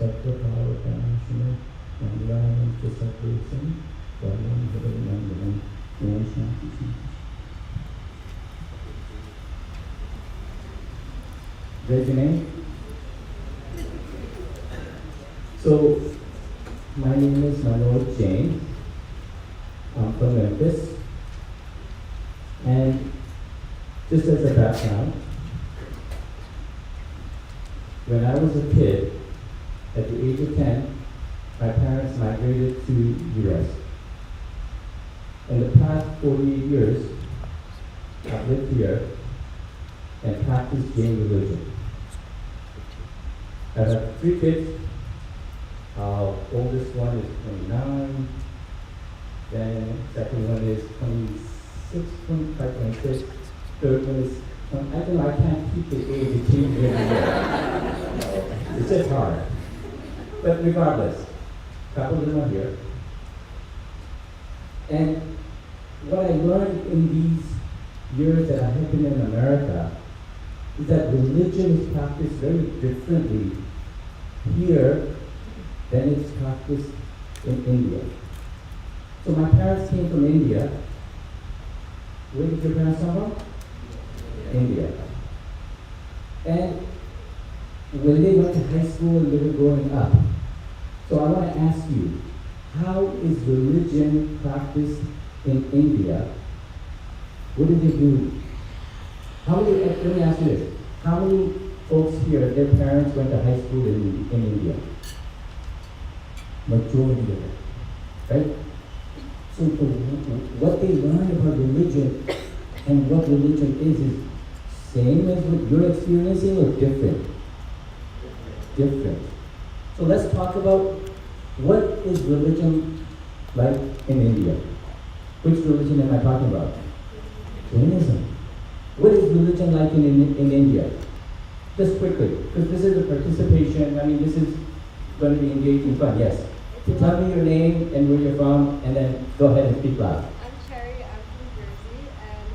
Sector Power International, Environmental Separation, Government, Raise your name. So, my name is Manoj Jain. I'm from Memphis. And just as a background, when I was a kid, at the age of 10, my parents migrated to the US. In the past 48 years, I've lived here and practiced Jain religion. I have 3 kids. Oldest one is 29, then second one is 26, 25, 26, third one is, I don't know, I can't keep the age, it changes every year. It's just hard. But regardless, a couple of them are here. And what I learned in these years that I have been in America is that religion is practiced very differently here than it's practiced in India. So my parents came from India. Where did your parents come from? India. And when they went to high school and they were growing up, so I want to ask you, how is religion practiced in India? What did they do? Let me ask you this. How many folks here, their parents went to high school in India? Majority of it, right? So what they learn about religion and what religion is same as what you're experiencing or different? Different. So let's talk about what is religion like in India. Which religion am I talking about? Jainism. What is religion like in India? Just quickly, because this is a participation, this is going to be engaging fun, yes. So tell me your name and where you're from, and then go ahead and speak loud. I'm Cherry, I'm from Jersey, and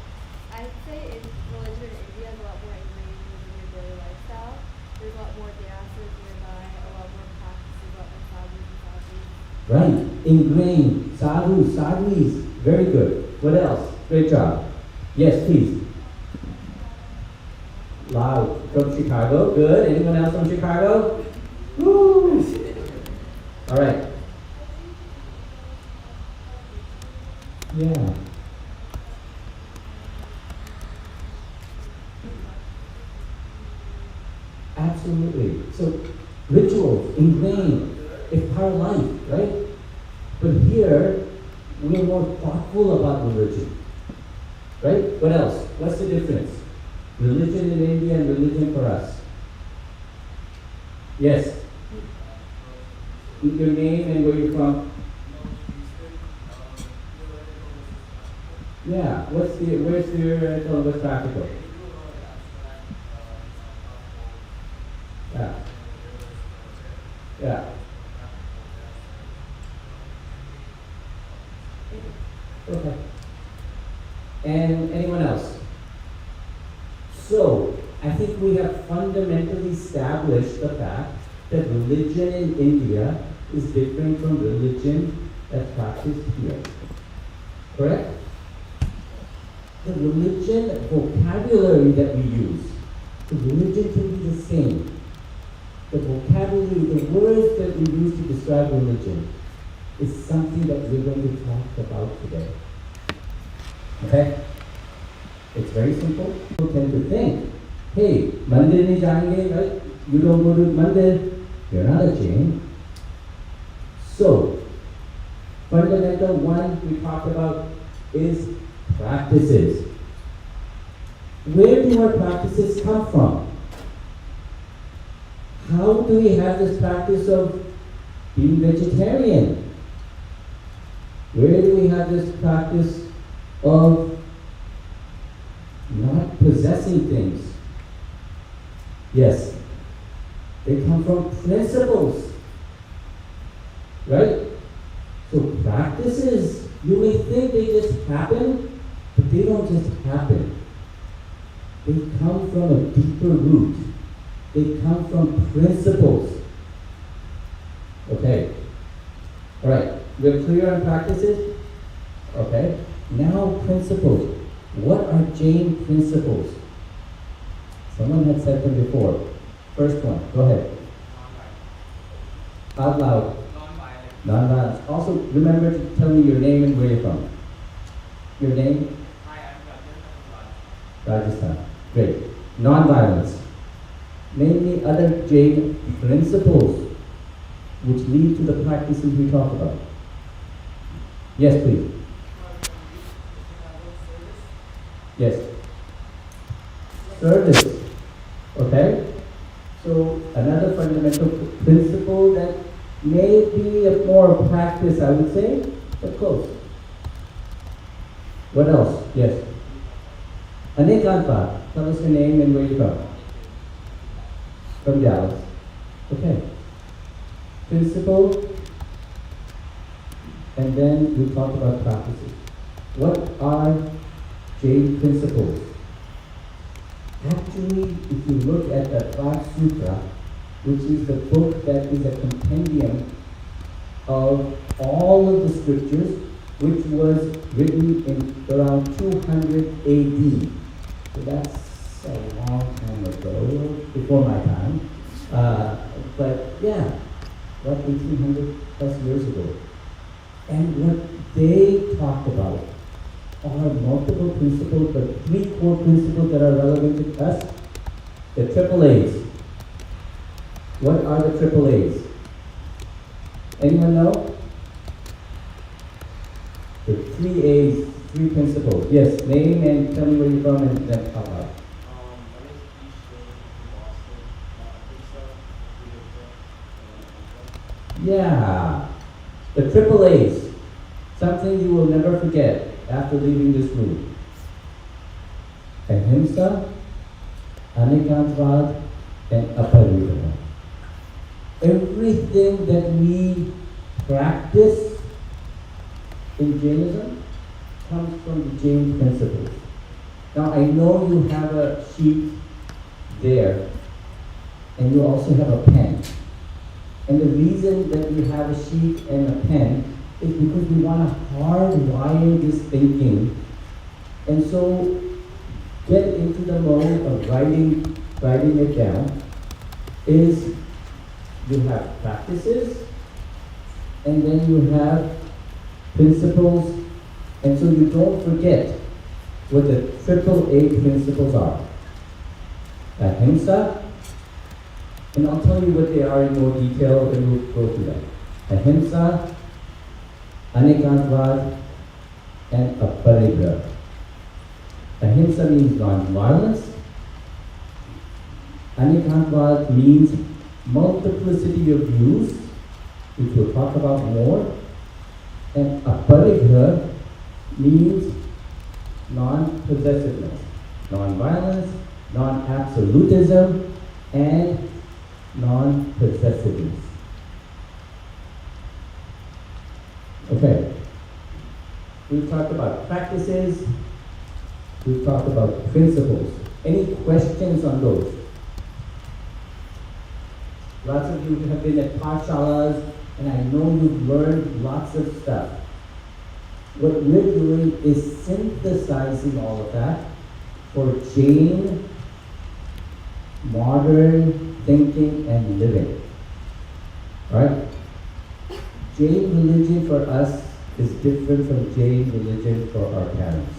I'd say religion in India is a lot more ingrained in your daily lifestyle. There's a lot more dances nearby, a lot more practices, a lot more sadhus and sadhus. Right, ingrained, sadhus, very good. What else? Great job. Yes, please. Loud. From Chicago, good. Anyone else from Chicago? Woo! All right. Yeah. Absolutely. So rituals, ingrained, it's part of life, right? But here, we're more thoughtful about religion. Right? What else? What's the difference? Religion in India and religion for us. Yes. Your name and where you're from. Yeah. What's practical? Yeah. Yeah. Okay. And anyone else? So, I think we have fundamentally established the fact that religion in India is different from religion that's practiced here. Correct? The religion vocabulary that we use, the religion can be the same. The vocabulary, the words that we use to describe religion is something that we're going to talk about today. Okay? It's very simple. People tend to think, hey, mandir nahi jayenge, right? You don't go to mandir, you're not a Jain. So, fundamental one we talked about is practices. Where do our practices come from? How do we have this practice of being vegetarian? Where do we have this practice of not possessing things? Yes, they come from principles, right? So practices, you may think they just happen, but they don't just happen. They come from a deeper root. They come from principles. Okay. All right. We're clear on practices? Okay. Now principles. What are Jain principles? Someone had said them before. First one. Go ahead. Out loud. Non-violence. Also, remember to tell me your name and where you're from. Your name? Hi, I'm Rajan. Rajasthan. Great. Non-violence. Name me other Jain principles which lead to the practices we talk about. Yes, please. Yes. Service. Okay? So another fundamental principle that may be a more practice, I would say, but close. What else? Yes. Anekantva. Tell us your name and where you're from. From Dallas. Okay. Principle, and then we talk about practices. What are Jain principles? Actually, if you look at the Prat Sutra, which is the book that is a compendium of all of the scriptures, which was written in around 200 AD. So that's a long time ago, before my time. But yeah, about 1800 plus years ago. And what they talk about are multiple principles, but three core principles that are relevant to us. The triple A's. What are the triple A's? Anyone know? The three A's, three principles. Yes, name and tell me where you're from and then talk about it. Yeah, the triple A's. Something you will never forget after leaving this room. Ahimsa, Anikantvad, and Aparivara. Everything that we practice in Jainism comes from the Jain principles. Now I know you have a sheet there, and you also have a pen. And the reason that we have a sheet and a pen is because we want to hardwire this thinking, and so get into the mode of writing it down. Is you have practices, and then you have principles, and so you don't forget what the triple A principles are. Ahimsa, and I'll tell you what they are in more detail, and we'll go through that. Ahimsa, Anikantvad, and Aparibra. Ahimsa means non-violence. Anikantvad means multiplicity of views, which we'll talk about more. And Aparibra means non-possessiveness, non-violence, non-absolutism, and non-possessiveness. Okay. We've talked about practices. We've talked about principles. Any questions on those? Lots of you have been at Pashalas, and I know you've learned lots of stuff. What we're doing is synthesizing all of that for Jain modern thinking and living. Alright? Jain religion for us is different from Jain religion for our parents.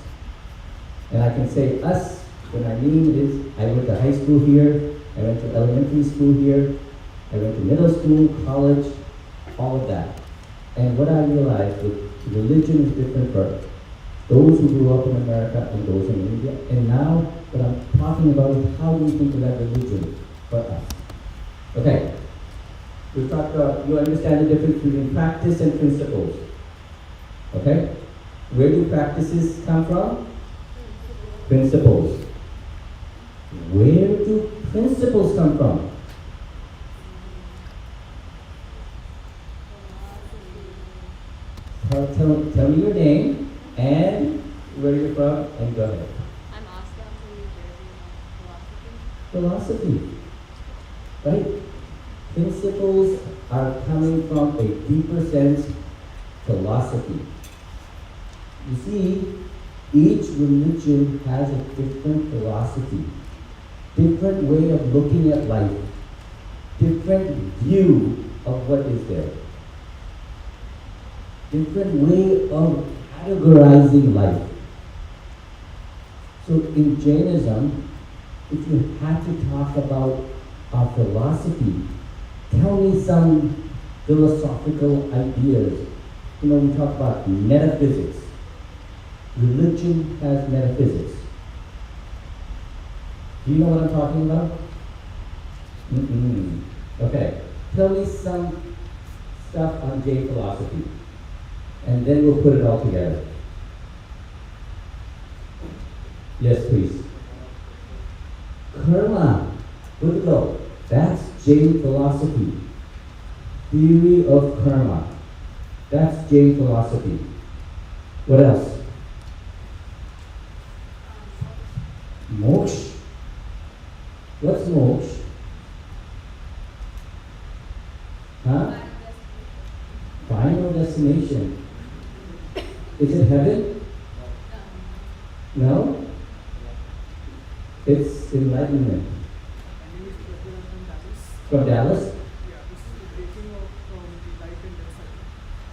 And I can say us, what I mean is I went to high school here, I went to elementary school here, I went to middle school, college, all of that. And what I realized was religion is different for those who grew up in America and those in India. And now what I'm talking about is how do we think of that religion for us. Okay. We've talked about, you understand the difference between practice and principles. Okay? Where do practices come from? Principles. Where do principles come from? Tell me your name and where you're from, and go ahead. I'm Asta from New Jersey. Philosophy. Philosophy. Right? Principles are coming from a deeper sense philosophy. You see, each religion has a different philosophy, different way of looking at life, different view of what is there, different way of categorizing life. So in Jainism, if you had to talk about our philosophy, tell me some philosophical ideas. You know, we talk about metaphysics. Religion has metaphysics. Do you know what I'm talking about? Okay. Tell me some stuff on Jain philosophy, and then we'll put it all together. Yes, please. Karma. Good to go. That's Jain philosophy. Theory of karma. That's Jain philosophy. What else? Moksha. What's moksha? Huh? Final destination. Is it heaven? No? It's enlightenment. From Dallas?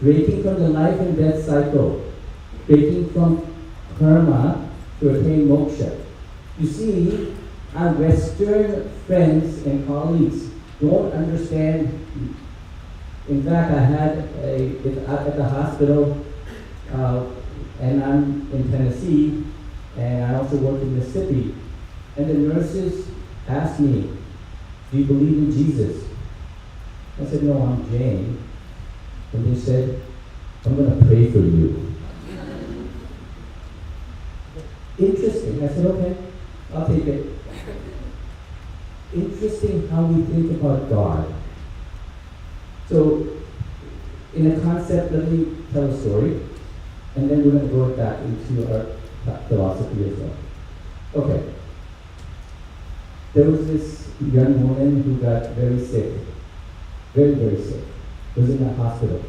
Breaking from the life and death cycle. Breaking from karma to attain moksha. You see, our Western friends and colleagues don't understand. In fact, I had at the hospital, and I'm in Tennessee, and I also work in Mississippi, and the nurses asked me, do you believe in Jesus? I said, no, I'm Jain. And they said, I'm going to pray for you. Interesting. I said, okay, I'll take it. Interesting how we think about God. So, in a concept, let me tell a story, and then we're going to go back into our philosophy as well. Okay. There was this young woman who got very sick, very, very sick, was in the hospital,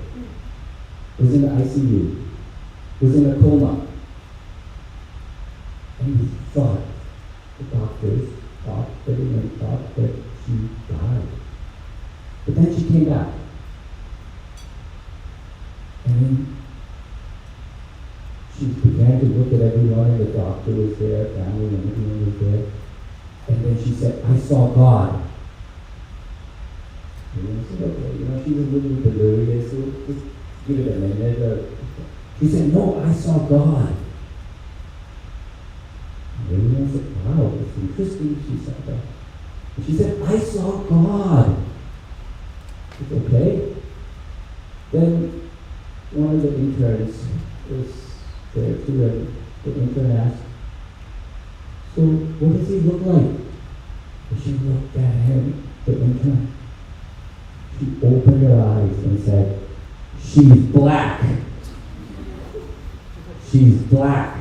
was in the ICU, was in a coma. And we thought, the doctors thought, everyone thought that she died. But then she came back. And then she began to look at everyone, and the doctor was there, family and everyone was there. And then she said, I saw God. And I said, okay, you know, she was a little delirious, so just give it a minute. She said, no, I saw God. And everyone said, wow, it's interesting, she saw that. And she said, I saw God. It's okay. Then one of the interns was there too, and the intern asked, so what does he look like? And she looked at him, the intern. She opened her eyes and said, she's black. She's black.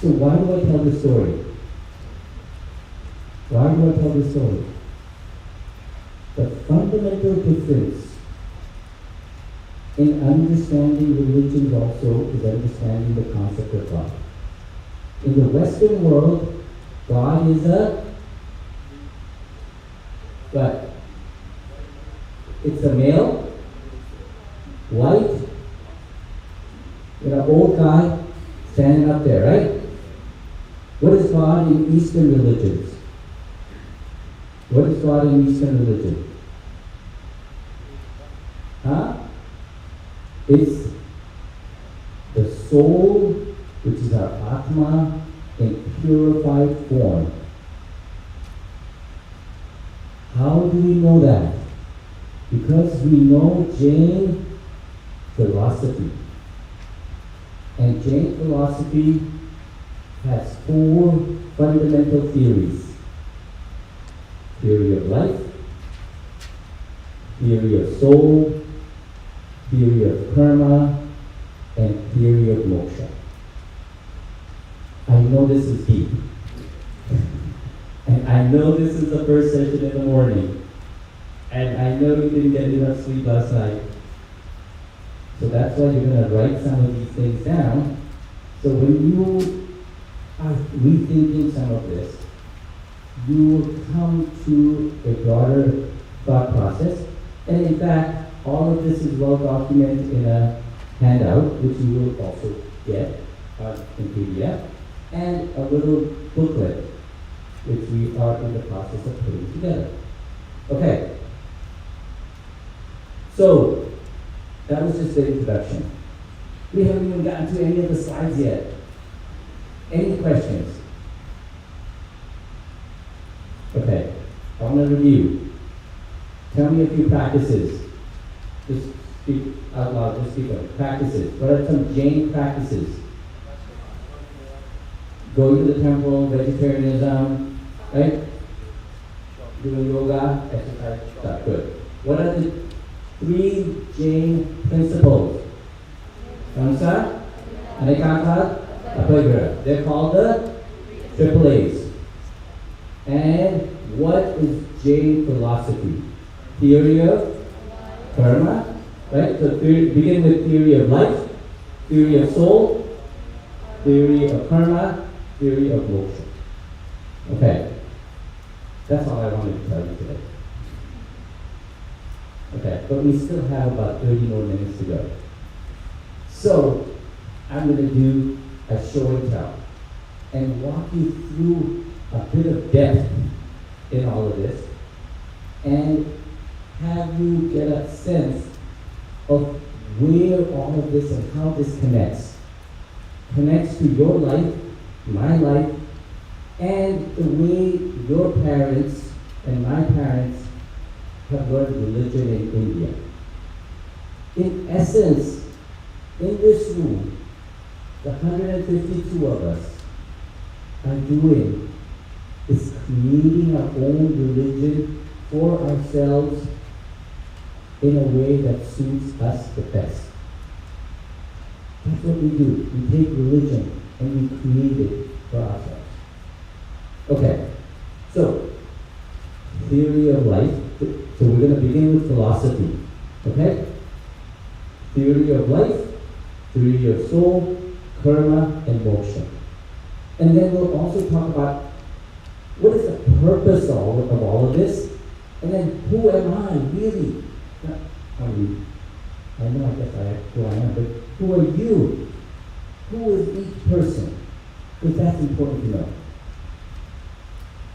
So why do I tell this story? Why do I tell this story? The fundamental difference in understanding religions also is understanding the concept of God. In the Western world, God is but it's a male, white, old guy standing up there, right? What is God in Eastern religions? What is God in Eastern religion? Huh? It's the soul, which is our Atma, in purified form. How do we know that? Because we know Jain philosophy. And Jain philosophy has 4 fundamental theories. Theory of life, theory of soul, theory of karma, and theory of moksha. I know this is deep. And And I know this is the first session in the morning. And I know you didn't get enough sleep last night. So that's why you're going to write some of these things down. So when you are rethinking some of this, you will come to a broader thought process. And in fact, all of this is well documented in a handout, which you will also get in PDF, and a little booklet, which we are in the process of putting together. Okay. So, that was just the introduction. We haven't even gotten to any of the slides yet. Any questions? Okay, I want to review. Tell me a few practices. Just speak out loud, just speak up. Practices. What are some Jain practices? Going to the temple, vegetarianism, right? Doing yoga, exercise, stuff. Good. What are the 3 Jain principles? Kamsa, Anekanta, Apagara. They're called the triple A's. And what is Jain philosophy? Theory of karma, right? So begin with theory of life, theory of soul, theory of karma, theory of moksha. Okay. That's all I wanted to tell you today. Okay, but we still have about 30 more minutes to go. So, I'm going to do a show and tell and walk you through a bit of depth in all of this and have you get a sense of where all of this and how this connects to your life, my life, and the way your parents and my parents have learned religion in India. In essence, in this room, the 152 of us are doing is creating our own religion for ourselves in a way that suits us the best. That's what we do. We take religion and we create it for ourselves. Okay, so theory of life. So we're going to begin with philosophy. Okay? Theory of life, theory of soul, karma, and moksha. And then we'll also talk about what is the purpose of all of this, and then who am I really? I know, I guess who I am, but who are you? Who is each person? Because that's important to know.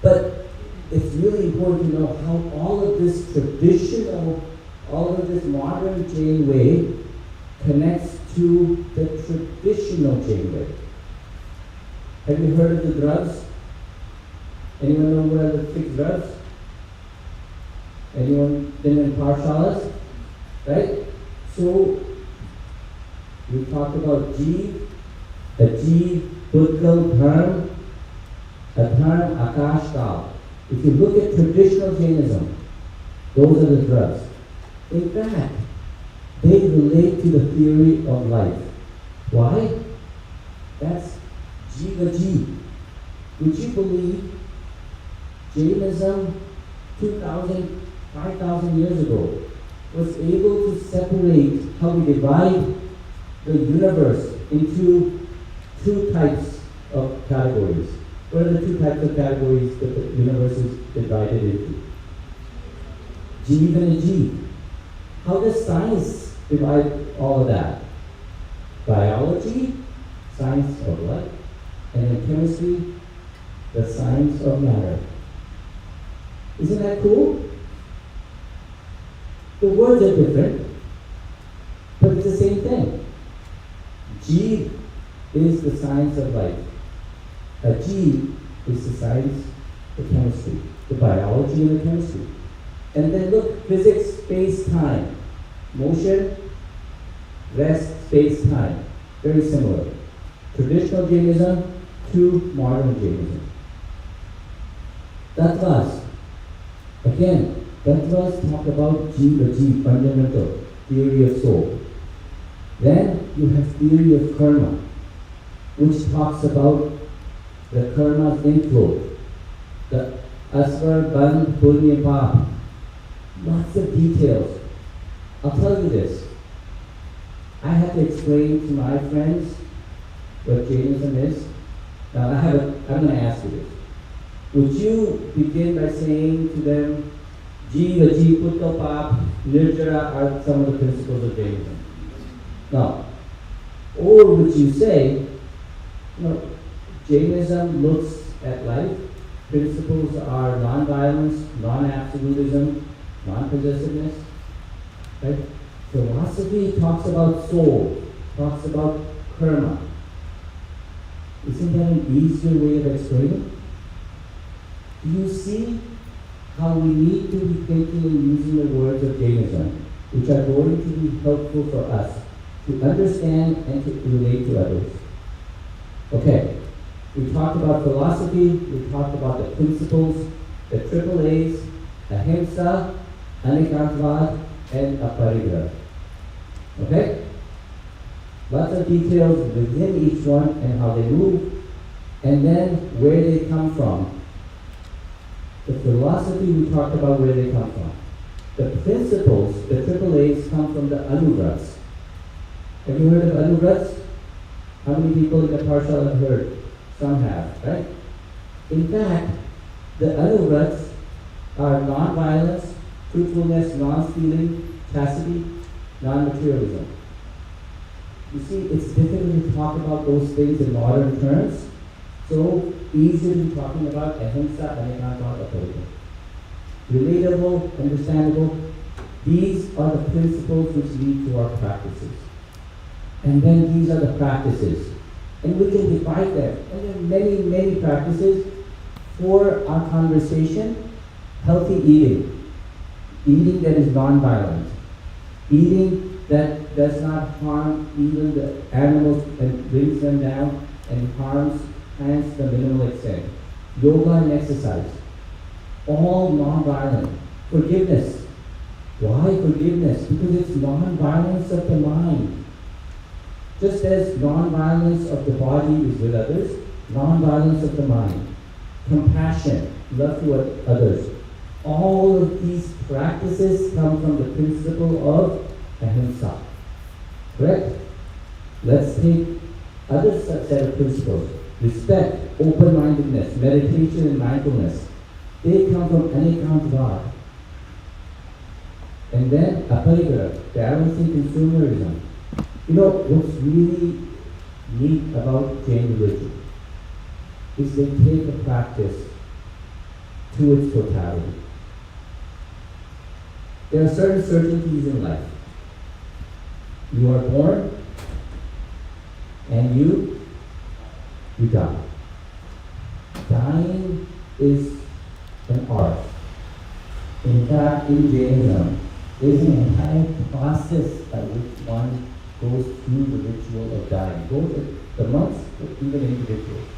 But it's really important to know how all of this traditional, all of this modern Jain way connects to the traditional Jain way. Have you heard of the drugs? Anyone know what are the 6 drugs? Anyone been in parshalas? Right? So, we talked about Jeev, Ajeev, Budgal, Dharm, Adharm, Akash, Kal. If you look at traditional Jainism, those are the drugs. In fact, they relate to the theory of life. Why? That's Jiva Jeev. Would you believe Jainism 2,000, 5,000 years ago was able to separate how we divide the universe into 2 types of categories? What are the 2 types of categories that the universe is divided into? Jeev and Ajeev. How does science divide all of that? Biology, science of life, and then chemistry, the science of matter. Isn't that cool? The words are different, but it's the same thing. Jeev is the science of life. Ajeev is the science, the chemistry, the biology and the chemistry. And then look, physics, space, time. Motion, rest, space, time. Very similar. Traditional Jainism to modern Jainism. Tattvas. Again, Tattvas talk about Jiva Jeev, fundamental theory of soul. Then you have theory of karma, which talks about the karma's inflow, the Aswar Ban Punya Pap. Lots of details. I'll tell you this. I have to explain to my friends what Jainism is. Now I'm going to ask you this. Would you begin by saying to them, Jiva, Putta, Pap, Nirjara are some of the principles of Jainism? No. Or would you say, Jainism looks at life, principles are non-violence, non-absolutism, non-possessiveness, right? Philosophy talks about soul, talks about karma. Isn't that an easier way of explaining? Do you see how we need to be thinking and using the words of Jainism, which are going to be helpful for us to understand and to relate to others? Okay, we talked about philosophy, we talked about the principles, the triple A's, ahimsa, anikantvad, and aparigraha. Okay? Lots of details within each one and how they move, and then where they come from. The philosophy, we talked about where they come from. The principles, the triple A's, come from the anuvrats. Have you heard of anuvrats? How many people in the Parshal have heard? Some have, right? In fact, the anuvrats are non-violence, truthfulness, non-stealing, chastity, non-materialism. You see, it's difficult to talk about those things in modern terms. So easy to be talking about ahimsa, anikantvad, aparigraha. Relatable, understandable. These are the principles which lead to our practices. And then these are the practices. And we can divide them. And there are many, many practices for our conversation. Healthy eating. Eating that is non-violent. Eating that does not harm even the animals and brings them down and harms plants to the minimal extent. Yoga and exercise. All non-violent. Forgiveness. Why forgiveness? Because it's non-violence of the mind. Just as non-violence of the body is with others, non-violence of the mind. Compassion, love to others. All of these practices come from the principle of ahimsa. Correct? Let's take other set of principles. Respect, open-mindedness, meditation and mindfulness. They come from anikantvad. And then aparigraha, balancing consumerism. You know, what's really neat about Jain religion is they take a practice to its totality. There are certain certainties in life. You are born and you die. Dying is an art. In fact, in Jainism, there's an entire process by which one goes through the ritual of dying. Both the monks, but even individuals.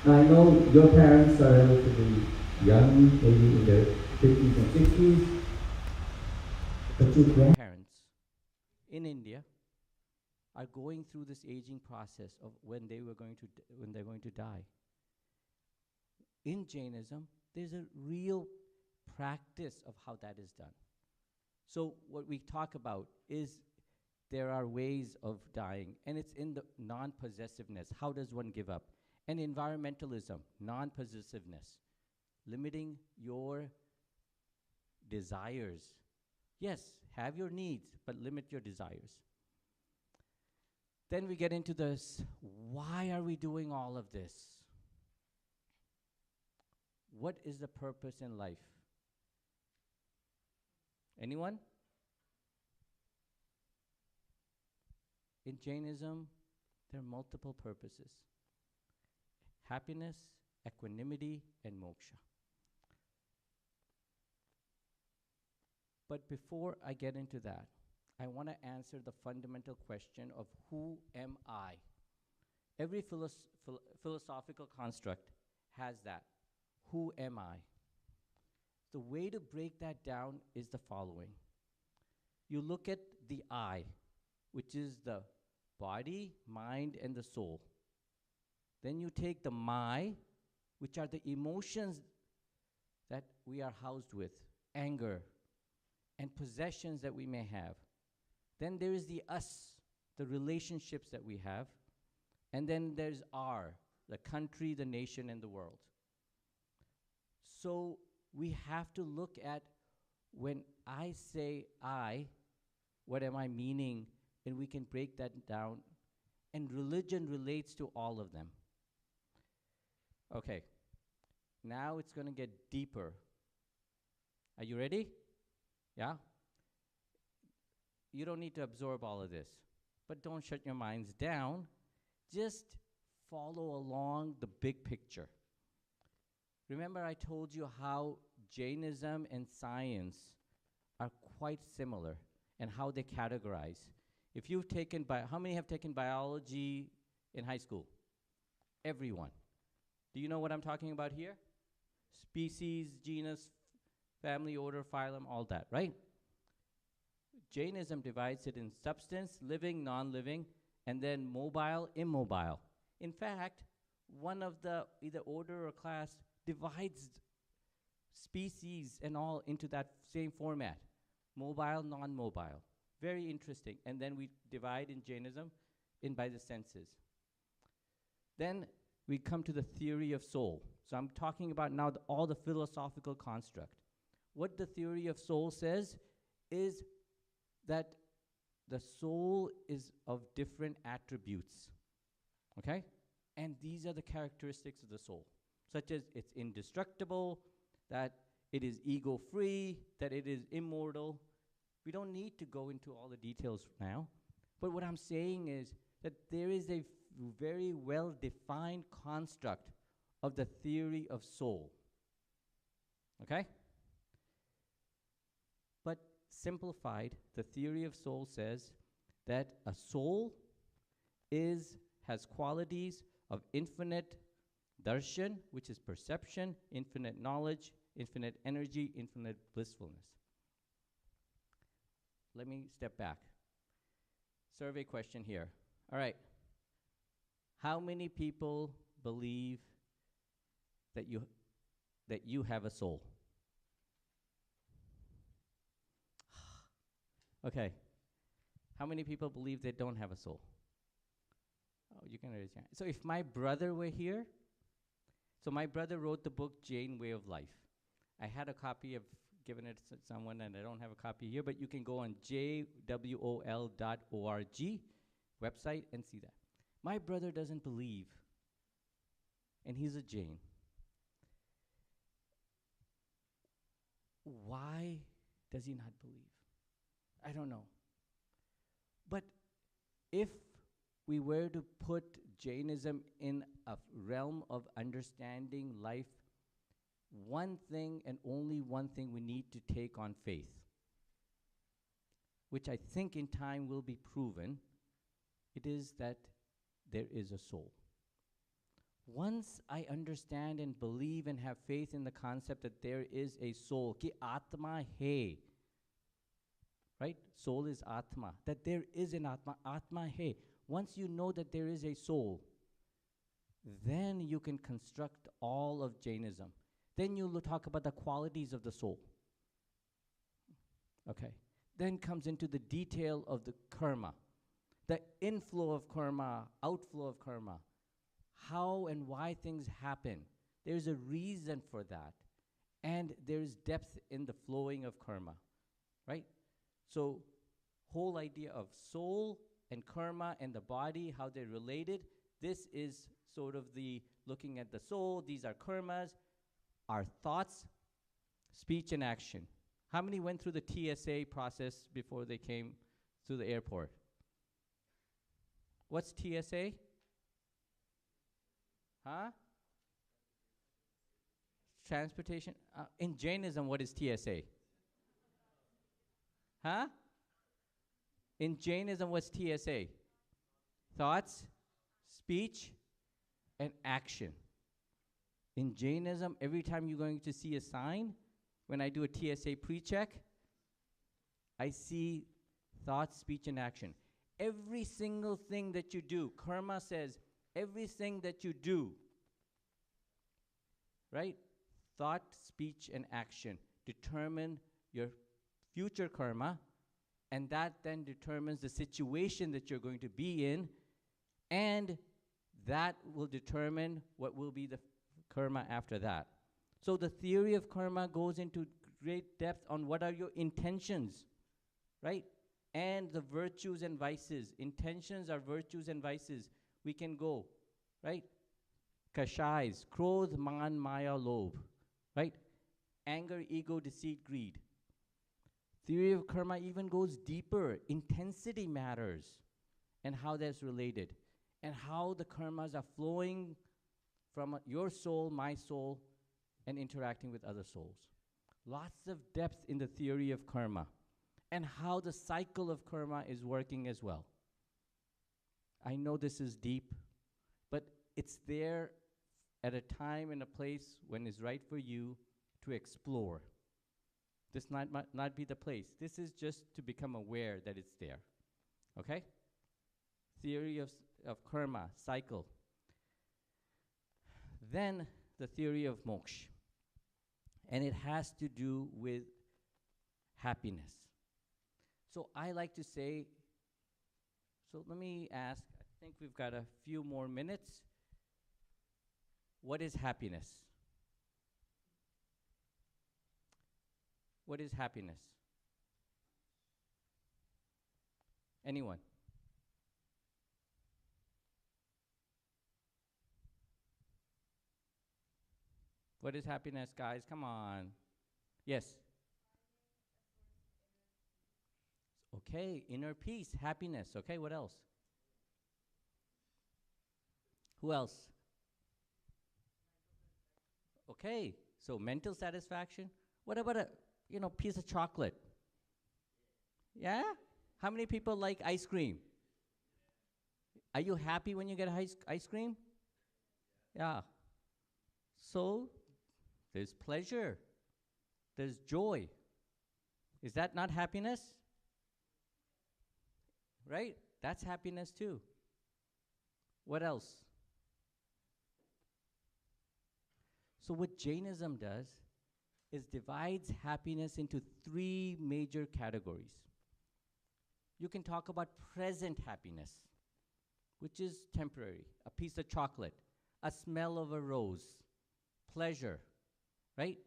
Now I know your parents are relatively young, maybe in their 50s and 60s, but your grandparents in India are going through this aging process of when they're going to die. In Jainism, there's a real practice of how that is done. So what we talk about is there are ways of dying, and it's in the non-possessiveness. How does one give up? And environmentalism, non-possessiveness, limiting your desires. Yes, have your needs, but limit your desires. Then we get into this, why are we doing all of this? What is the purpose in life? Anyone? In Jainism, there are multiple purposes. Happiness, equanimity, and moksha. But before I get into that, I want to answer the fundamental question of who am I? Every philosophical construct has that. Who am I? The way to break that down is the following. You look at the I, which is the body, mind, and the soul. Then you take the my, which are the emotions that we are housed with, anger, and possessions that we may have. Then there is the us, the relationships that we have. And then there's our, the country, the nation, and the world. So we have to look at, when I say I, what am I meaning? And we can break that down. And religion relates to all of them. Okay, now it's going to get deeper. Are you ready? Yeah? You don't need to absorb all of this, but don't shut your minds down. Just follow along the big picture. Remember, I told you how Jainism and science are quite similar and how they categorize. If you've taken, how many have taken biology in high school? Everyone. Do you know what I'm talking about here? Species, genus, family, order, phylum, all that, right? Jainism divides it in substance, living, non-living, and then mobile, immobile. In fact, one of the either order or class divides species and all into that same format. Mobile, non-mobile. Very interesting. And then we divide in Jainism in by the senses. Then we come to the theory of soul. So I'm talking about now all the philosophical construct. What the theory of soul says is that the soul is of different attributes, okay? And these are the characteristics of the soul, such as it's indestructible, that it is ego-free, that it is immortal. We don't need to go into all the details now, but what I'm saying is that there is a very well-defined construct of the theory of soul, okay? But simplified, the theory of soul says that a soul has qualities of infinite darshan, which is perception, infinite knowledge, infinite energy, infinite blissfulness. Let me step back. Survey question here. All right. How many people believe that you have a soul? Okay. How many people believe they don't have a soul? Oh, you can raise your hand. So if my brother were here, so my brother wrote the book Jain Way of Life. I had a copy of given it to someone, and I don't have a copy here, but you can go on jwol.org website and see that. My brother doesn't believe, and he's a Jain. Why does he not believe? I don't know. But if we were to put Jainism in a realm of understanding life, one thing and only one thing we need to take on faith, which I think in time will be proven, it is that there is a soul. Once I understand and believe and have faith in the concept that there is a soul, ki atma hai, right? Soul is atma, that there is an atma, atma hai. Once you know that there is a soul, then you can construct all of Jainism. Then you'll talk about the qualities of the soul. Okay. Then comes into the detail of the karma, the inflow of karma, outflow of karma, how and why things happen. There's a reason for that. And there's depth in the flowing of karma, right? So, whole idea of soul and karma and the body, how they're related, this is sort of the looking at the soul. These are karmas, our thoughts, speech, and action. How many went through the TSA process before they came to the airport? What's TSA? Huh? Transportation. In Jainism, what is TSA? Huh? In Jainism, what's TSA? Thoughts, speech, and action. In Jainism, every time you're going to see a sign, when I do a TSA pre-check, I see thoughts, speech, and action. Every single thing that you do, karma says, everything that you do, right? thought, speech, and action determine your future karma, and that then determines the situation that you're going to be in, and that will determine what will be the karma after that. So the theory of karma goes into great depth on what are your intentions, right? And the virtues and vices. Intentions are virtues and vices. We can go, right? Kashais, krodh, man, maya, lobh, right? Anger, ego, deceit, greed. Theory of karma even goes deeper. Intensity matters and how that's related, and how the karmas are flowing from your soul, my soul, and interacting with other souls. Lots of depth in the theory of karma and how the cycle of karma is working as well. I know this is deep, but it's there at a time and a place when it's right for you to explore. This might not be the place. This is just to become aware that it's there. Okay? Theory of karma, cycle. Then the theory of moksha. And it has to do with happiness. So I like to say, so let me ask, I think we've got a few more minutes. What is happiness? What is happiness? Anyone? What is happiness, guys? Come on. Yes. Okay, inner peace, happiness. Okay, what else? Who else? Okay, so mental satisfaction. What about a piece of chocolate? Yeah? How many people like ice cream? Are you happy when you get ice cream? Yeah. So there's pleasure. There's joy. Is that not happiness? Right? That's happiness too. What else? So what Jainism does is divides happiness into three major categories. You can talk about present happiness, which is temporary, a piece of chocolate, a smell of a rose, pleasure, right?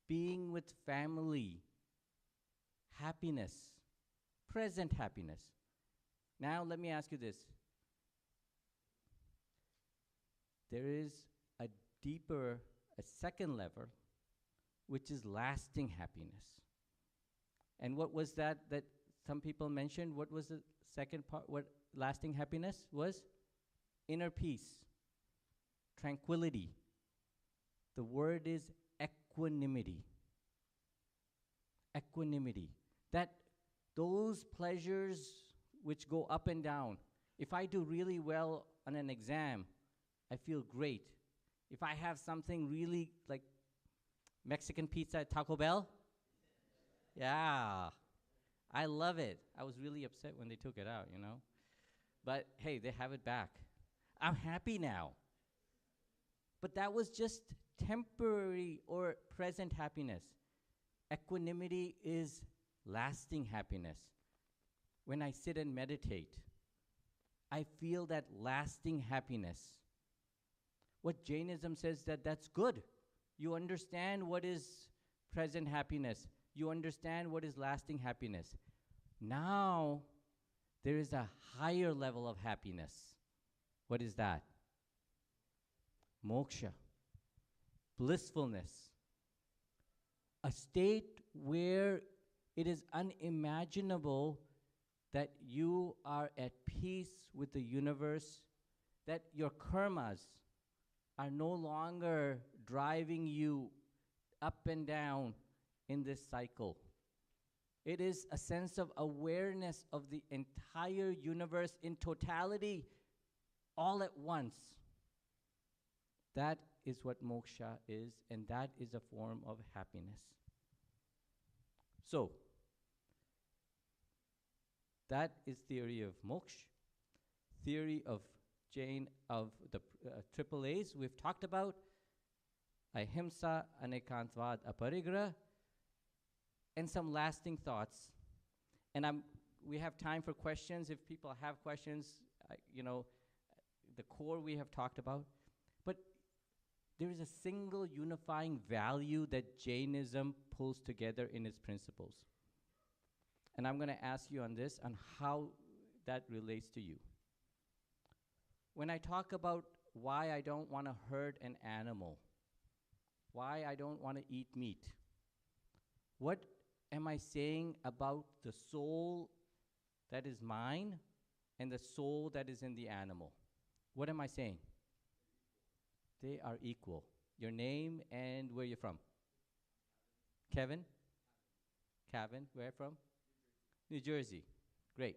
Being with family, happiness, present happiness. Now let me ask you this. There is a deeper, a second level, which is lasting happiness. And what was that some people mentioned? What was the second part? What lasting happiness was? Inner peace, tranquility. The word is equanimity. Equanimity. That those pleasures which go up and down. If I do really well on an exam, I feel great. If I have something really like Mexican pizza at Taco Bell, yeah, I love it. I was really upset when they took it out, But hey, they have it back. I'm happy now. But that was just temporary or present happiness. Equanimity is lasting happiness. When I sit and meditate, I feel that lasting happiness. What Jainism says that's good. You understand what is present happiness. You understand what is lasting happiness. Now, there is a higher level of happiness. What is that? Moksha. Blissfulness. A state where it is unimaginable that you are at peace with the universe, that your karmas are no longer driving you up and down in this cycle. It is a sense of awareness of the entire universe in totality, all at once. That is what moksha is, and that is a form of happiness. So, that is theory of moksha, theory of Jain, of the triple A's we've talked about. ahimsa, anekantvad, aparigraha, and some lasting thoughts. And we have time for questions. If people have questions, the core we have talked about. But there is a single unifying value that Jainism pulls together in its principles. And I'm going to ask you on this, on how that relates to you. When I talk about why I don't want to hurt an animal, why I don't want to eat meat, what am I saying about the soul that is mine and the soul that is in the animal? What am I saying? They are equal. Your name and where you're from? Kevin? Kevin, where from? New Jersey. Great.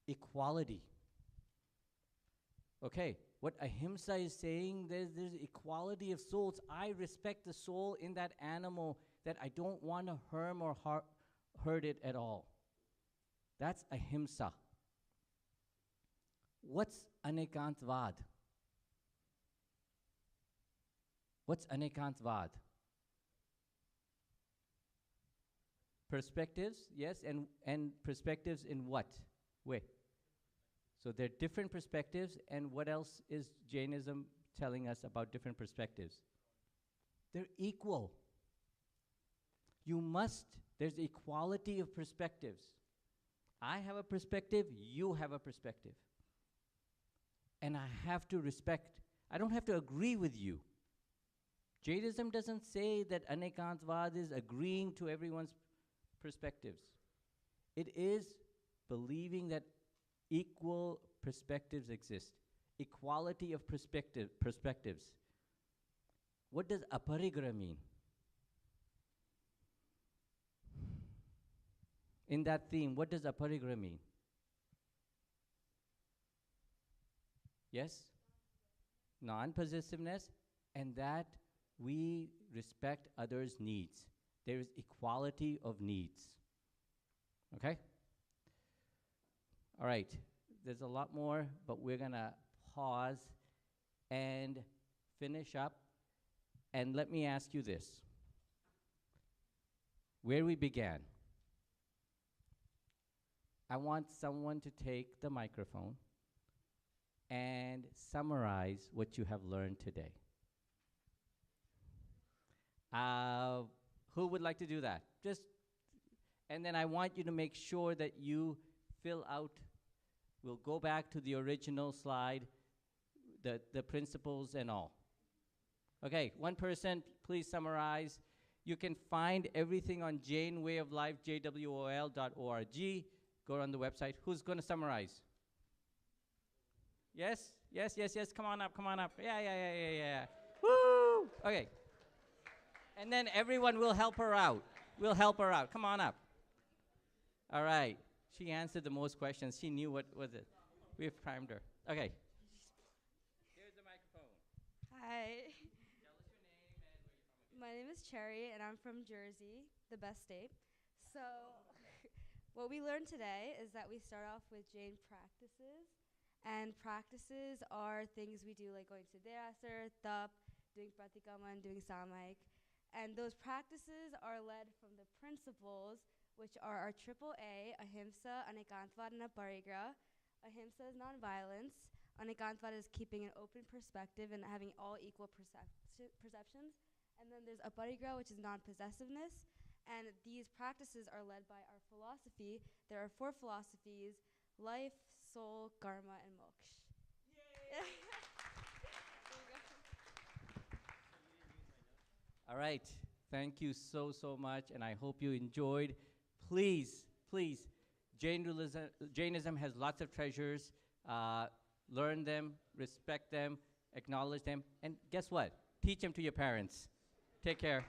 Equality. Okay, what ahimsa is saying, there's equality of souls. I respect the soul in that animal that I don't want to harm or hurt it at all. That's ahimsa. What's anekantvad? What's anekantvad? Perspectives, yes, and perspectives in what way? So there are different perspectives, and what else is Jainism telling us about different perspectives? They're equal. There's equality of perspectives. I have a perspective, you have a perspective. And I have to respect, I don't have to agree with you. Jainism doesn't say that anekantvad is agreeing to everyone's perspectives. It is believing that equal perspectives exist, equality of perspectives. What does aparigraha mean? In that theme, what does aparigraha mean? Yes? Non-possessiveness, and that we respect others' needs. There is equality of needs. Okay? All right. There's a lot more, but we're going to pause and finish up. And let me ask you this. Where we began, I want someone to take the microphone and summarize what you have learned today. Who would like to do that? And then I want you to make sure that you fill out, we'll go back to the original slide, the principles and all. Okay, one person, please summarize. You can find everything on Jain Way of Life, jwol.org. Go on the website. Who's going to summarize? Yes? Yes. Come on up. Yeah. Woo! Okay. And then everyone will help her out. Come on up. All right. She answered the most questions. She knew what was it. We've primed her. Okay. Here's the microphone. Hi. Tell us your name and where you're from. My name is Cherry, and I'm from Jersey, the best state. So what we learned today is that we start off with Jain practices. And practices are things we do, like going to Derasar, Tap, doing Pratikaman, doing Samaik. And those practices are led from the principles, which are our AAA, ahimsa, anekantvad, and aparigraha. Ahimsa is nonviolence. Anekantvad is keeping an open perspective and having all equal perceptions. And then there's aparigraha, which is non-possessiveness. And these practices are led by our philosophy. There are 4 philosophies: life, soul, karma, and moksha. Yay! All right. Thank you so much, and I hope you enjoyed. Please, Jainism has lots of treasures. Learn them, respect them, acknowledge them, and guess what? Teach them to your parents. Take care.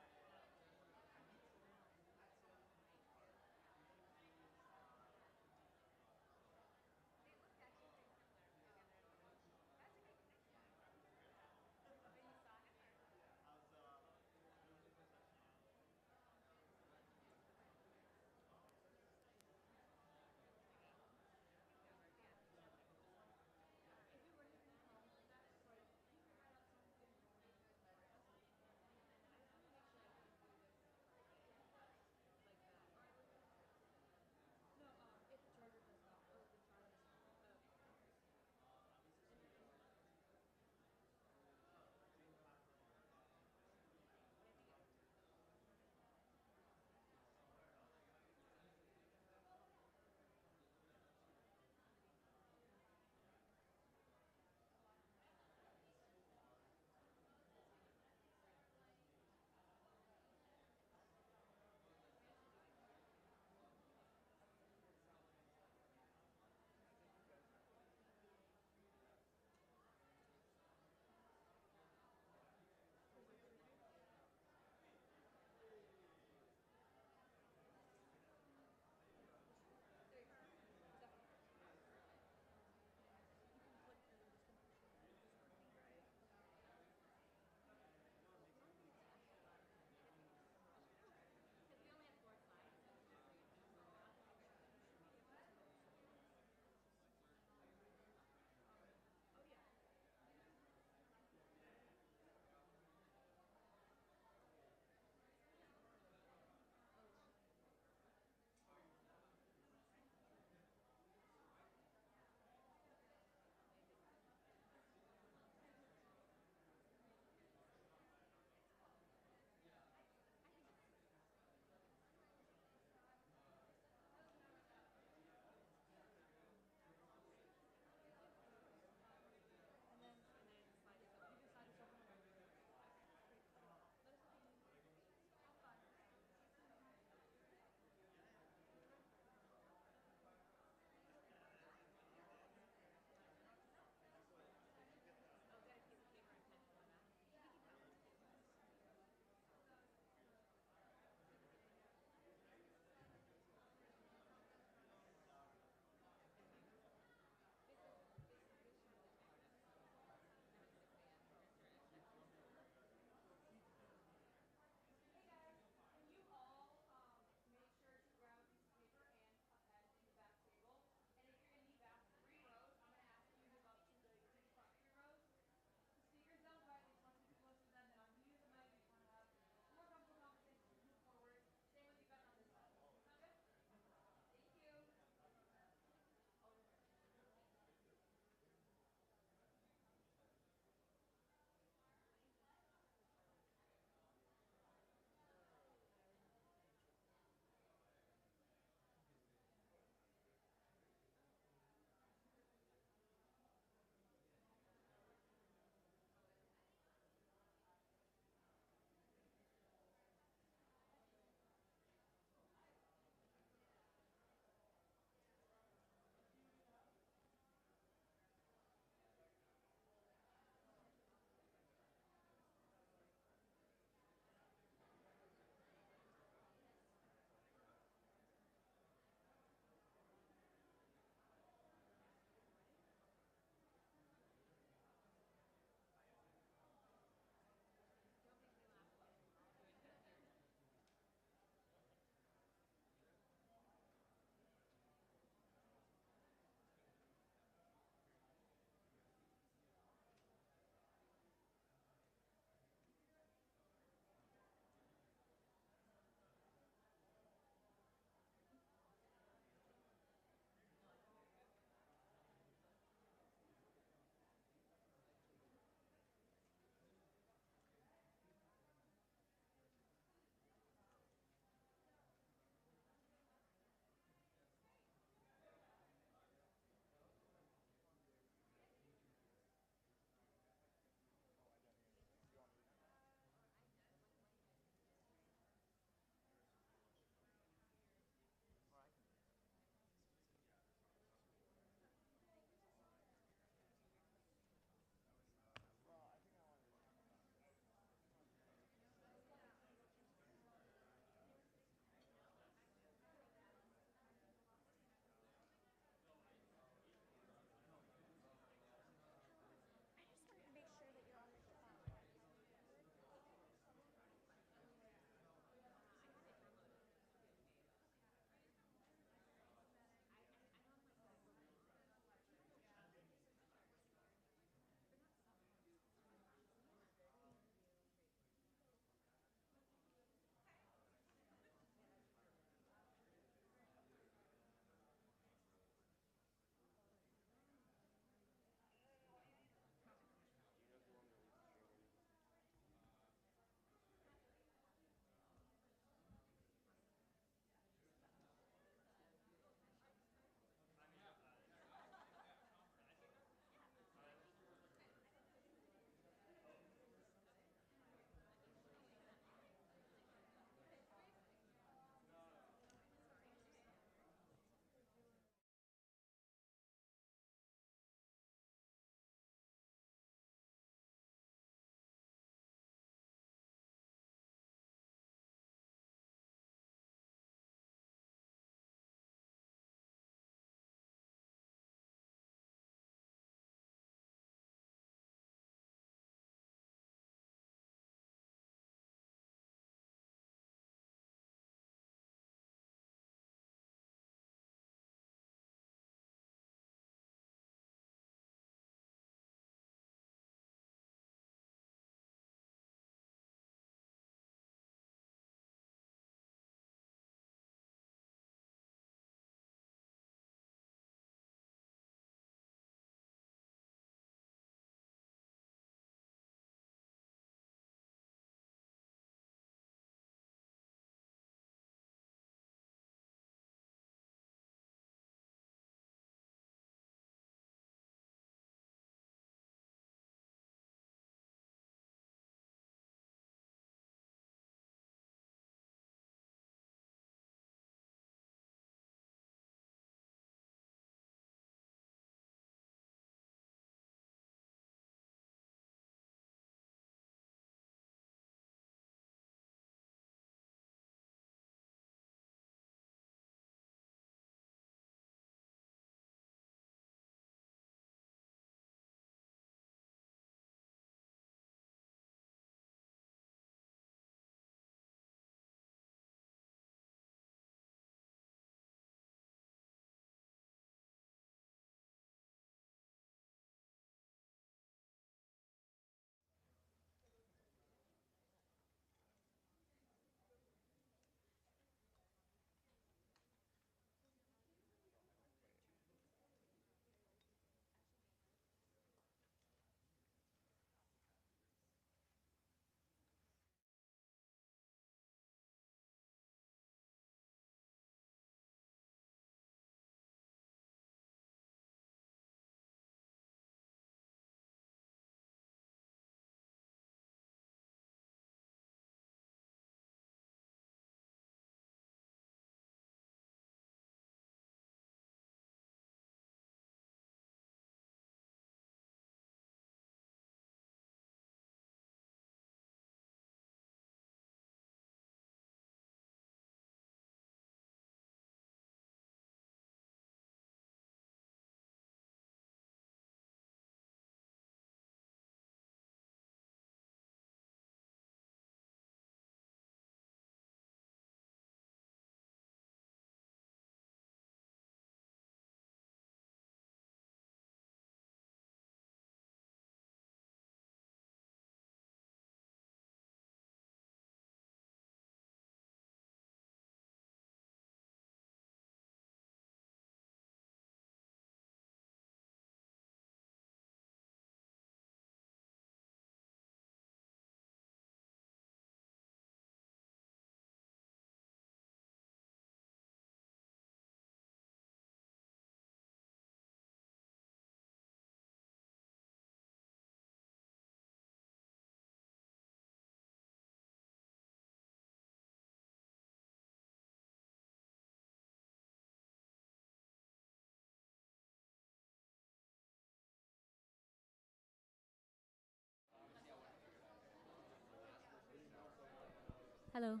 Hello.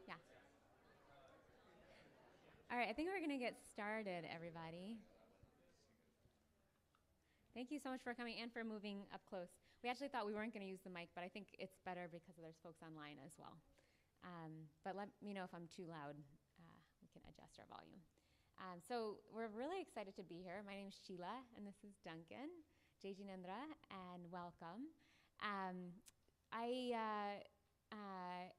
Yeah. All right, I think we're going to get started, everybody. Thank you so much for coming and for moving up close. We actually thought we weren't going to use the mic, but I think it's better because there's folks online as well. But let me know if I'm too loud. We can adjust our volume. So we're really excited to be here. My name is Sheila, and this is Duncan, Jejinendra, and welcome. I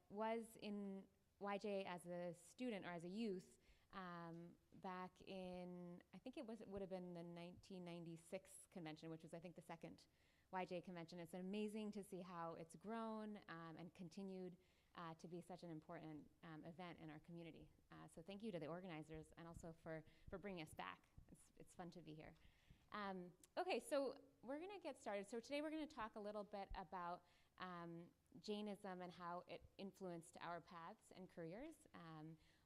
was in YJA as a student or as a youth back in, I think it would have been the 1996 convention, which was, I think, the second YJA convention. It's amazing to see how it's grown and continued to be such an important event in our community. So thank you to the organizers and also for bringing us back. It's fun to be here. Okay, so we're going to get started. So today we're going to talk a little bit about Jainism and how it influenced our paths and careers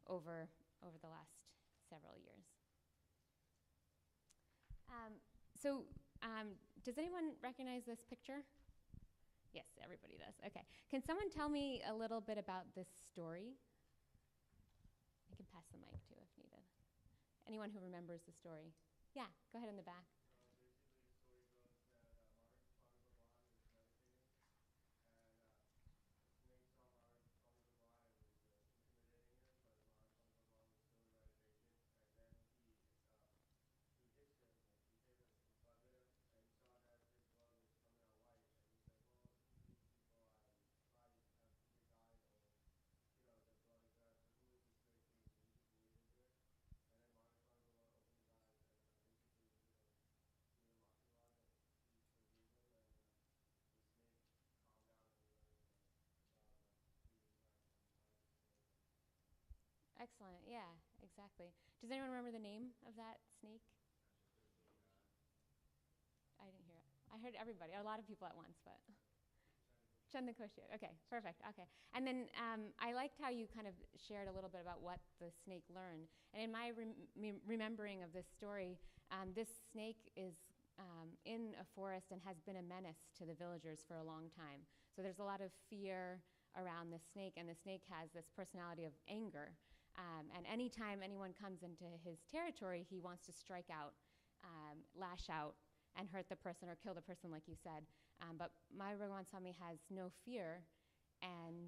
over the last several years. Does anyone recognize this picture? Yes, everybody does. Okay. Can someone tell me a little bit about this story? I can pass the mic too if needed. Anyone who remembers the story? Yeah, go ahead in the back. Excellent. Yeah, exactly. Does anyone remember the name of that snake? I didn't hear it. I heard everybody, a lot of people at once, but Chandakoshi. Okay, perfect. Okay. And then I liked how you kind of shared a little bit about what the snake learned. And in my remembering of this story, this snake is in a forest and has been a menace to the villagers for a long time. So there's a lot of fear around the snake, and the snake has this personality of anger. And anytime anyone comes into his territory, he wants to strike out, lash out, and hurt the person or kill the person, like you said. But Mai Bhagwan Swami has no fear, and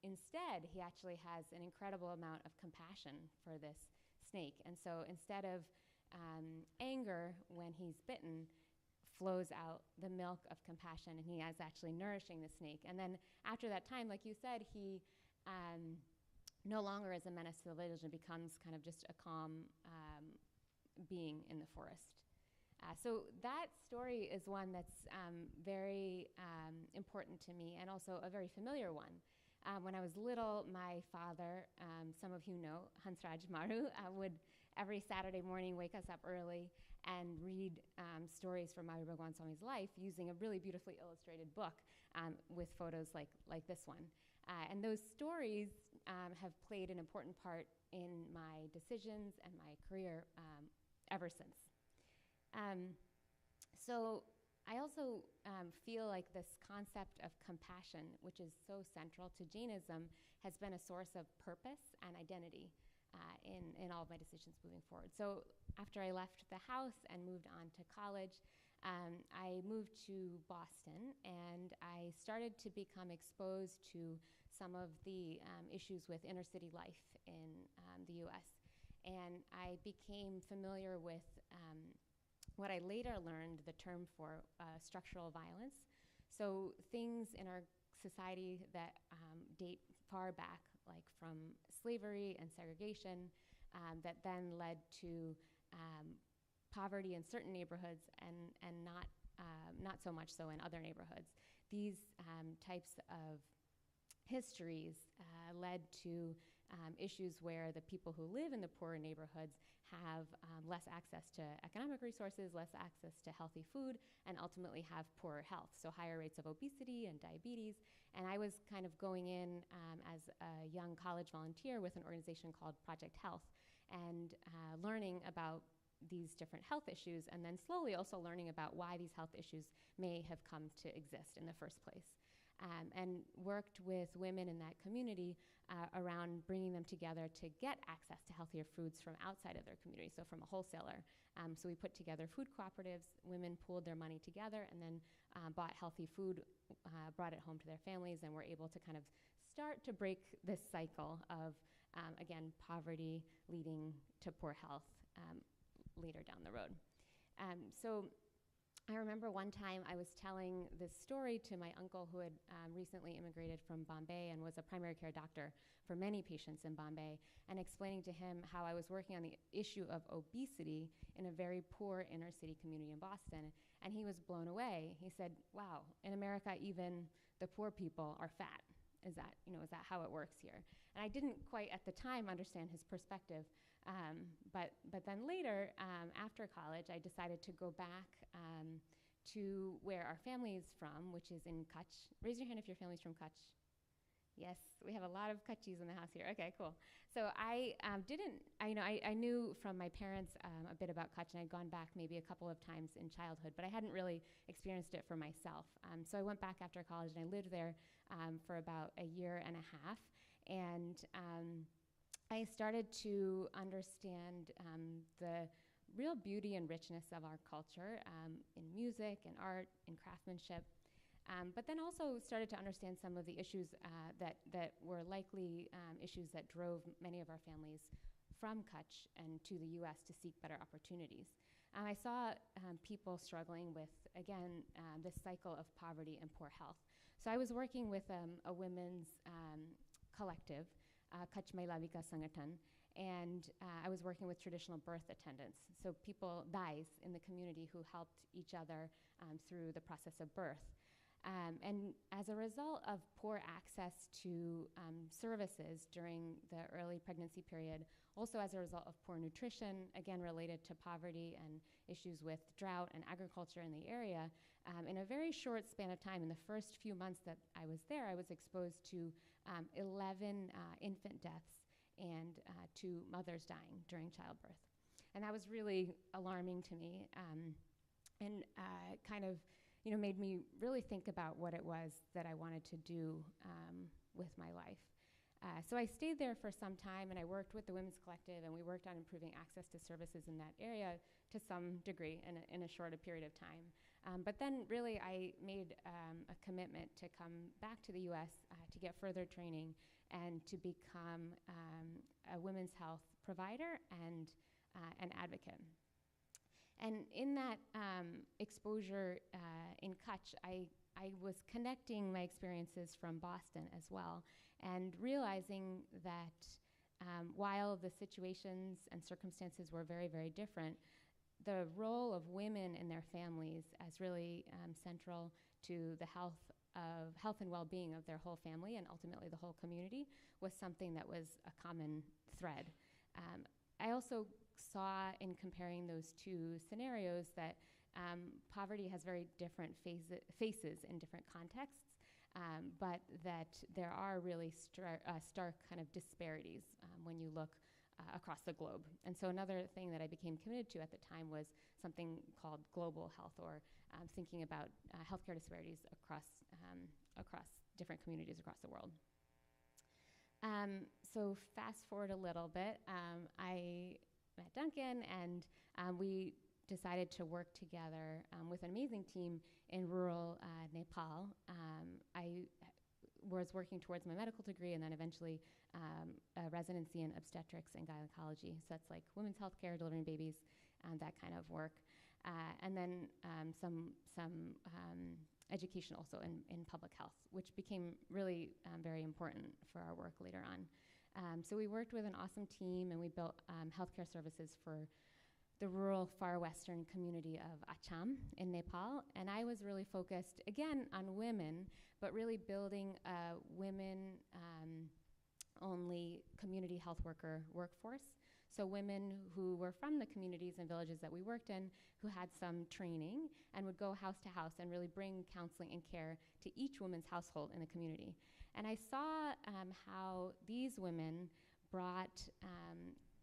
instead, he actually has an incredible amount of compassion for this snake. And so instead of anger when he's bitten, flows out the milk of compassion, and he is actually nourishing the snake. And then after that time, like you said, he no longer is a menace to the village and becomes kind of just a calm being in the forest. So that story is one that's very important to me, and also a very familiar one. When I was little, my father, some of you know, Hansraj Maru, would every Saturday morning wake us up early and read stories from Mai Bhagwan Swami's life using a really beautifully illustrated book with photos like this one. And those stories have played an important part in my decisions and my career ever since. So I also feel like this concept of compassion, which is so central to Jainism, has been a source of purpose and identity in all of my decisions moving forward. So after I left the house and moved on to college, I moved to Boston, and I started to become exposed to some of the issues with inner city life in the US. And I became familiar with what I later learned the term for structural violence. So things in our society that date far back, like from slavery and segregation, that then led to poverty in certain neighborhoods and not so much so in other neighborhoods. These types of histories led to issues where the people who live in the poorer neighborhoods have less access to economic resources, less access to healthy food, and ultimately have poorer health, so higher rates of obesity and diabetes. And I was kind of going in as a young college volunteer with an organization called Project Health, and learning about these different health issues, and then slowly also learning about why these health issues may have come to exist in the first place. and worked with women in that community around bringing them together to get access to healthier foods from outside of their community, so from a wholesaler. So we put together food cooperatives, women pooled their money together and then bought healthy food, brought it home to their families, and were able to kind of start to break this cycle of, again, poverty leading to poor health later down the road. So I remember one time I was telling this story to my uncle who had recently immigrated from Bombay and was a primary care doctor for many patients in Bombay, and explaining to him how I was working on the issue of obesity in a very poor inner city community in Boston. And he was blown away. He said, wow, in America, even the poor people are fat. Is that how it works here? And I didn't quite at the time understand his perspective. But then later, after college, I decided to go back to where our family is from, which is in Kutch. Raise your hand if your family's from Kutch. Yes, we have a lot of Kutchis in the house here. Okay, cool. So I knew from my parents a bit about Kutch, and I'd gone back maybe a couple of times in childhood, but I hadn't really experienced it for myself. So I went back after college, and I lived there for about a year and a half, and I started to understand the real beauty and richness of our culture in music and art and craftsmanship, but then also started to understand some of the issues that were likely issues that drove many of our families from Kutch and to the U.S. to seek better opportunities. I saw people struggling with, again, this cycle of poverty and poor health. So I was working with a women's collective, Kutch Mailavika Sangatan, and I was working with traditional birth attendants, so people, dais in the community who helped each other through the process of birth. And as a result of poor access to services during the early pregnancy period, also as a result of poor nutrition, again related to poverty and issues with drought and agriculture in the area, in a very short span of time, in the first few months that I was there, I was exposed to 11 infant deaths and 2 mothers dying during childbirth. And that was really alarming to me, and kind of made me really think about what it was that I wanted to do with my life. So I stayed there for some time, and I worked with the Women's Collective, and we worked on improving access to services in that area to some degree in a shorter period of time. But then really I made a commitment to come back to the U.S. To get further training and to become a women's health provider and an advocate. And in that exposure in Kutch, I was connecting my experiences from Boston as well, and realizing that while the situations and circumstances were very, very different, the role of women in their families as really central to the health and well-being of their whole family and ultimately the whole community was something that was a common thread. I also saw in comparing those two scenarios that poverty has very different faces in different contexts, but that there are really stark kind of disparities when you look across the globe. And so another thing that I became committed to at the time was something called global health, or thinking about healthcare disparities across different communities across the world. So fast forward a little bit, I met Duncan, and we decided to work together with an amazing team in rural Nepal. I was working towards my medical degree, and then eventually a residency in obstetrics and gynecology. So that's like women's healthcare, delivering babies, that kind of work. And then some education also in public health, which became really very important for our work later on. So we worked with an awesome team, and we built healthcare services for the rural far western community of Acham in Nepal. And I was really focused, again, on women, but really building a women-only community health worker workforce. So women who were from the communities and villages that we worked in, who had some training and would go house to house and really bring counseling and care to each woman's household in the community. And I saw how these women brought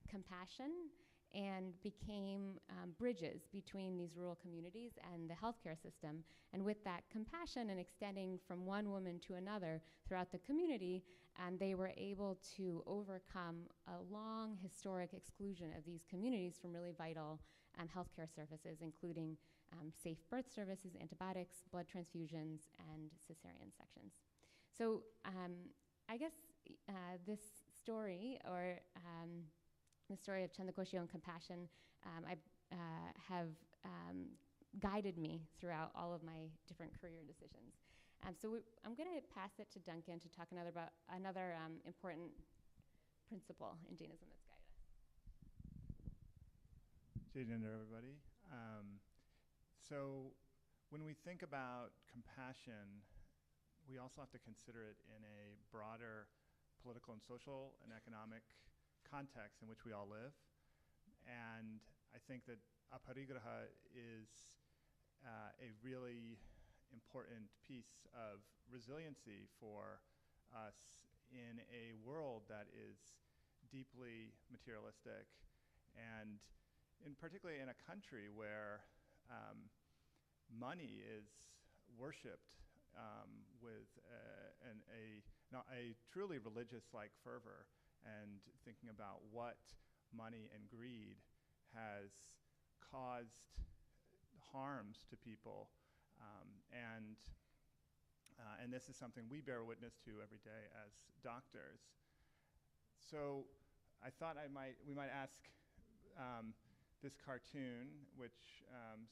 compassion and became bridges between these rural communities and the healthcare system. And with that compassion and extending from one woman to another throughout the community, they were able to overcome a long historic exclusion of these communities from really vital healthcare services, including safe birth services, antibiotics, blood transfusions, and cesarean sections. So I guess this story, or the story of Chandakoshio and compassion, have guided me throughout all of my different career decisions. So I'm going to pass it to Duncan to talk about another important principle in Jainism that's guided us. Jai everybody. So when we think about compassion, we also have to consider it in a broader political and social and economic context in which we all live. And I think that aparigraha is a really important piece of resiliency for us in a world that is deeply materialistic, and particularly in a country where money is worshipped with a truly religious-like fervor, and thinking about what money and greed has caused harms to people, and this is something we bear witness to every day as doctors. So I thought we might ask this cartoon, which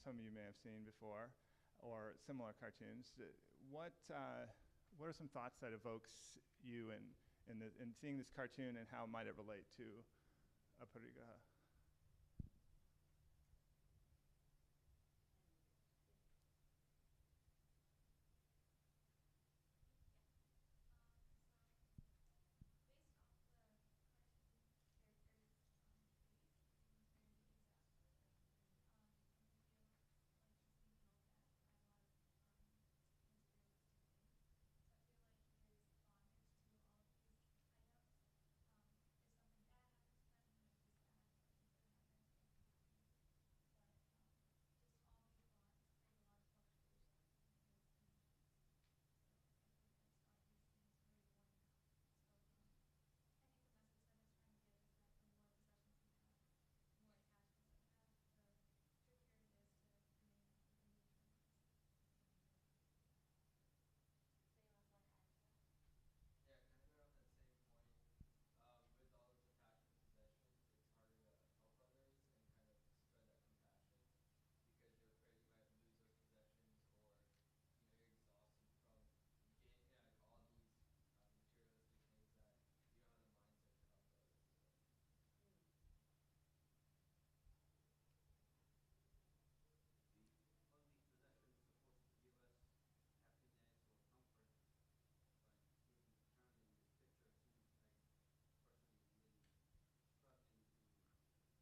some of you may have seen before, or similar cartoons. What are some thoughts that evokes you in seeing this cartoon, and how might it relate to aparigraha? Yeah, kind of going off that same point. With all those attachment possessions, it's harder to help others and kind of spread that compassion because you're afraid you might lose those possessions, or you're exhausted from all these materialistic things that you don't have the mindset to help others. Well, these possessions are supposed to give us happiness or comfort, but currently in this picture, it seems like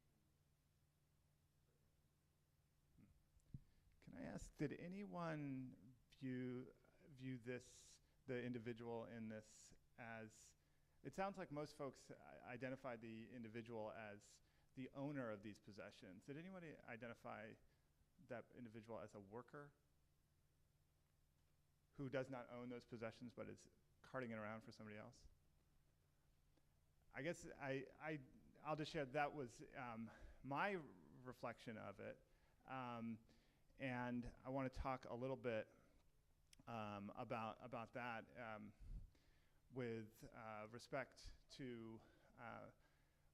the person is really struggling to gain and maintain possessions. Can I ask, did anyone view the individual in this as, it sounds like most folks identify the individual as the owner of these possessions. Did anybody identify that individual as a worker who does not own those possessions but is carting it around for somebody else? I guess I'll just share that was my reflection of it. And I want to talk a little bit about that with respect to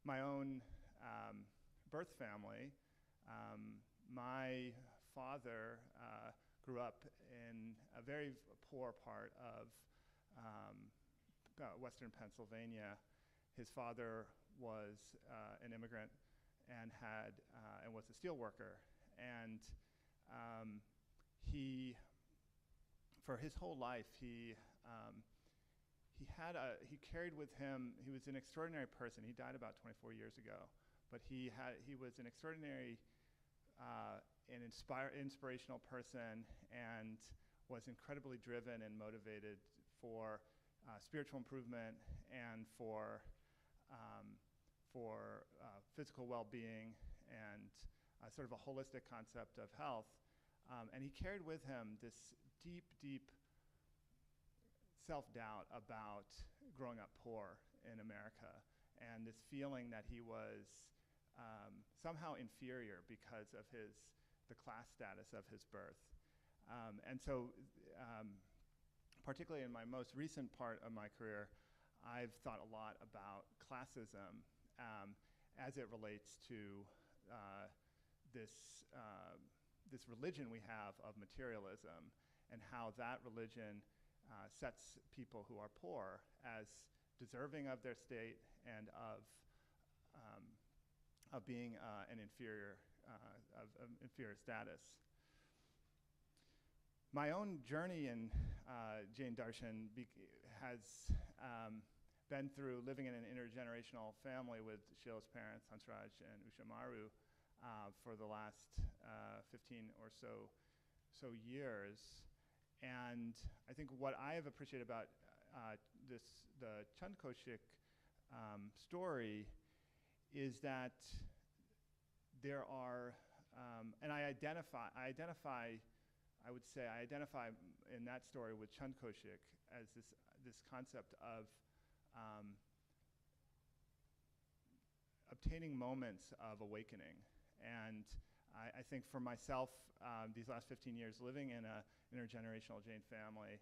my own birth family. My father grew up in a very poor part of Western Pennsylvania. His father was an immigrant and was a steel worker, and he, for his whole life, he carried with him. He was an extraordinary person. He died about 24 years ago, but he was an extraordinary and inspirational person, and was incredibly driven and motivated for spiritual improvement and for for physical well-being and sort of a holistic concept of health. And he carried with him this deep, deep self-doubt about growing up poor in America, and this feeling that he was somehow inferior because of the class status of his birth. And so, particularly in my most recent part of my career, I've thought a lot about classism as it relates to this religion we have of materialism, and how that religion sets people who are poor as deserving of their state and of being an inferior status. My own journey in Jain Darshan has been through living in an intergenerational family with Shila's parents, Hansraj and Usha Maru, for the last 15 or so years. And I think what I have appreciated about the Chand Kaushik story is that there are, and I identify in that story with Chand Kaushik as this concept of obtaining moments of awakening. And I think for myself, these last 15 years living in an intergenerational Jain family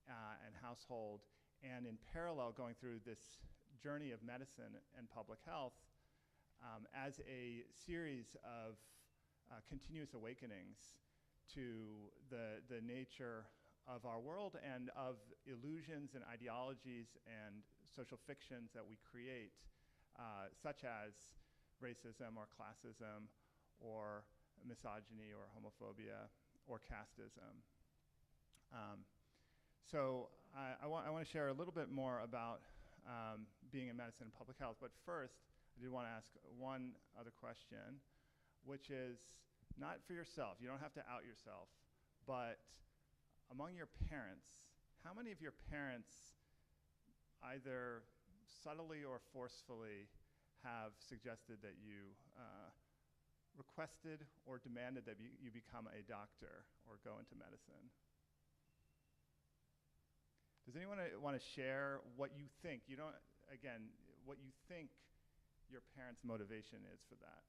and household, and in parallel going through this journey of medicine and public health as a series of continuous awakenings to the nature of our world and of illusions and ideologies and social fictions that we create, such as racism or classism or misogyny or homophobia or casteism. So I want to share a little bit more about being in medicine and public health, but first I did want to ask one other question, which is not for yourself, you don't have to out yourself, but among your parents, how many of your parents either subtly or forcefully have suggested that you requested or demanded that you become a doctor or go into medicine? Does anyone want to share what you think? You don't, again, what you think your parents' motivation is for that?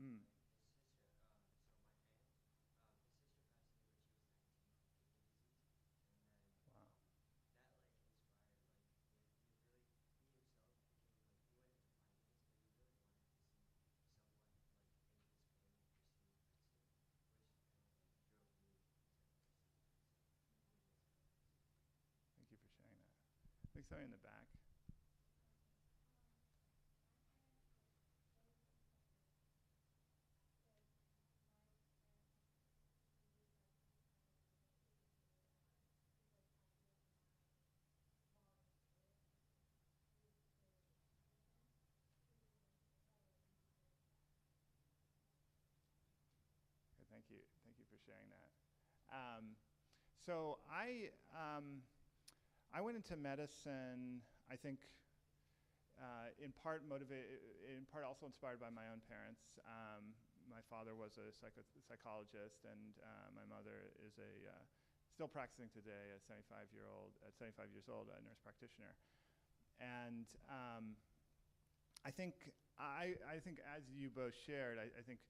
Mm. Wow. Thank you for sharing that. I think somebody in the back. Okay, thank you. Thank you for sharing that. So I went into medicine, I think, in part also inspired by my own parents. My father was a psychologist, and my mother is still practicing today, at 75 years old, a nurse practitioner. And I think as you both shared, I think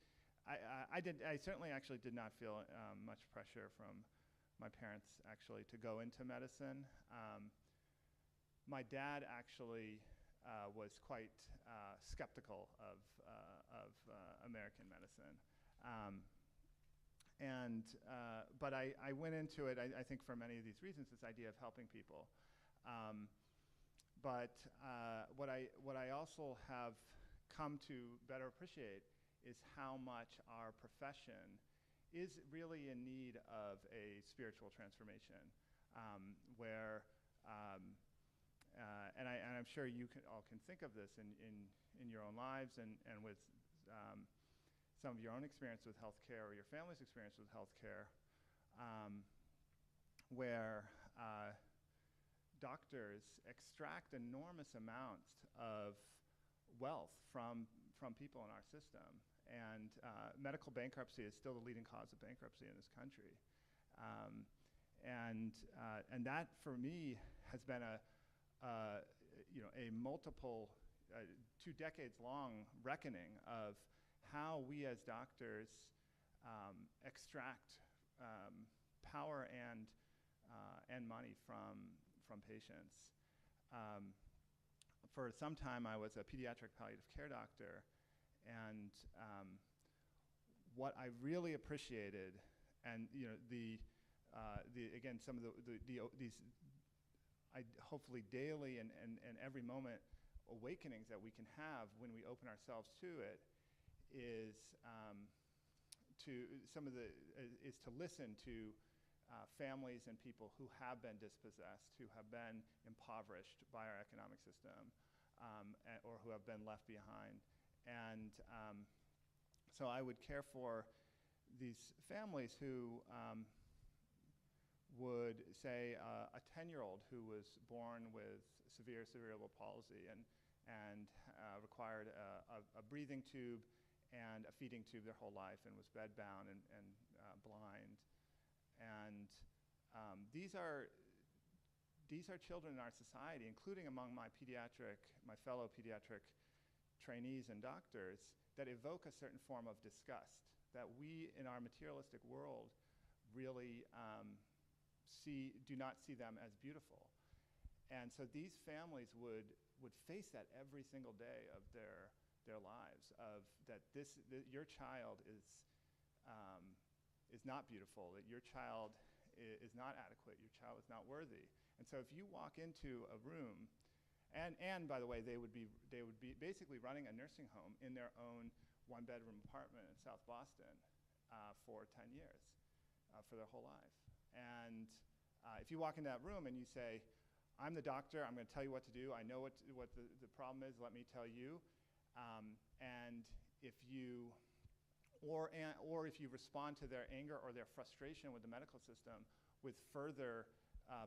I certainly actually did not feel much pressure from my parents actually to go into medicine. My dad actually was quite skeptical of American medicine, but I went into it. I think for many of these reasons, this idea of helping people. But what I also have come to better appreciate is how much our profession is really in need of a spiritual transformation, where and I'm sure you all can think of this in your own lives and with some of your own experience with healthcare or your family's experience with healthcare, where doctors extract enormous amounts of wealth from people in our system. And medical bankruptcy is still the leading cause of bankruptcy in this country. And that, for me, has been a multiple, 2 decades long reckoning of how we as doctors extract power and money from patients. For some time, I was a pediatric palliative care doctor, and what I really appreciated, and again, some of these hopefully daily and every moment awakenings that we can have when we open ourselves to it is to listen to families and people who have been dispossessed, who have been impoverished by our economic system, or who have been left behind. And so I would care for these families who would say a 10-year-old who was born with severe cerebral palsy and required a breathing tube and a feeding tube their whole life and was bedbound and blind. And these are children in our society, including among my fellow pediatric trainees and doctors, that evoke a certain form of disgust that we in our materialistic world really do not see them as beautiful. And so these families would face that every single day of their lives, of that your child is not beautiful, that your child is not adequate, your child is not worthy. And so if you walk into a room, and by the way, they would be basically running a nursing home in their own 1-bedroom apartment in South Boston for 10 years, for their whole life. And if you walk into that room and you say, I'm the doctor, I'm going to tell you what to do, I know what the problem is, let me tell you. And if you respond to their anger or their frustration with the medical system with further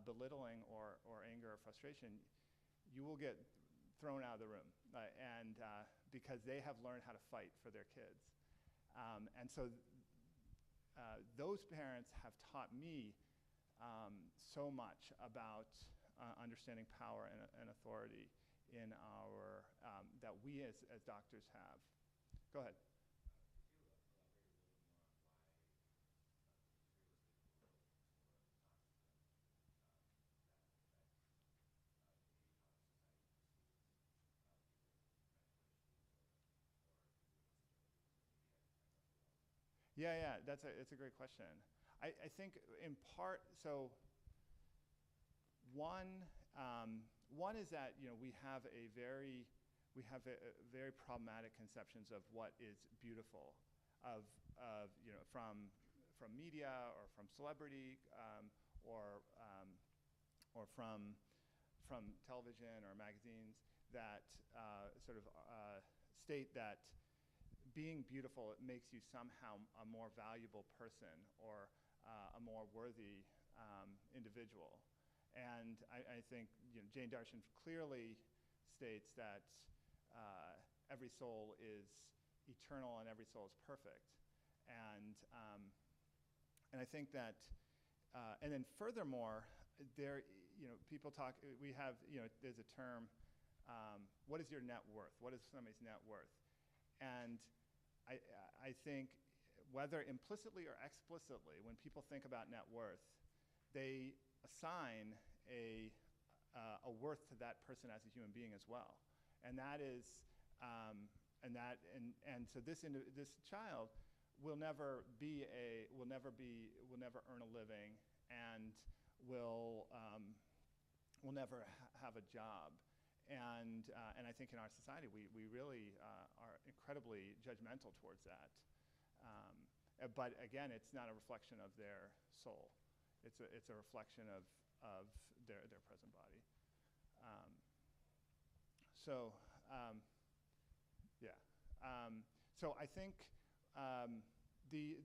belittling or anger or frustration, you will get thrown out of the room, because they have learned how to fight for their kids. And so those parents have taught me so much about understanding power and authority in our that we as doctors have. Go ahead. Yeah, that's a great question. I think in part, so one is that we have very problematic conceptions of what is beautiful, from media or from celebrity or from television or magazines that state that being beautiful, it makes you somehow a more valuable person or a more worthy individual. And I think Jane Darshan clearly states that every soul is eternal and every soul is perfect. And I think that, and then furthermore, people talk. We have there's a term. What is your net worth? What is somebody's net worth? And I think whether implicitly or explicitly, when people think about net worth, they assign a worth to that person as a human being as well, and that is so this child will never earn a living and will never have a job. And I think in our society, we really are incredibly judgmental towards that. But again, it's not a reflection of their soul. It's a reflection of their present body. Um, so, yeah. So I think the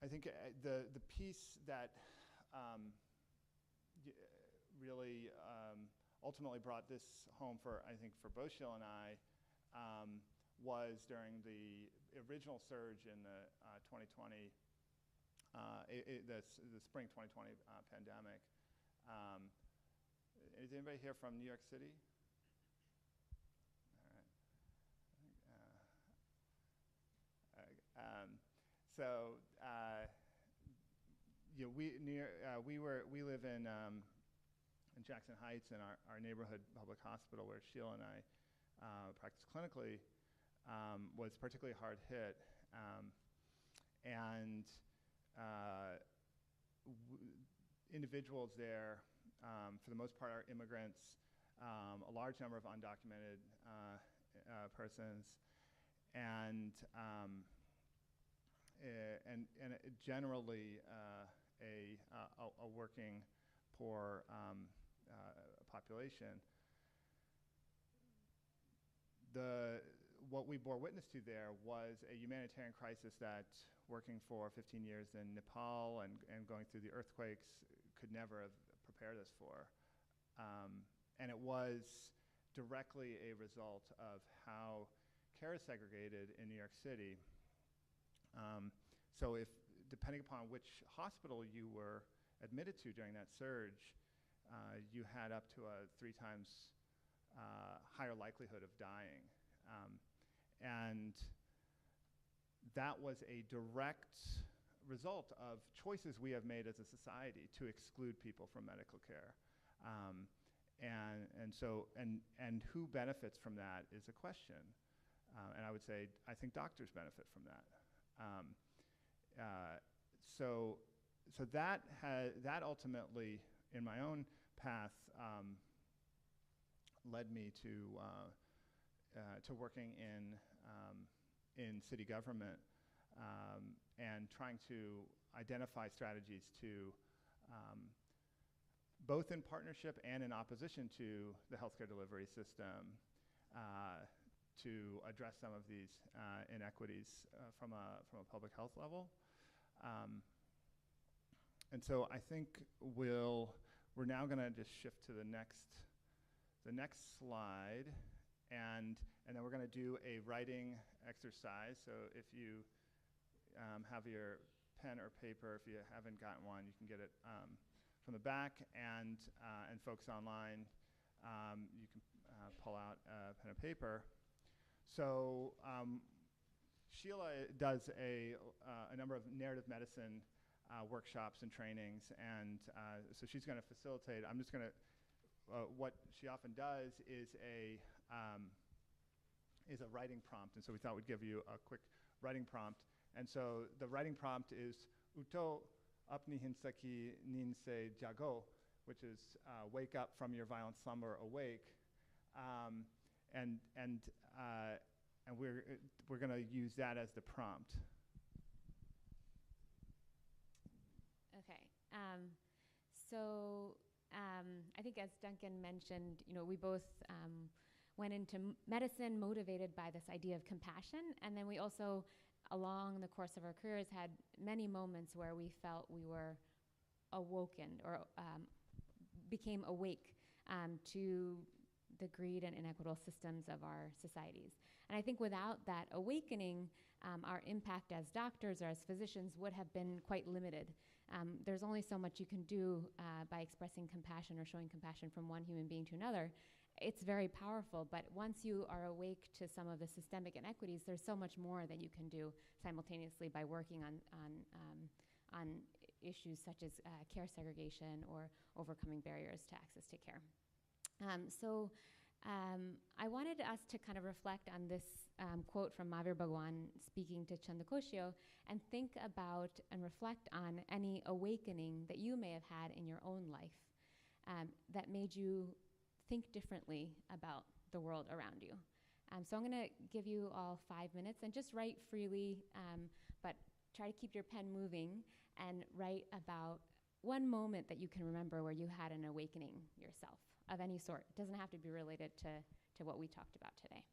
I think the piece that really ultimately brought this home for, I think, for both Sheila and I, was during the original surge in the 2020, the spring 2020 pandemic. Is anybody here from New York City? All right. So you know, we live in Jackson Heights, in our neighborhood public hospital, where Sheila and I practice clinically, was particularly hard hit, and individuals there, for the most part, are immigrants, a large number of undocumented persons, and generally a working poor population. What we bore witness to there was a humanitarian crisis that, working for 15 years in Nepal and going through the earthquakes, could never have prepared us for. And it was directly a result of how care is segregated in New York City. So if, depending upon which hospital you were admitted to during that surge, you had up to a 3 times higher likelihood of dying. And that was a direct result of choices we have made as a society to exclude people from medical care. And who benefits from that is a question. And I would say, I think doctors benefit from that. So that ultimately, in my own path, led me to working in city government, and trying to identify strategies to, both in partnership and in opposition to the healthcare delivery system, to address some of these inequities from a public health level. And so I think we're now going to just shift to the next slide, and then we're going to do a writing exercise. So if you have your pen or paper, if you haven't gotten one, you can get it from the back, and folks online, you can pull out a pen and paper. So Sheila does a number of narrative medicine workshops and trainings, and so she's going to facilitate. I'm just going to, what she often does is a writing prompt, and so we thought we'd give you a quick writing prompt. And so the writing prompt is Uto apni hinsaki ninse jago, which is wake up from your violent slumber, awake. And we're going to use that as the prompt. Okay. So I think, as Duncan mentioned, we both went into medicine motivated by this idea of compassion, and then we also, along the course of our careers, had many moments where we felt we were awoken or became awake to the greed and inequitable systems of our societies. And I think without that awakening, our impact as doctors or as physicians would have been quite limited. There's only so much you can do by expressing compassion or showing compassion from one human being to another. It's very powerful, but once you are awake to some of the systemic inequities, there's so much more that you can do simultaneously by working on issues such as care segregation or overcoming barriers to access to care. So I wanted us to kind of reflect on this quote from Mahavir Bhagwan speaking to Chandakoshio, and think about and reflect on any awakening that you may have had in your own life that made you think differently about the world around you. So I'm going to give you all 5 minutes, and just write freely, but try to keep your pen moving and write about one moment that you can remember where you had an awakening yourself of any sort. It doesn't have to be related to what we talked about today.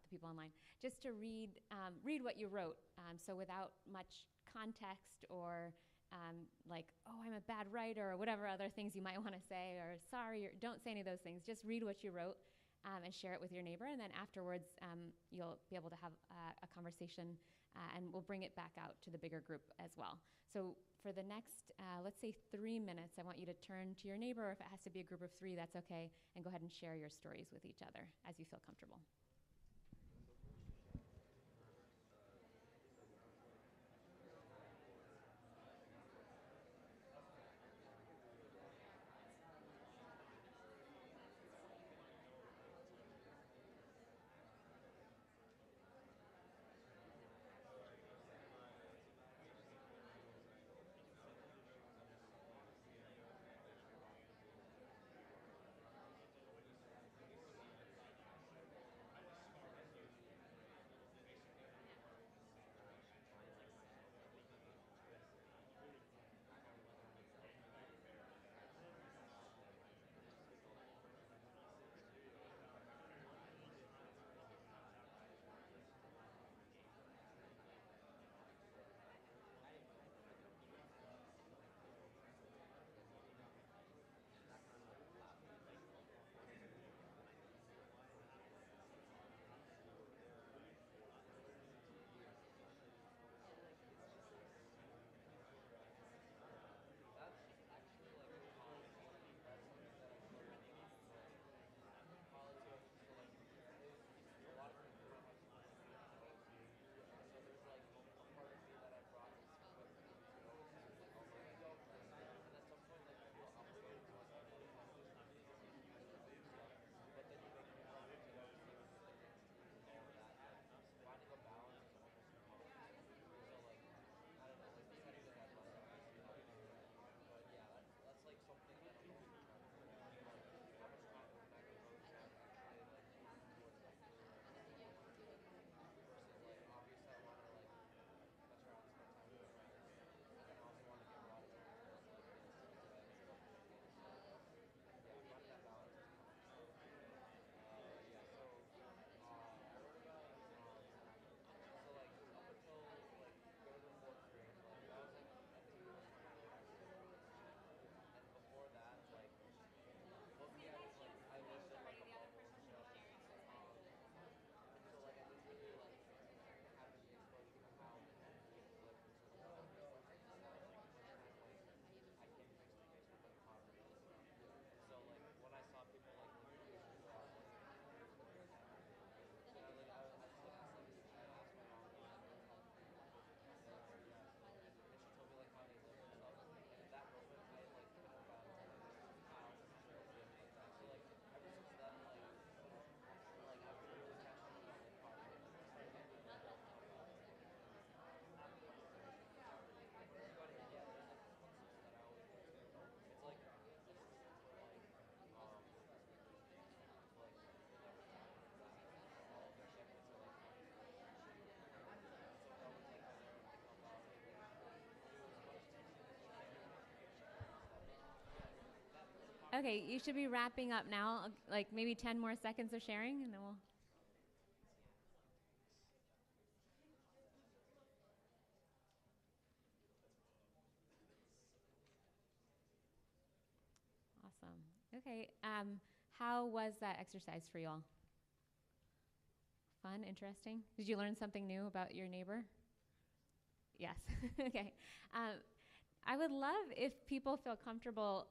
the people online, just to read what you wrote. So without much context or like, oh, I'm a bad writer, or whatever other things you might want to say, or sorry, or don't say any of those things. Just read what you wrote and share it with your neighbor. And then afterwards, you'll be able to have a conversation, and we'll bring it back out to the bigger group as well. So for the next, let's say 3 minutes, I want you to turn to your neighbor, or if it has to be a group of 3, that's okay, and go ahead and share your stories with each other as you feel comfortable. Okay, you should be wrapping up now, like maybe 10 more seconds of sharing, and then we'll. Awesome. Okay, how was that exercise for you all? Fun, interesting? Did you learn something new about your neighbor? Yes. Okay. I would love if people feel comfortable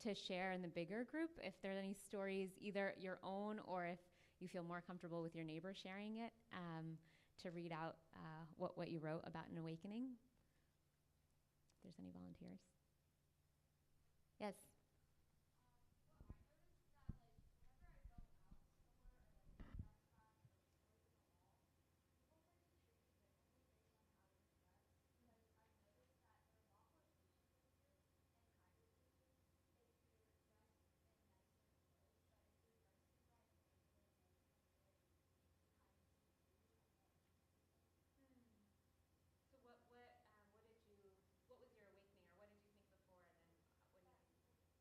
to share in the bigger group, if there are any stories, either your own or if you feel more comfortable with your neighbor sharing it, to read out what you wrote about an awakening. If there's any volunteers. Yes. So what was your awakening, or what did you think before, and then when you?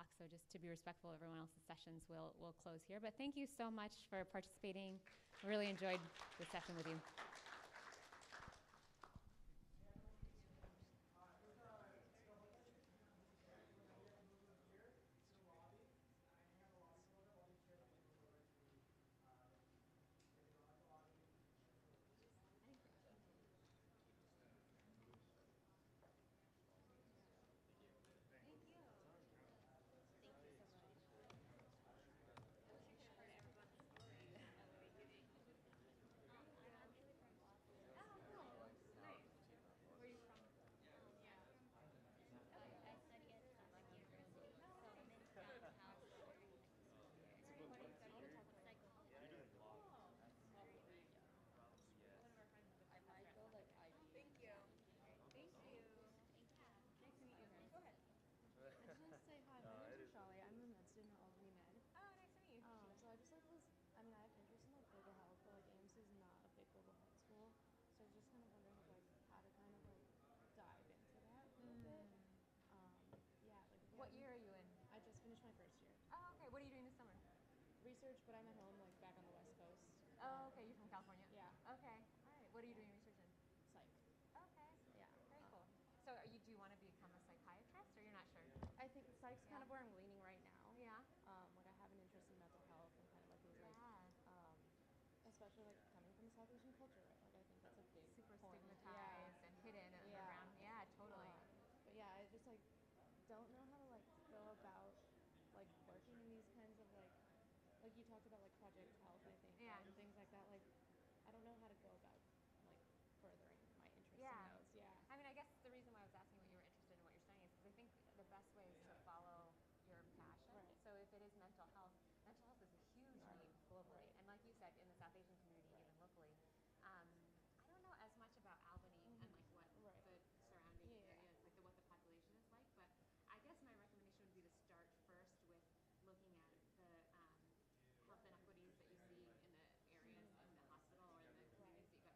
talk, so just to be respectful of everyone else's sessions, we'll close here. But thank you so much for participating. I really enjoyed the session with you. So I just like was, I mean, I have interest in like global health, but like Ames is not a big global health school. So I was just kind of wondering of like how to kind of like dive into that a little bit. Yeah, like if you What have- year are you in? I just finished my first year. Oh, okay. What are you doing this summer? Research, but I'm at home like back on the West Coast. Oh, okay. You're from California? Yeah. Okay. All right. What are you doing research in? Psych. Okay. Yeah. Very cool. So do you want to become a psychiatrist, or you're not sure? I think psych's kind of where I'm leaning right now. Yeah. Like I have an interest in mental health and kind of like those like especially like coming from the South Asian culture, right? Like I think that's a big Super point. stigmatized and hidden and Yeah. around. Yeah, totally. But yeah, I just like don't know how to like go about like working in these kinds of like you talked about like Project Health, I think, Yeah. and things like that. Like I don't know how to go about like furthering my interest Yeah. in those. Yeah. I mean, I guess the reason why I was asking what you were interested in what you're studying is because I think the best way is to follow your passion. Right. So if it is mental health is a huge need globally. And like you said, in the South Asian community, even locally, I don't know as much about Albany and like what the surrounding areas, like what the population is like, but I guess my recommendation would be to start first with looking at the health inequities that you see in the areas in the hospital or in the communities that you got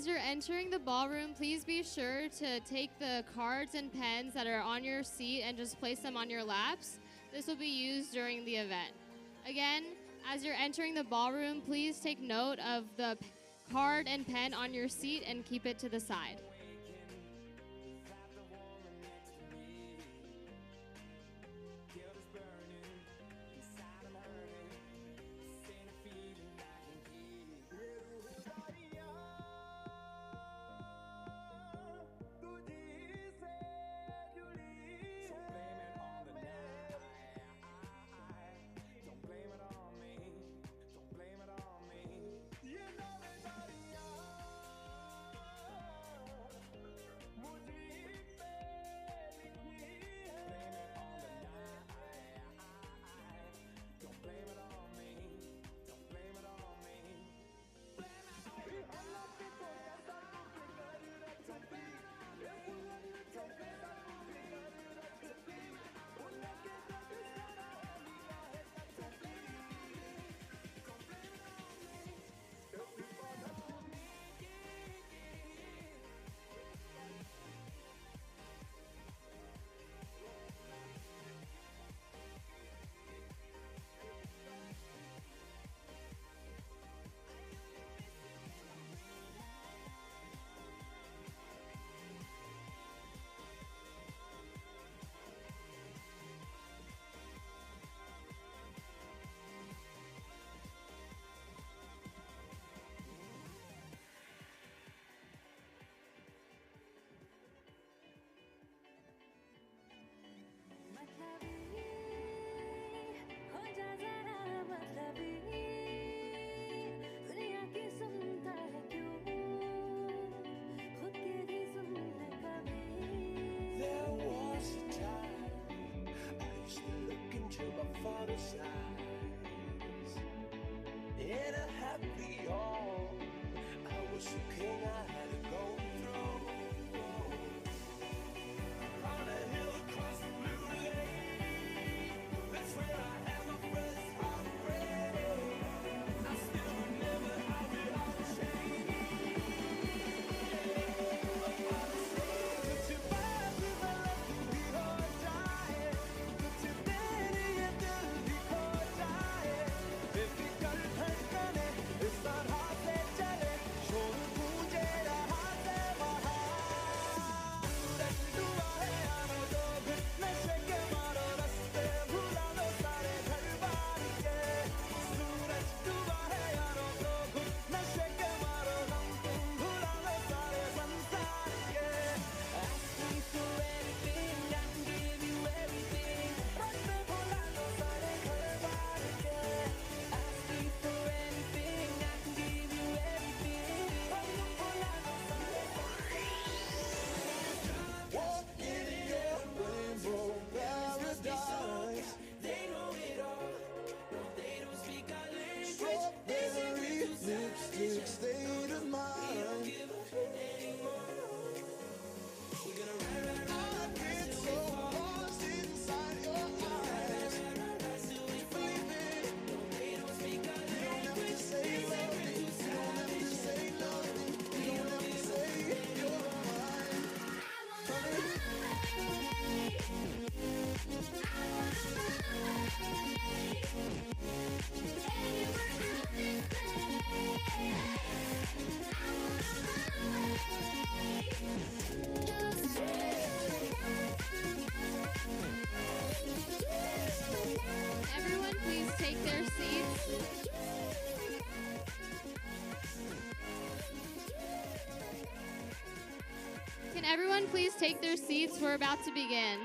As you're entering the ballroom, please be sure to take the cards and pens that are on your seat and just place them on your laps. This will be used during the event. Again, as you're entering the ballroom, please take note of the card and pen on your seat and keep it to the side. Everyone, please take their seats. Can everyone please take their seats? We're about to begin.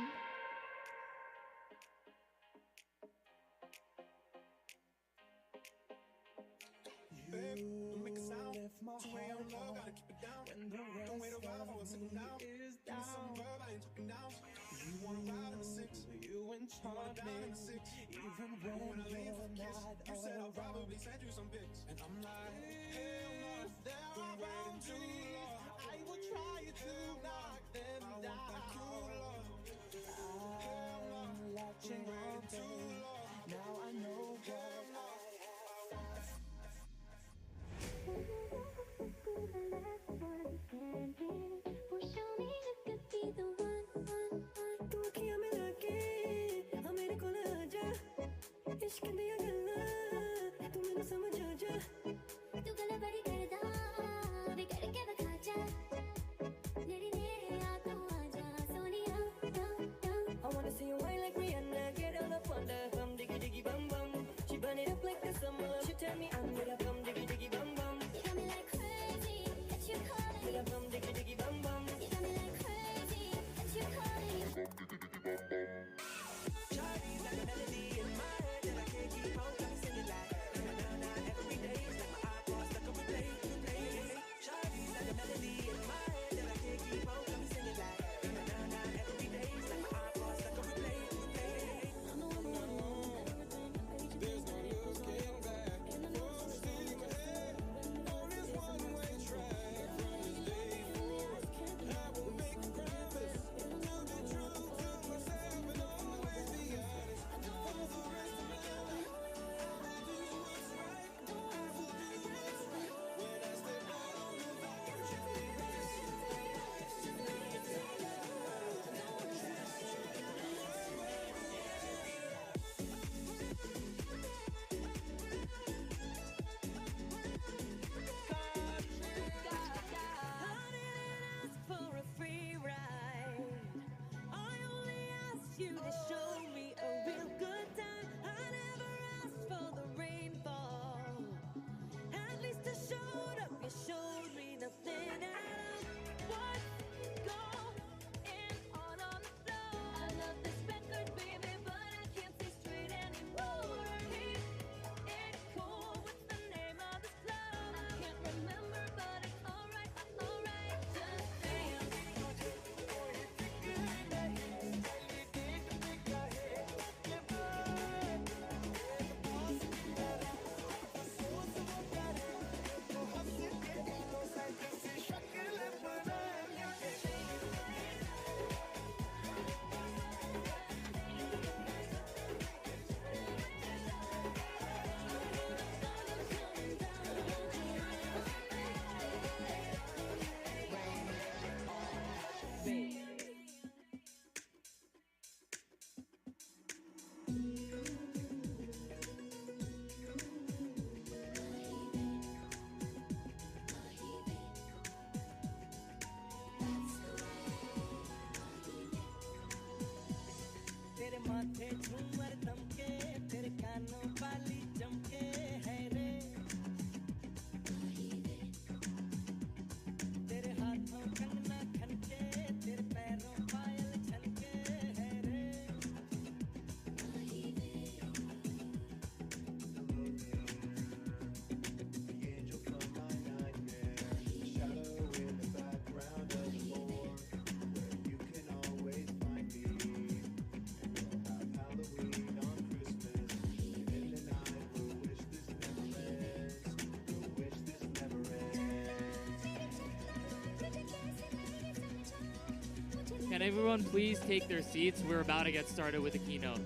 Can everyone please take their seats? We're about to get started with the keynote.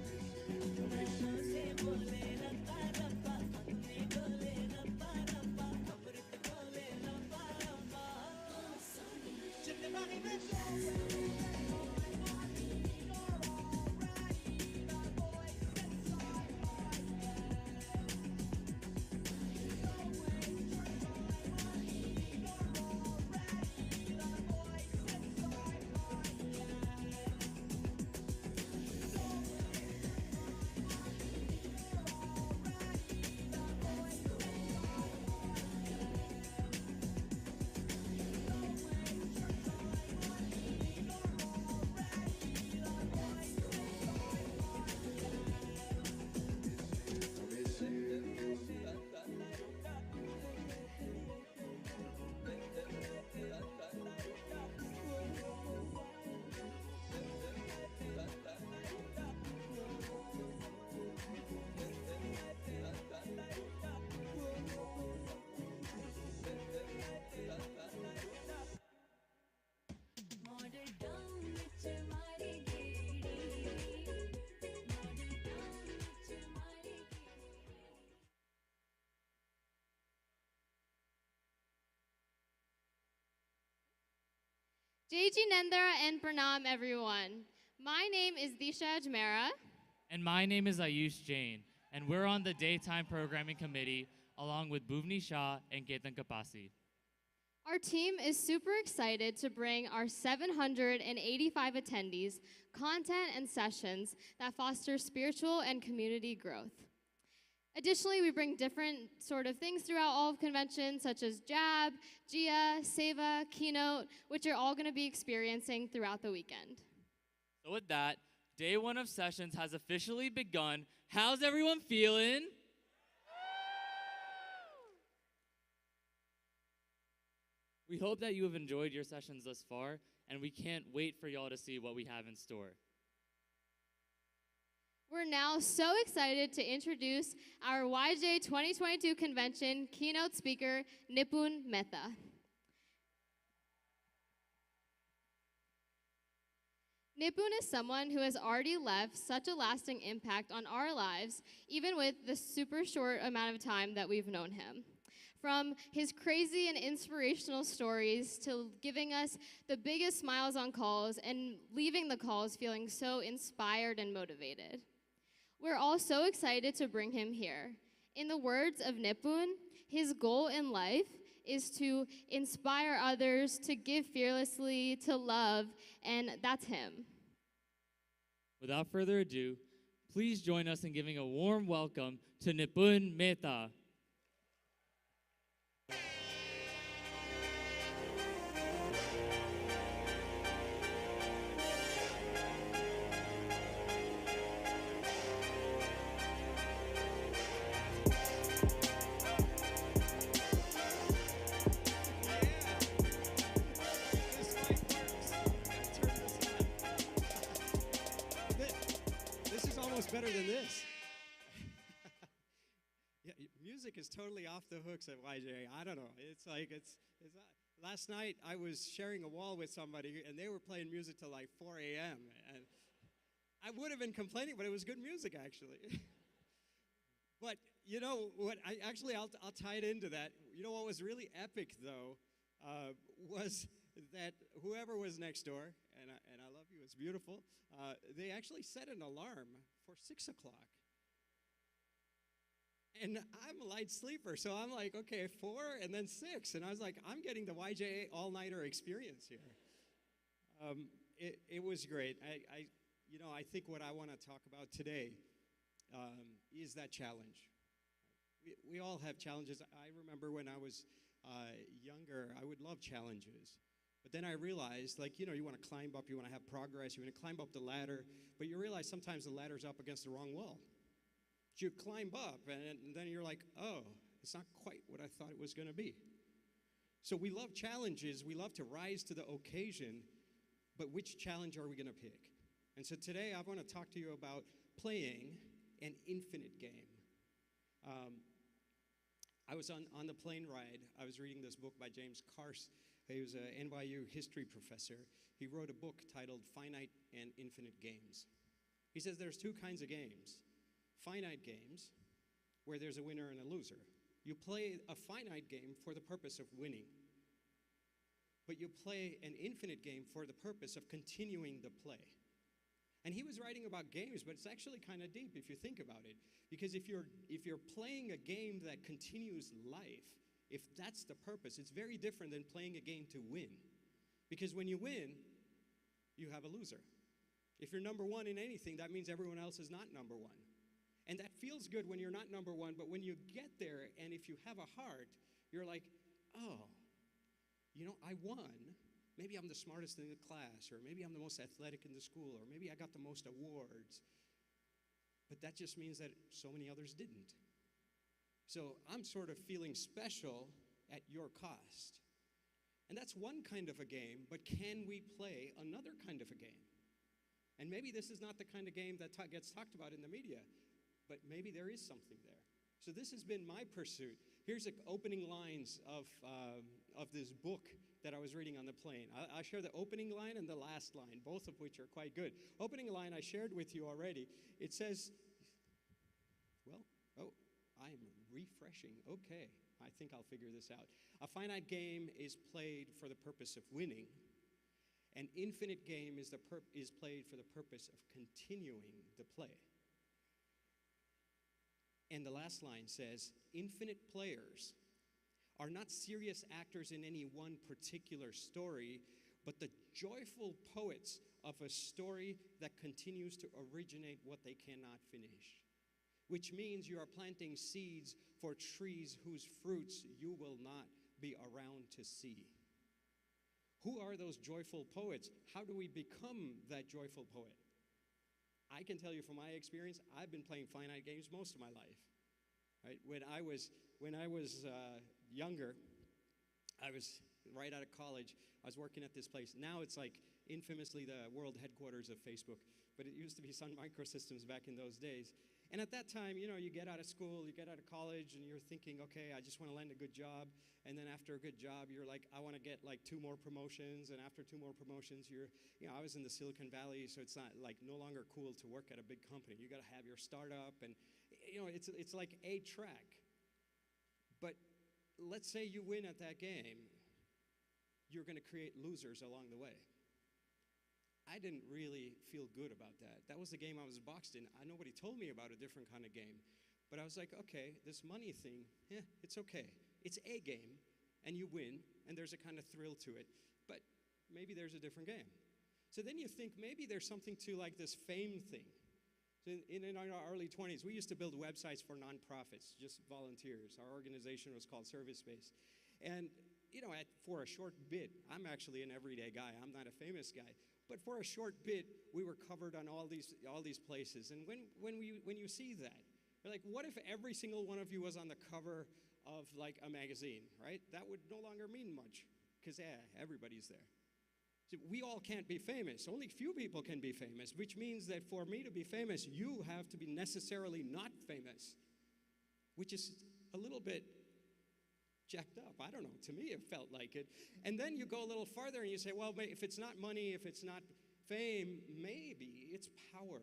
Jai Jinendra and Pranam, everyone. My name is Disha Ajmera. And my name is Ayush Jain, and we're on the Daytime Programming Committee along with Bhuvni Shah and Ketan Kapasi. Our team is super excited to bring our 785 attendees content and sessions that foster spiritual and community growth. Additionally, we bring different sort of things throughout all of conventions, such as Jab, Jia, Seva, Keynote, which you're all going to be experiencing throughout the weekend. So with that, day one of sessions has officially begun. How's everyone feeling? We hope that you have enjoyed your sessions thus far, and we can't wait for y'all to see what we have in store. We're now so excited to introduce our YJA 2022 convention keynote speaker, Nipun Mehta. Nipun is someone who has already left such a lasting impact on our lives, even with the super short amount of time that we've known him. From his crazy and inspirational stories to giving us the biggest smiles on calls and leaving the calls feeling so inspired and motivated. We're all so excited to bring him here. In the words of Nipun, his goal in life is to inspire others, to give fearlessly, to love, and that's him. Without further ado, please join us in giving a warm welcome to Nipun Mehta. Better than this. Yeah, music is totally off the hooks at YJA. I don't know. It's like it's last night I was sharing a wall with somebody and they were playing music till like 4 a.m. and I would have been complaining, but it was good music actually. But you know what? I'll tie it into that. You know what was really epic though was that whoever was next door, and I love you, it's beautiful. They actually set an alarm for 6 o'clock. And I'm a light sleeper, so I'm like, okay, 4 and then 6. And I was like, I'm getting the YJA all-nighter experience here. It was great. I think what I want to talk about today is that challenge. We all have challenges. I remember when I was younger, I would love challenges. But then I realized, you want to climb up, you want to have progress, you want to climb up the ladder, but you realize sometimes the ladder's up against the wrong wall. So you climb up, and then you're like, oh, it's not quite what I thought it was going to be. So we love challenges, we love to rise to the occasion, but which challenge are we going to pick? And so today I want to talk to you about playing an infinite game. I was on the plane ride, I was reading this book by James Carse, He was an NYU history professor. He wrote a book titled Finite and Infinite Games. He says there's two kinds of games. Finite games, where there's a winner and a loser. You play a finite game for the purpose of winning. But you play an infinite game for the purpose of continuing the play. And he was writing about games, but it's actually kind of deep if you think about it. Because if you're playing a game that continues life, if that's the purpose, it's very different than playing a game to win. Because when you win, you have a loser. If you're number one in anything, that means everyone else is not number one. And that feels good when you're not number one, but when you get there, and if you have a heart, you're like, oh, you know, I won. Maybe I'm the smartest in the class, or maybe I'm the most athletic in the school, or maybe I got the most awards. But that just means that so many others didn't. So I'm sort of feeling special at your cost. And that's one kind of a game, but can we play another kind of a game? And maybe this is not the kind of game that gets talked about in the media, but maybe there is something there. So this has been my pursuit. Here's the opening lines of this book that I was reading on the plane. I'll share the opening line and the last line, both of which are quite good. Opening line I shared with you already. It says, well, oh, I'm refreshing. Okay, I think I'll figure this out. A finite game is played for the purpose of winning. An infinite game is played for the purpose of continuing the play. And the last line says, infinite players are not serious actors in any one particular story, but the joyful poets of a story that continues to originate what they cannot finish. Which means you are planting seeds for trees whose fruits you will not be around to see. Who are those joyful poets? How do we become that joyful poet? I can tell you from my experience, I've been playing finite games most of my life. Right? When I was younger, I was right out of college. I was working at this place. Now it's like infamously the world headquarters of Facebook, but it used to be Sun Microsystems back in those days. And at that time, you know, you get out of school, you get out of college, and you're thinking, okay, I just want to land a good job. And then after a good job, you're like, I want to get like 2 more promotions. And after 2 more promotions, I was in the Silicon Valley, so it's not like no longer cool to work at a big company. You got to have your startup, and you know, it's like a track. But let's say you win at that game, you're going to create losers along the way. I didn't really feel good about that. That was the game I was boxed in. Nobody told me about a different kind of game. But I was like, okay, this money thing, it's okay. It's a game, and you win, and there's a kind of thrill to it. But maybe there's a different game. So then you think maybe there's something to like this fame thing. So in our early 20s, we used to build websites for nonprofits, just volunteers. Our organization was called Service Space. And you know, for a short bit, I'm actually an everyday guy. I'm not a famous guy. But for a short bit, we were covered on all these places. And when you see that, you're like, what if every single one of you was on the cover of like a magazine, right? That would no longer mean much, because everybody's there. So we all can't be famous. Only few people can be famous, which means that for me to be famous, you have to be necessarily not famous, which is a little bit jacked up. I don't know. To me, it felt like it. And then you go a little farther and you say, well, if it's not money, if it's not fame, maybe it's power.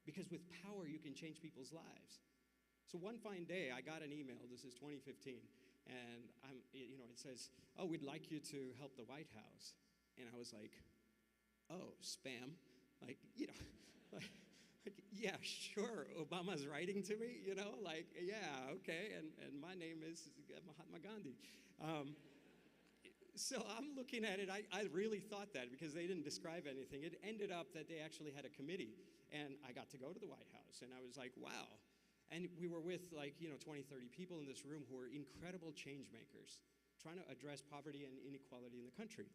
Because with power, you can change people's lives. So one fine day, I got an email. This is 2015. And it says, oh, we'd like you to help the White House. And I was like, oh, spam. Like, yeah, sure, Obama's writing to me, yeah, okay, and my name is Mahatma Gandhi. So I'm looking at it, I really thought that because they didn't describe anything. It ended up that they actually had a committee, and I got to go to the White House, and I was like, wow. And we were with 20, 30 people in this room who were incredible change makers, trying to address poverty and inequality in the country.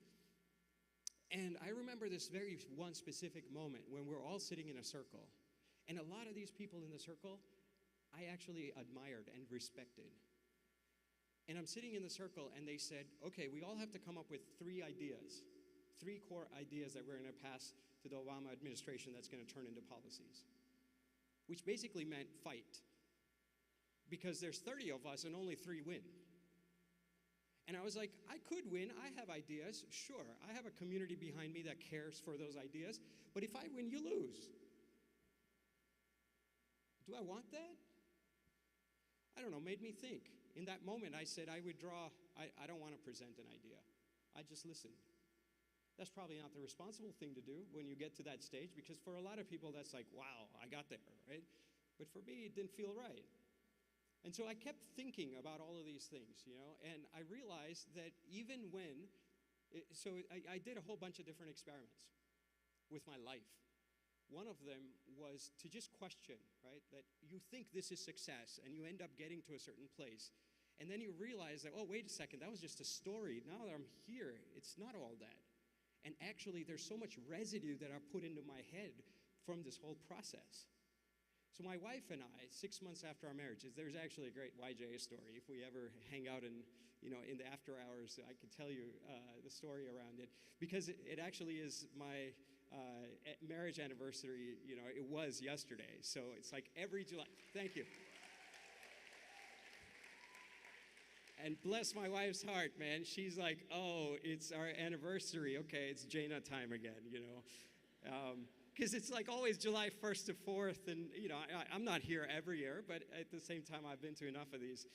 And I remember this very one specific moment when we're all sitting in a circle. And a lot of these people in the circle, I actually admired and respected. And I'm sitting in the circle, and they said, okay, we all have to come up with 3 ideas, 3 core ideas that we're going to pass to the Obama administration that's going to turn into policies, which basically meant fight. Because there's 30 of us and only 3 win. And I was like, I could win. I have ideas. Sure, I have a community behind me that cares for those ideas. But if I win, you lose. Do I want that? I don't know, made me think. In that moment, I said I withdraw. I don't want to present an idea. I just listened. That's probably not the responsible thing to do when you get to that stage, because for a lot of people, that's like, wow, I got there, right? But for me, it didn't feel right. And so I kept thinking about all of these things, you know, and I realized that even when, I did a whole bunch of different experiments with my life. One of them was to just question, right, that you think this is success and you end up getting to a certain place. And then you realize that, oh, wait a second, that was just a story. Now that I'm here, it's not all that. And actually, there's so much residue that I put into my head from this whole process. So my wife and I, 6 months after our marriage, there's actually a great YJA story. If we ever hang out in the after hours, I could tell you the story around it. Because it actually is my marriage anniversary, you know, it was yesterday. So it's like every July. Thank you. And bless my wife's heart, man. She's like, oh, it's our anniversary. Okay, it's Jaina time again, you know. Because it's like always July 1st to 4th. And, you know, I'm not here every year, but at the same time, I've been to enough of these.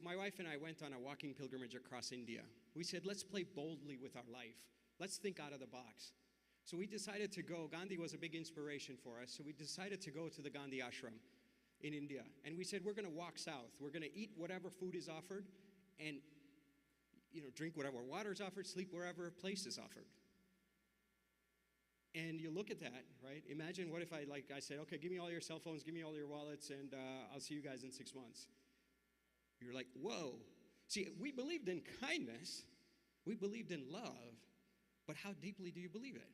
My wife and I went on a walking pilgrimage across India. We said, let's play boldly with our life. Let's think out of the box. So we decided to go. Gandhi was a big inspiration for us. So we decided to go to the Gandhi ashram in India. And we said, we're going to walk south. We're going to eat whatever food is offered and, you know, drink whatever water is offered, sleep wherever place is offered. And you look at that, right? Imagine what if I said, okay, give me all your cell phones, give me all your wallets, and I'll see you guys in 6 months. You're like, whoa. See, we believed in kindness. We believed in love. But how deeply do you believe it?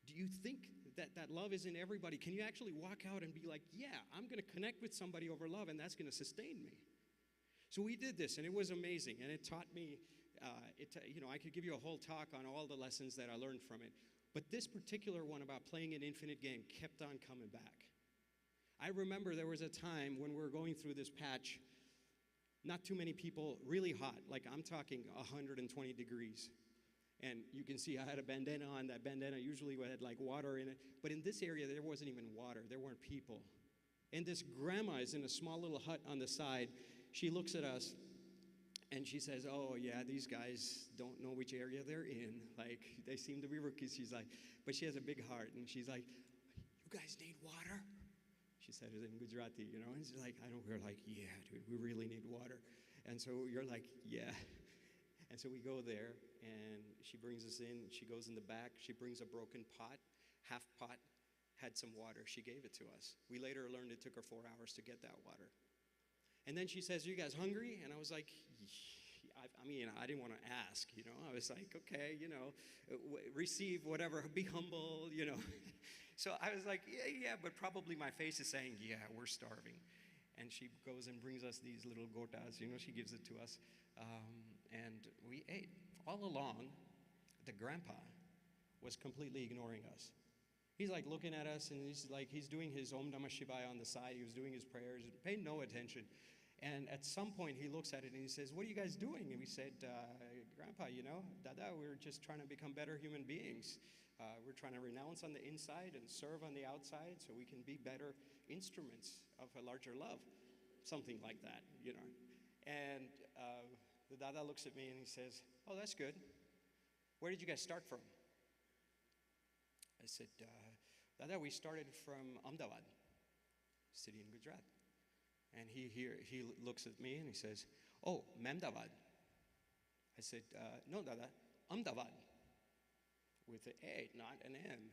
Do you think that love is in everybody? Can you actually walk out and be like, yeah, I'm going to connect with somebody over love, and that's going to sustain me? So we did this, and it was amazing. And it taught me, I could give you a whole talk on all the lessons that I learned from it. But this particular one about playing an infinite game kept on coming back. I remember there was a time when we were going through this patch, not too many people, really hot, like I'm talking 120 degrees. And you can see I had a bandana on. That bandana usually had like water in it. But in this area, there wasn't even water. There weren't people. And this grandma is in a small little hut on the side. She looks at us and she says, oh, yeah, these guys don't know which area they're in. Like, they seem to be rookies. She's like, but she has a big heart. And she's like, you guys need water? She said it in Gujarati, you know. And she's like, we're like, yeah, dude, we really need water. And so you're like, yeah. And so we go there, and she brings us in. She goes in the back. She brings a broken pot, half pot, had some water. She gave it to us. We later learned it took her 4 hours to get that water. And then she says, are you guys hungry? And I was like, I didn't want to ask, you know. I was like, okay, you know, receive whatever, be humble, you know. So I was like, yeah, but probably my face is saying, yeah, we're starving. And she goes and brings us these little gotas, you know, she gives it to us. And we ate. All along, the grandpa was completely ignoring us. He's like looking at us, and he's doing his Om Namah Shivaya on the side. He was doing his prayers, paying no attention. And at some point, he looks at it and he says, what are you guys doing? And we said, Grandpa, you know, Dada, we're just trying to become better human beings. We're trying to renounce on the inside and serve on the outside so we can be better instruments of a larger love. Something like that, you know. And the Dada looks at me and he says, oh, that's good. Where did you guys start from? I said, Dada, we started from Ahmedabad, city in Gujarat. And he looks at me and he says, oh, Memdabad. I said, no, Dada, Ahmedabad, with an A, not an M.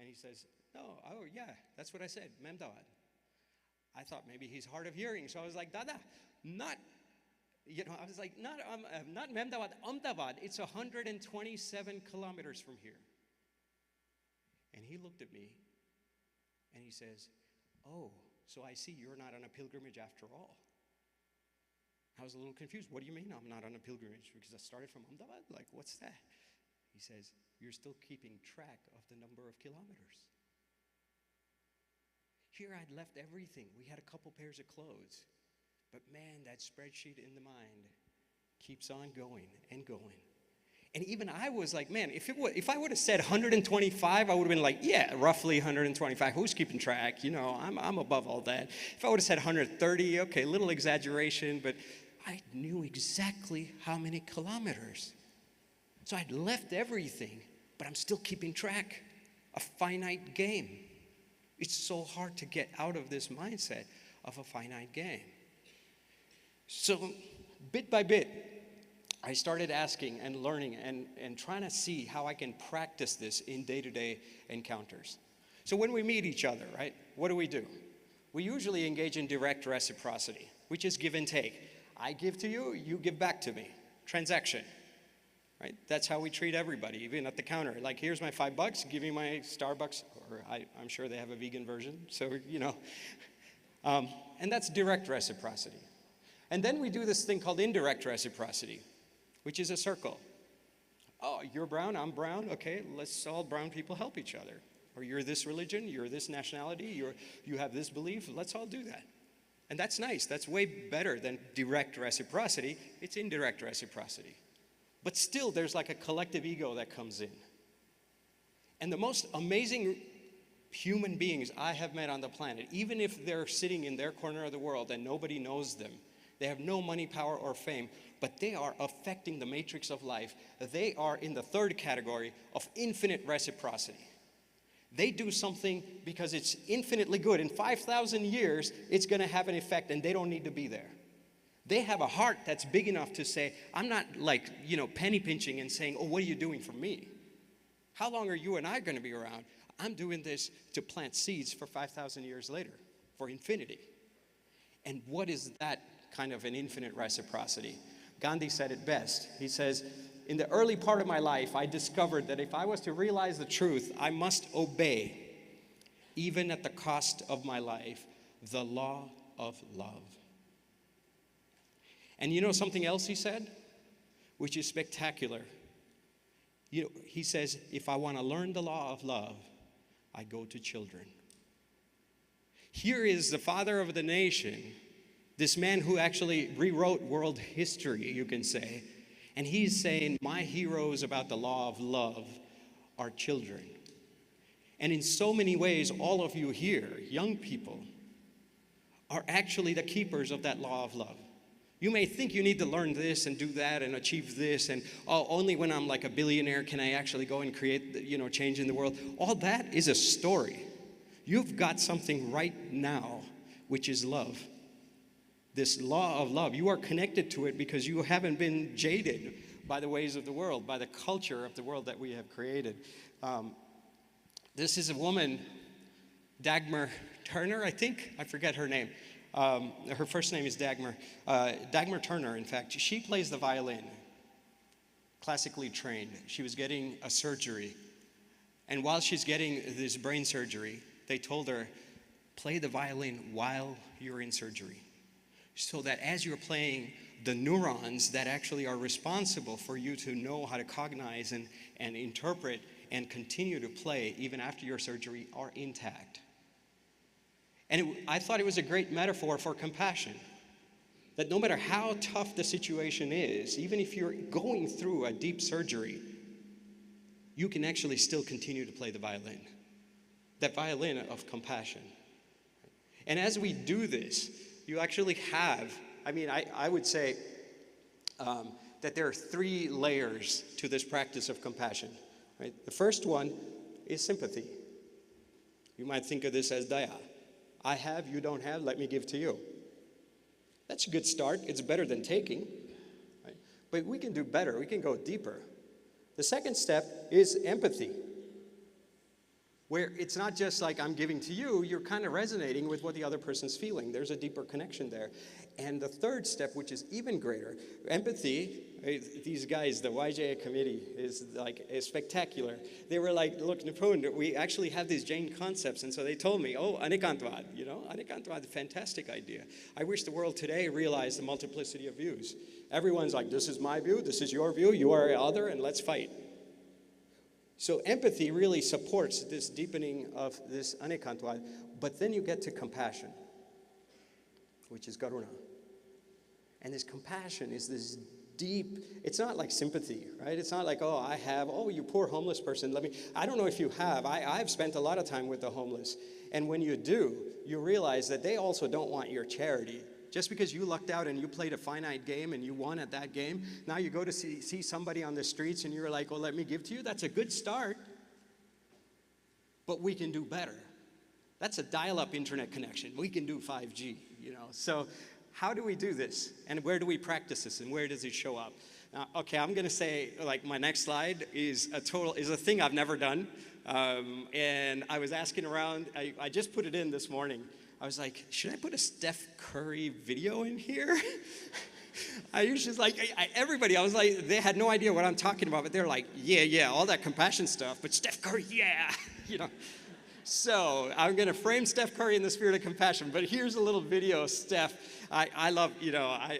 And he says, no, oh, yeah, that's what I said, Memdabad. I thought maybe he's hard of hearing, so I was like, Dada, not Memdabad, Ahmedabad. It's 127 kilometers from here. And he looked at me and he says, oh, so I see you're not on a pilgrimage after all. I was a little confused. What do you mean I'm not on a pilgrimage? Because I started from Ahmedabad? Like, what's that? He says, you're still keeping track of the number of kilometers. Here I'd left everything. We had a couple pairs of clothes. But man, that spreadsheet in the mind keeps on going and going. And even I was like, man, if I would have said 125, I would have been like, yeah, roughly 125. Who's keeping track? You know, I'm above all that. If I would have said 130, okay, little exaggeration, but I knew exactly how many kilometers. So I'd left everything, but I'm still keeping track. A finite game. It's so hard to get out of this mindset of a finite game. So bit by bit, I started asking and learning and trying to see how I can practice this in day-to-day encounters. So when we meet each other, right, what do? We usually engage in direct reciprocity, which is give and take. I give to you, you give back to me. Transaction, right? That's how we treat everybody, even at the counter. Like, here's my $5, give me my Starbucks, or I'm sure they have a vegan version, so, you know. And that's direct reciprocity. And then we do this thing called indirect reciprocity, which is a circle. Oh, you're brown, I'm brown, okay, let's all brown people help each other. Or you're this religion, you're this nationality, you have this belief, let's all do that. And that's nice, that's way better than direct reciprocity, it's indirect reciprocity. But still, there's like a collective ego that comes in. And the most amazing human beings I have met on the planet, even if they're sitting in their corner of the world and nobody knows them, they have no money, power, or fame, but they are affecting the matrix of life. They are in the third category of infinite reciprocity. They do something because it's infinitely good. In 5,000 years, it's going to have an effect, and they don't need to be there. They have a heart that's big enough to say, I'm not like, you know, penny pinching and saying, oh, what are you doing for me? How long are you and I going to be around? I'm doing this to plant seeds for 5,000 years later, for infinity. And what is that kind of an infinite reciprocity? Gandhi said it best. He says, in the early part of my life, I discovered that if I was to realize the truth, I must obey, even at the cost of my life, the law of love. And you know something else he said, which is spectacular? You know, he says, if I want to learn the law of love, I go to children. Here is the father of the nation, this man who actually rewrote world history, you can say, and he's saying, my heroes about the law of love are children. And in so many ways, all of you here, young people, are actually the keepers of that law of love. You may think you need to learn this and do that and achieve this, and oh, only when I'm like a billionaire can I actually go and create, you know, change in the world. All that is a story. You've got something right now, which is love. This law of love, you are connected to it because you haven't been jaded by the ways of the world, by the culture of the world that we have created. This is a woman, Dagmar Turner, I think. I forget her name. Her first name is Dagmar. Dagmar Turner, in fact. She plays the violin, classically trained. She was getting a surgery. And while she's getting this brain surgery, they told her, play the violin while you're in surgery. So that as you're playing, the neurons that actually are responsible for you to know how to cognize and interpret and continue to play even after your surgery are intact. And I thought it was a great metaphor for compassion. That no matter how tough the situation is, even if you're going through a deep surgery, you can actually still continue to play the violin. That violin of compassion. And as we do this, you actually have, I would say that there are 3 layers to this practice of compassion. Right? The first one is sympathy. You might think of this as daya. I have, you don't have, let me give to you. That's a good start. It's better than taking. Right? But we can do better. We can go deeper. The second step is empathy, where it's not just like I'm giving to you, you're kind of resonating with what the other person's feeling. There's a deeper connection there. And the third step, which is even greater, empathy, these guys, the YJA committee is spectacular. They were like, look, Nipun, we actually have these Jain concepts. And so they told me, oh, Anikantvad, Anikantvad, fantastic idea. I wish the world today realized the multiplicity of views. Everyone's like, this is my view, this is your view, you are other, and let's fight. So empathy really supports this deepening of this anikantvad, but then you get to compassion, which is karuna. And this compassion is this deep, it's not like sympathy, right? It's not like, oh, you poor homeless person, I don't know if you have. I've spent a lot of time with the homeless. And when you do, you realize that they also don't want your charity. Just because you lucked out and you played a finite game and you won at that game, now you go to see somebody on the streets and you're like, oh, let me give to you. That's a good start. But we can do better. That's a dial-up internet connection. We can do 5G, So how do we do this? And where do we practice this? And where does it show up? Now, okay, I'm going to say, my next slide is a thing I've never done. And I was asking around. I just put it in this morning. I was like, should I put a Steph Curry video in here? Everybody, I was like, they had no idea what I'm talking about, but they're like, yeah, all that compassion stuff, but Steph Curry, yeah, So I'm going to frame Steph Curry in the spirit of compassion, but here's a little video of Steph. I love,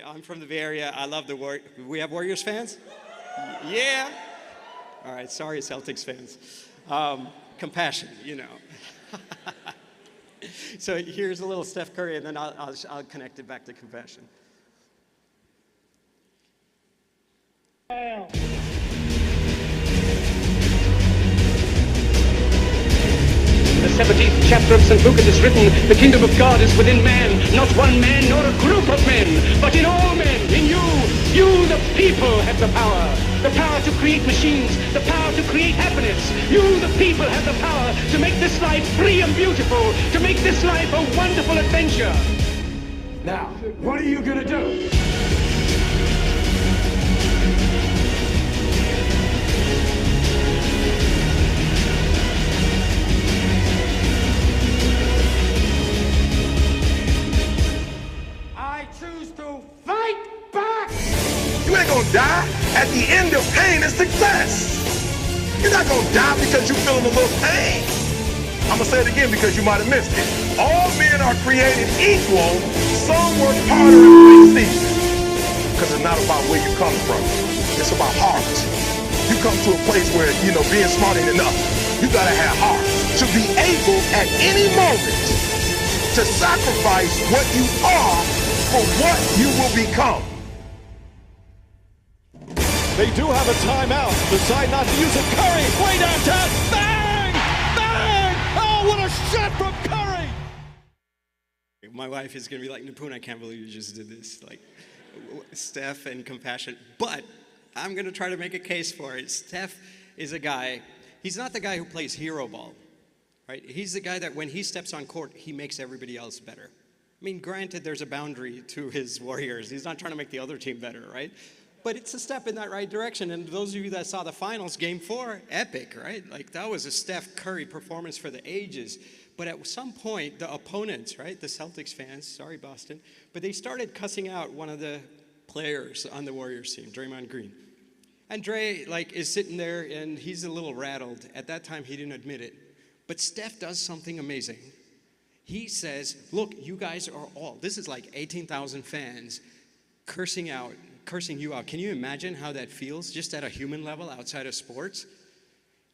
I'm from the Bay Area. I love the Warriors. We have Warriors fans? Yeah. All right, sorry, Celtics fans. Compassion, So here's a little Steph Curry, and then I'll connect it back to compassion. The 17th chapter of St. Luke it is written, the kingdom of God is within man, not one man nor a group of men, but in all men, in you. You, the people, have the power to create machines, the power to create happiness. You, the people, have the power to make this life free and beautiful, to make this life a wonderful adventure. Now, what are you going to do? I choose to fight back! You ain't gonna die at the end of pain and success. You're not gonna die because you're feeling a little pain. I'm gonna say it again because you might have missed it. All men are created equal. Some work harder in late season. Because it's not about where you come from. It's about heart. You come to a place where, being smart ain't enough. You gotta have heart to be able at any moment to sacrifice what you are for what you will become. They do have a timeout. Decide not to use it. Curry, way downtown. Bang! Bang! Oh, what a shot from Curry! My wife is going to be like, Nipun, I can't believe you just did this. Steph and compassion. But I'm going to try to make a case for it. Steph is a guy, he's not the guy who plays hero ball, right? He's the guy that when he steps on court, he makes everybody else better. I mean, granted, there's a boundary to his Warriors. He's not trying to make the other team better, right? But it's a step in that right direction. And those of you that saw the finals, Game 4, epic, right? That was a Steph Curry performance for the ages. But at some point, the opponents, right, the Celtics fans, sorry, Boston, but they started cussing out one of the players on the Warriors team, Draymond Green. And Dre, is sitting there, and he's a little rattled. At that time, he didn't admit it. But Steph does something amazing. He says, look, you guys are all, this is 18,000 fans cursing you out. Can you imagine how that feels just at a human level outside of sports?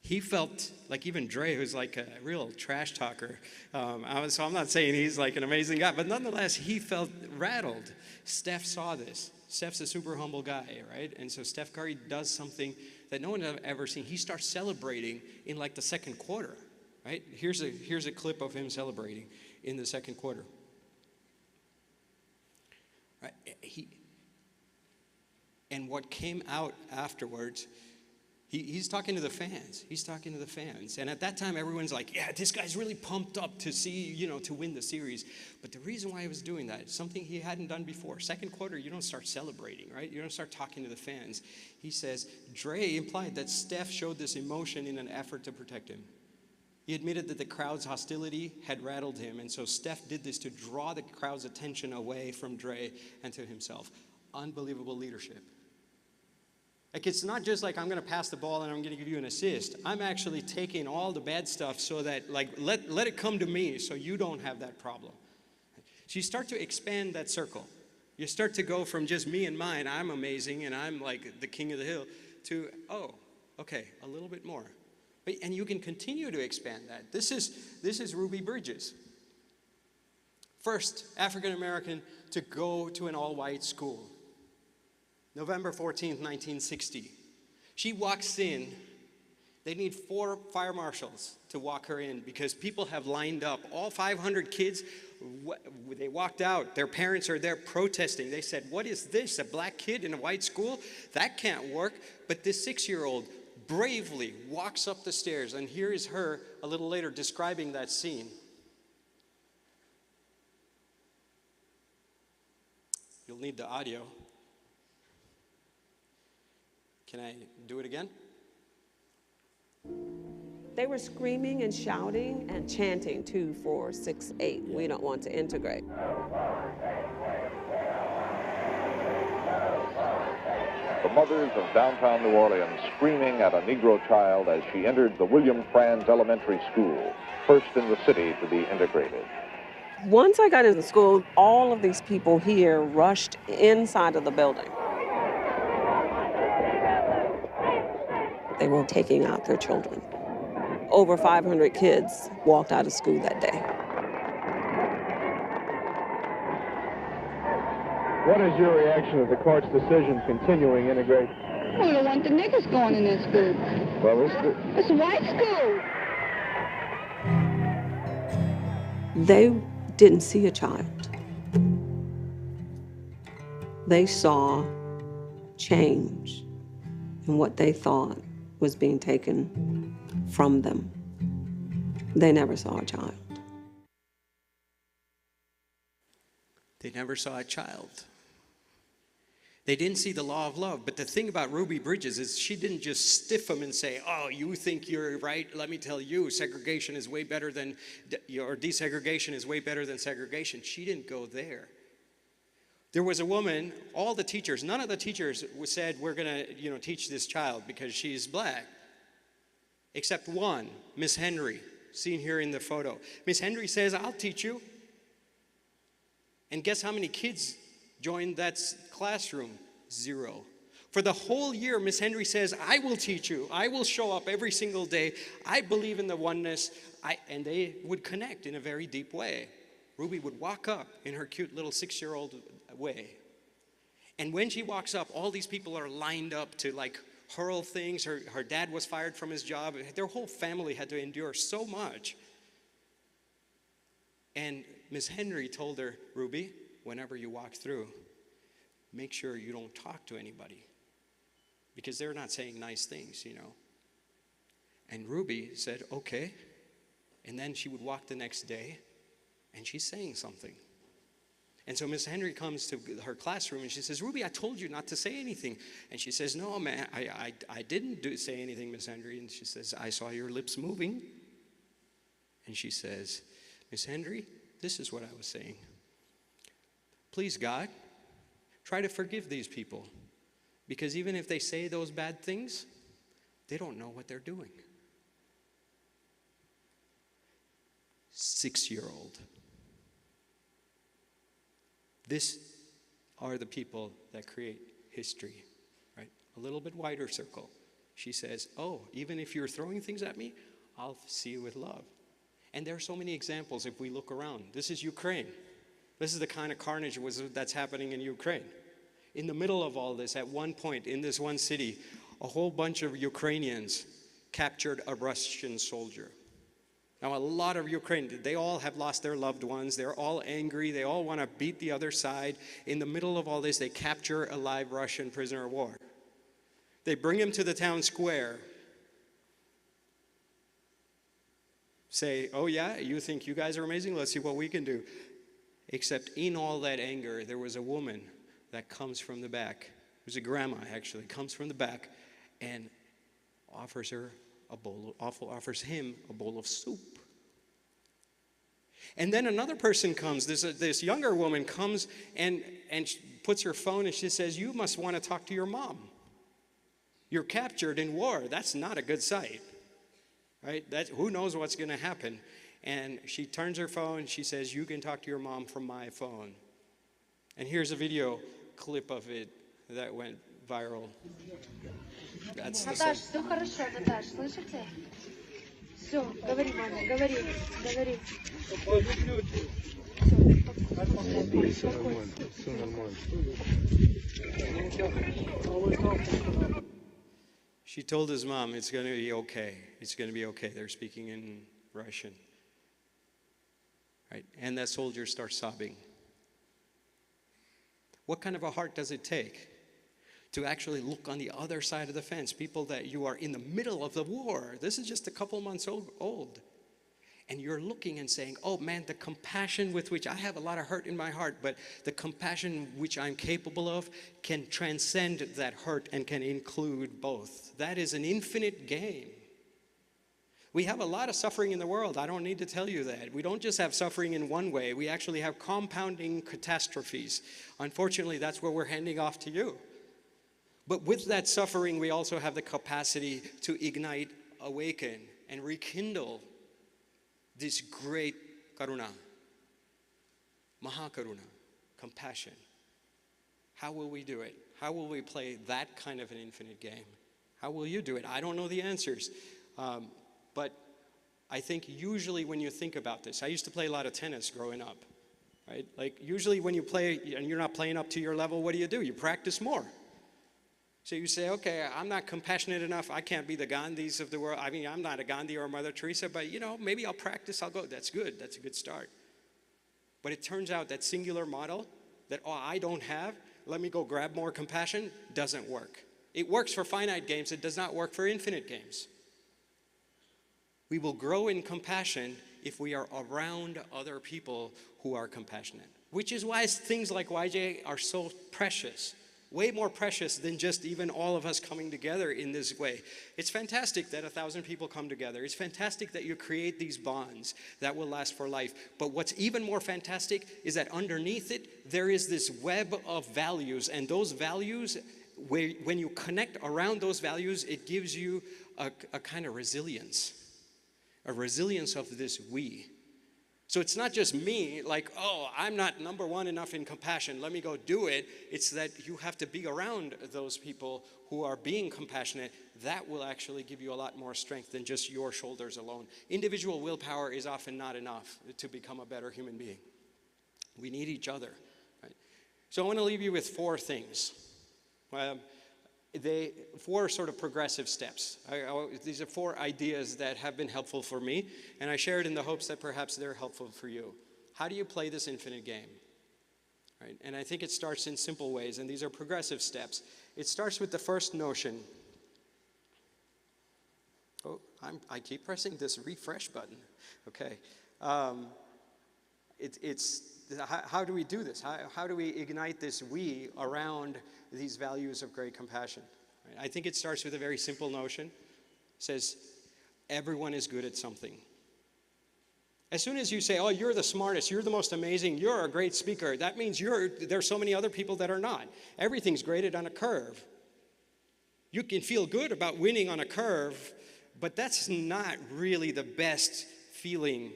He felt like even Dre, who's a real trash talker. So I'm not saying he's an amazing guy, but nonetheless, he felt rattled. Steph saw this. Steph's a super humble guy, right? And so Steph Curry does something that no one has ever seen. He starts celebrating in the second quarter, right? Here's a clip of him celebrating in the second quarter. Right? And what came out afterwards, he's talking to the fans. He's talking to the fans. And at that time, everyone's like, yeah, this guy's really pumped up to see, to win the series. But the reason why he was doing that, something he hadn't done before. Second quarter, you don't start celebrating, right? You don't start talking to the fans. He says, Dre implied that Steph showed this emotion in an effort to protect him. He admitted that the crowd's hostility had rattled him. And so Steph did this to draw the crowd's attention away from Dre and to himself. Unbelievable leadership. It's not just I'm going to pass the ball and I'm going to give you an assist. I'm actually taking all the bad stuff so that, let it come to me so you don't have that problem. So you start to expand that circle. You start to go from just me and mine, I'm amazing and I'm the king of the hill, to, oh, okay, a little bit more. And you can continue to expand that. This is Ruby Bridges. First African American to go to an all-white school. November 14th, 1960. She walks in. They need 4 fire marshals to walk her in because people have lined up. All 500 kids, they walked out. Their parents are there protesting. They said, what is this, a black kid in a white school? That can't work. But this 6-year-old bravely walks up the stairs. And here is her a little later describing that scene. You'll need the audio. Can I do it again? They were screaming and shouting and chanting 2, 4, 6, 8. We don't want to integrate. The mothers of downtown New Orleans screaming at a Negro child as she entered the William Franz Elementary School, first in the city to be integrated. Once I got into school, all of these people here rushed inside of the building. They were taking out their children. Over 500 kids walked out of school that day. What is your reaction to the court's decision continuing integration? We don't want the niggas going in this school. Well, it's a white school. They didn't see a child. They saw change in what they thought was being taken from them. They never saw a child. They never saw a child. They didn't see the law of love. But the thing about Ruby Bridges is she didn't just stiff them and say, oh, you think you're right? Let me tell you, segregation is way better than, or desegregation is way better than segregation. She didn't go there. There was a woman, all the teachers, none of the teachers said, we're going to, teach this child because she's black. Except one, Miss Henry, seen here in the photo. Miss Henry says, I'll teach you. And guess how many kids joined that classroom? 0. For the whole year, Miss Henry says, I will teach you. I will show up every single day. I believe in the oneness. And they would connect in a very deep way. Ruby would walk up in her cute little 6-year-old way. And when she walks up, all these people are lined up to hurl things. Her dad was fired from his job. Their whole family had to endure so much. And Miss Henry told her, Ruby, whenever you walk through, make sure you don't talk to anybody because they're not saying nice things, And Ruby said, okay. And then she would walk the next day and she's saying something. And so Miss Henry comes to her classroom and she says, Ruby, I told you not to say anything. And she says, no, man, I didn't say anything, Miss Henry. And she says, I saw your lips moving. And she says, Miss Henry, this is what I was saying. Please, God, try to forgive these people. Because even if they say those bad things, they don't know what they're doing. 6-year-old. This are the people that create history, right? A little bit wider circle. She says, oh, even if you're throwing things at me, I'll see you with love. And there are so many examples if we look around. This is Ukraine. This is the kind of carnage that's happening in Ukraine. In the middle of all this, at one point in this one city, a whole bunch of Ukrainians captured a Russian soldier. Now, a lot of Ukraine, they all have lost their loved ones. They're all angry. They all want to beat the other side. In the middle of all this, they capture a live Russian prisoner of war. They bring him to the town square. Say, oh yeah, you think you guys are amazing? Let's see what we can do. Except in all that anger, there was a woman that comes from the back. It was a grandma, actually, comes from the back and offers him a bowl of soup. And then another person comes, this younger woman comes and puts her phone and she says, you must want to talk to your mom. You're captured in war. That's not a good sight, right? Who knows what's going to happen? And she turns her phone, she says, you can talk to your mom from my phone. And here's a video clip of it that went viral. That's the Наташ, все хорошо, Наташ, слышите? Все, говори, мама, говори. She told his mom, it's going to be okay. It's going to be okay. They're speaking in Russian. Right? And that soldier starts sobbing. What kind of a heart does it take to actually look on the other side of the fence? People that you are in the middle of the war. This is just a couple months old. And you're looking and saying, oh man, the compassion with which I have a lot of hurt in my heart, but the compassion which I'm capable of can transcend that hurt and can include both. That is an infinite game. We have a lot of suffering in the world. I don't need to tell you that. We don't just have suffering in one way. We actually have compounding catastrophes. Unfortunately, that's what we're handing off to you. But with that suffering, we also have the capacity to ignite, awaken, and rekindle this great karuna, mahakaruna, compassion. How will we do it? How will we play that kind of an infinite game? How will you do it? I don't know the answers. But I think usually when you think about this, I used to play a lot of tennis growing up, right? Like usually when you play and you're not playing up to your level, what do? You practice more. So you say, okay, I'm not compassionate enough. I can't be the Gandhis of the world. I mean, I'm not a Gandhi or a Mother Teresa, but maybe I'll practice, I'll go. That's good. That's a good start. But it turns out that singular model that, I don't have, let me go grab more compassion, doesn't work. It works for finite games. It does not work for infinite games. We will grow in compassion if we are around other people who are compassionate, which is why things like YJA are so precious. Way more precious than just even all of us coming together in this way. It's fantastic that 1,000 people come together. It's fantastic that you create these bonds that will last for life. But what's even more fantastic is that underneath it, there is this web of values. And those values, when you connect around those values, it gives you a kind of resilience. A resilience of this we. So it's not just me, like, I'm not number one enough in compassion, let me go do it. It's that you have to be around those people who are being compassionate. That will actually give you a lot more strength than just your shoulders alone. Individual willpower is often not enough to become a better human being. We need each other. Right? So I want to leave you with 4 things. 4 sort of progressive steps. These are 4 ideas that have been helpful for me, and I share it in the hopes that perhaps they're helpful for you. How do you play this infinite game? Right? And I think it starts in simple ways, and these are progressive steps. It starts with the first notion. I keep pressing this refresh button. Okay. How do we do this? How do we ignite this we around these values of great compassion? Right? I think it starts with a very simple notion. It says, everyone is good at something. As soon as you say, you're the smartest, you're the most amazing, you're a great speaker, that means there's so many other people that are not. Everything's graded on a curve. You can feel good about winning on a curve, but that's not really the best feeling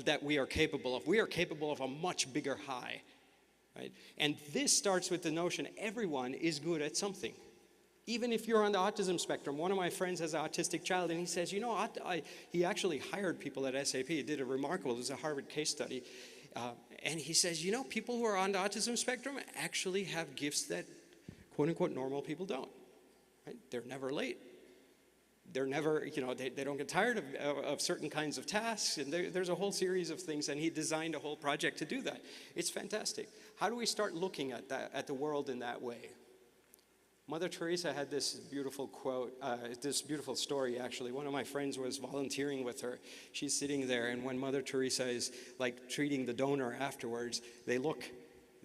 that we are capable of. We are capable of a much bigger high. Right? And this starts with the notion everyone is good at something. Even if you're on the autism spectrum. One of my friends has an autistic child, and he says, he actually hired people at SAP. He did it was a Harvard case study. And he says, people who are on the autism spectrum actually have gifts that, quote unquote, normal people don't. Right? They're never late. They're never, they don't get tired of certain kinds of tasks, and there's a whole series of things, and he designed a whole project to do that. It's fantastic. How do we start looking at the world in that way? Mother Teresa had this beautiful quote, this beautiful story, actually. One of my friends was volunteering with her. She's sitting there, and when Mother Teresa is like treating the donor afterwards, they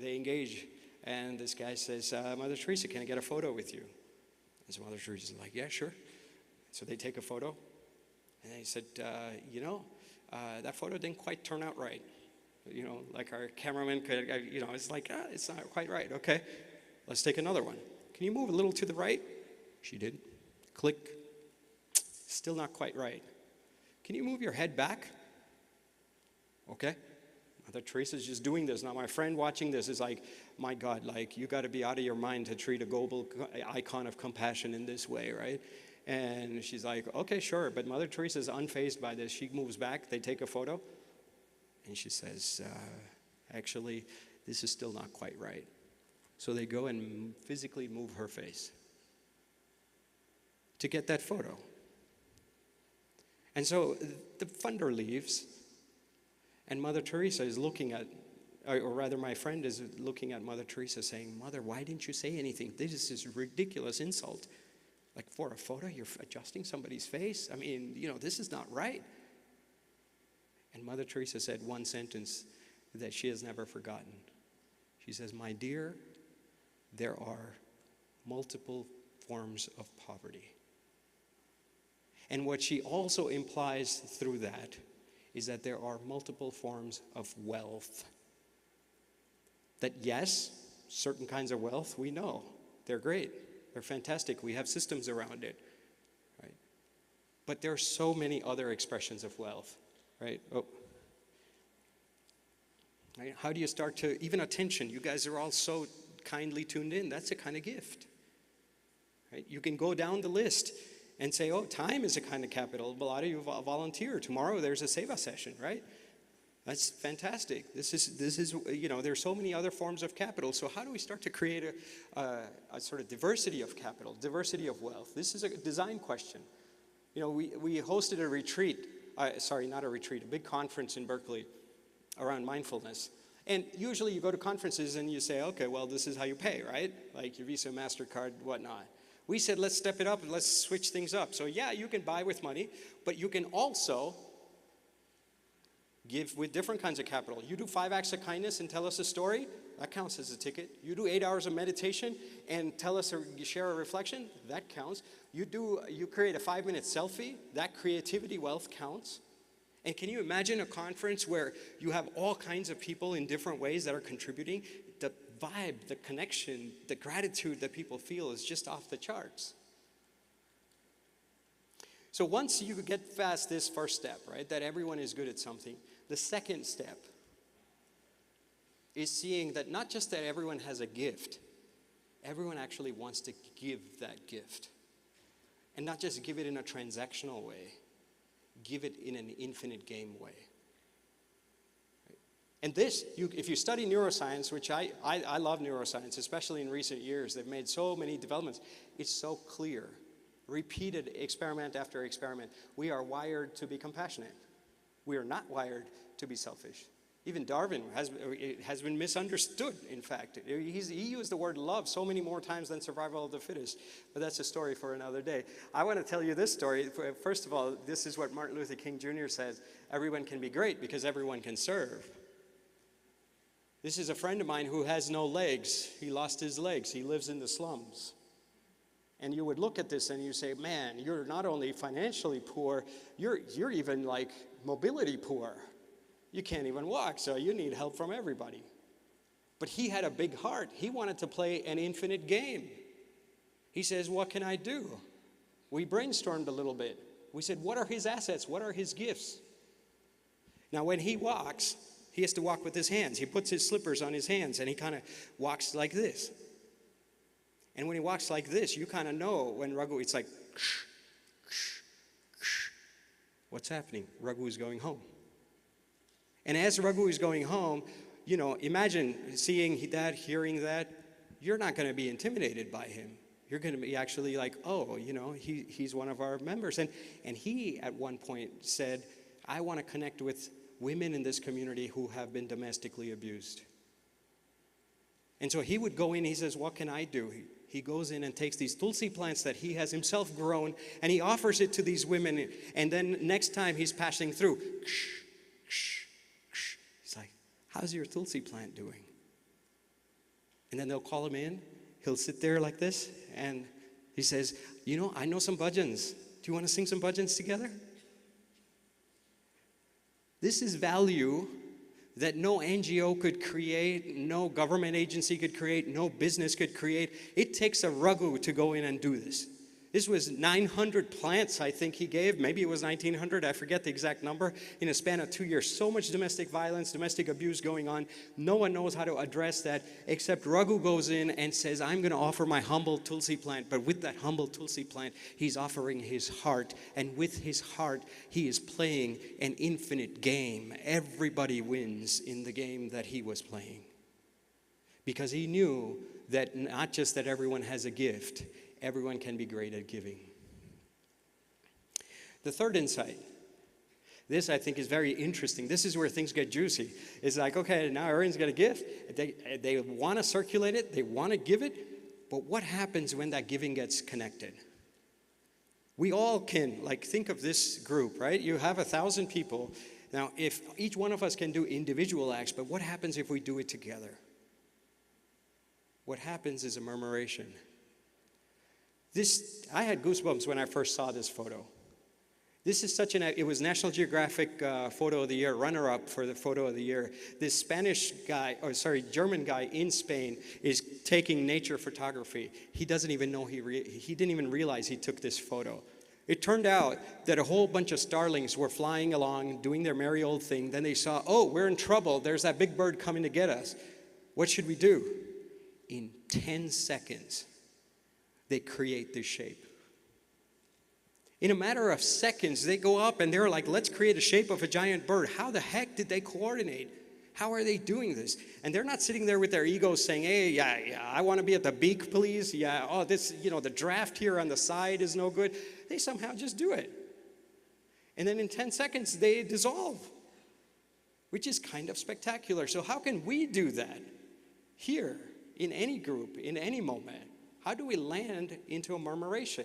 engage, and this guy says, Mother Teresa, can I get a photo with you? And so Mother Teresa's like, yeah, sure. So they take a photo, and they said, that photo didn't quite turn out right. Like our cameraman could, it's like, it's not quite right. Okay, let's take another one. Can you move a little to the right? She did. Click. Still not quite right. Can you move your head back? Okay. Mother Teresa's just doing this. Now my friend watching this is like, my God, like you got to be out of your mind to treat a global icon of compassion in this way, right? And she's like, okay, sure. But Mother Teresa is unfazed by this. She moves back. They take a photo. And she says, actually, this is still not quite right. So they go and physically move her face to get that photo. And so the funder leaves, and Mother Teresa is looking at, or rather my friend is looking at Mother Teresa saying, Mother, why didn't you say anything? This is a ridiculous insult. Like, for a photo, you're adjusting somebody's face? I mean, you know, this is not right. And Mother Teresa said one sentence that she has never forgotten. She says, my dear, there are multiple forms of poverty. And what she also implies through that is that there are multiple forms of wealth. That yes, certain kinds of wealth, we know, they're great, they're fantastic, we have systems around it, right? But there are so many other expressions of wealth, right? Oh. Right? How do you start to, even attention, you guys are all so kindly tuned in, that's a kind of gift, right? You can go down the list and say, oh, time is a kind of capital. A lot of you volunteer. Tomorrow there's a Seva session, right? That's fantastic. This is, you know, there's so many other forms of capital. So how do we start to create a sort of diversity of capital, diversity of wealth? This is a design question. You know, we hosted a retreat, sorry, not a retreat, a big conference in Berkeley around mindfulness. And usually you go to conferences and you say, okay, well, this is how you pay, right? Like your Visa, MasterCard, whatnot. We said, let's step it up and let's switch things up. So yeah, you can buy with money, but you can also give with different kinds of capital. You do 5 acts of kindness and tell us a story, that counts as a ticket. You do 8 hours of meditation and tell us you share a reflection, that counts. You create a 5-minute selfie, that creativity wealth counts. And can you imagine a conference where you have all kinds of people in different ways that are contributing? The vibe, the connection, the gratitude that people feel is just off the charts. So once you get past this first step, right, that everyone is good at something, the second step is seeing that not just that everyone has a gift, everyone actually wants to give that gift. And not just give it in a transactional way, give it in an infinite game way. And this, if you study neuroscience, which I love neuroscience, especially in recent years, they've made so many developments, it's so clear. Repeated experiment after experiment, we are wired to be compassionate. We are not wired to be selfish. Even Darwin has been misunderstood, in fact. He used the word love so many more times than survival of the fittest, but that's a story for another day. I want to tell you this story. First of all, this is what Martin Luther King Jr. says, everyone can be great because everyone can serve. This is a friend of mine who has no legs. He lost his legs. He lives in the slums. And you would look at this and you say, man, you're not only financially poor, you're even like mobility poor. You can't even walk, so you need help from everybody. But he had a big heart. He wanted to play an infinite game. He says, what can I do? We brainstormed a little bit. We said, what are his assets? What are his gifts? Now, when he walks, he has to walk with his hands. He puts his slippers on his hands, and he kind of walks like this. And when he walks like this, you kind of know when Raghu, it's like, what's happening? Raghu is going home. And as Raghu is going home, you know, imagine seeing that, hearing that. You're not going to be intimidated by him. You're going to be actually like, oh, you know, he's one of our members. And he, at one point, said, I want to connect with women in this community who have been domestically abused. And so he would go in, he says, what can I do? He goes in and takes these tulsi plants that he has himself grown, and he offers it to these women. And then next time he's passing through, he's like, how's your tulsi plant doing? And then they'll call him in. He'll sit there like this, and he says, you know, I know some bhajans. Do you want to sing some bhajans together? This is value that no NGO could create, no government agency could create, no business could create. It takes a Raghu to go in and do this. This was 900 plants, I think he gave. Maybe it was 1,900. I forget the exact number. In a span of 2 years, so much domestic violence, domestic abuse going on. No one knows how to address that, except Raghu goes in and says, I'm going to offer my humble Tulsi plant. But with that humble Tulsi plant, he's offering his heart. And with his heart, he is playing an infinite game. Everybody wins in the game that he was playing. Because he knew that not just that everyone has a gift, everyone can be great at giving. The third insight, this I think is very interesting. This is where things get juicy. It's like, okay, now everyone's got a gift. They want to circulate it. They want to give it. But what happens when that giving gets connected? We all can, like, think of this group, right? You have 1,000 people. Now, if each one of us can do individual acts, but what happens if we do it together? What happens is a murmuration. I had goosebumps when I first saw this photo. This is it was National Geographic Photo of the Year, runner-up for the Photo of the Year. This German guy in Spain is taking nature photography. He doesn't even know, he didn't even realize he took this photo. It turned out that a whole bunch of starlings were flying along, doing their merry old thing. Then they saw, oh, we're in trouble. There's that big bird coming to get us. What should we do? In 10 seconds, they create this shape. In a matter of seconds, they go up and they're like, let's create a shape of a giant bird. How the heck did they coordinate? How are they doing this? And they're not sitting there with their egos saying, hey, yeah, I want to be at the beak, please. Yeah, oh, the draft here on the side is no good. They somehow just do it. And then in 10 seconds, they dissolve, which is kind of spectacular. So how can we do that here, in any group, in any moment? How do we land into a murmuration?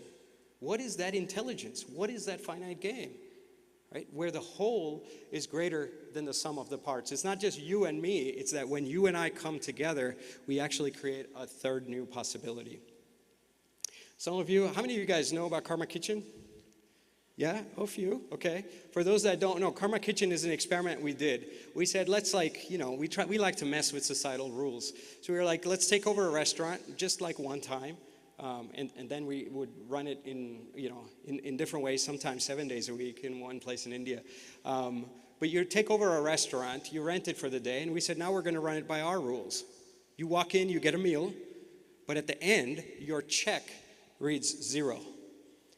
What is that intelligence? What is that finite game? Right? Where the whole is greater than the sum of the parts. It's not just you and me, it's that when you and I come together, we actually create a third new possibility. Some of you, how many of you guys know about Karma Kitchen? Yeah, a few, okay. For those that don't know, Karma Kitchen is an experiment we did. We said, let's we like to mess with societal rules. So we were like, let's take over a restaurant just like one time. And then we would run it in different ways, sometimes 7 days a week in one place in India. But you take over a restaurant, you rent it for the day, and we said, now we're going to run it by our rules. You walk in, you get a meal, but at the end, your check reads 0.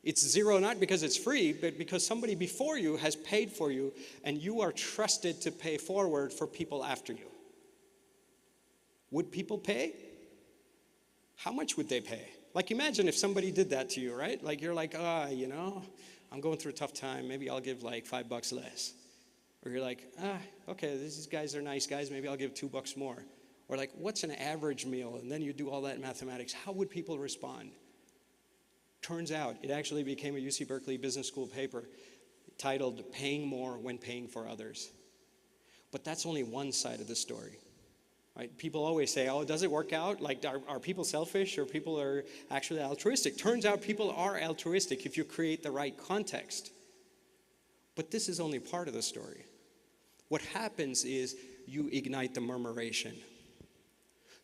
It's 0 not because it's free, but because somebody before you has paid for you, and you are trusted to pay forward for people after you. Would people pay? How much would they pay? Like, imagine if somebody did that to you, right? Like, you're like, I'm going through a tough time. Maybe I'll give like $5 less. Or you're like, okay, these guys are nice guys. Maybe I'll give $2 more. Or like, what's an average meal? And then you do all that mathematics. How would people respond? Turns out it actually became a UC Berkeley Business School paper titled Paying More When Paying for Others. But that's only one side of the story. Right? People always say, oh, does it work out? Like, are people selfish or people are actually altruistic? Turns out people are altruistic if you create the right context. But this is only part of the story. What happens is you ignite the murmuration.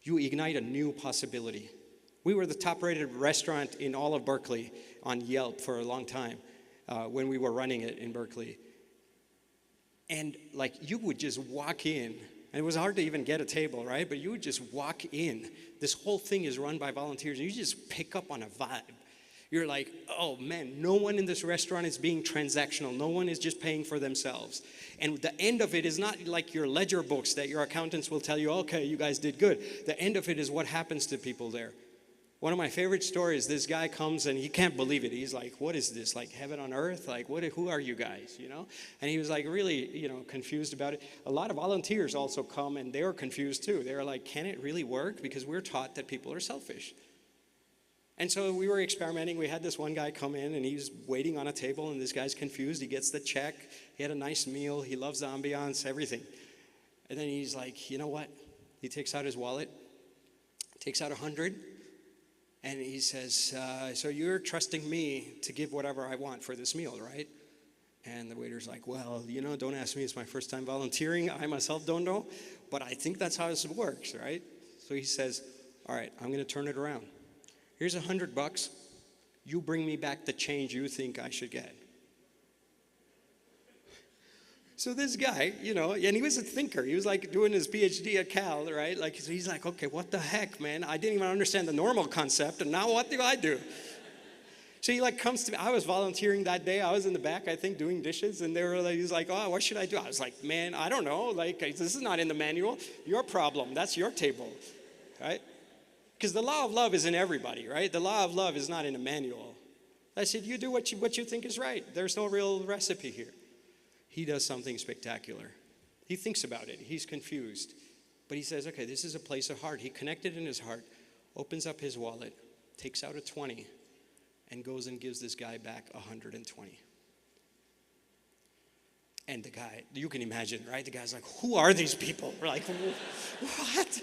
You ignite a new possibility. We were the top-rated restaurant in all of Berkeley on Yelp for a long time when we were running it in Berkeley. And like, you would just walk in. And it was hard to even get a table, right? But you would just walk in. This whole thing is run by volunteers. And you just pick up on a vibe. You're like, oh, man, no one in this restaurant is being transactional. No one is just paying for themselves. And the end of it is not like your ledger books that your accountants will tell you, okay, you guys did good. The end of it is what happens to people there. One of my favorite stories, this guy comes and he can't believe it. He's like, what is this, like heaven on earth? Like, who are you guys, And he was like really, confused about it. A lot of volunteers also come and they're confused too. They're like, can it really work? Because we're taught that people are selfish. And so we were experimenting. We had this one guy come in and he's waiting on a table and this guy's confused. He gets the check. He had a nice meal. He loves the ambiance, everything. And then he's like, you know what? He takes out his wallet, takes out 100. And he says, so you're trusting me to give whatever I want for this meal, right? And the waiter's like, well, don't ask me. It's my first time volunteering. I myself don't know. But I think that's how this works, right? So he says, all right, I'm going to turn it around. Here's $100. You bring me back the change you think I should get. So this guy, you know, and he was a thinker. He was like doing his PhD at Cal, right? Like, so he's like, okay, what the heck, man? I didn't even understand the normal concept, and now what do I do? So he like comes to me. I was volunteering that day. I was in the back, I think, doing dishes, and they were like, he's like, oh, what should I do? I was like, man, I don't know. Like, this is not in the manual. Your problem. That's your table, right? Because the law of love is in everybody, right? The law of love is not in a manual. I said, you do what you think is right. There's no real recipe here. He does something spectacular. He thinks about it. He's confused. But he says, okay, this is a place of heart. He connected in his heart, opens up his wallet, takes out a 20, and goes and gives this guy back 120. And the guy, you can imagine, right? The guy's like, who are these people? We're like, what?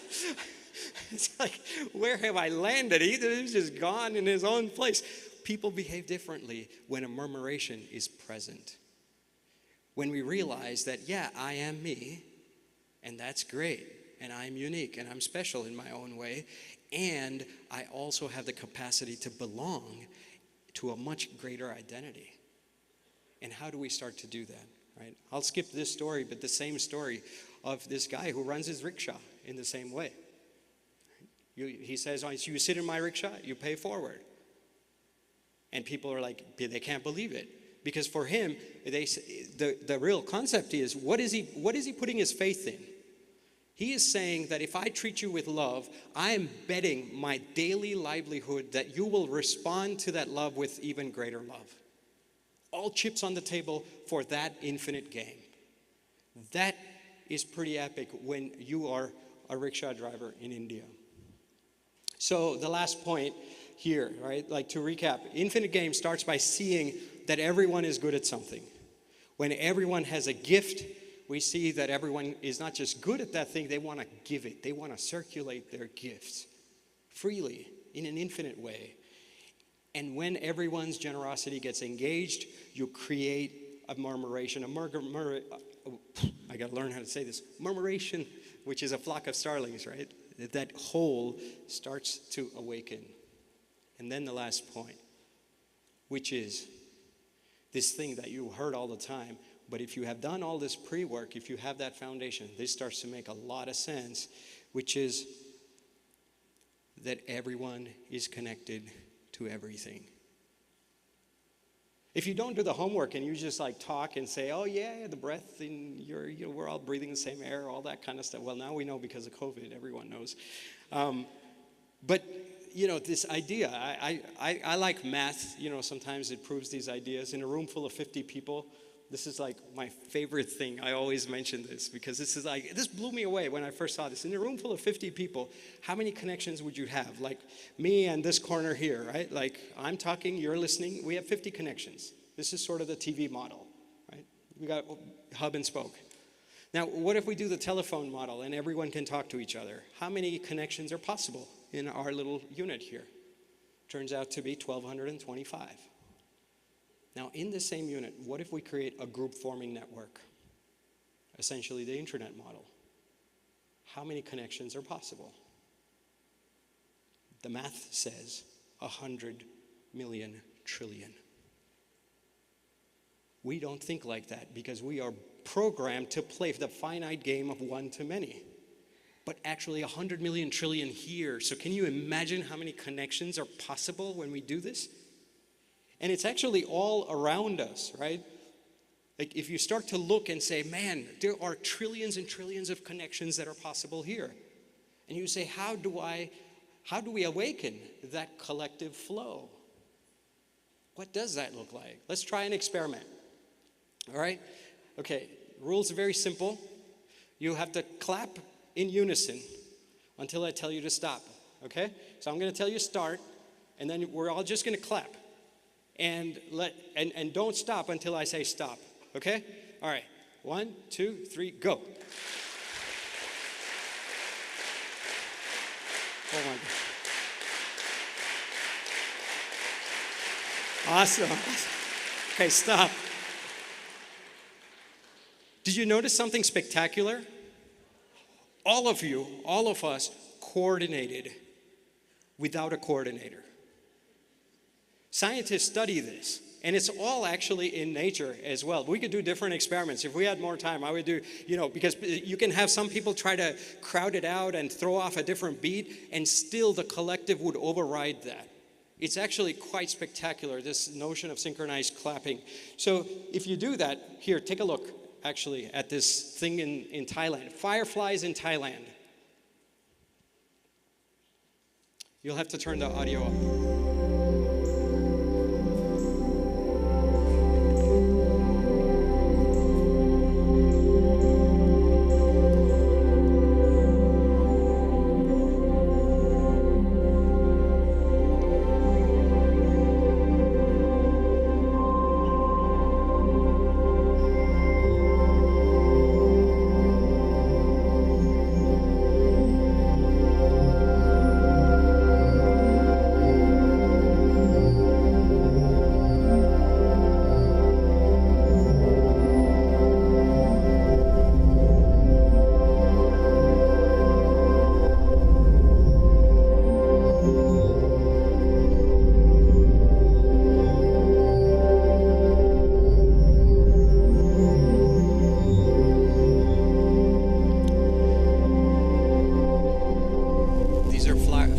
It's like, where have I landed? He's just gone in his own place. People behave differently when a murmuration is present. When we realize that, yeah, I am me, and that's great, and I'm unique, and I'm special in my own way, and I also have the capacity to belong to a much greater identity. And how do we start to do that, right? I'll skip this story, but the same story of this guy who runs his rickshaw in the same way. He says, you sit in my rickshaw, you pay forward. And people are like, they can't believe it. Because for him, the real concept is, what is he putting his faith in? He is saying that if I treat you with love, I am betting my daily livelihood that you will respond to that love with even greater love. All chips on the table for that infinite game. That is pretty epic when you are a rickshaw driver in India. So the last point here, right? Like to recap, infinite game starts by seeing that everyone is good at something. When everyone has a gift, we see that everyone is not just good at that thing, they want to give it. They want to circulate their gifts freely in an infinite way. And when everyone's generosity gets engaged, you create a murmuration, I got to learn how to say this, murmuration, which is a flock of starlings, right? That whole starts to awaken. And then the last point, which is this thing that you heard all the time, but if you have done all this pre-work, if you have that foundation, this starts to make a lot of sense, which is that everyone is connected to everything. If you don't do the homework and you just like talk and say, oh yeah, the breath, and we're all breathing the same air, all that kind of stuff. Well, now we know because of COVID, everyone knows. But you know, this idea, I like math. You know, sometimes it proves these ideas. In a room full of 50 people, this is like my favorite thing. I always mention this because this blew me away when I first saw this. In a room full of 50 people, how many connections would you have? Like me and this corner here, right? Like I'm talking, you're listening. We have 50 connections. This is sort of the TV model, right? We got hub and spoke. Now, what if we do the telephone model and everyone can talk to each other? How many connections are possible in our little unit here? Turns out to be 1,225. Now, in the same unit, what if we create a group forming network? Essentially the internet model. How many connections are possible? The math says 100 million trillion. We don't think like that because we are programmed to play the finite game of one to many. But actually 100 million trillion here. So can you imagine how many connections are possible when we do this? And it's actually all around us, right? Like if you start to look and say, man, there are trillions and trillions of connections that are possible here. And you say, how do we awaken that collective flow? What does that look like? Let's try an experiment. All right? Okay, rules are very simple. You have to clap in unison until I tell you to stop, okay? So I'm going to tell you start, and then we're all just going to clap. And don't stop until I say stop, okay? All right, 1, 2, 3, go. Oh my God. Awesome. Okay, stop. Did you notice something spectacular? All of you, all of us, coordinated without a coordinator. Scientists study this, and it's all actually in nature as well. We could do different experiments. If we had more time, I would do, because you can have some people try to crowd it out and throw off a different beat, and still the collective would override that. It's actually quite spectacular, this notion of synchronized clapping. So if you do that, here, take a look, actually, at this thing in Thailand. Fireflies in Thailand. You'll have to turn the audio up.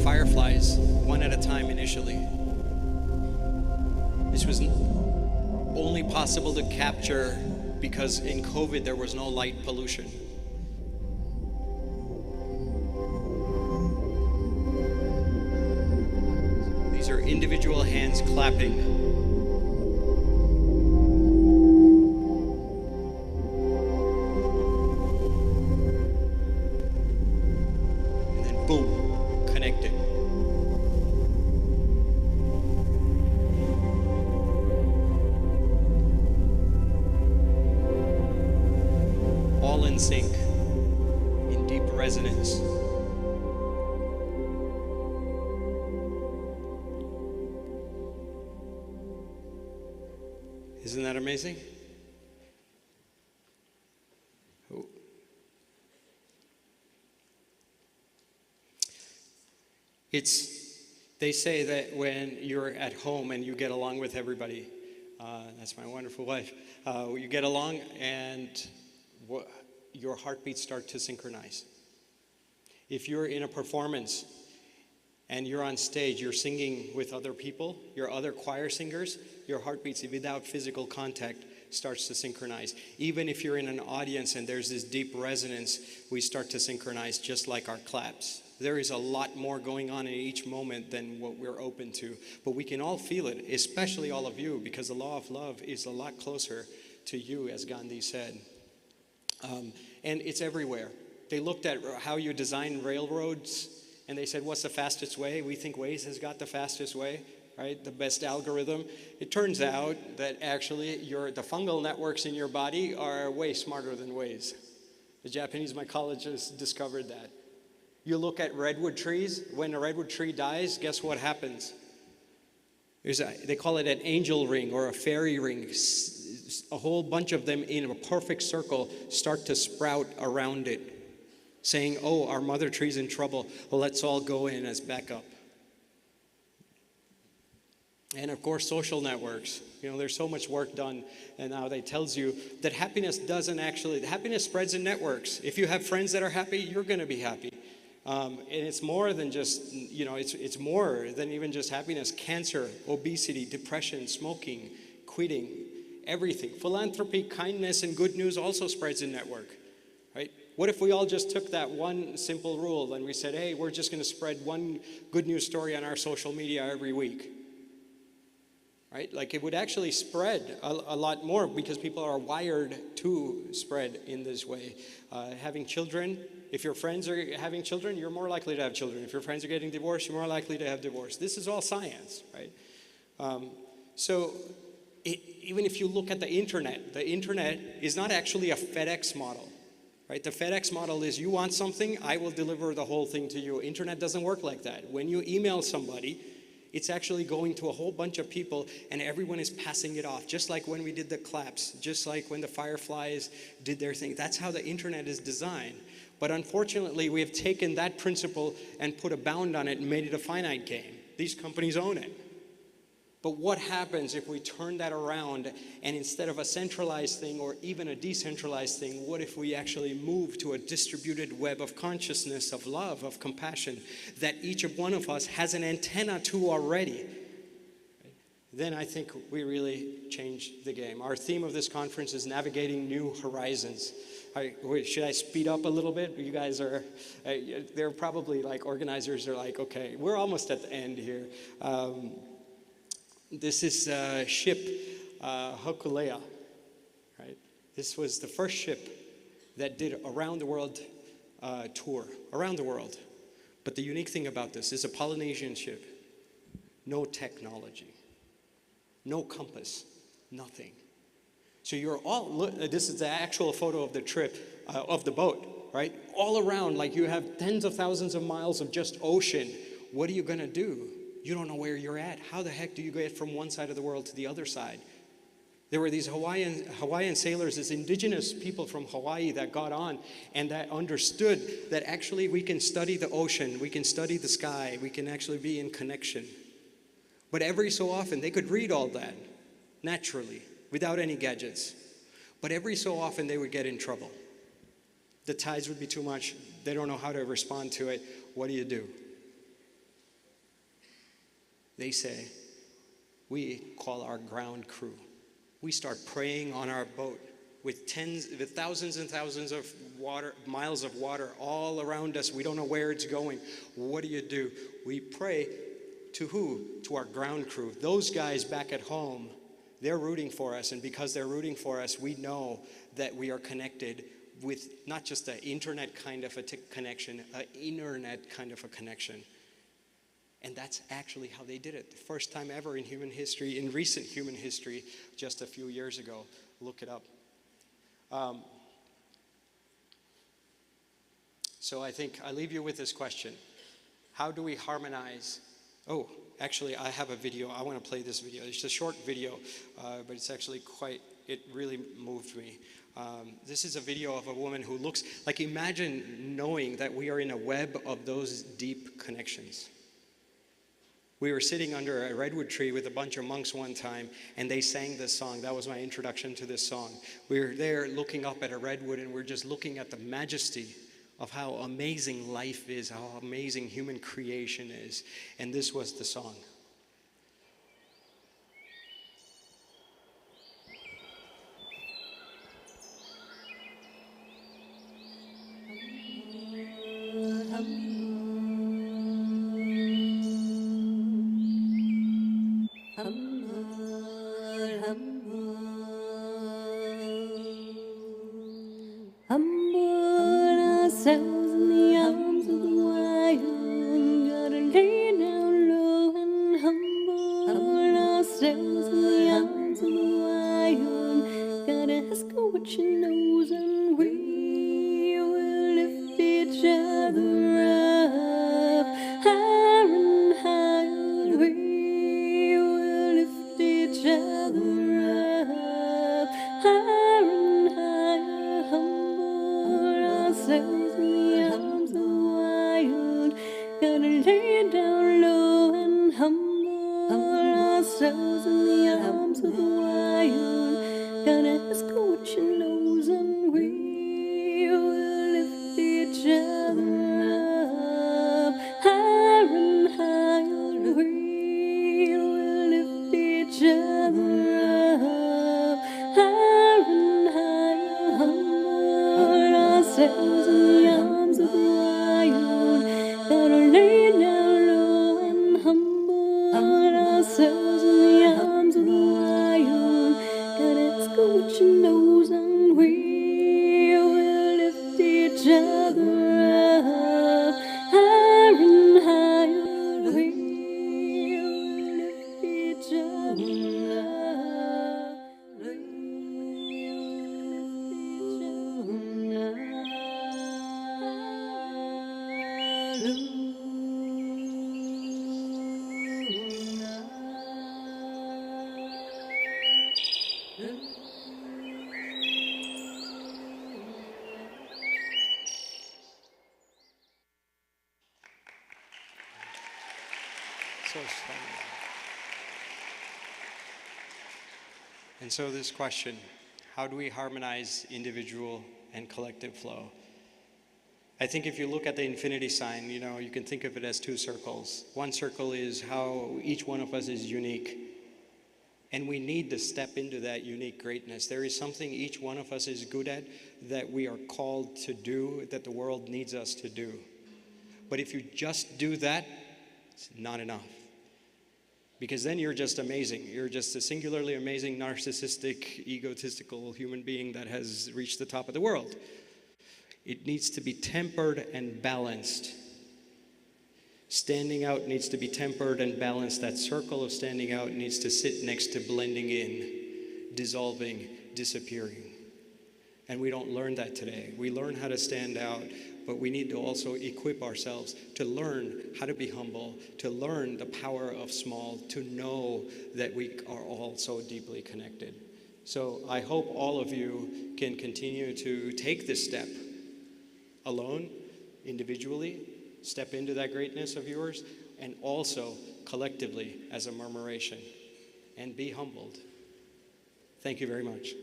Fireflies, one at a time initially. This was only possible to capture because in COVID there was no light pollution. These are individual hands clapping. And then boom, connected. All in sync, in deep resonance. Isn't that amazing? Oh. They say that when you're at home and you get along with everybody, that's my wonderful wife, you get along and your heartbeats start to synchronize. If you're in a performance and you're on stage, you're singing with other people, your other choir singers, your heartbeats without physical contact starts to synchronize. Even if you're in an audience and there's this deep resonance, we start to synchronize just like our claps. There is a lot more going on in each moment than what we're open to, but we can all feel it, especially all of you, because the law of love is a lot closer to you, as Gandhi said. And it's everywhere. They looked at how you design railroads, and they said, what's the fastest way? We think Waze has got the fastest way, right? The best algorithm. It turns out that actually the fungal networks in your body are way smarter than Waze. The Japanese mycologists discovered that. You look at redwood trees. When a redwood tree dies, guess what happens? They call it an angel ring or a fairy ring. A whole bunch of them in a perfect circle start to sprout around it, saying, oh, our mother tree's in trouble. Well, let's all go in as backup. And of course, social networks. There's so much work done, and now they tells you that happiness spreads in networks. If you have friends that are happy, you're going to be happy. And it's more than just, it's more than even just happiness. Cancer, obesity, depression, smoking, quitting, everything. Philanthropy, kindness, and good news also spreads in network, right? What if we all just took that one simple rule and we said, hey, we're just going to spread one good news story on our social media every week, right? Like it would actually spread a lot more because people are wired to spread in this way. Having children, if your friends are having children, you're more likely to have children. If your friends are getting divorced, you're more likely to have divorce. This is all science, right? Even if you look at the internet is not actually a FedEx model, right? The FedEx model is you want something, I will deliver the whole thing to you. Internet doesn't work like that. When you email somebody, it's actually going to a whole bunch of people and everyone is passing it off, just like when we did the claps, just like when the fireflies did their thing. That's how the internet is designed. But unfortunately, we have taken that principle and put a bound on it and made it a finite game. These companies own it. But what happens if we turn that around and instead of a centralized thing or even a decentralized thing, what if we actually move to a distributed web of consciousness, of love, of compassion, that each of one of us has an antenna to already? Then I think we really change the game. Our theme of this conference is navigating new horizons. Should I speed up a little bit? You guys are, they're probably like, organizers are like, okay, we're almost at the end here. This is ship Hokulea, right? This was the first ship that did a around the world tour, around the world. But the unique thing about this is a Polynesian ship, no technology, no compass, nothing. So you're all, look, this is the actual photo of the trip, of the boat, right? All around, like you have tens of thousands of miles of just ocean. What are you gonna do? You don't know where you're at. How the heck do you get from one side of the world to the other side? There were these Hawaiian sailors, these indigenous people from Hawaii that got on and that understood that actually we can study the ocean, we can study the sky, we can actually be in connection. But every so often, they could read all that naturally, without any gadgets. But every so often, they would get in trouble. The tides would be too much. They don't know how to respond to it. What do? They say, we call our ground crew. We start praying on our boat with thousands and thousands of miles of water all around us. We don't know where it's going. What do? We pray to who? To our ground crew. Those guys back at home, they're rooting for us. And because they're rooting for us, we know that we are connected with not just an internet kind of a connection, an internet kind of a connection. And that's actually how they did it. The first time ever in human history, in recent human history, just a few years ago. Look it up. So I think I leave you with this question. How do we harmonize? Oh, actually, I have a video. I want to play this video. It's a short video, but it's actually it really moved me. This is a video of a woman who looks like, imagine knowing that we are in a web of those deep connections. We were sitting under a redwood tree with a bunch of monks one time, and they sang this song. That was my introduction to this song. We were there looking up at a redwood, and we're just looking at the majesty of how amazing life is, how amazing human creation is. And this was the song. Humble ourselves in the arms of the wild, gotta lay down low and humble ourselves in the arms of the wild, gotta ask her what she knows and we will lift each other up, higher and higher, we will lift each other up, higher and higher, humble ourselves in the arms of the wild, gotta lay down low and humble ourselves in the arms of the wild, gotta ask her what she knows and we will lift each other up, higher and higher, we will lift each other up, higher and higher, humble ourselves in the arms of the wild, gotta lay down low and humble ourselves in the arms of the wild, gotta ask her what she knows and we will lift each other up, higher and higher, we will lift each other up, we will lift each other up. So stunning. And so this question, how do we harmonize individual and collective flow? I think if you look at the infinity sign, you know, you can think of it as two circles. One circle is how each one of us is unique. And we need to step into that unique greatness. There is something each one of us is good at that we are called to do, that the world needs us to do. But if you just do that, it's not enough. Because then you're just amazing. You're just a singularly amazing, narcissistic, egotistical human being that has reached the top of the world. It needs to be tempered and balanced. Standing out needs to be tempered and balanced. That circle of standing out needs to sit next to blending in, dissolving, disappearing. And we don't learn that today. We learn how to stand out, but we need to also equip ourselves to learn how to be humble, to learn the power of small, to know that we are all so deeply connected. So I hope all of you can continue to take this step alone, individually, step into that greatness of yours, and also collectively as a murmuration, and be humbled. Thank you very much.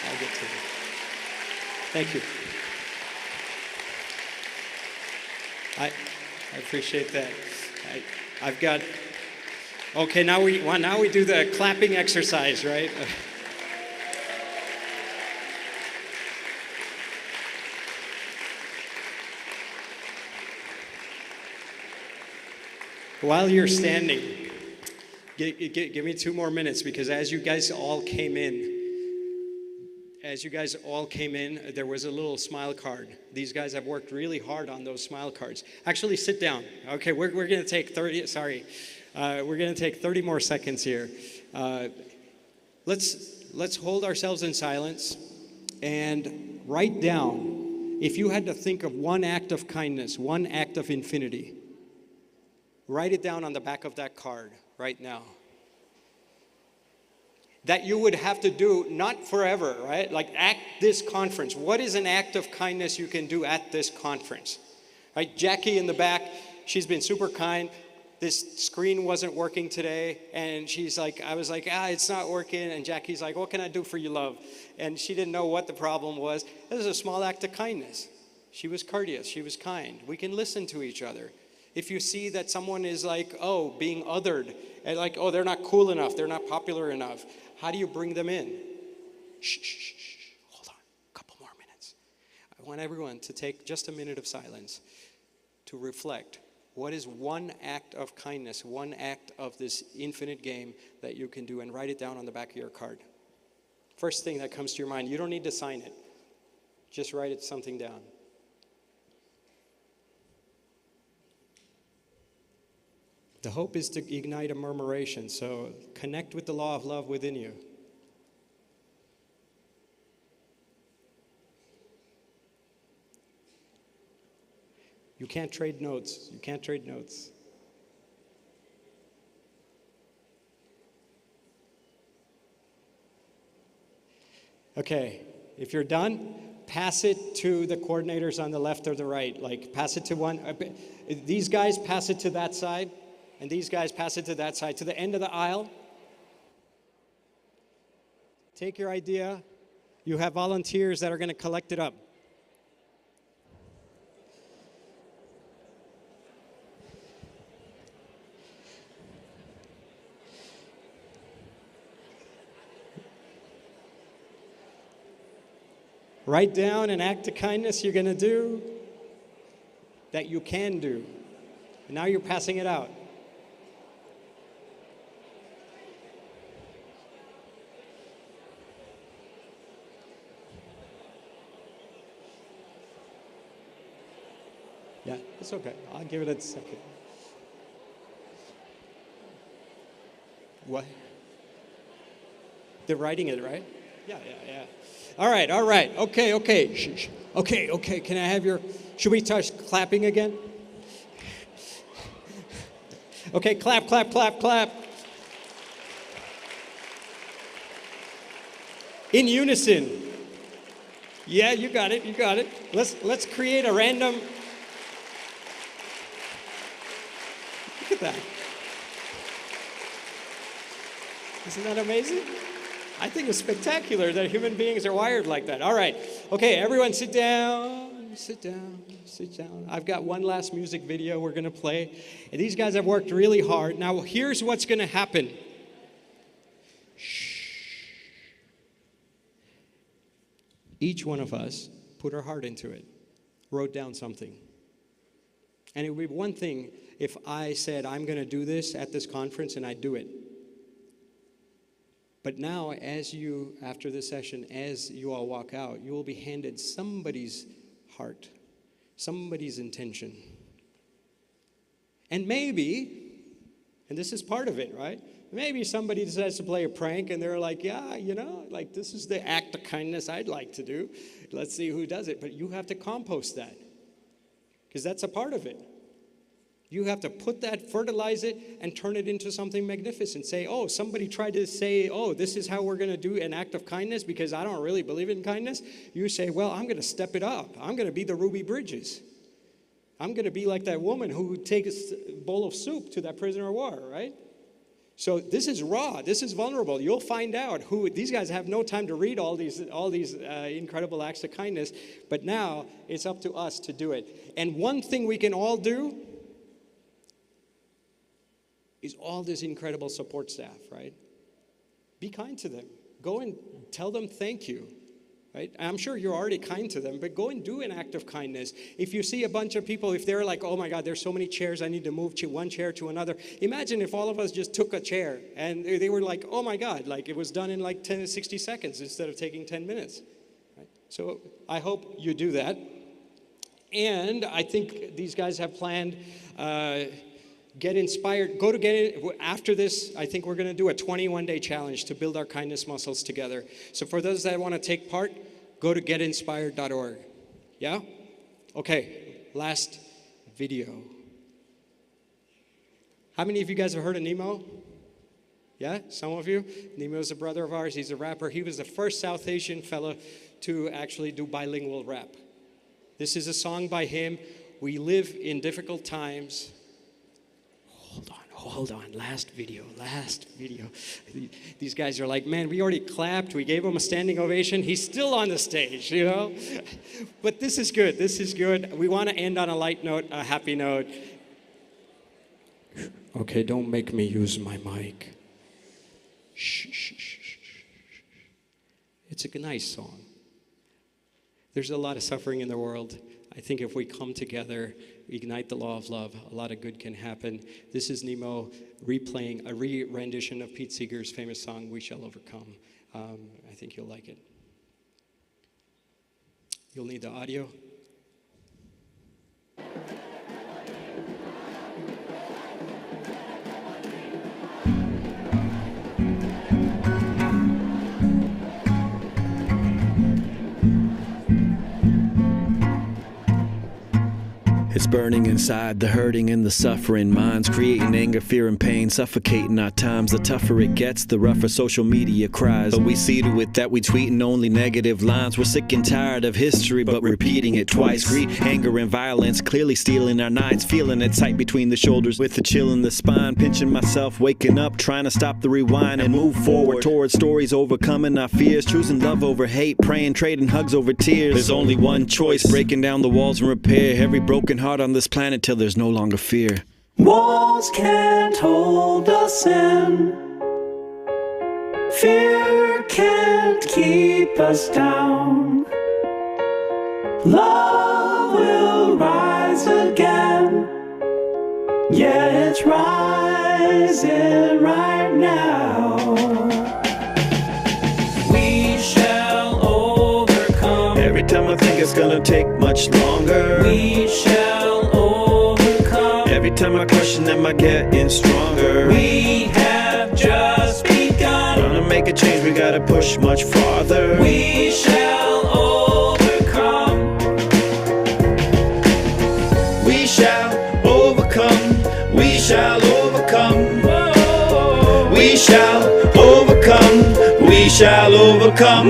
I'll get to it. Thank you. I appreciate that. I've got, okay, now we do the clapping exercise, right? While you're standing, give me 2 more minutes, because as you guys all came in, there was a little smile card. These guys have worked really hard on those smile cards. Actually, sit down. Okay, we're going to take 30, we're going to take 30 more seconds here. Let's hold ourselves in silence and write down, if you had to think of one act of kindness, one act of infinity, write it down on the back of that card right now. That you would have to do, not forever, right? Like at this conference. What is an act of kindness you can do at this conference? Right? Jackie in the back, she's been super kind. This screen wasn't working today, and she's like, I was like, it's not working. And Jackie's like, what can I do for you, love? And she didn't know what the problem was. This is a small act of kindness. She was courteous, she was kind. We can listen to each other. If you see that someone is like, being othered, and like, they're not cool enough, they're not popular enough, how do you bring them in? Shh. Hold on, a couple more minutes. I want everyone to take just a minute of silence to reflect. What is one act of kindness, one act of this infinite game that you can do, and write it down on the back of your card. First thing that comes to your mind. You don't need to sign it. Just write something down. The hope is to ignite a murmuration, so connect with the law of love within you. You can't trade notes. You can't trade notes. Okay, if you're done, pass it to the coordinators on the left or the right. Like, pass it to one. These guys pass it to that side. And these guys pass it to that side, to the end of the aisle. Take your idea. You have volunteers that are going to collect it up. Write down an act of kindness you're going to do, that you can do. And now you're passing it out. Yeah, it's okay. I'll give it a second. What? They're writing it, right? Yeah. All right. Okay. Shh. Okay. Can I have your... Should we touch clapping again? Okay, clap. In unison. Yeah, you got it. Let's create a random... Look at that. Isn't that amazing? I think it's spectacular that human beings are wired like that. All right. Okay, everyone sit down, sit down, sit down. I've got one last music video we're going to play. And these guys have worked really hard. Now, here's what's going to happen. Shh. Each one of us put our heart into it, wrote down something. And it would be one thing if I said, I'm going to do this at this conference, and I do it. But now, after this session, as you all walk out, you will be handed somebody's heart, somebody's intention. And maybe, and this is part of it, right? Maybe somebody decides to play a prank and they're like, yeah, like this is the act of kindness I'd like to do. Let's see who does it. But you have to compost that because that's a part of it. You have to put that, fertilize it, and turn it into something magnificent. Say, oh, somebody tried to say, oh, this is how we're going to do an act of kindness because I don't really believe in kindness. You say, well, I'm going to step it up. I'm going to be the Ruby Bridges. I'm going to be like that woman who takes a bowl of soup to that prisoner of war, right? So this is raw. This is vulnerable. You'll find out who these guys have no time to read all these incredible acts of kindness. But now it's up to us to do it. And one thing we can all do is all this incredible support staff, right? Be kind to them. Go and tell them thank you, right? I'm sure you're already kind to them, but go and do an act of kindness. If you see a bunch of people, if they're like, oh my God, there's so many chairs, I need to move one chair to another. Imagine if all of us just took a chair and they were like, oh my God, like it was done in like 10 to 60 seconds instead of taking 10 minutes. Right? So I hope you do that. And I think these guys have planned, Get inspired. Go to Get It. After this, I think we're going to do a 21-day challenge to build our kindness muscles together. So for those that want to take part, go to getinspired.org. Yeah? Okay, last video. How many of you guys have heard of Nemo? Yeah, some of you? Nemo's a brother of ours. He's a rapper. He was the first South Asian fellow to actually do bilingual rap. This is a song by him. We live in difficult times. Hold on, last video. These guys are like, man, we already clapped. We gave him a standing ovation. He's still on the stage, But this is good. We want to end on a light note, a happy note. Okay, don't make me use my mic. Shh. It's a nice song. There's a lot of suffering in the world. I think if we come together, ignite the law of love, a lot of good can happen. This is Nemo replaying a re-rendition of Pete Seeger's famous song, We Shall Overcome. I think you'll like it. You'll need the audio. It's burning inside, the hurting and the suffering. Minds creating anger, fear and pain, suffocating our times. The tougher it gets, the rougher social media cries. But we see to it that we tweeting only negative lines. We're sick and tired of history, but repeating it twice. Greed, anger and violence, clearly stealing our nights. Feeling it tight between the shoulders with a chill in the spine. Pinching myself, waking up, trying to stop the rewind and move forward towards stories, overcoming our fears. Choosing love over hate, praying, trading hugs over tears. There's only one choice, breaking down the walls and repair every broken heart on this planet till there's no longer fear. Walls can't hold us in. Fear can't keep us down. Love will rise again. Yeah, it's rising right now. We shall overcome. Every time I think it's gonna take much longer, we shall overcome. every time I question, am I getting stronger? We have just begun. Gonna make a change, we gotta push much farther. We shall overcome. We shall overcome. We shall overcome. Whoa. We shall overcome. We we shall overcome.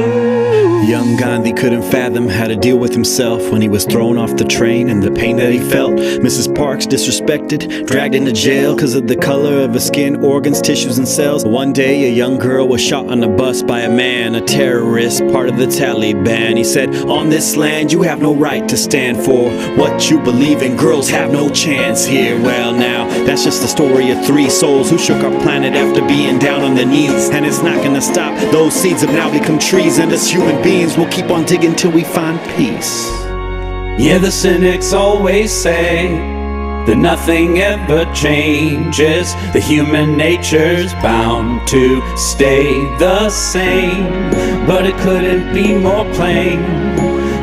Young Gandhi couldn't fathom how to deal with himself when he was thrown off the train and the pain that he felt. Mrs. Parks disrespected, dragged into jail because of the color of her skin, organs, tissues, and cells. One day, a young girl was shot on a bus by a man, a terrorist, part of the Taliban. He said, on this land, you have no right to stand for what you believe in. Girls have no chance here. Well, now, that's just the story of 3 souls who shook our planet after being down on their knees. And it's not gonna stop. Those seeds have now become trees, and as human beings, we'll keep on digging till we find peace. Yeah, the cynics always say that nothing ever changes. The human nature's bound to stay the same. But it couldn't be more plain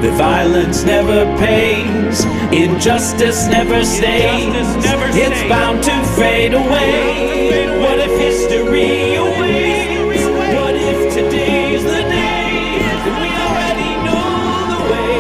that violence never pays, injustice never stays. It's bound to fade away. What if history awaits? What if today's the day? And we already know the way.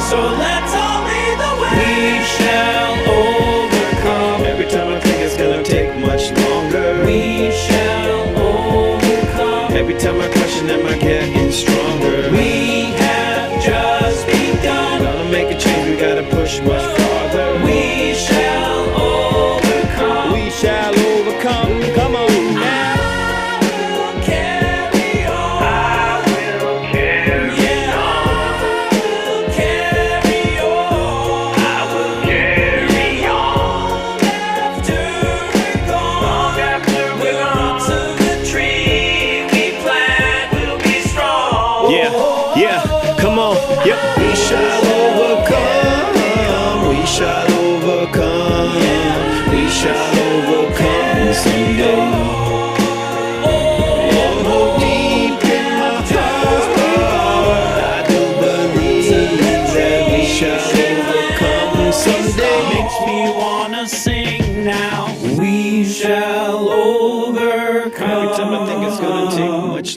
So let's all lead the way. We shall overcome. Every time I think it's gonna take much longer, We shall overcome. every time I question, am I getting stronger? We have just begun. Gonna make a change, we gotta push much farther. We shall overcome. We shall overcome. Come on.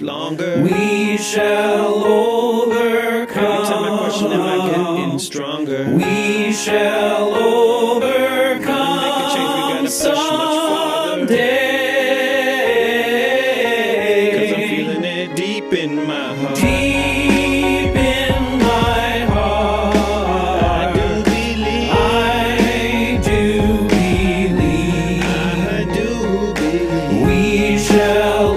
Longer. We shall overcome. Every time I question, am I getting stronger? We shall overcome. Make a change, we gotta push much farther. Someday. 'Cause I'm feeling it deep in my heart. Deep in my heart. I do believe. I do believe. I do believe. We shall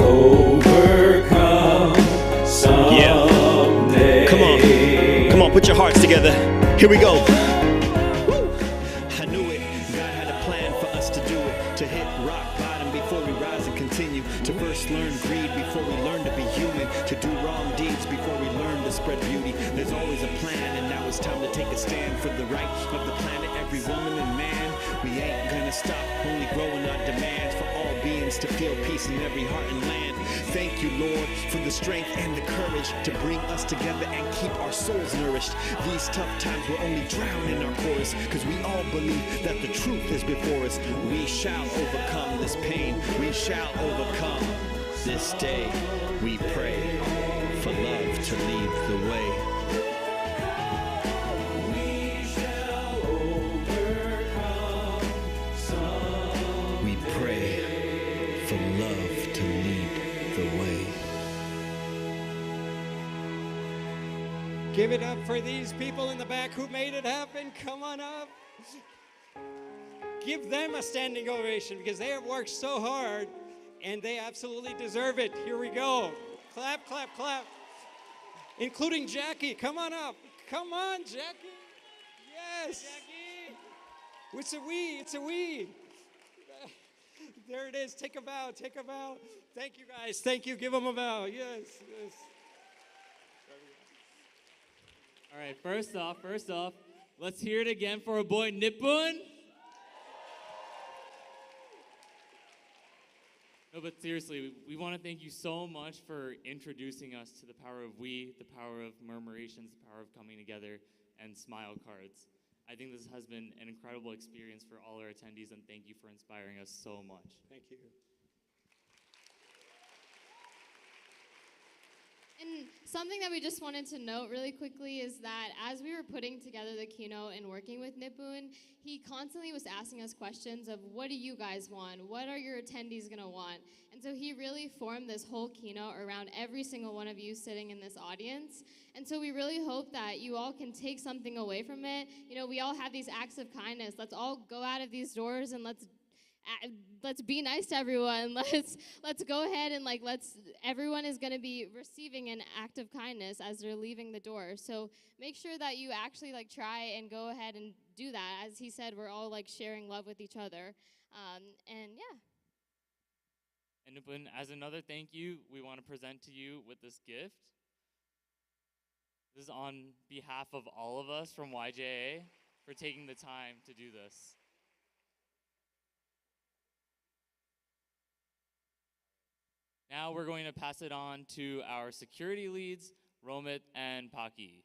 put your hearts together. Here we go. I knew it. God had a plan for us to do it. To hit rock bottom before we rise and continue. To first learn greed before we learn to be human. To do wrong deeds before we learn to spread beauty. There's always a plan, and now it's time to take a stand for the right of the planet, every woman and man. We ain't gonna stop, only growing our demands for all beings to feel peace in every heart and land. Thank you, Lord, for the strength and the courage to bring us together and keep our souls nourished. These tough times will only drown in our chorus, because we all believe that the truth is before us. We shall overcome this pain. We shall overcome this day. We pray for love to lead the way. We pray for love to lead the way. Give it up for these people in the back who made it happen. Come on up. Give them a standing ovation because they have worked so hard and they absolutely deserve it. Here we go. Clap, clap, clap. Including Jackie. Come on up. Come on, Jackie. Yes. Jackie. It's a we. It's a we. There it is. Take a bow. Take a bow. Thank you, guys. Thank you. Give them a bow. Yes. Yes. All right, first off, let's hear it again for our boy Nippon. No, but seriously, we want to thank you so much for introducing us to the power of we, the power of murmurations, the power of coming together, and smile cards. I think this has been an incredible experience for all our attendees, and thank you for inspiring us so much. Thank you. And something that we just wanted to note really quickly is that as we were putting together the keynote and working with Nippon, he constantly was asking us questions of what do you guys want? What are your attendees going to want? And And so he really formed this whole keynote around every single one of you sitting in this audience. And so we really hope that you all can take something away from it. You know, we all have these acts of kindness. Let's all go out of these doors and let's be nice to everyone. Let's go ahead and everyone is going to be receiving an act of kindness as they're leaving the door. So make sure that you actually try and go ahead and do that. As he said, we're all sharing love with each other. And yeah. And Nupun, as another thank you, we want to present to you with this gift. This is on behalf of all of us from YJA for taking the time to do this. Now we're going to pass it on to our security leads, Romit and Paki.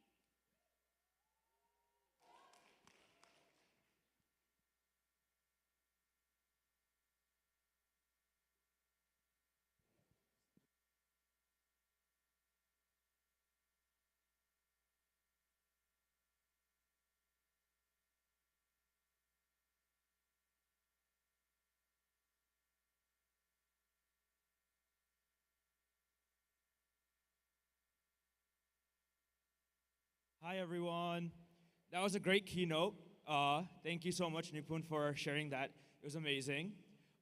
Hi, everyone. That was a great keynote. Thank you so much, Nipun, for sharing that. It was amazing.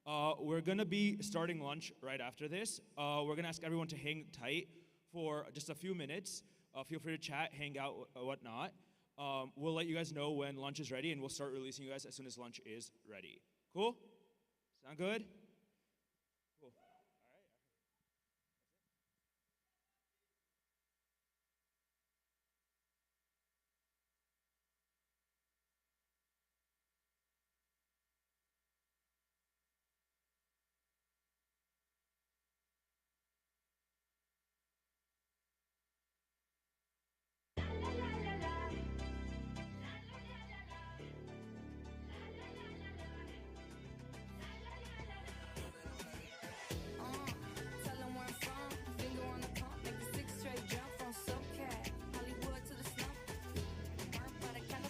We're going to be starting lunch right after this. We're going to ask everyone to hang tight for just a few minutes. Feel free to chat, hang out, whatnot. We'll let you guys know when lunch is ready, and we'll start releasing you guys as soon as lunch is ready. Cool? Sound good? Cool.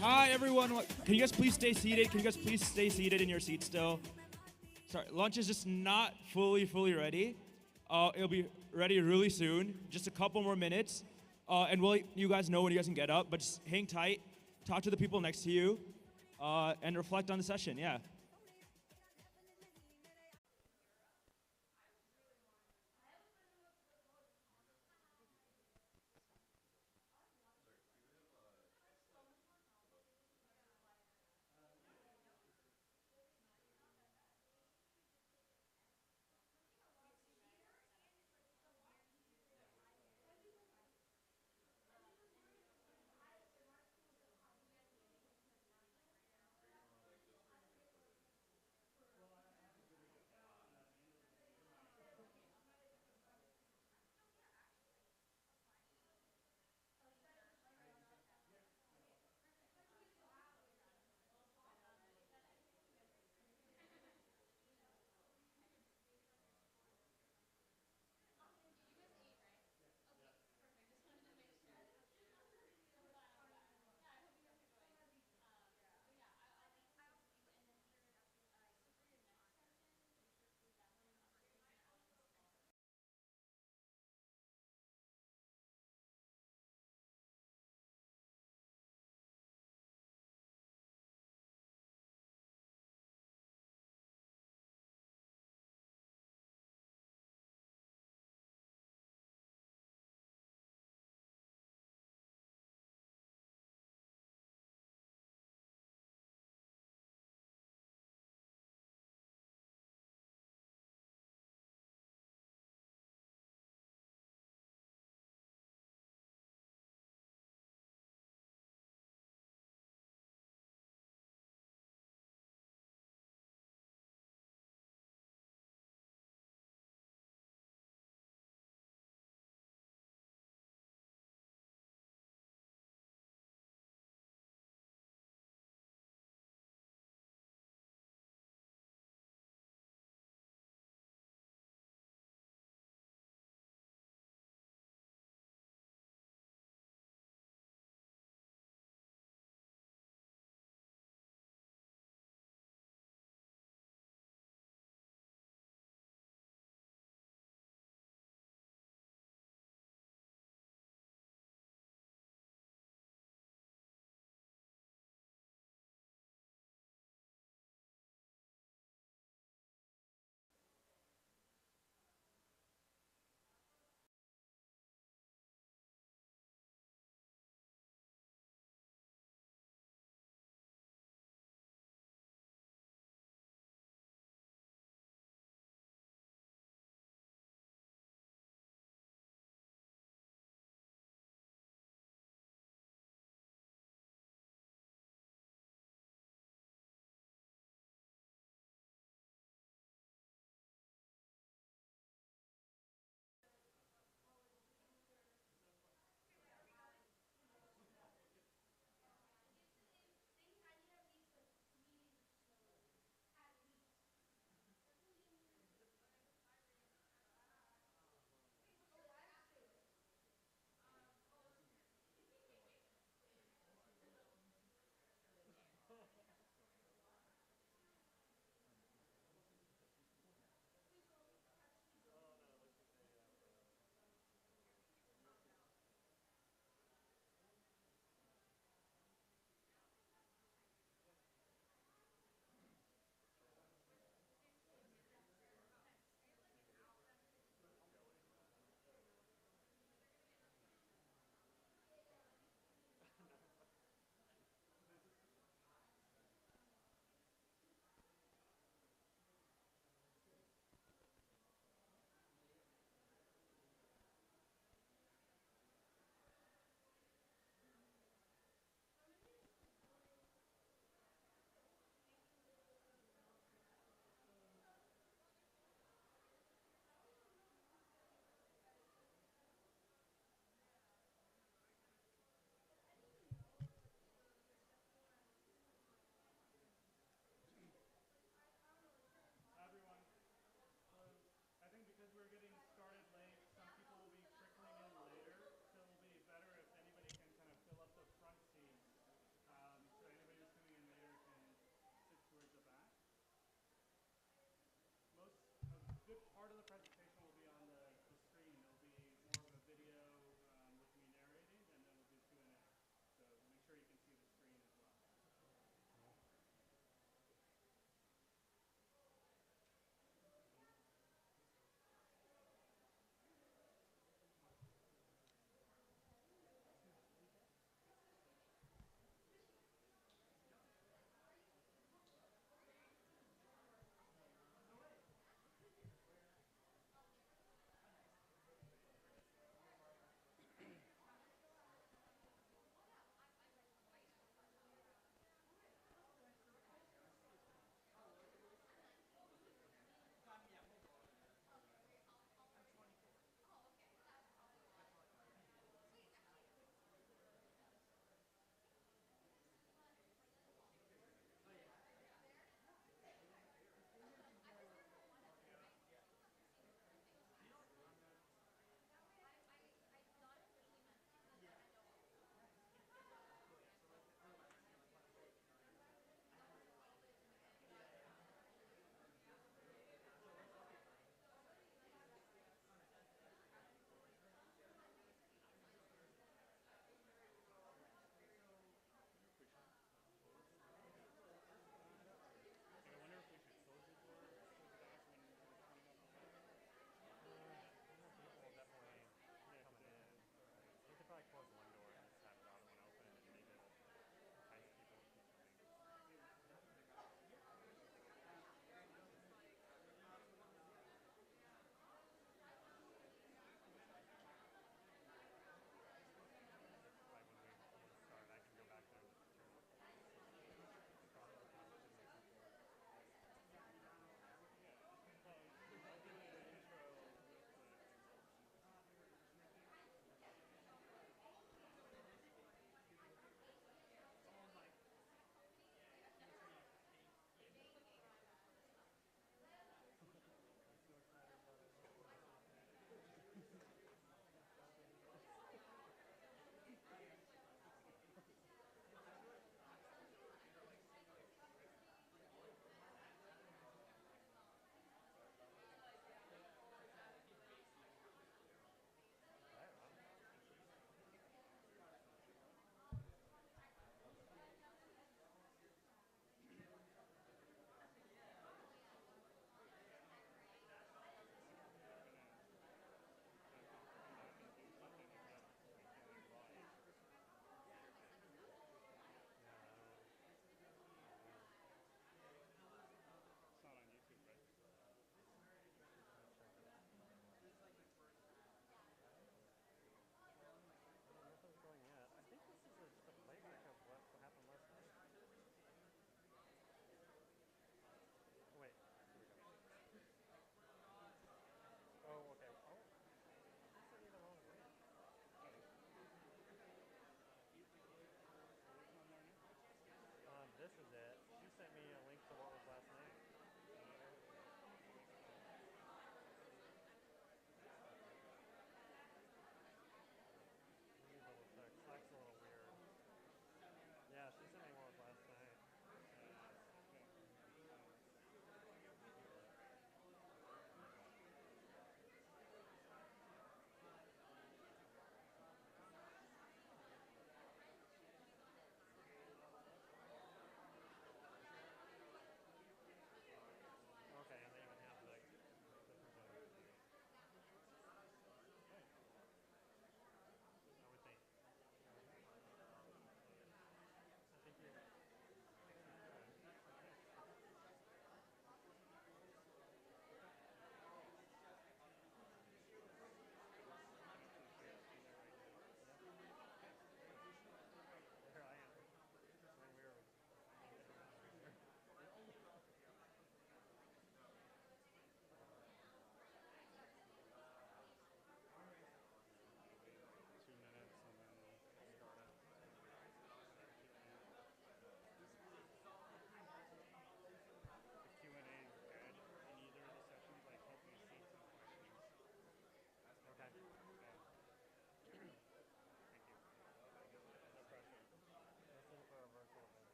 Hi, everyone. Can you guys please stay seated? Can you guys please stay seated in your seats still? Sorry, lunch is just not fully ready. It'll be ready really soon, just a couple more minutes. And we'll let you guys know when you guys can get up, but just hang tight, talk to the people next to you, and reflect on the session, yeah.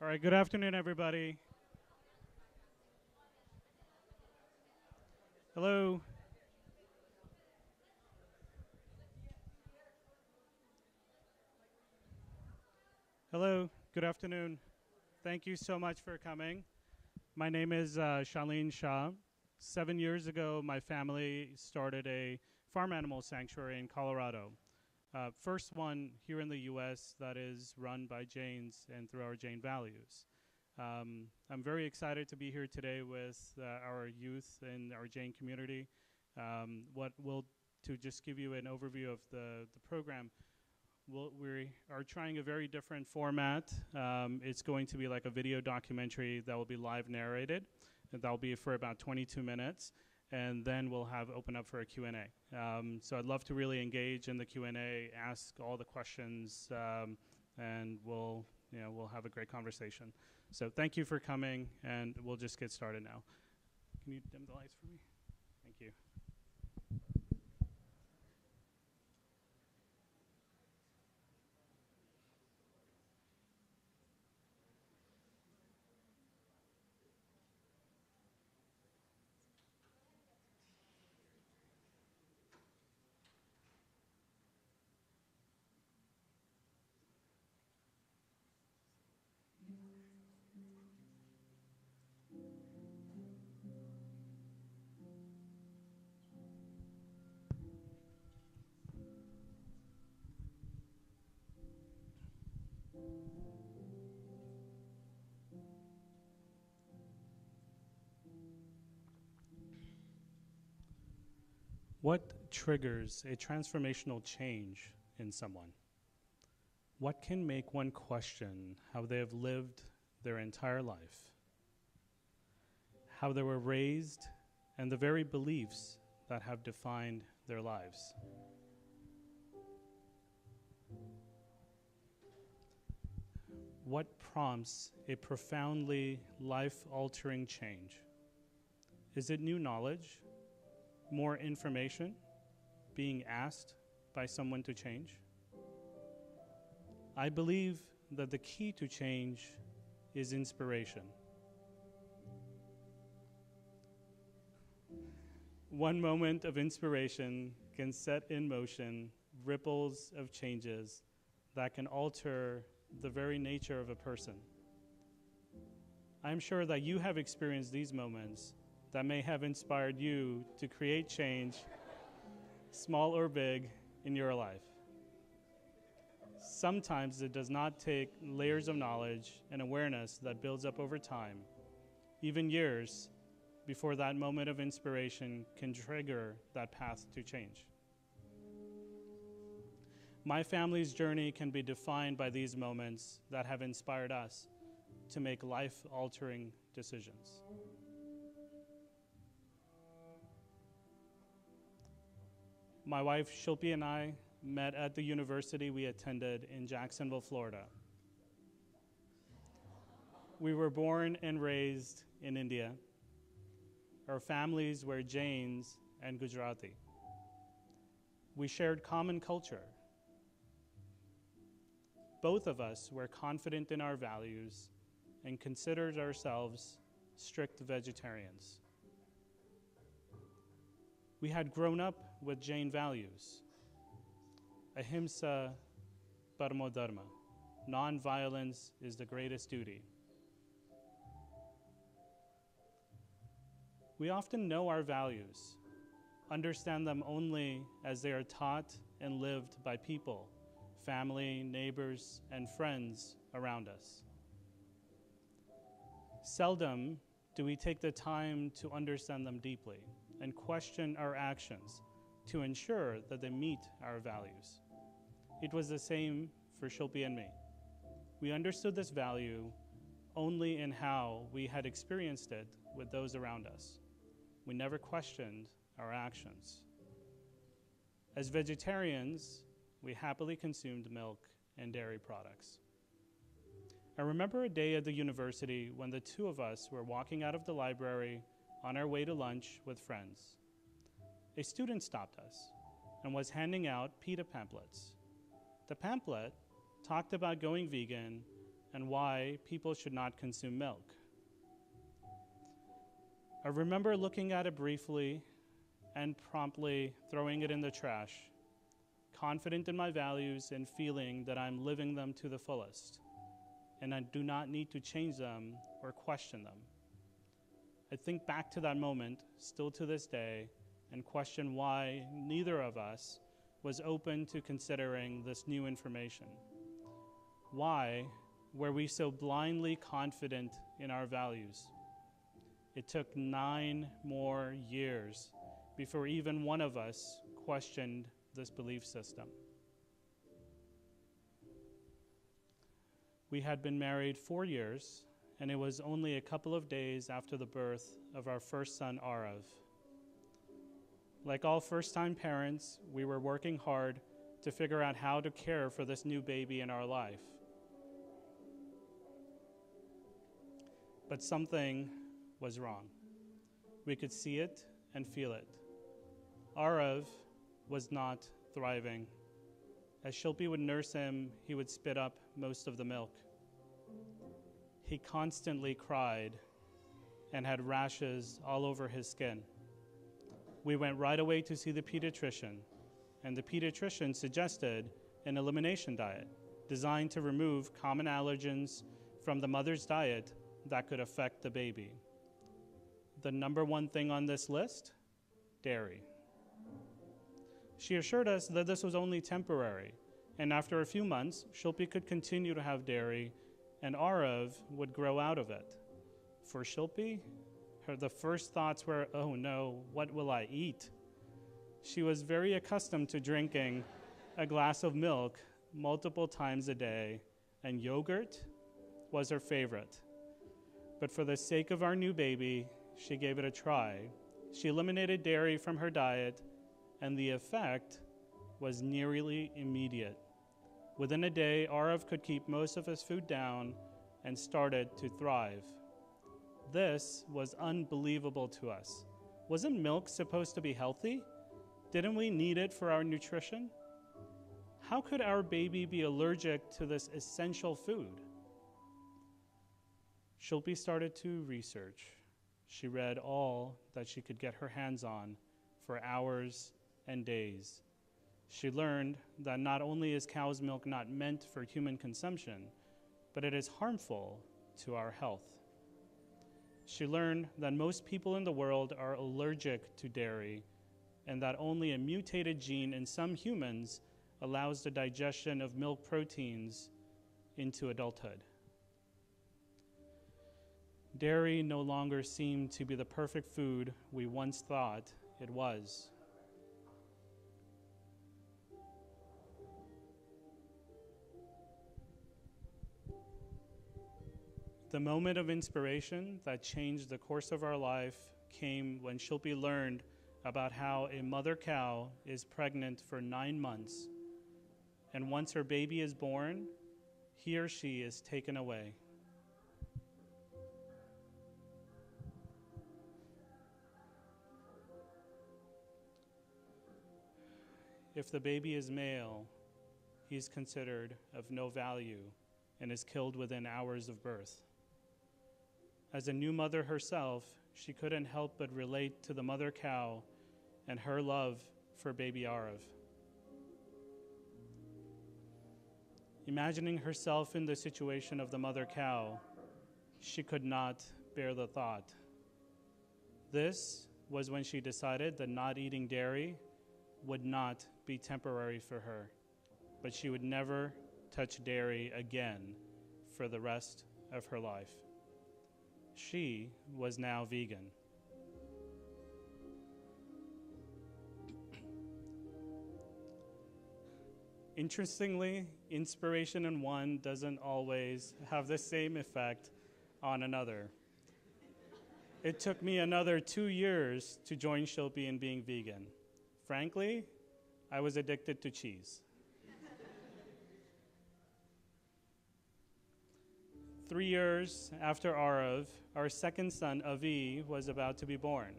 All right, good afternoon, everybody. Hello. Hello, good afternoon. Thank you so much for coming. My name is Shaleen Shah. 7 years ago, my family started a farm animal sanctuary in Colorado. First one here in the US that is run by Jains and through our Jain values. I'm very excited to be here today with our youth and our Jain community. To just give you an overview of the program, we are trying a very different format. It's going to be like a video documentary that will be live narrated. And that will be for about 22 minutes. And then we'll open up for a Q&A. So I'd love to really engage in the Q&A, ask all the questions, and we'll have a great conversation. So thank you for coming, and we'll just get started now. Can you dim the lights for me? Thank you. What triggers a transformational change in someone? What can make one question how they have lived their entire life, how they were raised, and the very beliefs that have defined their lives? What prompts a profoundly life-altering change? Is it new knowledge? More information, being asked by someone to change? I believe that the key to change is inspiration. One moment of inspiration can set in motion ripples of changes that can alter the very nature of a person. I'm sure that you have experienced these moments that may have inspired you to create change, small or big, in your life. Sometimes it does not take layers of knowledge and awareness that builds up over time, even years, before that moment of inspiration can trigger that path to change. My family's journey can be defined by these moments that have inspired us to make life-altering decisions. My wife, Shilpi, and I met at the university we attended in Jacksonville, Florida. We were born and raised in India. Our families were Jains and Gujarati. We shared common culture. Both of us were confident in our values and considered ourselves strict vegetarians. We had grown up with Jain values. Ahimsa paramo dharma. Non-violence is the greatest duty. We often know our values, understand them only as they are taught and lived by people, family, neighbors, and friends around us. Seldom do we take the time to understand them deeply and question our actions to ensure that they meet our values. It was the same for Shilpi and me. We understood this value only in how we had experienced it with those around us. We never questioned our actions. As vegetarians, we happily consumed milk and dairy products. I remember a day at the university when the two of us were walking out of the library on our way to lunch with friends. A student stopped us and was handing out PETA pamphlets. The pamphlet talked about going vegan and why people should not consume milk. I remember looking at it briefly and promptly throwing it in the trash, confident in my values and feeling that I'm living them to the fullest, and I do not need to change them or question them. I think back to that moment, still to this day, and question why neither of us was open to considering this new information. Why were we so blindly confident in our values? It took 9 more years before even one of us questioned this belief system. We had been married 4 years, and it was only a couple of days after the birth of our first son, Arav. Like all first-time parents, we were working hard to figure out how to care for this new baby in our life. But something was wrong. We could see it and feel it. Arav was not thriving. As Shilpi would nurse him, he would spit up most of the milk. He constantly cried and had rashes all over his skin. We went right away to see the pediatrician, and the pediatrician suggested an elimination diet designed to remove common allergens from the mother's diet that could affect the baby. The number one thing on this list? Dairy. She assured us that this was only temporary, and after a few months, Shilpi could continue to have dairy, and Arav would grow out of it. For Shilpi, the first thoughts were, oh no, what will I eat? She was very accustomed to drinking a glass of milk multiple times a day, and yogurt was her favorite. But for the sake of our new baby, she gave it a try. She eliminated dairy from her diet, and the effect was nearly immediate. Within a day, Arav could keep most of his food down and started to thrive. This was unbelievable to us. Wasn't milk supposed to be healthy? Didn't we need it for our nutrition? How could our baby be allergic to this essential food? Shilpi started to research. She read all that she could get her hands on for hours and days. She learned that not only is cow's milk not meant for human consumption, but it is harmful to our health. She learned that most people in the world are allergic to dairy, and that only a mutated gene in some humans allows the digestion of milk proteins into adulthood. Dairy no longer seemed to be the perfect food we once thought it was. The moment of inspiration that changed the course of our life came when Shilpi learned about how a mother cow is pregnant for 9 months, and once her baby is born, he or she is taken away. If the baby is male, he is considered of no value and is killed within hours of birth. As a new mother herself, she couldn't help but relate to the mother cow and her love for baby Arav. Imagining herself in the situation of the mother cow, she could not bear the thought. This was when she decided that not eating dairy would not be temporary for her, but she would never touch dairy again for the rest of her life. She was now vegan. Interestingly, inspiration in one doesn't always have the same effect on another. It took me another 2 years to join Shilpi in being vegan. Frankly, I was addicted to cheese. 3 years after Arav, our second son, Avi, was about to be born.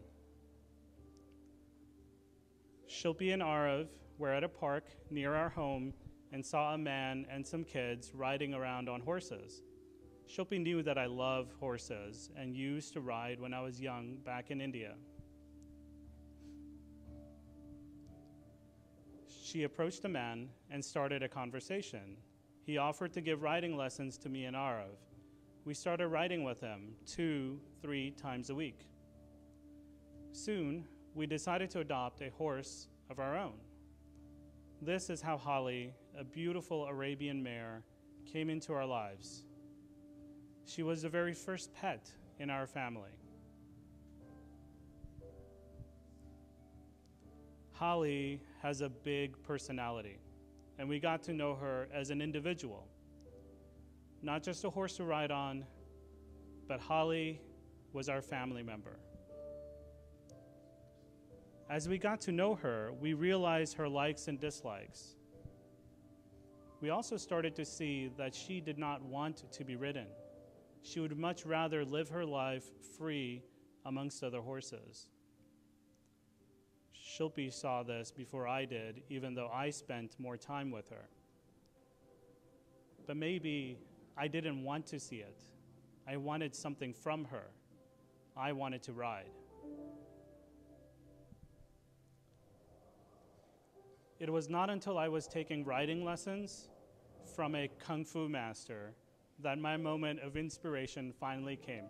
Shilpi and Arav were at a park near our home and saw a man and some kids riding around on horses. Shilpi knew that I love horses and used to ride when I was young back in India. She approached a man and started a conversation. He offered to give riding lessons to me and Arav. We started riding with him 2-3 times a week. Soon, we decided to adopt a horse of our own. This is how Holly, a beautiful Arabian mare, came into our lives. She was the very first pet in our family. Holly has a big personality, and we got to know her as an individual. Not just a horse to ride on, but Holly was our family member. As we got to know her, we realized her likes and dislikes. We also started to see that she did not want to be ridden. She would much rather live her life free amongst other horses. Shilpi saw this before I did, even though I spent more time with her. But maybe I didn't want to see it. I wanted something from her. I wanted to ride. It was not until I was taking riding lessons from a kung fu master that my moment of inspiration finally came.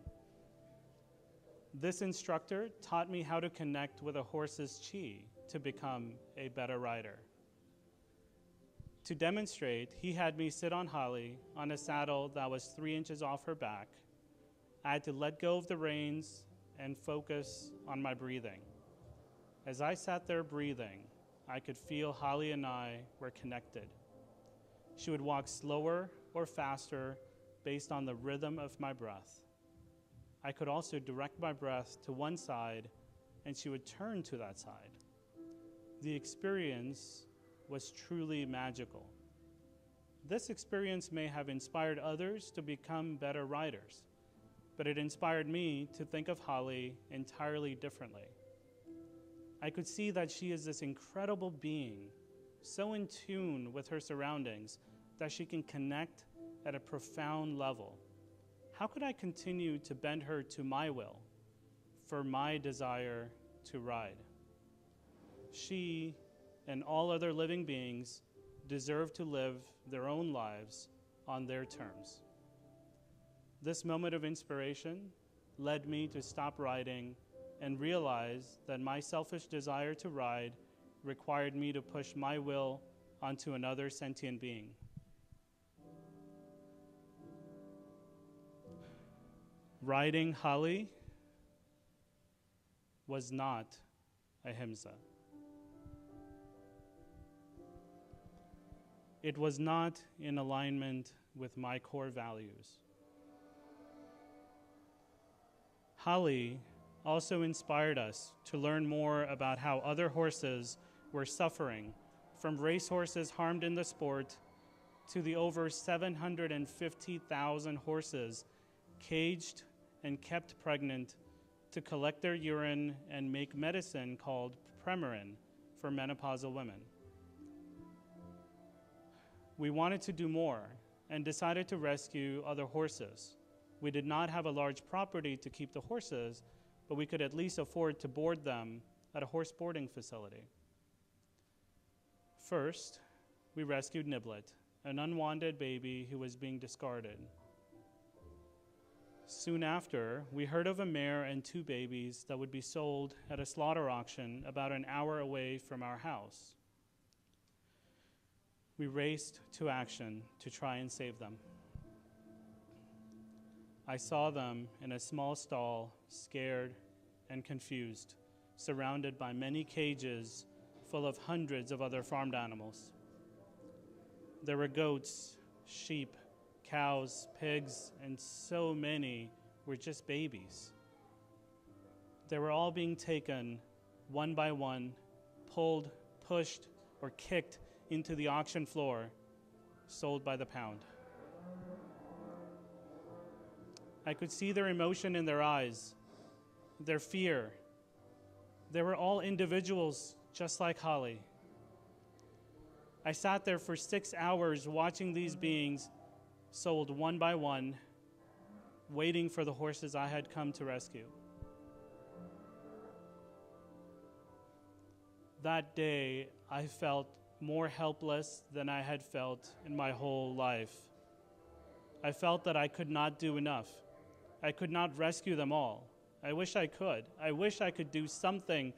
This instructor taught me how to connect with a horse's chi to become a better rider. To demonstrate, he had me sit on Holly on a saddle that was 3 inches off her back. I had to let go of the reins and focus on my breathing. As I sat there breathing, I could feel Holly and I were connected. She would walk slower or faster based on the rhythm of my breath. I could also direct my breath to one side, and she would turn to that side. The experience was truly magical. This experience may have inspired others to become better riders, but it inspired me to think of Holly entirely differently. I could see that she is this incredible being, so in tune with her surroundings that she can connect at a profound level. How could I continue to bend her to my will, for my desire to ride? She and all other living beings deserve to live their own lives on their terms. This moment of inspiration led me to stop riding and realize that my selfish desire to ride required me to push my will onto another sentient being. Riding Holly was not ahimsa. It was not in alignment with my core values. Holly also inspired us to learn more about how other horses were suffering, from racehorses harmed in the sport to the over 750,000 horses caged and kept pregnant to collect their urine and make medicine called Premarin for menopausal women. We wanted to do more and decided to rescue other horses. We did not have a large property to keep the horses, but we could at least afford to board them at a horse boarding facility. First, we rescued Niblet, an unwanted baby who was being discarded. Soon after, we heard of a mare and 2 babies that would be sold at a slaughter auction about an hour away from our house. We raced to action to try and save them. I saw them in a small stall, scared and confused, surrounded by many cages full of hundreds of other farmed animals. There were goats, sheep, cows, pigs, and so many were just babies. They were all being taken one by one, pulled, pushed, or kicked into the auction floor, sold by the pound. I could see their emotion in their eyes, their fear. They were all individuals just like Holly. I sat there for 6 hours watching these beings sold one by one, waiting for the horses I had come to rescue. That day, I felt more helpless than I had felt in my whole life. I felt that I could not do enough. I could not rescue them all. I wish I could. I wish I could do something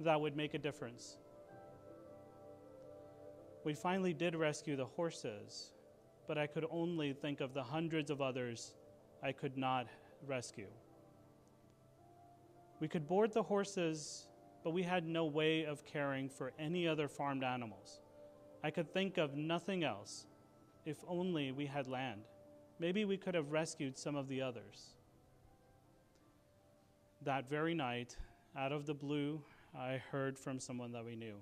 that would make a difference. We finally did rescue the horses, but I could only think of the hundreds of others I could not rescue. We could board the horses, but we had no way of caring for any other farmed animals. I could think of nothing else. If only we had land. Maybe we could have rescued some of the others. That very night, out of the blue, I heard from someone that we knew.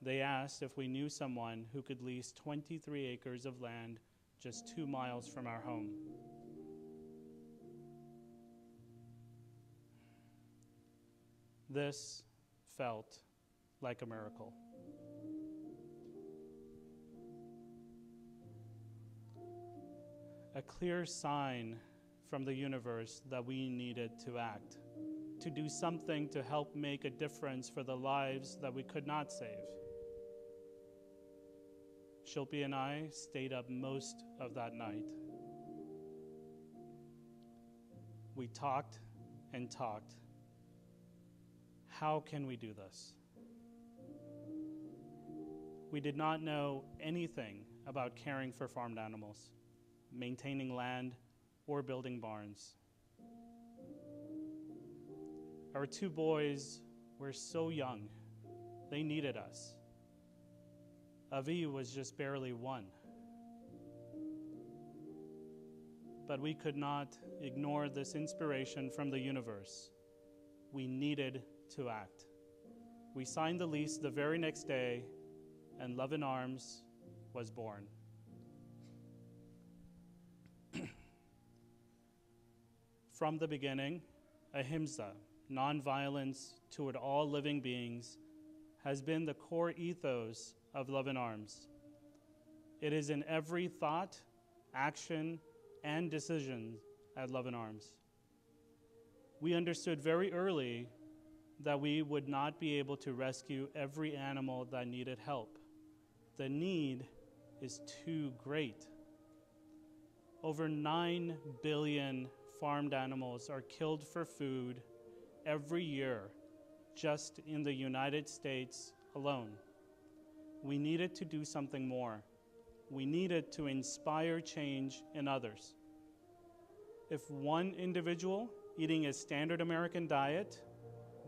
They asked if we knew someone who could lease 23 acres of land just 2 miles from our home. This felt like a miracle. A clear sign from the universe that we needed to act, to do something to help make a difference for the lives that we could not save. Shilpi and I stayed up most of that night. We talked and talked. How can we do this? We did not know anything about caring for farmed animals, maintaining land, or building barns. Our 2 boys were so young, they needed us. Avi was just barely 1. But we could not ignore this inspiration from the universe. We needed to act. We signed the lease the very next day, and Love in Arms was born. From the beginning, ahimsa, nonviolence toward all living beings, has been the core ethos of Love in Arms. It is in every thought, action, and decision at Love in Arms. We understood very early that we would not be able to rescue every animal that needed help. The need is too great. Over 9 billion farmed animals are killed for food every year, just in the United States alone. We needed to do something more. We needed to inspire change in others. If one individual eating a standard American diet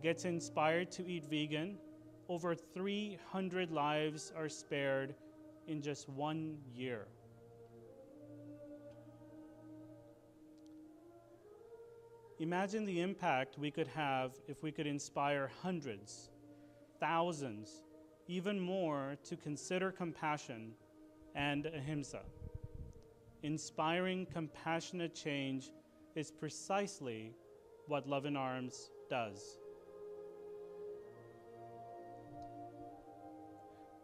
gets inspired to eat vegan, over 300 lives are spared in just 1 year. Imagine the impact we could have if we could inspire hundreds, thousands, even more to consider compassion and ahimsa. Inspiring compassionate change is precisely what Love in Arms does.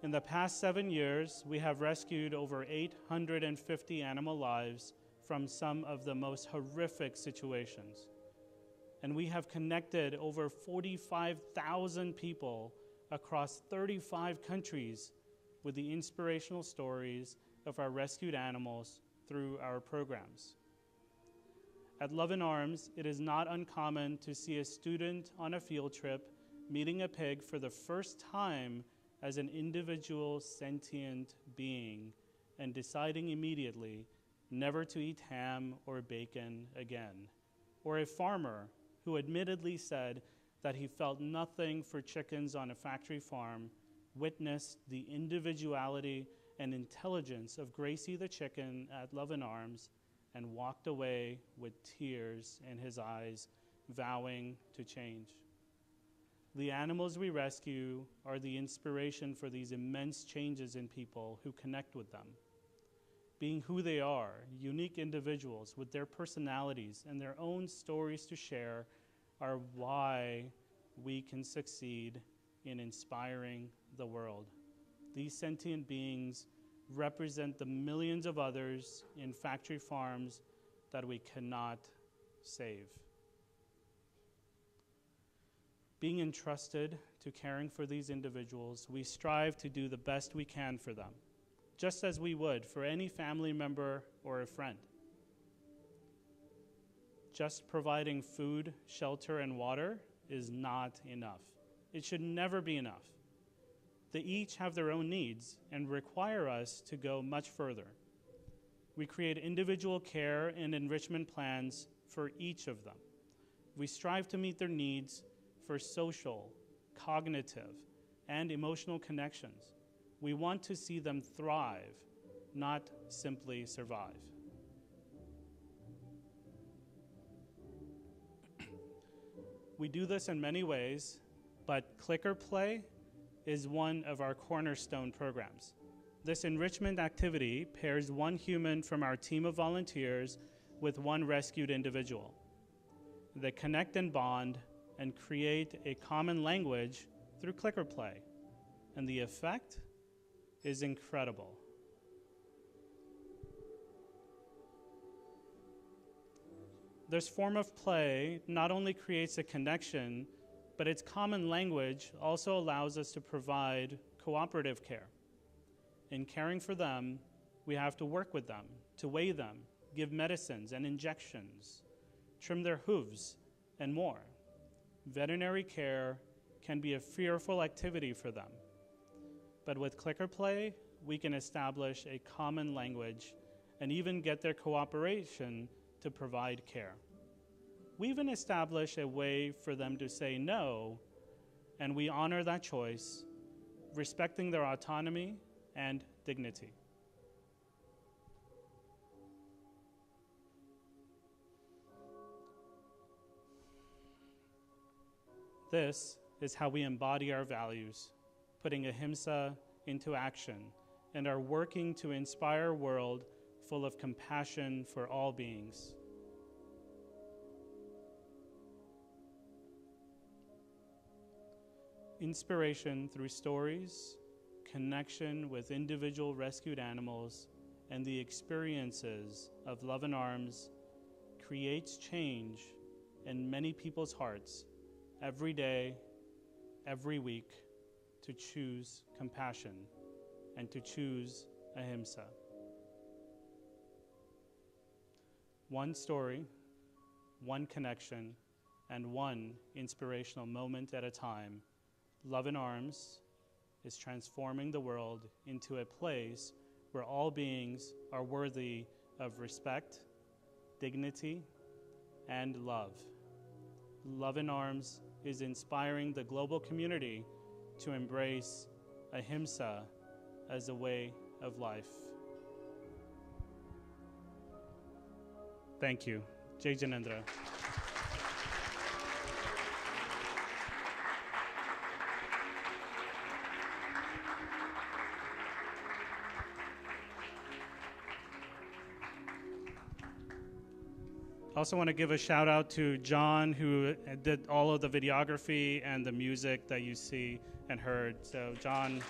In the past 7 years, we have rescued over 850 animal lives from some of the most horrific situations. And we have connected over 45,000 people across 35 countries with the inspirational stories of our rescued animals through our programs. At Love in Arms, it is not uncommon to see a student on a field trip meeting a pig for the first time as an individual sentient being and deciding immediately never to eat ham or bacon again. Or a farmer who admittedly said that he felt nothing for chickens on a factory farm, witnessed the individuality and intelligence of Gracie the chicken at Love in Arms, and walked away with tears in his eyes, vowing to change. The animals we rescue are the inspiration for these immense changes in people who connect with them. Being who they are, unique individuals with their personalities and their own stories to share, are why we can succeed in inspiring the world. These sentient beings represent the millions of others in factory farms that we cannot save. Being entrusted to caring for these individuals, we strive to do the best we can for them, just as we would for any family member or a friend. Just providing food, shelter, and water is not enough. It should never be enough. They each have their own needs and require us to go much further. We create individual care and enrichment plans for each of them. We strive to meet their needs for social, cognitive, and emotional connections. We want to see them thrive, not simply survive. We do this in many ways, but Click or Play is one of our cornerstone programs. This enrichment activity pairs one human from our team of volunteers with one rescued individual. They connect and bond and create a common language through Click or Play, and the effect is incredible. This form of play not only creates a connection, but its common language also allows us to provide cooperative care. In caring for them, we have to work with them, to weigh them, give medicines and injections, trim their hooves, and more. Veterinary care can be a fearful activity for them. But with Click or Play, we can establish a common language and even get their cooperation to provide care. We even establish a way for them to say no, and we honor that choice, respecting their autonomy and dignity. This is how we embody our values, putting ahimsa into action, and are working to inspire a world full of compassion for all beings. Inspiration through stories, connection with individual rescued animals, and the experiences of Love in Arms creates change in many people's hearts every day, every week, to choose compassion and to choose ahimsa. One story, one connection, and one inspirational moment at a time, Love in Arms is transforming the world into a place where all beings are worthy of respect, dignity, and love. Love in Arms is inspiring the global community to embrace ahimsa as a way of life. Thank you. Jai Janendra. I also want to give a shout out to John, who did all of the videography and the music that you see and heard. So John.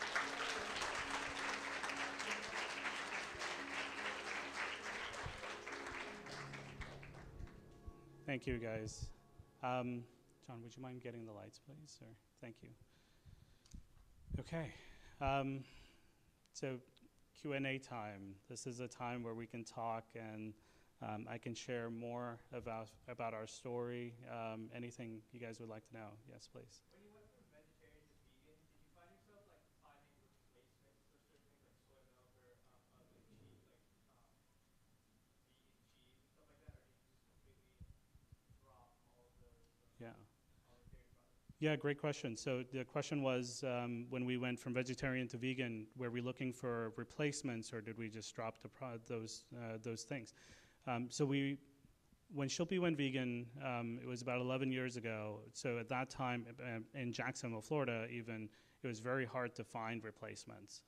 Thank you, guys. John, would you mind getting the lights, please? Or, thank you. Okay. So Q&A time. This is a time where we can talk and I can share more about our story. Anything you guys would like to know? Yes, please. When you went from vegetarian to vegan, did you find yourself like finding replacements for certain things like soy milk or like cheese, like vegan cheese and stuff like that, or did you just completely drop all of those Yeah. all the dairy products? Yeah, great question. So the question was, when we went from vegetarian to vegan, were we looking for replacements, or did we just drop those things? When Shilpi went vegan, it was about 11 years ago. So at that time, in Jacksonville, Florida, even, it was very hard to find replacements.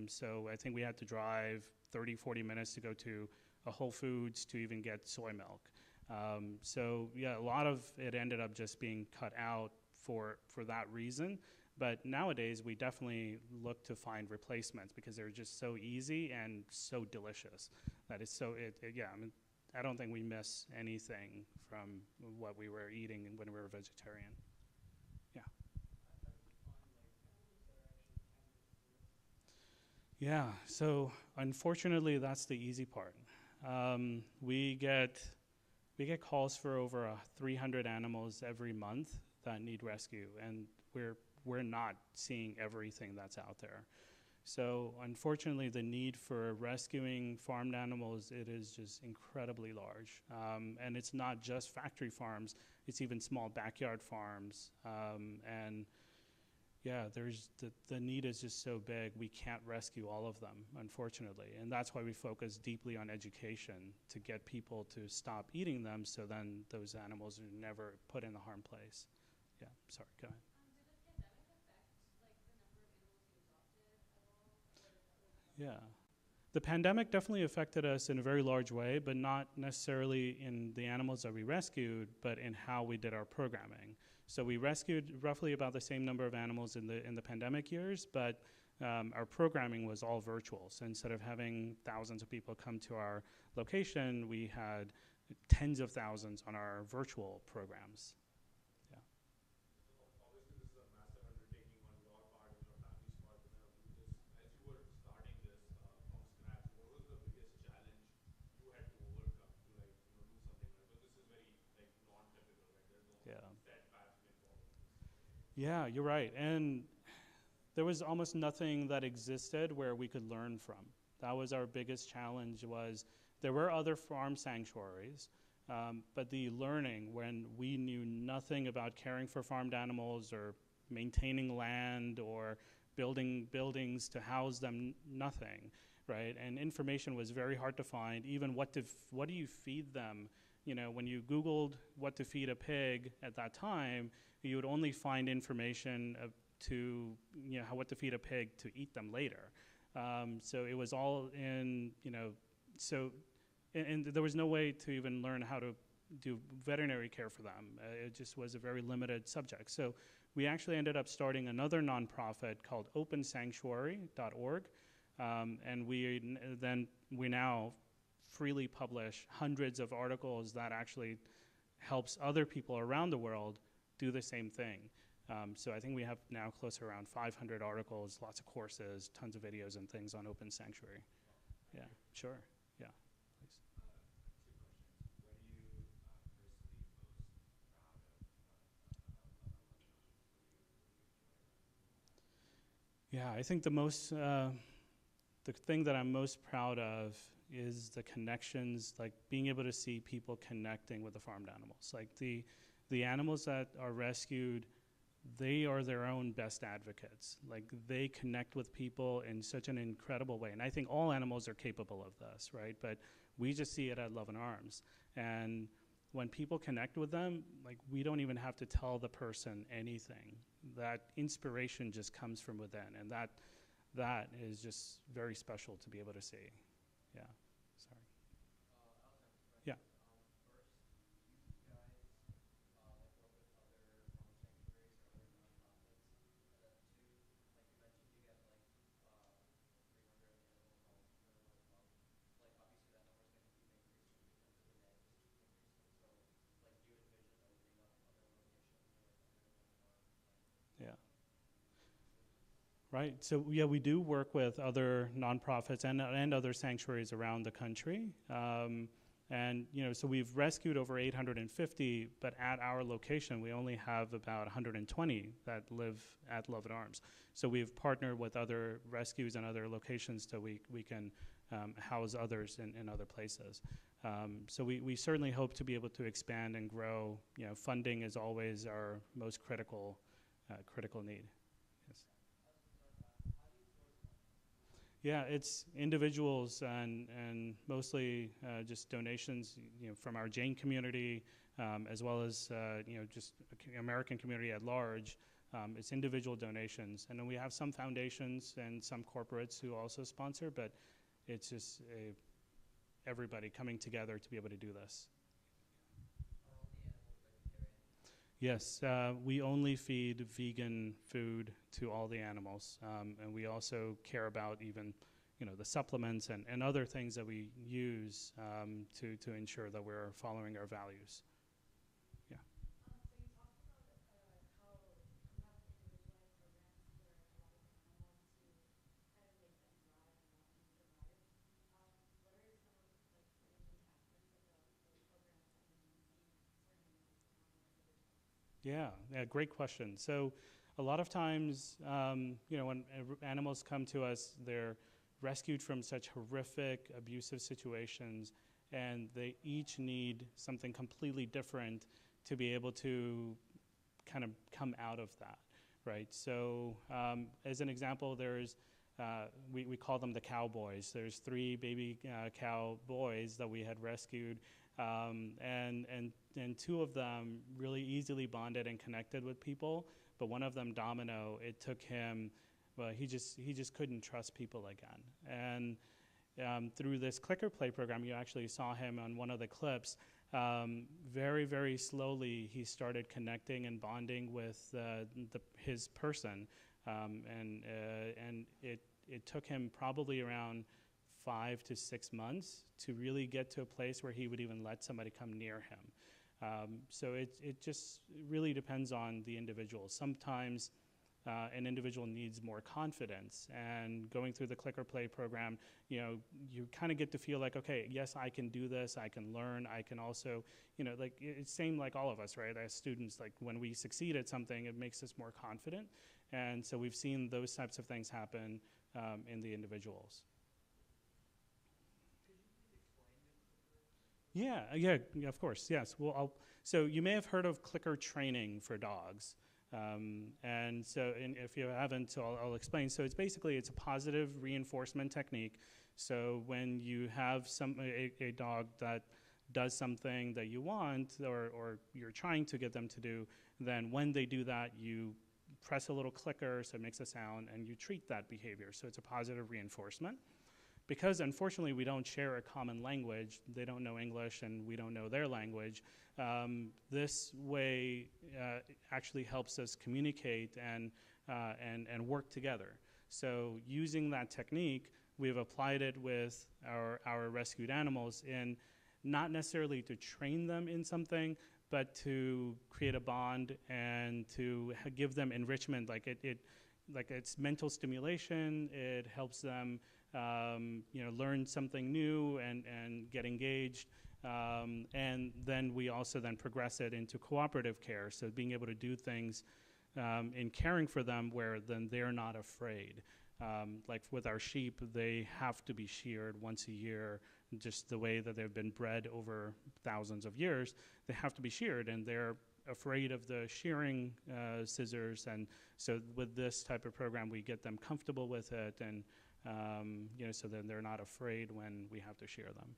So I think we had to drive 30, 40 minutes to go to a Whole Foods to even get soy milk. So yeah, a lot of it ended up just being cut out for that reason. But nowadays, we definitely look to find replacements because they're just so easy and so delicious. That is so, I don't think we miss anything from what we were eating when we were vegetarian. Yeah. Yeah, so unfortunately, that's the easy part. We get calls for over 300 animals every month that need rescue, and we're not seeing everything that's out there. So unfortunately, the need for rescuing farmed animals, it is just incredibly large. And it's not just factory farms, it's even small backyard farms. And yeah, the need is just so big, we can't rescue all of them, unfortunately. And that's why we focus deeply on education to get people to stop eating them, so then those animals are never put in a harm place. Yeah, sorry, go ahead. Yeah. The pandemic definitely affected us in a very large way, but not necessarily in the animals that we rescued, but in how we did our programming. So we rescued roughly about the same number of animals in the pandemic years, but our programming was all virtual. So instead of having thousands of people come to our location, we had tens of thousands on our virtual programs. Yeah, you're right. And there was almost nothing that existed where we could learn from. That was our biggest challenge. Was there were other farm sanctuaries, but the learning, when we knew nothing about caring for farmed animals or maintaining land or building buildings to house them, nothing, right? And information was very hard to find. Even what do you feed them? You know, when you Googled what to feed a pig at that time, you would only find information what to feed a pig to eat them later. So it was all in, and there was no way to even learn how to do veterinary care for them. It just was a very limited subject. So we actually ended up starting another nonprofit called opensanctuary.org, and we now freely publish hundreds of articles that actually helps other people around the world do the same thing. So I think we have now close to around 500 articles, lots of courses, tons of videos and things on Open Sanctuary. Yeah, sure, yeah, please. Yeah, I think the thing that I'm most proud of is the connections, like being able to see people connecting with the farmed animals. Like the animals that are rescued, they are their own best advocates. Like they connect with people in such an incredible way. And I think all animals are capable of this, right? But we just see it at Love and Arms. And when people connect with them, like we don't even have to tell the person anything. That inspiration just comes from within. And that is just very special to be able to see. Yeah, sorry. Yeah. Right. So yeah, we do work with other nonprofits and other sanctuaries around the country. And so we've rescued over 850, but at our location, we only have about 120 that live at Love and Arms. So we've partnered with other rescues and other locations so we can house others in other places. So we certainly hope to be able to expand and grow. Funding is always our most critical need. Yeah, it's individuals and mostly just donations, from our Jain community, as well as just American community at large. It's individual donations, and then we have some foundations and some corporates who also sponsor, but it's just everybody coming together to be able to do this. Yes, we only feed vegan food to all the animals, and we also care about even, the supplements and other things that we use to ensure that we're following our values. Yeah. Yeah, great question. So a lot of times, when animals come to us, they're rescued from such horrific, abusive situations, and they each need something completely different to be able to kind of come out of that, right? So as an example, there's, we call them the cowboys. There's 3 baby cow boys that we had rescued, and 2 of them really easily bonded and connected with people, but one of them, Domino, it took him, well, he just couldn't trust people again. And through this clicker play program, you actually saw him on one of the clips. Very, very slowly, he started connecting and bonding with his person, and it took him probably around 5 to 6 months to really get to a place where he would even let somebody come near him. So it just really depends on the individual. Sometimes an individual needs more confidence, and going through the clicker play program, you kind of get to feel like, okay, yes, I can do this, I can learn, I can also, like it's same like all of us, right? As students, like when we succeed at something, it makes us more confident, and so we've seen those types of things happen in the individuals. Yeah, of course, yes. Well, so you may have heard of clicker training for dogs. And so if you haven't, so I'll explain. So it's a positive reinforcement technique. So when you have a dog that does something that you want or you're trying to get them to do, then when they do that, you press a little clicker so it makes a sound and you treat that behavior. So it's a positive reinforcement. Because unfortunately we don't share a common language, they don't know English and we don't know their language, this way actually helps us communicate and work together. So using that technique, we've applied it with our rescued animals in not necessarily to train them in something, but to create a bond and to give them enrichment. Like it's mental stimulation, it helps them learn something new and get engaged. And then we also then progress it into cooperative care. So being able to do things in caring for them where then they're not afraid. Like with our sheep, they have to be sheared once a year, just the way that they've been bred over thousands of years. They have to be sheared, and they're afraid of the shearing scissors. And so with this type of program, we get them comfortable with it, and so then they're not afraid when we have to shear them.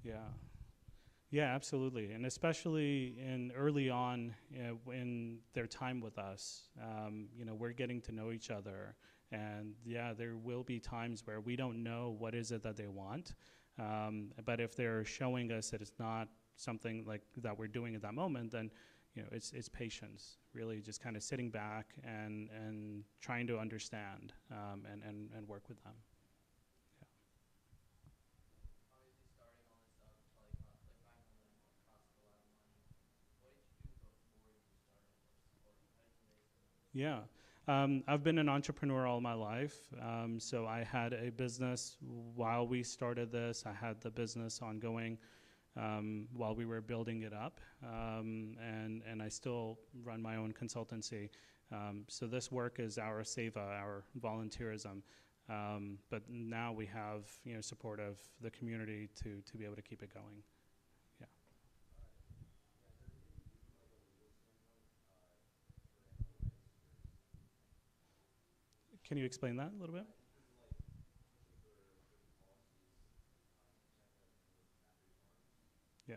Yeah. Yeah, absolutely, and especially early on in their time with us, we're getting to know each other, and there will be times where we don't know what is it that they want, but if they're showing us that it's not something like that we're doing at that moment, then it's patience, really just kind of sitting back and trying to understand and work with them. Yeah, I've been an entrepreneur all my life. So I had a business while we started this. I had the business ongoing while we were building it up. And I still run my own consultancy. So this work is our seva, our volunteerism. But now we have support of the community to be able to keep it going. Can you explain that a little bit? Yeah.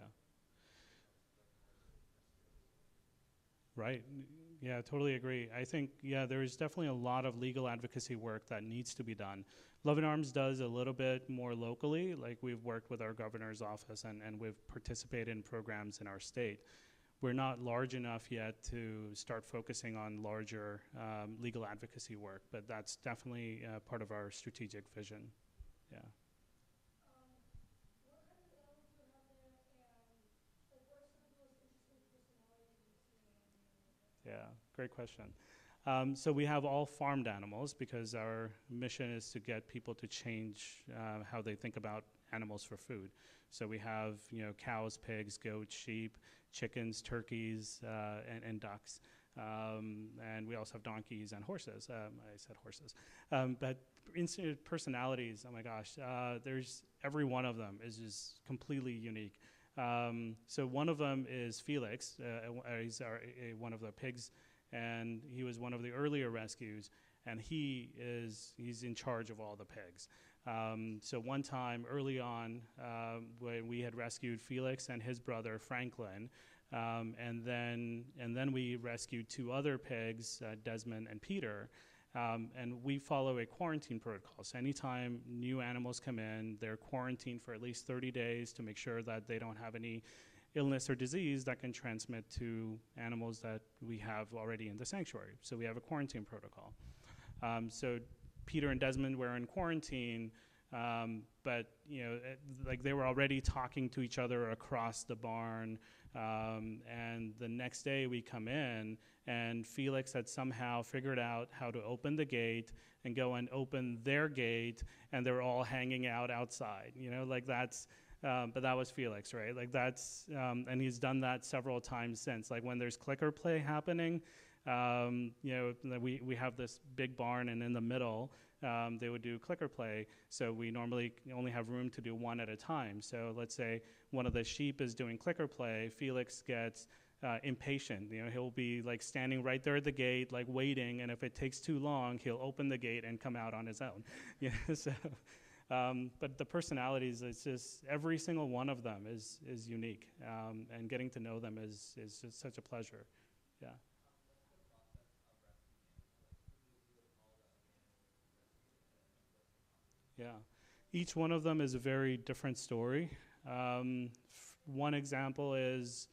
Right. Yeah, totally agree. I think, yeah, there is definitely a lot of legal advocacy work that needs to be done. Love and Arms does a little bit more locally, like we've worked with our governor's office and we've participated in programs in our state. We're not large enough yet to start focusing on larger legal advocacy work, but that's definitely part of our strategic vision. Yeah. Yeah, great question. So we have all farmed animals because our mission is to get people to change how they think about animals for food. So we have, you know, cows, pigs, goats, sheep, chickens, turkeys, and ducks. And we also have donkeys and horses. I said horses. But personalities, oh my gosh, there's every one of them is just completely unique. So one of them is Felix. He's one of the pigs, and he was one of the earlier rescues, and he's in charge of all the pigs. So one time early on, when we had rescued Felix and his brother Franklin, and then we rescued two other pigs, Desmond and Peter. And we follow a quarantine protocol. So anytime new animals come in, they're quarantined for at least 30 days to make sure that they don't have any illness or disease that can transmit to animals that we have already in the sanctuary. So we have a quarantine protocol. So Peter and Desmond were in quarantine, but you know, like they were already talking to each other across the barn. And the next day we come in, and Felix had somehow figured out how to open the gate and go and open their gate, and they're all hanging out outside. You know, like that's. But that was Felix, right? Like that's, and he's done that several times since. Like when there's clicker play happening, you know, we have this big barn, and in the middle, they would do clicker play. So we normally only have room to do one at a time. So let's say one of the sheep is doing clicker play, Felix gets impatient. You know, he'll be like standing right there at the gate, like waiting, and if it takes too long, he'll open the gate and come out on his own. You know, so. But the personalities, it's just every single one of them is unique, and getting to know them is just such a pleasure. Yeah. Yeah. Each one of them is a very different story. One example is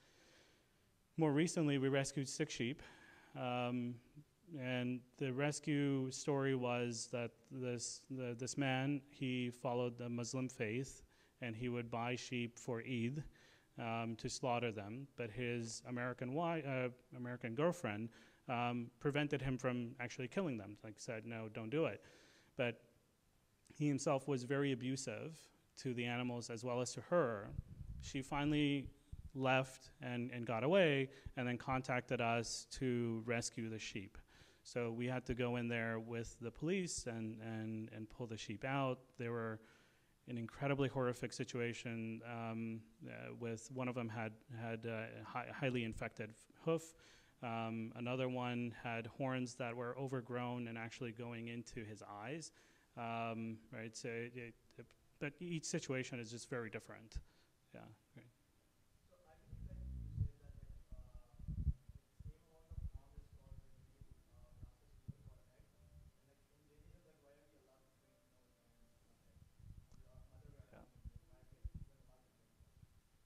more recently we rescued 6 sheep. And the rescue story was that this man, he followed the Muslim faith, and he would buy sheep for Eid to slaughter them. But his American girlfriend prevented him from actually killing them. Like said, no, don't do it. But he himself was very abusive to the animals as well as to her. She finally left and got away, and then contacted us to rescue the sheep. So we had to go in there with the police and pull the sheep out. They were an incredibly horrific situation. With one of them had highly infected hoof. Another one had horns that were overgrown and actually going into his eyes. Right. So, but each situation is just very different. Yeah. Right.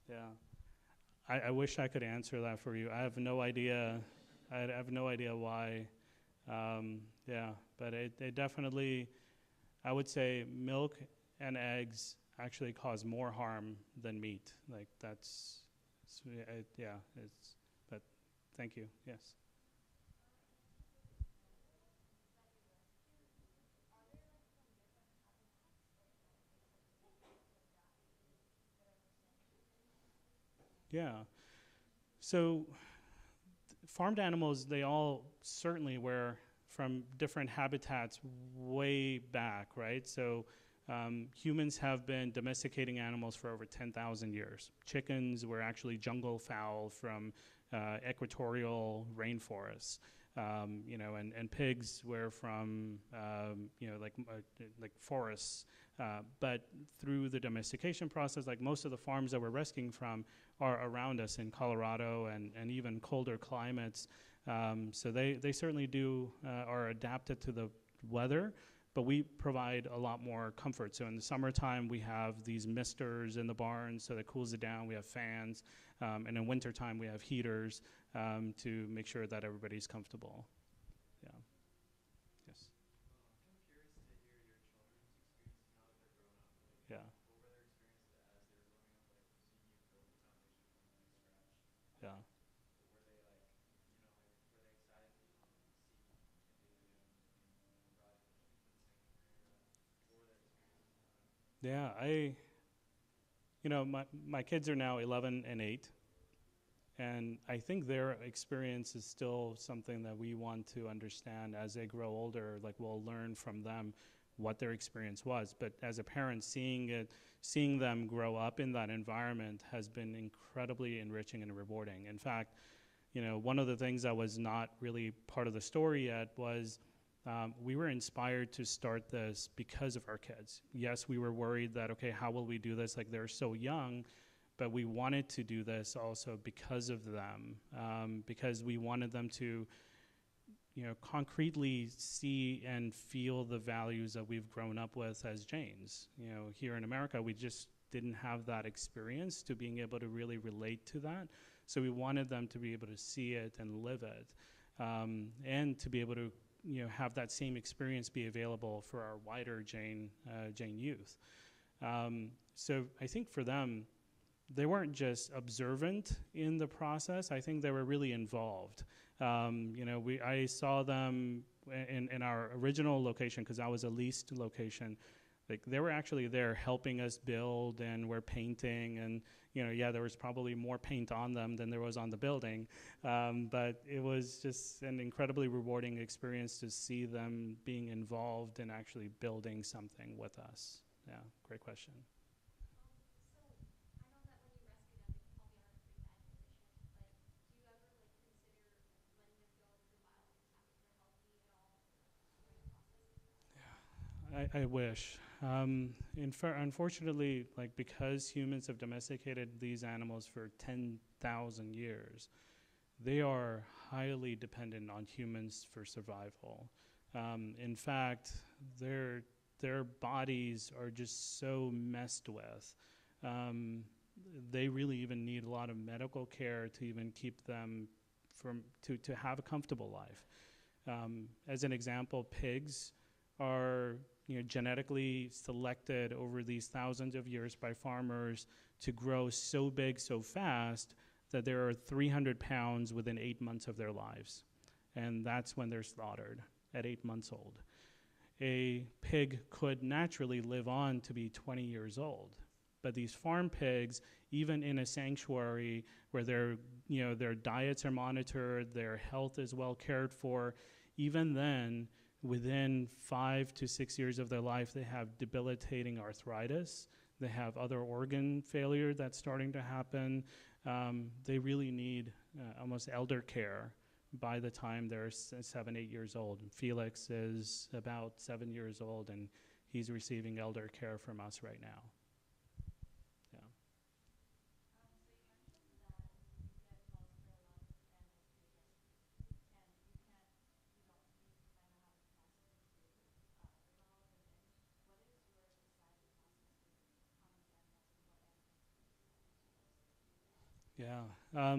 Yeah, I wish I could answer that for you. I have no idea. I have no idea why. Yeah, but it definitely, I would say milk and eggs actually cause more harm than meat. Like that's, yeah, but thank you, yes. Yeah. So farmed animals, they all certainly were from different habitats way back, right? So humans have been domesticating animals for over 10,000 years. Chickens were actually jungle fowl from equatorial rainforests. You know, and pigs were from, you know, like forests. But through the domestication process, like most of the farms that we're rescuing from are around us in Colorado and even colder climates. So they certainly are adapted to the weather, but we provide a lot more comfort. So in the summertime, we have these misters in the barn so that cools it down. We have fans, and in wintertime, we have heaters to make sure that everybody's comfortable. Yeah. Yes. Yeah. Yeah. Yeah, my kids are now 11 and 8, and I think their experience is still something that we want to understand as they grow older. Like, we'll learn from them what their experience was. But as a parent, seeing them grow up in that environment has been incredibly enriching and rewarding. In fact, one of the things that was not really part of the story yet was we were inspired to start this because of our kids. Yes, we were worried that, okay, how will we do this? Like, they're so young, but we wanted to do this also because of them, because we wanted them to, concretely see and feel the values that we've grown up with as Jains. Here in America, we just didn't have that experience to being able to really relate to that. So we wanted them to be able to see it and live it, and to be able to have that same experience be available for our wider Jain youth. So I think for them, they weren't just observant in the process. I think they were really involved. I saw them in our original location, because that was a leased location. Like, they were actually there helping us build, and we're painting, and there was probably more paint on them than there was on the building, but it was just an incredibly rewarding experience to see them being involved in actually building something with us. Yeah, great question. I wish. Unfortunately, because humans have domesticated these animals for 10,000 years, they are highly dependent on humans for survival. In fact, their bodies are just so messed with. They really even need a lot of medical care to even keep them to have a comfortable life. As an example, pigs are genetically selected over these thousands of years by farmers to grow so big so fast that there are 300 pounds within 8 months of their lives. And that's when they're slaughtered, at 8 months old. A pig could naturally live on to be 20 years old. But these farm pigs, even in a sanctuary where their diets are monitored, their health is well cared for, even then, within 5 to 6 years of their life, they have debilitating arthritis. They have other organ failure that's starting to happen. They really need almost elder care by the time they're 7, 8 years old. And Felix is about 7 years old, and he's receiving elder care from us right now. Yeah. Yeah,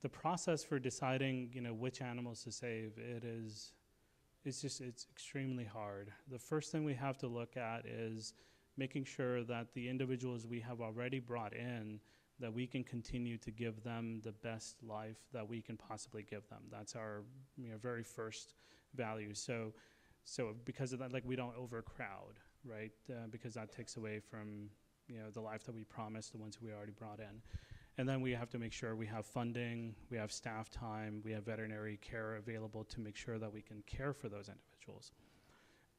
the process for deciding, which animals to save, it's extremely hard. The first thing we have to look at is making sure that the individuals we have already brought in, that we can continue to give them the best life that we can possibly give them. That's our very first value. So because of that, we don't overcrowd, right? Because that takes away from the life that we promised the ones who we already brought in. And then we have to make sure we have funding, we have staff time, we have veterinary care available to make sure that we can care for those individuals.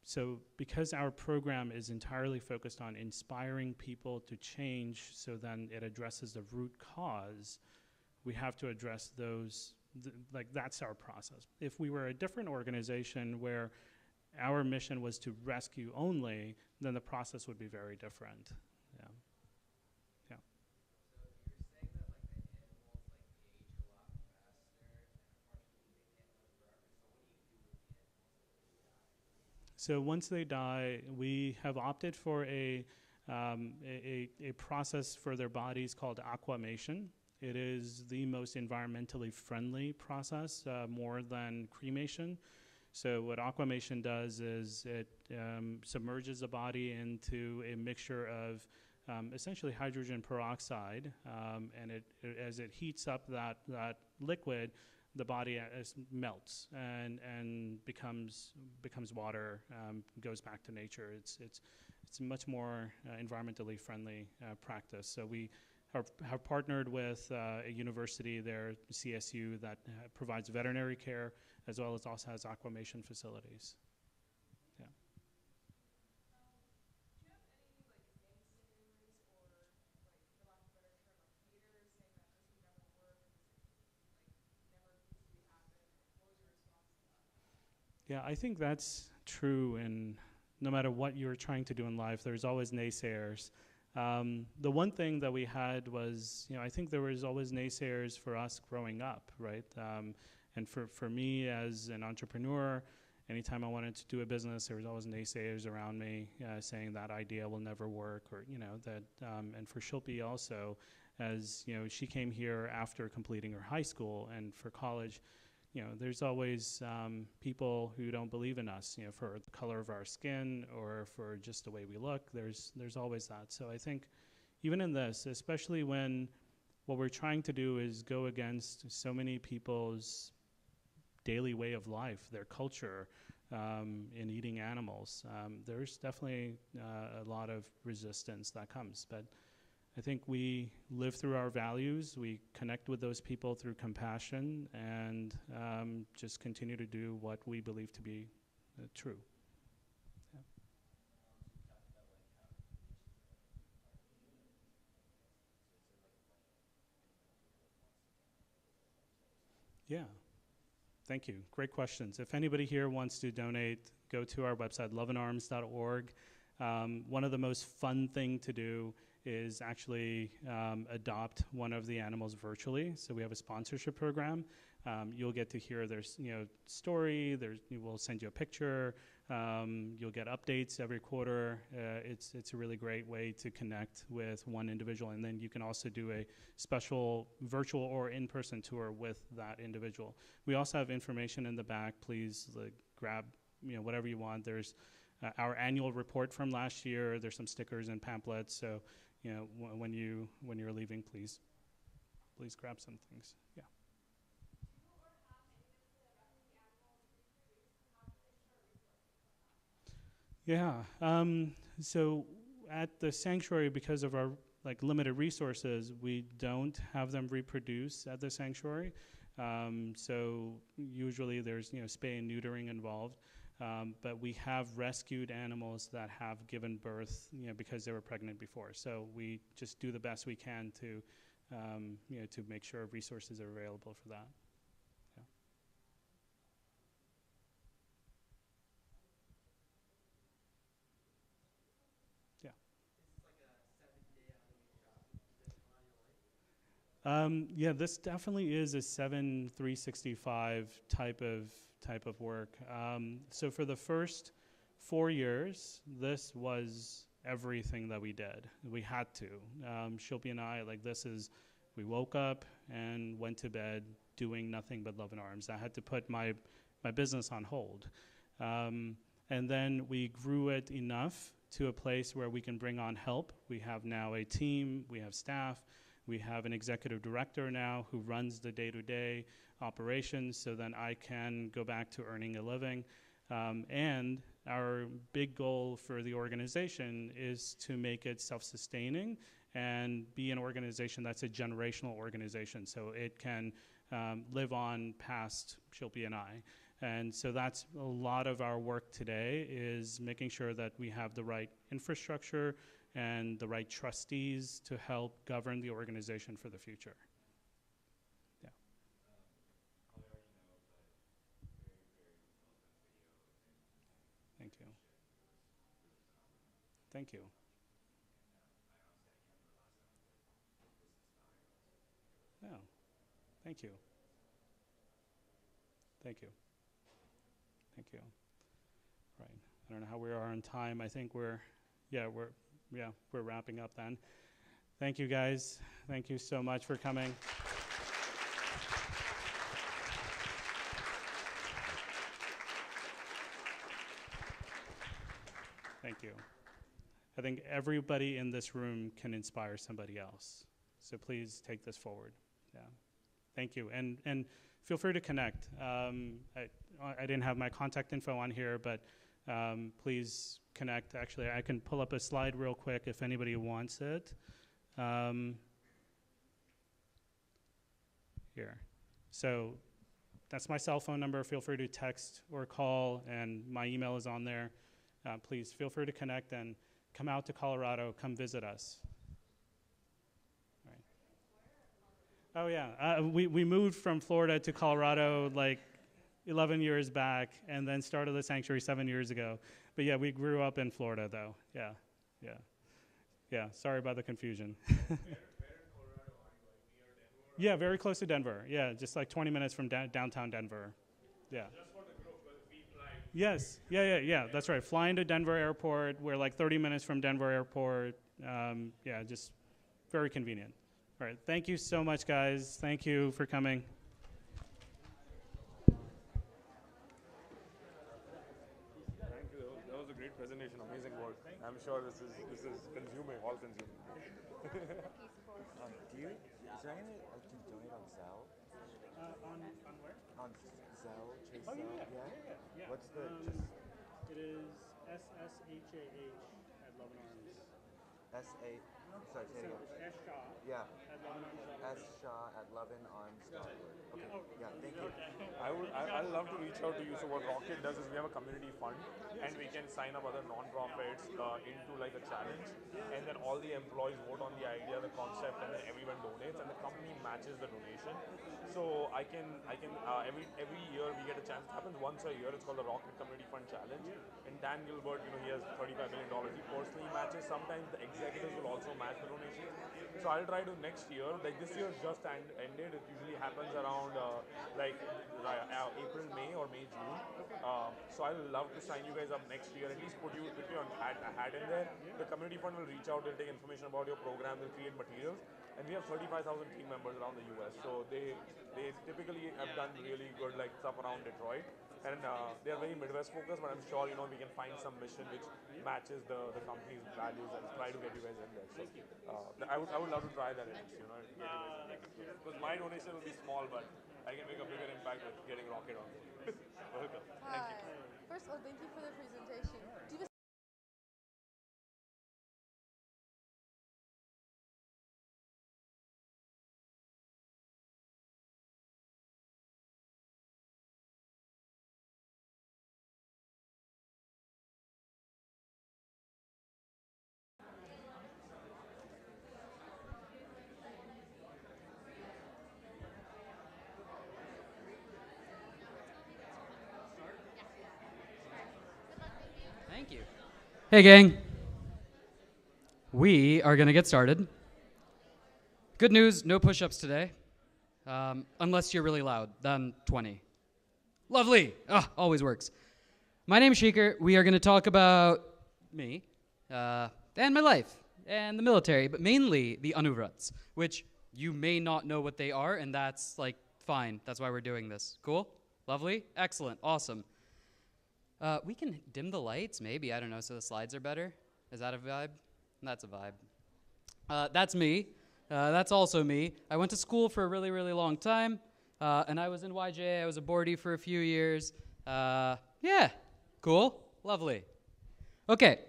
So because our program is entirely focused on inspiring people to change, so then it addresses the root cause, we have to address those, that's our process. If we were a different organization where our mission was to rescue only, then the process would be very different. Yeah. So once they die, we have opted for a process for their bodies called aquamation. It is the most environmentally friendly process, more than cremation. So what aquamation does is it submerges the body into a mixture of essentially hydrogen peroxide, and as it heats up that liquid, the body melts and becomes water, goes back to nature. It's a much more environmentally friendly practice. So we have partnered with a university there, CSU, that provides veterinary care as well as also has aquamation facilities. Yeah. Yeah, I think that's true, and no matter what you're trying to do in life, there's always naysayers. The one thing that we had was, I think there was always naysayers for us growing up, right? And for me as an entrepreneur, anytime I wanted to do a business, there was always naysayers around me saying that idea will never work, or that. And for Shilpi also, as she came here after completing her high school, and for college, there's always people who don't believe in us, for the color of our skin or for just the way we look. There's always that. So I think even in this, especially when what we're trying to do is go against so many people's daily way of life, their culture in eating animals, there's definitely a lot of resistance that comes. But I think we live through our values, we connect with those people through compassion, and just continue to do what we believe to be true. Yeah. Yeah. Thank you. Great questions. If anybody here wants to donate, go to our website, loveandarms.org. One of the most fun thing to do is actually adopt one of the animals virtually. So we have a sponsorship program. You'll get to hear their story. We'll send you a picture. You'll get updates every quarter. It's a really great way to connect with one individual, and then you can also do a special virtual or in-person tour with that individual. We also have information in the back. Please grab whatever you want. There's our annual report from last year. There's some stickers and pamphlets. So when you're leaving, please grab some things. Yeah. Yeah. So at the sanctuary, because of our limited resources, we don't have them reproduce at the sanctuary. So usually there's spay and neutering involved. But we have rescued animals that have given birth, because they were pregnant before. So we just do the best we can to, to make sure resources are available for that. Yeah. Yeah. Yeah, this definitely is a 365 type of work. So for the first 4 years, this was everything that we did. We had to. Shilpi and I, we woke up and went to bed doing nothing but Love and Arms. I had to put my business on hold. And then we grew it enough to a place where we can bring on help. We have now a team, we have staff. We have an executive director now who runs the day-to-day operations, so then I can go back to earning a living. And our big goal for the organization is to make it self-sustaining and be an organization that's a generational organization, so it can live on past Shilpi and I. And so that's a lot of our work today, is making sure that we have the right infrastructure and the right trustees to help govern the organization for the future. Yeah. Thank you. Thank you. Yeah. Thank you. Thank you. Thank you. Right. I don't know how we are on time. I think we're wrapping up then. Thank you guys. Thank you so much for coming. Thank you. I think everybody in this room can inspire somebody else. So please take this forward. Yeah. Thank you. And feel free to connect. I didn't have my contact info on here, but please connect. Actually, I can pull up a slide real quick if anybody wants it. Here. So that's my cell phone number. Feel free to text or call, and my email is on there. Please feel free to connect and come out to Colorado. Come visit us. All right. Oh, yeah. We moved from Florida to Colorado like 11 years back and then started the sanctuary 7 years ago. But, yeah, we grew up in Florida, though. Yeah, yeah. Yeah, sorry about the confusion. Yeah, very close to Denver. Yeah, just like 20 minutes from downtown Denver. Yeah. Yes, yeah, that's right. Flying to Denver Airport, we're like 30 minutes from Denver Airport. Yeah, just very convenient. All right, thank you so much, guys. Thank you for coming. Thank you. That was a great presentation. Amazing work. I'm sure this is consuming, all consuming. Is there any I can donate on Zelle? On where? On Zelle, Chase Oh, Zelle? yeah. What's the It is SSHAH at Love and Arms. S-A, sorry, say it again. S. Shaw. Yeah. At Love and Arms. S. Shaw at loveandarms.org. Okay, yeah, thank you. I'd love to reach out to you. So what Rocket does is we have a community fund, and we can sign up other non-profits into like a challenge, and then all the employees vote on the idea, the concept, and then everyone donates, and the company matches the donation. So I can every year we get a chance. It happens once a year. It's called the Rocket Community Fund Challenge. And Dan Gilbert, he has $35 million. He personally matches. Sometimes the executives will also match the donations. So I'll try to next year. Like this year's just ended. It usually happens around April, May, or May, June. So I'll love to sign you guys up next year. At least put you a hat in there. The community fund will reach out. They'll take information about your program. They'll create materials. And we have 35,000 team members around the US. So they typically have done really good like stuff around Detroit. And they are very Midwest focused, but I'm sure we can find some mission which matches the company's values and try to get you guys in there. So I would love to try that at least, because my donation will be small, but I can make a bigger impact with getting Rocket on board. Welcome. Thank you. First of all, thank you for the presentation. Do you have a Thank you. Hey, gang. We are going to get started. Good news, no push-ups today. Unless you're really loud, then 20. Lovely. Always works. My name's Sheikar. We are going to talk about me and my life and the military, but mainly the Anuvrats, which you may not know what they are, and that's, fine. That's why we're doing this. Cool? Lovely? Excellent. Awesome. We can dim the lights, maybe. I don't know, so the slides are better. Is that a vibe? That's a vibe. That's me. That's also me. I went to school for a really, really long time, and I was in YJA. I was a boardie for a few years. Yeah, cool, lovely. Okay,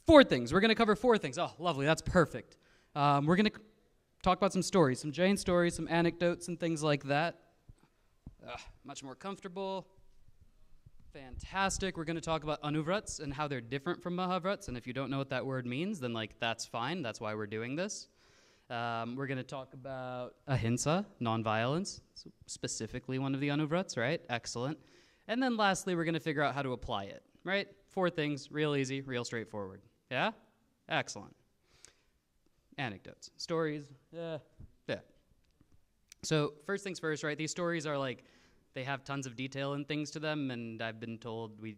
4 things. We're going to cover 4 things. Oh, lovely, that's perfect. We're going to talk about some stories, some Jain stories, some anecdotes and things like that. Much more comfortable. Fantastic. We're going to talk about Anuvrats and how they're different from Mahavrats. And if you don't know what that word means, then that's fine. That's why we're doing this. We're going to talk about ahimsa, nonviolence, so specifically one of the Anuvrats, right? Excellent. And then lastly, we're going to figure out how to apply it, right? 4 things, real easy, real straightforward. Yeah? Excellent. Anecdotes, stories, yeah. So first things first, right? These stories are they have tons of detail and things to them, and I've been told we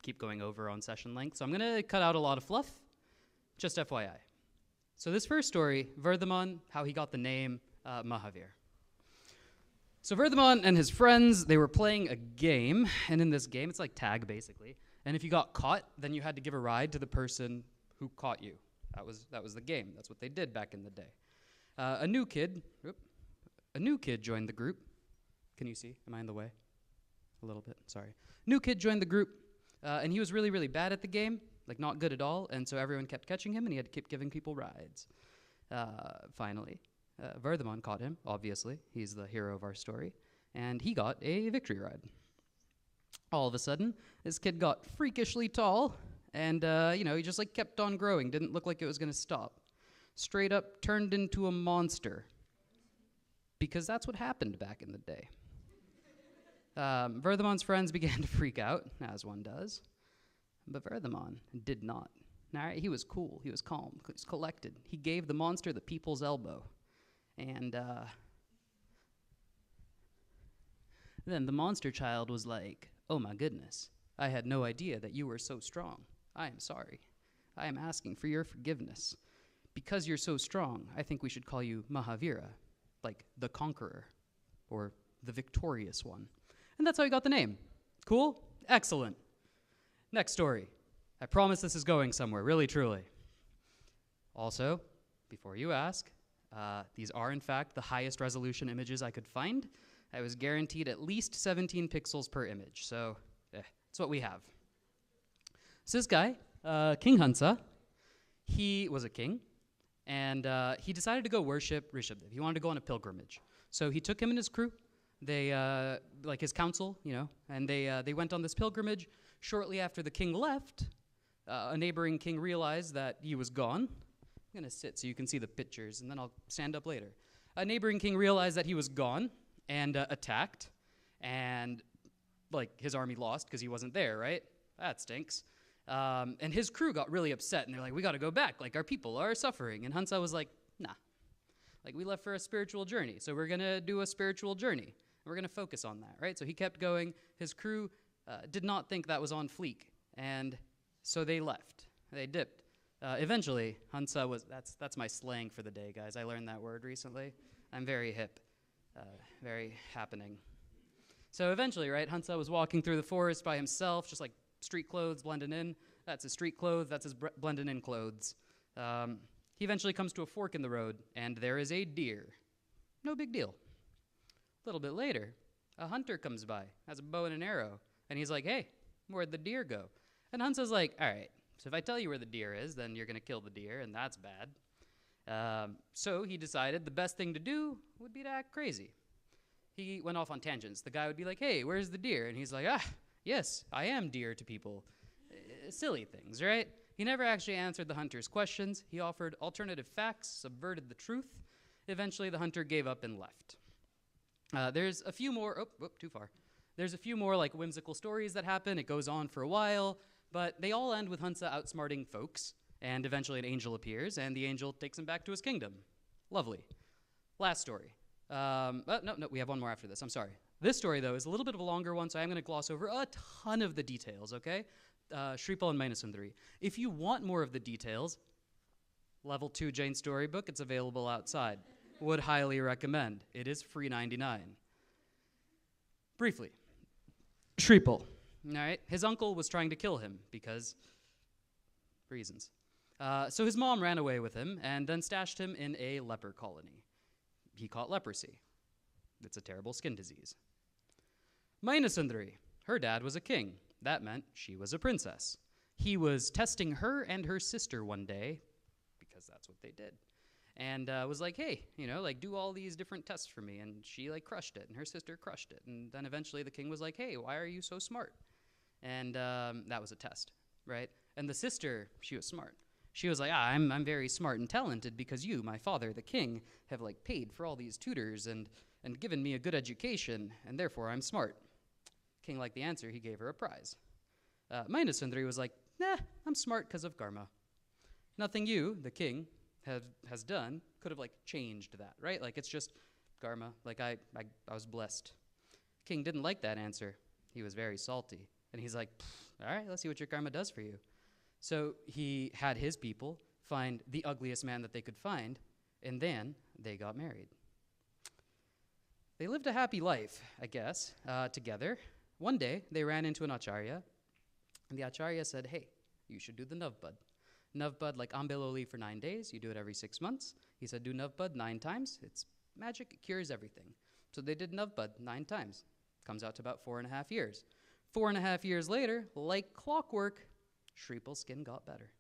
keep going over on session length, so I'm going to cut out a lot of fluff, just FYI. So this first story, Vardhaman, how he got the name Mahavir. So Vardhaman and his friends, they were playing a game, and in this game, it's like tag basically, and if you got caught, then you had to give a ride to the person who caught you. That was the game. That's what they did back in the day. A new kid joined the group. Can you see? Am I in the way? A little bit, sorry. New kid joined the group, and he was really, really bad at the game, like not good at all, and so everyone kept catching him, and he had to keep giving people rides. Finally, Vardhaman caught him, obviously. He's the hero of our story, and he got a victory ride. All of a sudden, this kid got freakishly tall, and he just like kept on growing, didn't look like it was going to stop. Straight up turned into a monster, because that's what happened back in the day. Vardhaman's friends began to freak out, as one does. But Vardhaman did not. He was cool, he was calm, he was collected. He gave the monster the people's elbow. And then the monster child was like, "Oh my goodness, I had no idea that you were so strong. I am sorry. I am asking for your forgiveness. Because you're so strong, I think we should call you Mahavira, like the conqueror, or the victorious one." And that's how he got the name. Cool? Excellent. Next story. I promise this is going somewhere, really, truly. Also, before you ask, these are, in fact, the highest resolution images I could find. I was guaranteed at least 17 pixels per image, so that's what we have. So this guy, King Hansa, he was a king, and he decided to go worship Rishabdev. He wanted to go on a pilgrimage. So he took him and his crew, like his council, and they went on this pilgrimage. Shortly after the king left, a neighboring king realized that he was gone. I'm going to sit so you can see the pictures, and then I'll stand up later. A neighboring king realized that he was gone and attacked, and his army lost because he wasn't there, right? That stinks. And his crew got really upset, and they're like, "We got to go back. Like, our people are suffering." And Hansa was like, "Nah. Like, we left for a spiritual journey, so we're going to do a spiritual journey. We're going to focus on that," right? So he kept going. His crew did not think that was on fleek, and so they left. They dipped. Eventually, Hansa was, that's my slang for the day, guys. I learned that word recently. I'm very hip, very happening. So eventually, right, Hansa was walking through the forest by himself, just like street clothes blending in. That's his street clothes, that's his blending in clothes. He eventually comes to a fork in the road, and there is a deer. No big deal. A little bit later, a hunter comes by, has a bow and an arrow, and he's like, "Hey, where'd the deer go?" And Hansa's like, "All right, so if I tell you where the deer is, then you're going to kill the deer, and that's bad." So he decided the best thing to do would be to act crazy. He went off on tangents. The guy would be like, "Hey, where's the deer?" And he's like, "Yes, I am dear to people." Silly things, right? He never actually answered the hunter's questions. He offered alternative facts, subverted the truth. Eventually, the hunter gave up and left. There's a few more, too far. There's a few more like whimsical stories that happen. It goes on for a while, but they all end with Hansa outsmarting folks, and eventually an angel appears, and the angel takes him back to his kingdom. Lovely. Last story. No, we have one more after this. I'm sorry. This story, though, is a little bit of a longer one, so I'm going to gloss over a ton of the details, okay? Shripal and Mainasundari. If you want more of the details, Level 2 Jane Storybook, it's available outside. Would highly recommend. It is free 99. Briefly, Shripal, all right? His uncle was trying to kill him because reasons. So his mom ran away with him and then stashed him in a leper colony. He caught leprosy. It's a terrible skin disease. Mainasundari, her dad was a king. That meant she was a princess. He was testing her and her sister one day, because that's what they did, and was like, "Hey, do all these different tests for me," and she crushed it, and her sister crushed it, and then eventually the king was like, "Hey, why are you so smart?" And that was a test, right? And the sister, she was smart. She was like, I'm very smart and talented because you, my father, the king, have paid for all these tutors and given me a good education, and therefore I'm smart. King liked the answer. He gave her a prize. Mainasundari was like, "Nah, I'm smart because of karma. Nothing you, the king, has done could have changed that, right? It's just karma. I was blessed." King didn't like that answer. He was very salty, And he's like, all right, let's see what your karma does for you. So he had his people find the ugliest man that they could find, and then they got married. They lived a happy life, I guess, together. One day, they ran into an acharya, and the acharya said, hey, you should do the navbad. Navbad, like ambeloli for 9 days. You do it every 6 months. He said, do navbad 9 times. It's magic. It cures everything. So they did navbad 9 times. Comes out to about 4.5 years. 4.5 years later, like clockwork, Shripal's skin got better.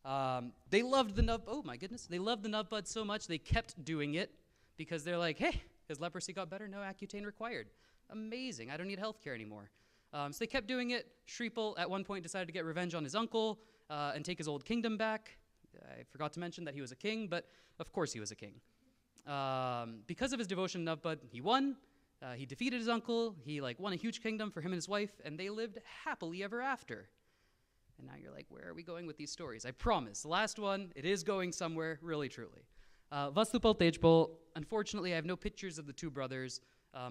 Magic. They loved the navbad. Oh, my goodness. They loved the navbad so much, they kept doing it because they're like, hey, his leprosy got better. No Accutane required. Amazing. I don't need health care anymore. So they kept doing it. Shripal, at one point, decided to get revenge on his uncle and take his old kingdom back. I forgot to mention that he was a king, but of course he was a king. Because of his devotion to navbad, he won. He defeated his uncle. He won a huge kingdom for him and his wife, and they lived happily ever after. And now you're like, where are we going with these stories? I promise. The last one, it is going somewhere, really, truly. Vastupal Tejpal, unfortunately, I have no pictures of the two brothers.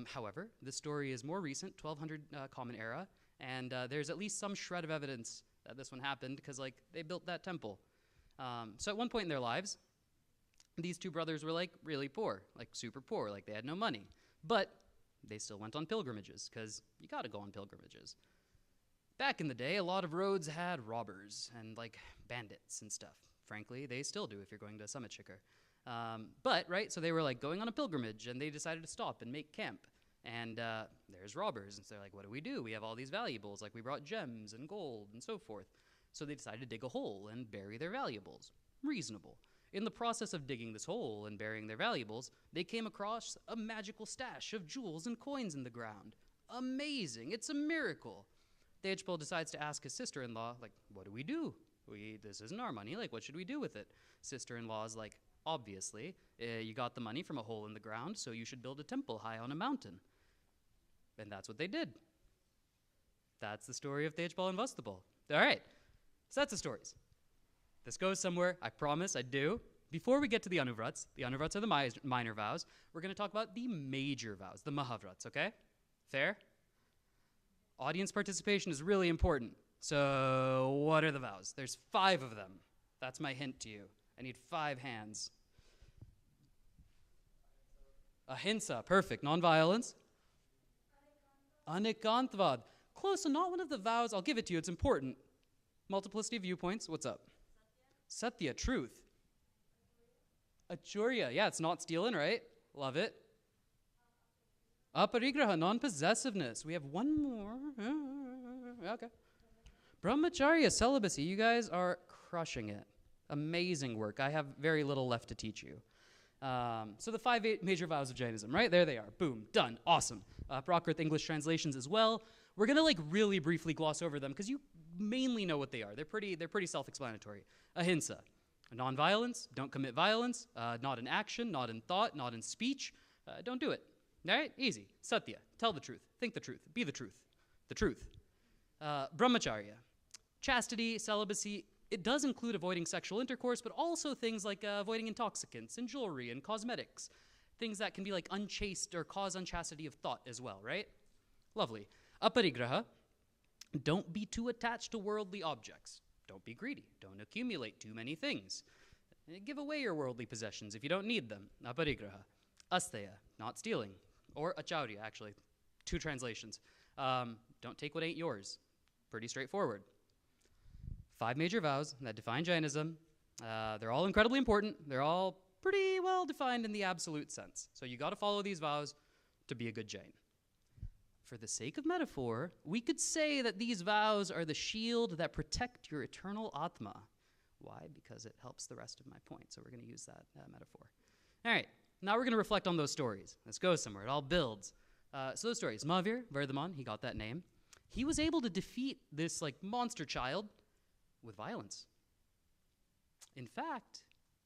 However, this story is more recent, 1200 Common Era, and there's at least some shred of evidence that this one happened because, they built that temple. So at one point in their lives, these two brothers were, really poor, super poor, they had no money. But they still went on pilgrimages because you got to go on pilgrimages. Back in the day, a lot of roads had robbers and, bandits and stuff. Frankly, they still do if you're going to Summit Shikar. So they were going on a pilgrimage, and they decided to stop and make camp. And there's robbers, and so they're like, what do we do? We have all these valuables, we brought gems and gold and so forth. So they decided to dig a hole and bury their valuables. Reasonable. In the process of digging this hole and burying their valuables, they came across a magical stash of jewels and coins in the ground. Amazing. It's a miracle. Tejpal decides to ask his sister-in-law, what do we do? This isn't our money. What should we do with it? Sister-in-law's like, obviously, you got the money from a hole in the ground, so you should build a temple high on a mountain. And that's what they did. That's the story of Tejpal and Vastupal. All right, so that's the stories. This goes somewhere, I promise, I do. Before we get to the anuvrats are the minor vows, we're going to talk about the major vows, the mahavrats, okay? Fair? Audience participation is really important. So what are the vows? There's 5 of them. That's my hint to you. I need 5 hands. Ahimsa, perfect. Non-violence. Anikantvad. Close, so not one of the vows. I'll give it to you. It's important. Multiplicity of viewpoints. What's up? Satya, truth. Achurya, yeah, it's not stealing, right? Love it. Aparigraha, non-possessiveness. We have one more. Okay. Brahmacharya, celibacy. You guys are crushing it. Amazing work. I have very little left to teach you. So the 5 major vows of Jainism, right? There they are. Boom. Done. Awesome. Prakrit English translations as well. We're going to really briefly gloss over them because you mainly know what they are. They're pretty self-explanatory. Ahimsa, non-violence, don't commit violence, not in action, not in thought, not in speech. Don't do it. All right? Easy. Satya, tell the truth, think the truth, be the truth. The truth. Brahmacharya, chastity, celibacy. It does include avoiding sexual intercourse, but also things like avoiding intoxicants and jewelry and cosmetics. Things that can be unchaste or cause unchastity of thought as well, right? Lovely. Aparigraha, don't be too attached to worldly objects. Don't be greedy. Don't accumulate too many things. Give away your worldly possessions if you don't need them. Aparigraha. Asteya, not stealing. Or achaurya, actually. 2 translations. Don't take what ain't yours. Pretty straightforward. 5 major vows that define Jainism. They're all incredibly important. They're all pretty well defined in the absolute sense. So you got to follow these vows to be a good Jain. For the sake of metaphor, we could say that these vows are the shield that protect your eternal Atma. Why? Because it helps the rest of my point. So we're going to use that metaphor. All right. Now we're going to reflect on those stories. Let's go somewhere. It all builds. So those stories. Mahavir, Vardhaman, he got that name. He was able to defeat this monster child with violence. In fact,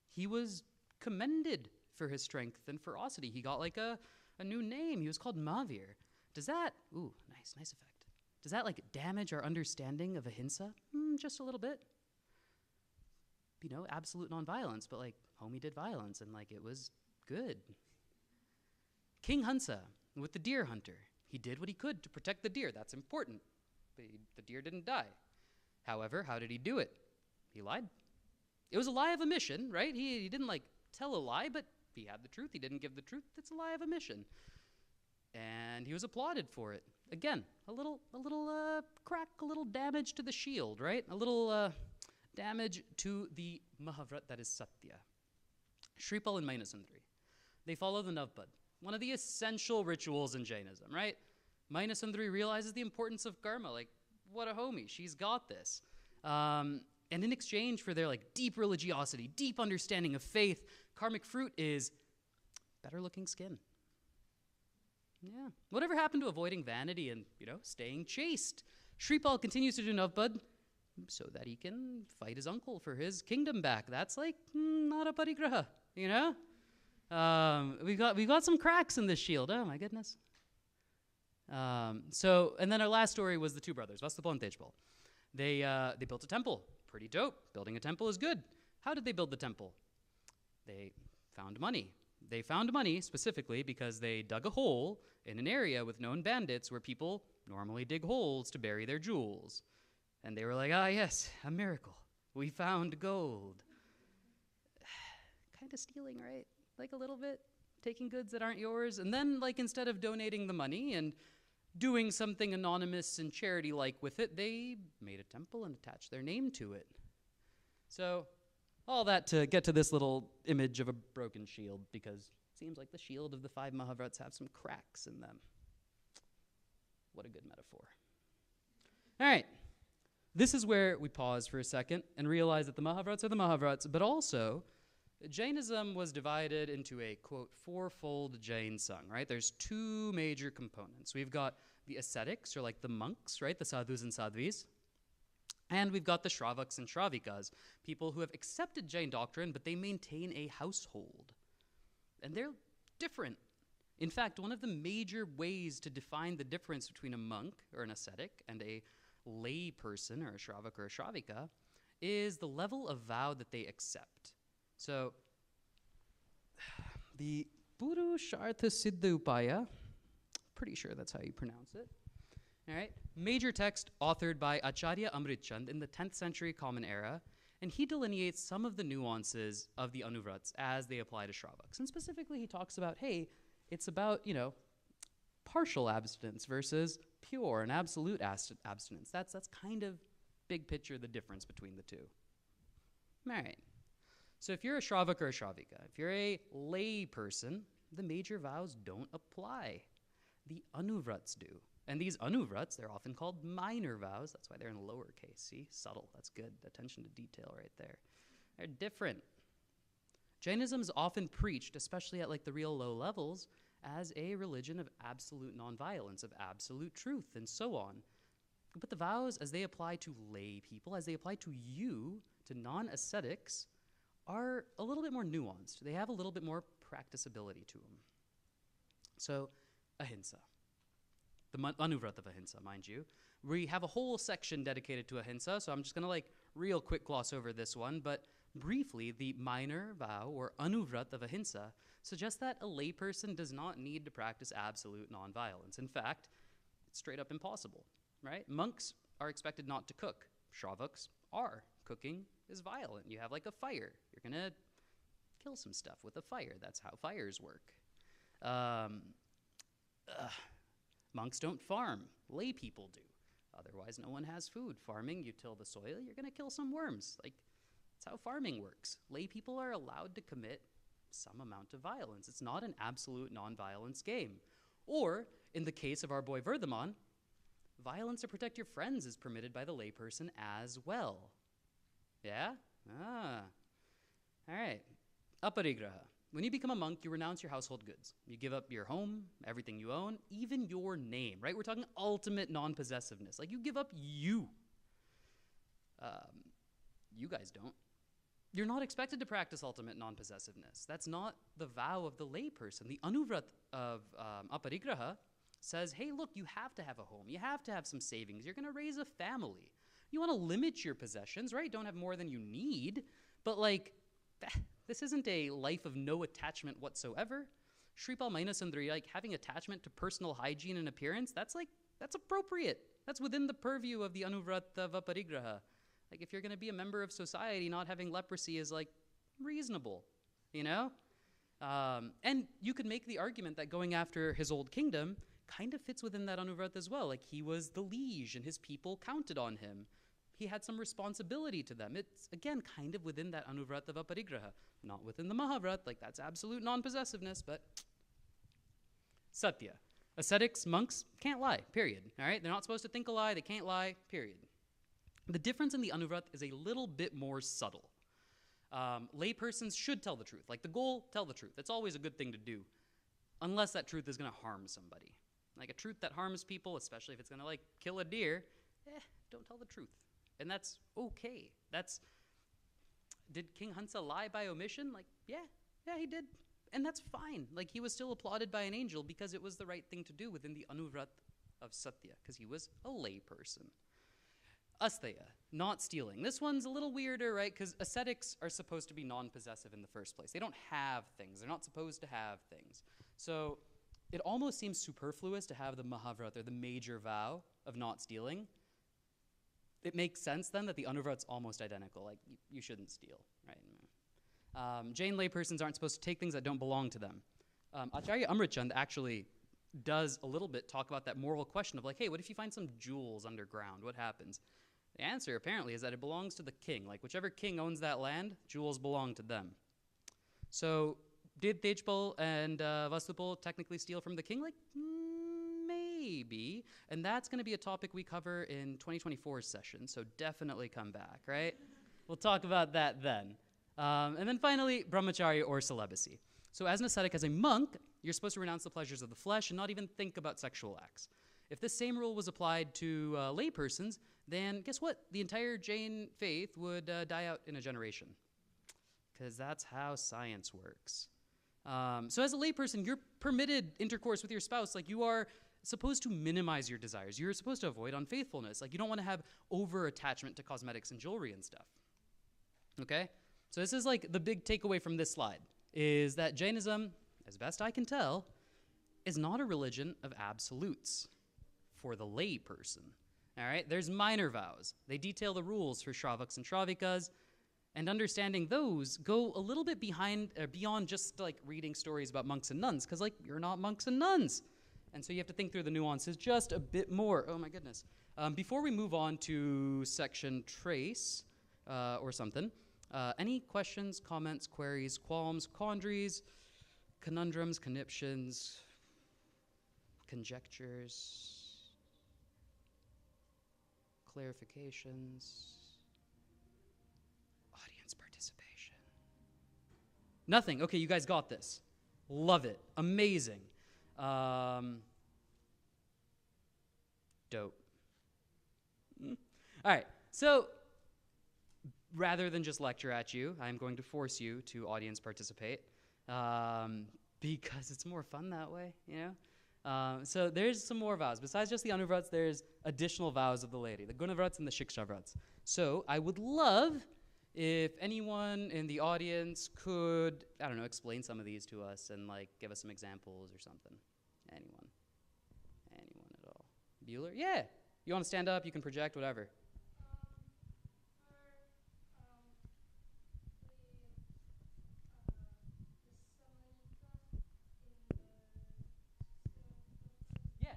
he was commended for his strength and ferocity. He got a new name. He was called Mahavir. Does that, ooh, nice effect. Does that damage our understanding of ahimsa? Just a little bit. Absolute nonviolence, but homie did violence and it was good. King Hansa with the deer hunter. He did what he could to protect the deer. That's important. But the deer didn't die. However, how did he do it? He lied. It was a lie of omission, right? He didn't like tell a lie, but he had the truth. He didn't give the truth. That's a lie of omission. And he was applauded for it. Again, a little crack, a little damage to the shield, right? A little damage to the Mahavrat, that is Satya. Shripal and Mainasundari. They follow the Navpad, one of the essential rituals in Jainism, right? Mainasundari realizes the importance of karma. Like, what a homie. She's got this. And in exchange for their like deep religiosity, deep understanding of faith, karmic fruit is better looking skin. Yeah. Whatever happened to avoiding vanity and, staying chaste? Shripal continues to do Navpad so that he can fight his uncle for his kingdom back. That's like not a parigraha, We've got some cracks in this shield. Oh my goodness. And then our last story was the two brothers, Vastapal and Tejpal. They built a temple. Pretty dope. Building a temple is good. How did they build the temple? They found money. They found money specifically because they dug a hole in an area with known bandits where people normally dig holes to bury their jewels. And they were like, yes, a miracle. We found gold. Kind of stealing, right? Like a little bit. Taking goods that aren't yours. And then, instead of donating the money and doing something anonymous and charity-like with it, they made a temple and attached their name to it. So, all that to get to this little image of a broken shield, because it seems like the shield of the 5 Mahavrats have some cracks in them. What a good metaphor. All right. This is where we pause for a second and realize that the Mahavrats are the Mahavrats, but also Jainism was divided into a, quote, 4-fold Jain Sangh, right? There's 2 major components. We've got the ascetics, or like the monks, right? The sadhus and sadhvis. And we've got the Shravaks and Shravikas, people who have accepted Jain doctrine, but they maintain a household. And they're different. In fact, one of the major ways to define the difference between a monk, or an ascetic, and a lay person, or a Shravak or a Shravika, is the level of vow that they accept. So, the Purushartha Siddha Upaya, pretty sure that's how you pronounce it. All right, major text authored by Acharya Amritchand in the 10th century Common Era, and he delineates some of the nuances of the Anuvrats as they apply to Shravaks. And specifically, he talks about, hey, it's about, partial abstinence versus pure and absolute abstinence. That's kind of big picture the difference between the two. All right. So if you're a Shravak or a Shravika, if you're a lay person, the major vows don't apply. The Anuvrats do. And these Anuvrats, they're often called minor vows. That's why they're in lowercase. See? Subtle. That's good. Attention to detail right there. They're different. Jainism is often preached, especially at the real low levels, as a religion of absolute nonviolence, of absolute truth, and so on. But the vows, as they apply to lay people, as they apply to you, to non-ascetics, are a little bit more nuanced. They have a little bit more practicability to them. So, ahimsa. The Anuvrat of ahimsa, mind you. We have a whole section dedicated to ahimsa, so I'm just going to real quick gloss over this one, but briefly, the minor vow, or Anuvrat of ahimsa, suggests that a layperson does not need to practice absolute nonviolence. In fact, it's straight up impossible, right? Monks are expected not to cook. Shravaks are. Cooking is violent. You have a fire. You're going to kill some stuff with a fire. That's how fires work. Monks don't farm. Lay people do. Otherwise, no one has food. Farming, you till the soil, you're going to kill some worms. That's how farming works. Lay people are allowed to commit some amount of violence. It's not an absolute non-violence game. Or, in the case of our boy Vardhaman, violence to protect your friends is permitted by the layperson as well. Yeah? All right. Aparigraha. When you become a monk, you renounce your household goods. You give up your home, everything you own, even your name, right? We're talking ultimate non-possessiveness. You give up you. You guys don't. You're not expected to practice ultimate non-possessiveness. That's not the vow of the layperson. The Anuvrat of Aparigraha says, hey, look, you have to have a home. You have to have some savings. You're going to raise a family. You want to limit your possessions, right? Don't have more than you need. But this isn't a life of no attachment whatsoever. Shripal Mainasundari, like having attachment to personal hygiene and appearance, that's appropriate. That's within the purview of the Anuvrata Vaparigraha. Like if you're going to be a member of society, not having leprosy is like reasonable, you know? And you could make the argument that going after his old kingdom kind of fits within that Anuvrata as well. Like he was the liege and his people counted on him. He had some responsibility to them. It's, again, kind of within that Anuvrata Vaparigraha. Not within the Mahavrat, like that's absolute non-possessiveness, but Satya. Ascetics, monks, can't lie, period. All right? They're not supposed to think a lie, they can't lie, period. The difference in the Anuvrat is a little bit more subtle. Laypersons should tell the truth. Like the goal, tell the truth. It's always a good thing to do, unless that truth is going to harm somebody. Like a truth that harms people, especially if it's going to like kill a deer, don't tell the truth. And that's okay. Did King Hansa lie by omission? Like, yeah, he did. And that's fine. Like he was still applauded by an angel because it was the right thing to do within the Anuvrat of Satya, because he was a layperson. Asteya, not stealing. This one's a little weirder, right? Because ascetics are supposed to be non-possessive in the first place. They don't have things. They're not supposed to have things. So it almost seems superfluous to have the Mahavrat, or the major vow of not stealing. It makes sense then that the Anuvrat's almost identical. Like, you shouldn't steal, right? Jain laypersons aren't supposed to take things that don't belong to them. Acharya Amritchand actually does a little bit talk about that moral question of like, hey, what if you find some jewels underground? What happens? The answer apparently is that it belongs to the king. Like whichever king owns that land, jewels belong to them. So did Tejpal and Vastupal technically steal from the king? Like maybe. And that's going to be a topic we cover in 2024's session. So definitely come back, right? We'll talk about that then. And then finally, brahmacharya or celibacy. So as an ascetic, as a monk, you're supposed to renounce the pleasures of the flesh and not even think about sexual acts. If this same rule was applied to laypersons, then guess what? The entire Jain faith would die out in a generation, because that's how science works. So as a layperson, you're permitted intercourse with your spouse. Like you are supposed to minimize your desires. You're supposed to avoid unfaithfulness. Like you don't want to have over-attachment to cosmetics and jewelry and stuff. Okay? So this is like the big takeaway from this slide, is that Jainism, as best I can tell, is not a religion of absolutes for the lay person. All right? There's minor vows. They detail the rules for Shravaks and Shravikas, and understanding those go a little bit beyond just like reading stories about monks and nuns, because like you're not monks and nuns. And so you have to think through the nuances just a bit more. Oh my goodness. Before we move on to section trace or something, any questions, comments, queries, qualms, quandaries, conundrums, conniptions, conjectures, clarifications, audience participation? Nothing. Okay, you guys got this. Love it. Amazing. Dope. All right, so rather than just lecture at you, I'm going to force you to audience participate because it's more fun that way, you know? So there's some more vows. Besides just the Anuvrats, there's additional vows of the lady, the Gunavrats and the Shikshavrats. So I would love if anyone in the audience could, I don't know, explain some of these to us and like give us some examples or something. Anyone at all? Bueller? Yeah. You want to stand up, you can project, whatever. Yeah.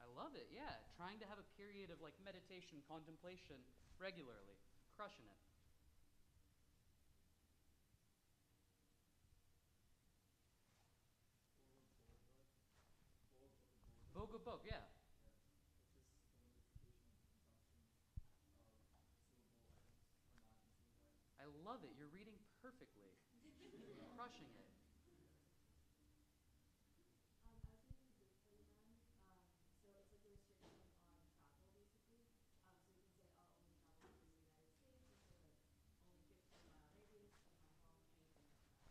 I love it, yeah. Trying to have a period of like meditation, contemplation regularly. Crushing it. Bog, yeah. I love it. You're reading perfectly. Crushing it.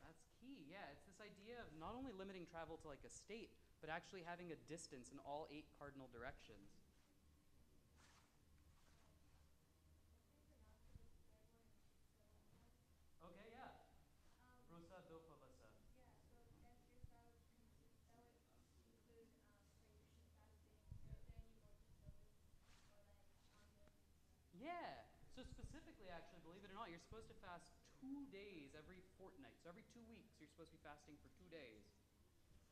That's key, yeah. It's this idea of not only limiting travel to like a state, but actually having a distance in all 8 cardinal directions. technically, actually, believe it or not, you're supposed to fast 2 days every fortnight. So every 2 weeks, you're supposed to be fasting for 2 days.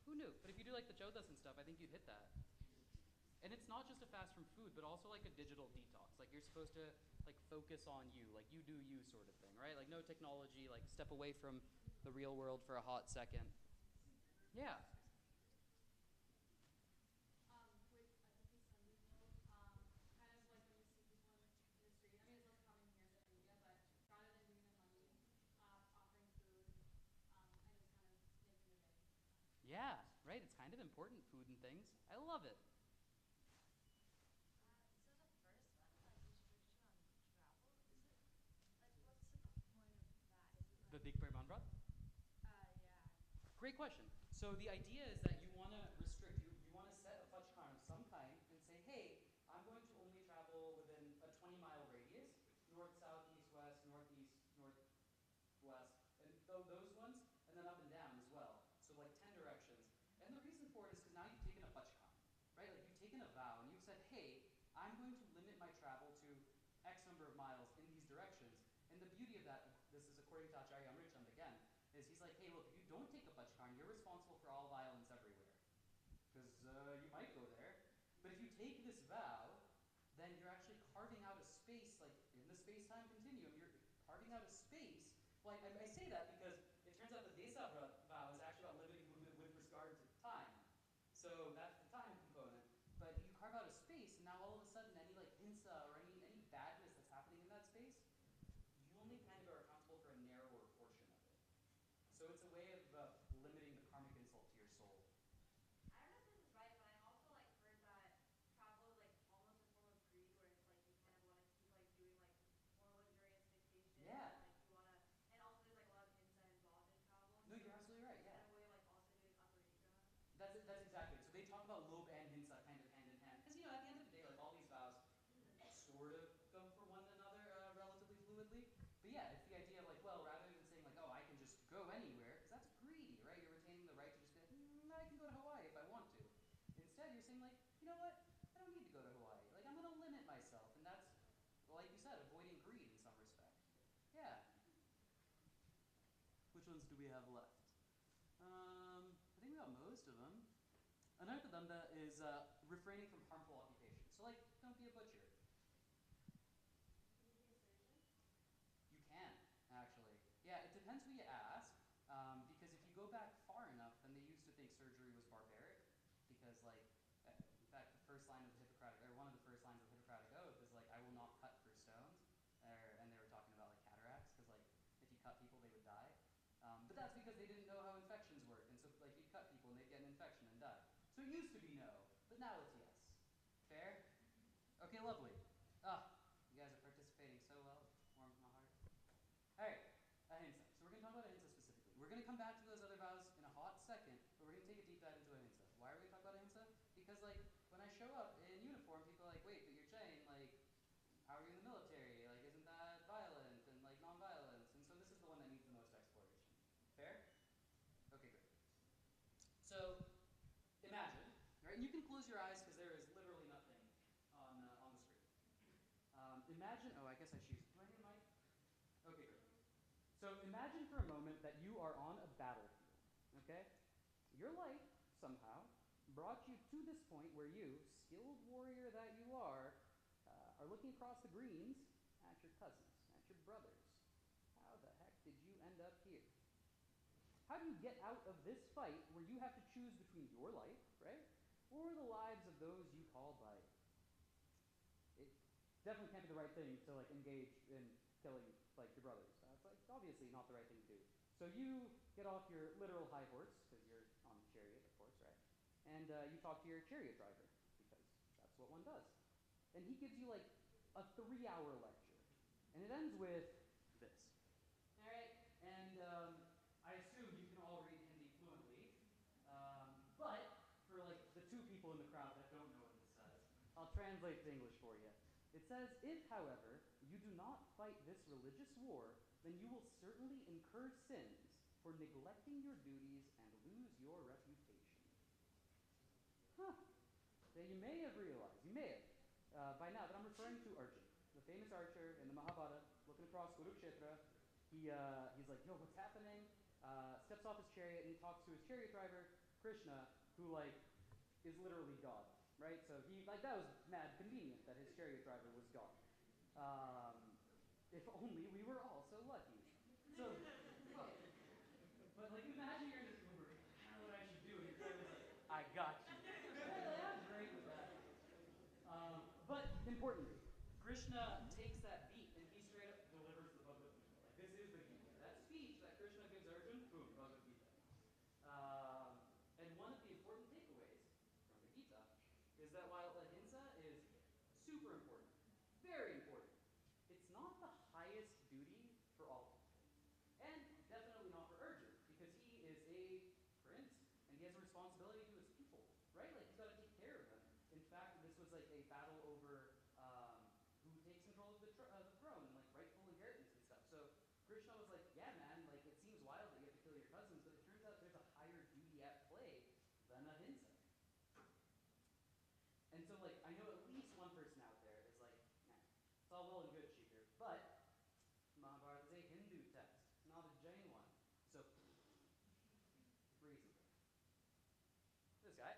Who knew? But if you do like the chodas and stuff, I think you'd hit that. And it's not just a fast from food, but also like a digital detox. Like you're supposed to like focus on you, like you do you sort of thing, right? Like no technology, like step away from the real world for a hot second. Yeah. Yeah, right? It's kind of important, food and things. I love it. The Big Bear Manbrat? Great question. So the idea is that you want to restrict, you want to set a fudge-kan of some kind and say, hey, I'm going to only travel within a 20-mile radius, north, south, east, west, northeast, northwest, and those ones, and then up and down as well. So like 10 directions. And the reason for it is because now you've taken a fudge-kan, right? Like you've taken a vow and you've said, hey, I'm going to limit my travel to X number of miles in these directions. And the beauty of that, this is according to Acharya Amritchand again, is he's like, hey, look, if you don't take a fudge-kan, you're responsible for all violence everywhere. Because you might go there. But if you take this vow, then you're actually carving out a space, like in the space-time continuum, you're carving out a space. Well, I say that because it turns out the Desa vow is actually about limiting movement with regard to time. So that's the time component. But you carve out a space, and now all of a sudden, any like hinsa or any badness that's happening in that space, you only kind of are accountable for a narrower portion of it. So it's a way of limiting the karmic insult to your soul. I don't know if this is right, but I also like heard that travel is like almost a form of greed, where it's like you kind of want to keep like doing like more luxurious vacations. Yeah. And, like you want to, and also there's like a lot of hinsa involved in travel. No, you're absolutely right. Yeah. And a way of like also doing aparika. That's exactly it. So they talk about lob and hinsa kind of hand in hand. Because, you know, at the end of the day, like all these vows sort of go for one another relatively fluidly. But yeah, it's the idea of like, well, rather than saying like, oh, I can just go anywhere, because that's greedy, right? You're retaining the right to just be like, I can go to Hawaii if I want to. Instead, you're saying like, you know what? I don't need to go to Hawaii. Like, I'm going to limit myself. And that's, like you said, avoiding greed in some respect. Yeah. Which ones do we have left? I think we got most of them. Another danda is refraining from harmful occupations. So like, don't be a butcher. You can, actually. Yeah, it depends who you ask. Because if you go back far enough, then they used to think surgery was barbaric. Because like, in fact, the first line of the Hippocratic, or one of the first lines of the Hippocratic Oath is like, I will not cut for stones. And they were talking about like cataracts, because like, if you cut people, they would die. But that's because they didn't know how infections work. And so like, you'd cut people and they'd get an infection and die. So it used to be no, but now it's yes. Fair? Okay, lovely. You guys are participating so well. Warms my heart. All right, ahimsa. So we're going to talk about ahimsa specifically. We're going to come back to those other vows in a hot second, but we're going to take a deep dive into ahimsa. Why are we going to talk about ahimsa? Because like, when I show up in uniform, people are like, wait, but you're Chain, like, how are you in the military? Like, isn't that violent and like non-violence? And so this is the one that needs the most exploration. Fair? Okay, great. So, imagine, right? And you can close your eyes because there is literally nothing on the screen. Imagine, oh, I guess I choose. Do I need a mic? Okay, great. So imagine for a moment that you are on a battlefield, okay? Your life, somehow, brought you to this point where you, skilled warrior that you are looking across the greens at your cousins, at your brothers. How the heck did you end up here? How do you get out of this fight where you have to choose between your life, right, or the lives of those you call buddy? It definitely can't be the right thing to like engage in killing like your brothers. It's like obviously not the right thing to do. So you get off your literal high horse, because you're on a chariot, of course, right? And you talk to your chariot driver, because that's what one does. And he gives you like a 3-hour lecture, and it ends with this. All right, and I assume you can all read Hindi fluently, but for like the 2 people in the crowd that don't know what this says, I'll translate to English for you. It says, if, however, you do not fight this religious war, then you will certainly incur sins for neglecting your duties and lose your reputation. Huh. So you may have realized, by now, that I'm referring to Arjun, the famous archer in the Mahabharata, looking across Kurukshetra, he's like, yo, what's happening? Steps off his chariot and he talks to his chariot driver, Krishna, who like is literally God, right? So he like that was mad convenient that his chariot driver was God. If only we were all so lucky. So, but like imagine you're in this Uber, I don't know what I should do, and your driver's like, I got you. I'm great with that. But importantly, Krishna takes that beat and he straight up delivers the Bhagavad Gita. Like this is the Gita. That speech that Krishna gives Arjuna, boom, Bhagavad Gita. And one of the important takeaways from the Gita is that while ahimsa is super important, very important, it's not the highest duty for all people. And definitely not for Arjuna, because he is a prince and he has a responsibility to his people, right? Like he's got to take care of them. In fact, this was like a battle over who takes control of the throne and like rightful inheritance and stuff. So Krishna was like, yeah, man, like it seems wild that you have to kill your cousins, but it turns out there's a higher duty at play than ahimsa. And so like I know at least one person out there is like, nah, it's all well and good, Shikar, but Mahabharata is a Hindu text, not a Jain one. So reason. This guy,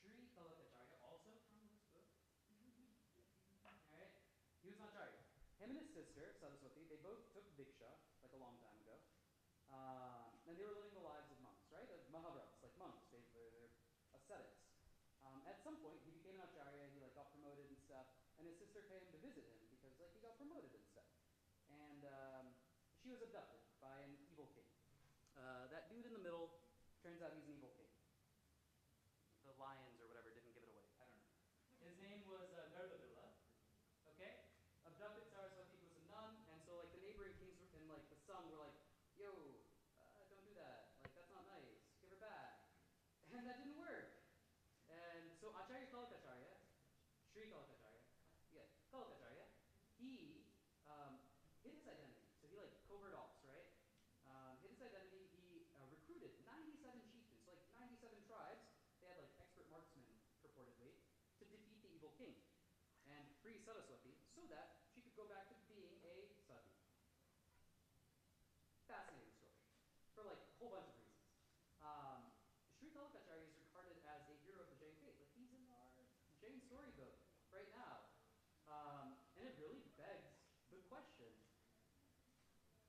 Sri Kalakacharya, also from this book. Alright? He was an acharya. Him and his sister, Saraswati, they both took Diksha, like a long time ago. And they were living the lives of monks, right? Mahavrats, like monks. They're ascetics. At some point, he became an acharya, he like got promoted and stuff, and his sister came to visit him because like he got promoted and stuff. And she was abducted by an evil king. That dude in the middle, turns out he's an evil king. The lions or whatever didn't give it away. I don't know. His name was Nardabilla. Okay? Abducted Saraswati was a nun, and so like the neighboring kings and like the son were like, yo, don't do that. Like that's not nice. Give her back. And that didn't work. And so Acharya Kalakacharya, Sri Kalakacharya, Kalakacharya, he hid his identity. So he like covert ops, right? Hid his identity. He recruited 97 chieftains, so like 97 tribes. They had like expert marksmen, purportedly, to defeat the evil king and free Saraswati so that she could go back to being a sati. Fascinating story for like a whole bunch of reasons. Sri Kalakacharya is regarded as a hero of the Jain faith. Like he's in our Jain storybook right now. And it really begs the question,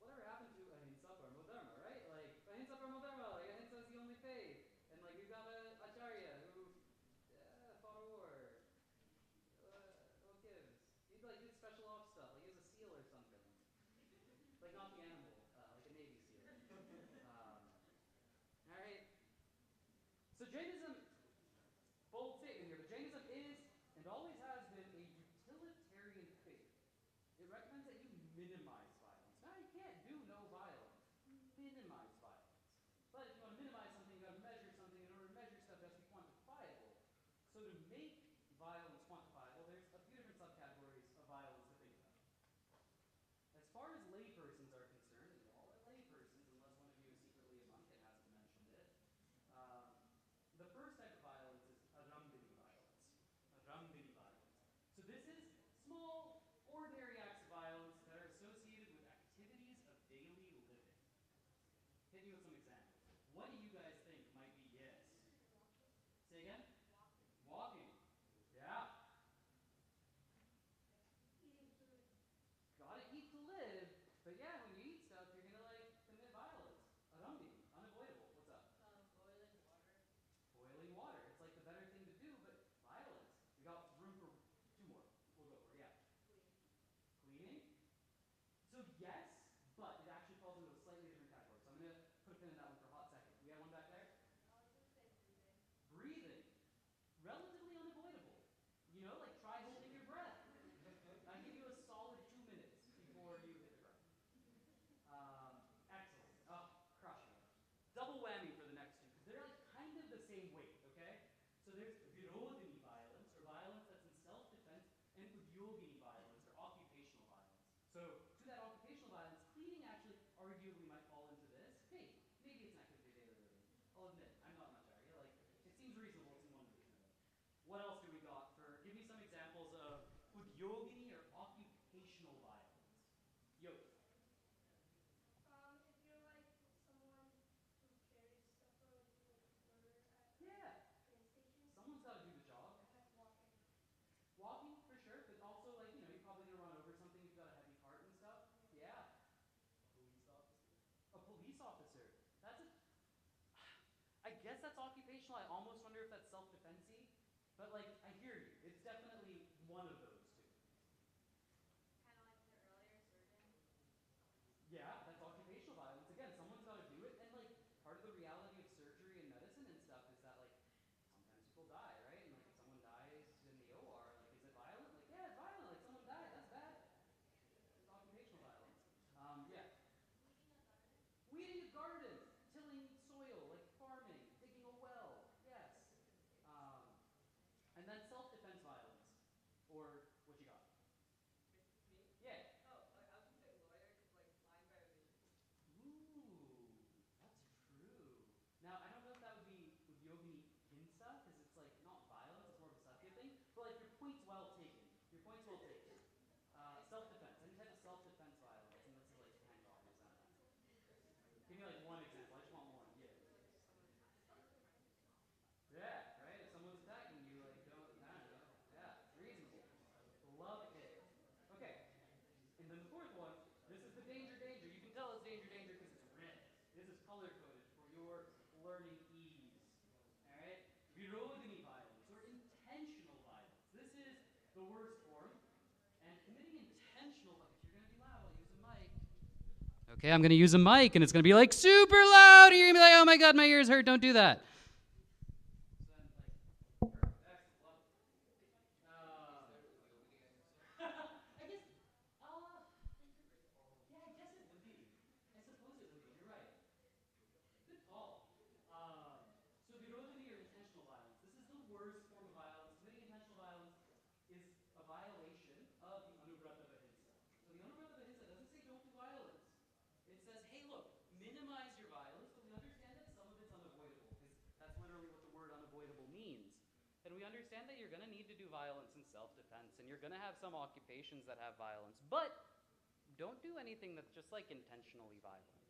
whatever happened to ahimsa paramo dharma, right? Like ahimsa paramo dharma, like ahimsa is the only faith. And like we've got an acharya who fought a war. What gives? He like did special ops stuff, like he was a SEAL or something. Like not the animal, like a Navy SEAL. Alright. So Jainism, bold statement here, but Jainism is and always has been a utilitarian faith. It recommends that you minimize violence. Now you can't do no violence. Minimize violence. But if you want to minimize something, you got to measure something. In order to measure stuff, it has to be quantifiable. So to make violence quantifiable, there's a few different subcategories of violence to think about. As far as laypersons are concerned, and all are laypersons, unless one of you is secretly a monk and hasn't mentioned it, the first type of violence is arambini violence. Arambini violence. So this is small, ordinary acts of violence that are associated with activities of daily living. Hit me with some examples. What do you guys think might be yes? Say again? Walking. Yeah. Eating food. Gotta eat to live. But yeah, when you eat stuff, you're gonna like commit violence. Arambini, unavoidable. What's up? Boiling water. Boiling water. It's like the better thing to do, but violence. We got room for two more. We'll go for it. Yeah. Cleaning. So yes, but it actually falls into a slightly different category. So I'm gonna put a pin in that one for a hot second. We have one back there? I was gonna say breathing. Breathing. Relatively unavoidable. You know, like try holding your breath. I give you a solid 2 minutes before you hit the ground. Excellent. Oh, crushing it. Double whammy for the next two, because they're like kind of the same weight, okay? So there's virodhini violence, or violence that's in self-defense, and udyogini violence, or occupational violence. So to that occupational violence, cleaning actually arguably might fall into this. Hey, maybe it's an activity of daily living. I'll admit, I'm not an acharya. Like, it seems reasonable. It's in one reason. What else do we got? Give me some examples of udyogini or occupational violence. Yo, guess that's occupational. I almost wonder if that's self-defense-y. But, like, I hear you. It's definitely one of those two. Kind of like the earlier surgeon. Yeah, that's occupational violence. Again, someone's got to do it. And, like, part of the reality of surgery and medicine and stuff is that, like, sometimes people die, right? And, like, if someone dies in the OR, like, is it violent? Like, yeah, it's violent. Like, someone died. That's bad. It's occupational violence. Yeah. Weeding a garden, tilling soil, like farming, digging a well. Yes. And then self-defense violence. Or what you got? Me? Yeah. Oh, I was gonna say lawyer, cause like lying by omission. Ooh, that's true. Now, I don't know if that would be Udyogini Hinsa, because it's like not violence, it's more of a Satya thing. But like your point's well taken. Your point's well taken. Self-defense, any type of self-defense violence, and this is like kind of obvious, I don't know. Give me like one example. I just want one. Yeah. Yeah, right? If someone's attacking you, like don't, I don't know. Yeah, reasonable. Love it. Okay. And then the fourth one, this is the danger, danger. You can tell it's danger, danger because it's red. This is color-coded for your learning ease. All right? Virodhini violence, or intentional violence. This is the worst form. And committing intentional violence, if you're going to be loud, I'll use a mic. Okay, I'm going to use a mic, and it's going to be like super loud, and you're going to be like, oh my god, my ears hurt, don't do that. So virodhini or intentional violence. This is the worst form of violence. Committing intentional violence is a violation of the Anuvrata Vahimsa. So the Anuvrata Vahimsa doesn't say don't do violence. It says, hey, look, minimize your violence, but we understand that some of it's unavoidable, because that's literally what the word unavoidable means. And we understand that you're going to need to do violence in self-defense, and you're going to have some occupations that have violence, but don't do anything that's just like intentionally violent.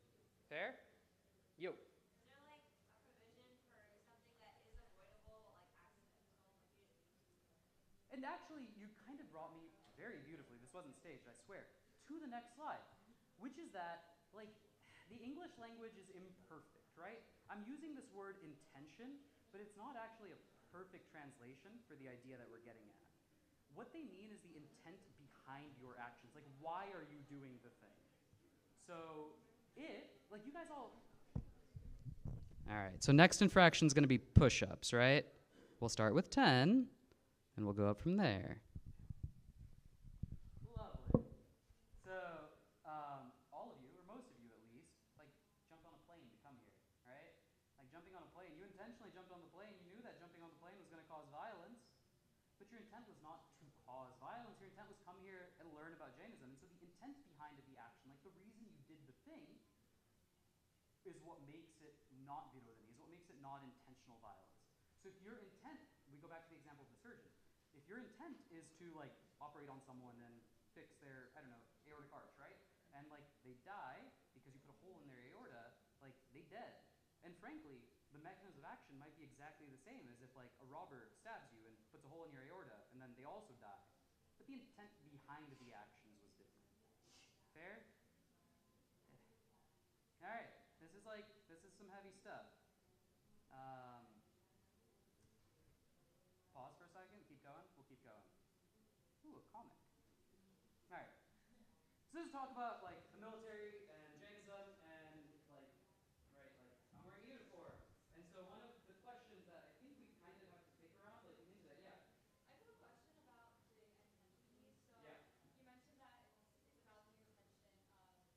Fair? Yo. Is there like a provision for something that is avoidable but like accidental, like you didn't mean to? And actually, you kind of brought me very beautifully, this wasn't staged, I swear, to the next slide, which is that, like, the English language is imperfect, right? I'm using this word intention, but it's not actually a perfect translation for the idea that we're getting at. What they mean is the intent behind your actions. Like, why are you doing the thing? So, like, you guys all right, so next infraction is going to be push-ups, right? We'll start with 10, and we'll go up from there. Lovely. So, all of you, or most of you at least, like, jumped on a plane to come here, right? Like, jumping on a plane. You intentionally jumped on the plane. You knew that jumping on the plane was going to cause violence, but your intent was not to cause violence. Your intent was come here and learn about Jainism. And so the intent behind the action, like the reason you did the thing, is what makes it not virodhini, is what makes it not intentional violence. So if your intent, we go back to the example of the surgeon, if your intent is to like operate on someone and fix their, I don't know, aortic arch, right? And like they die because you put a hole in their aorta, like they dead. And frankly, the mechanism of action might be exactly the same as if like a robber stabs you and puts a hole in your aorta and then they also die. But the intent behind the actions was different. Fair? All right. This is some heavy stuff. Pause for a second, keep going, we'll keep going. Ooh, a comic. All right. So this is talk about like the military and Jainism and like, right, like I'm wearing a uniform. And so one of the questions that I think we kind of have to pick around, like you hinted at, yeah. I have a question about the intention piece. So Yeah. you mentioned that it's about the intention of,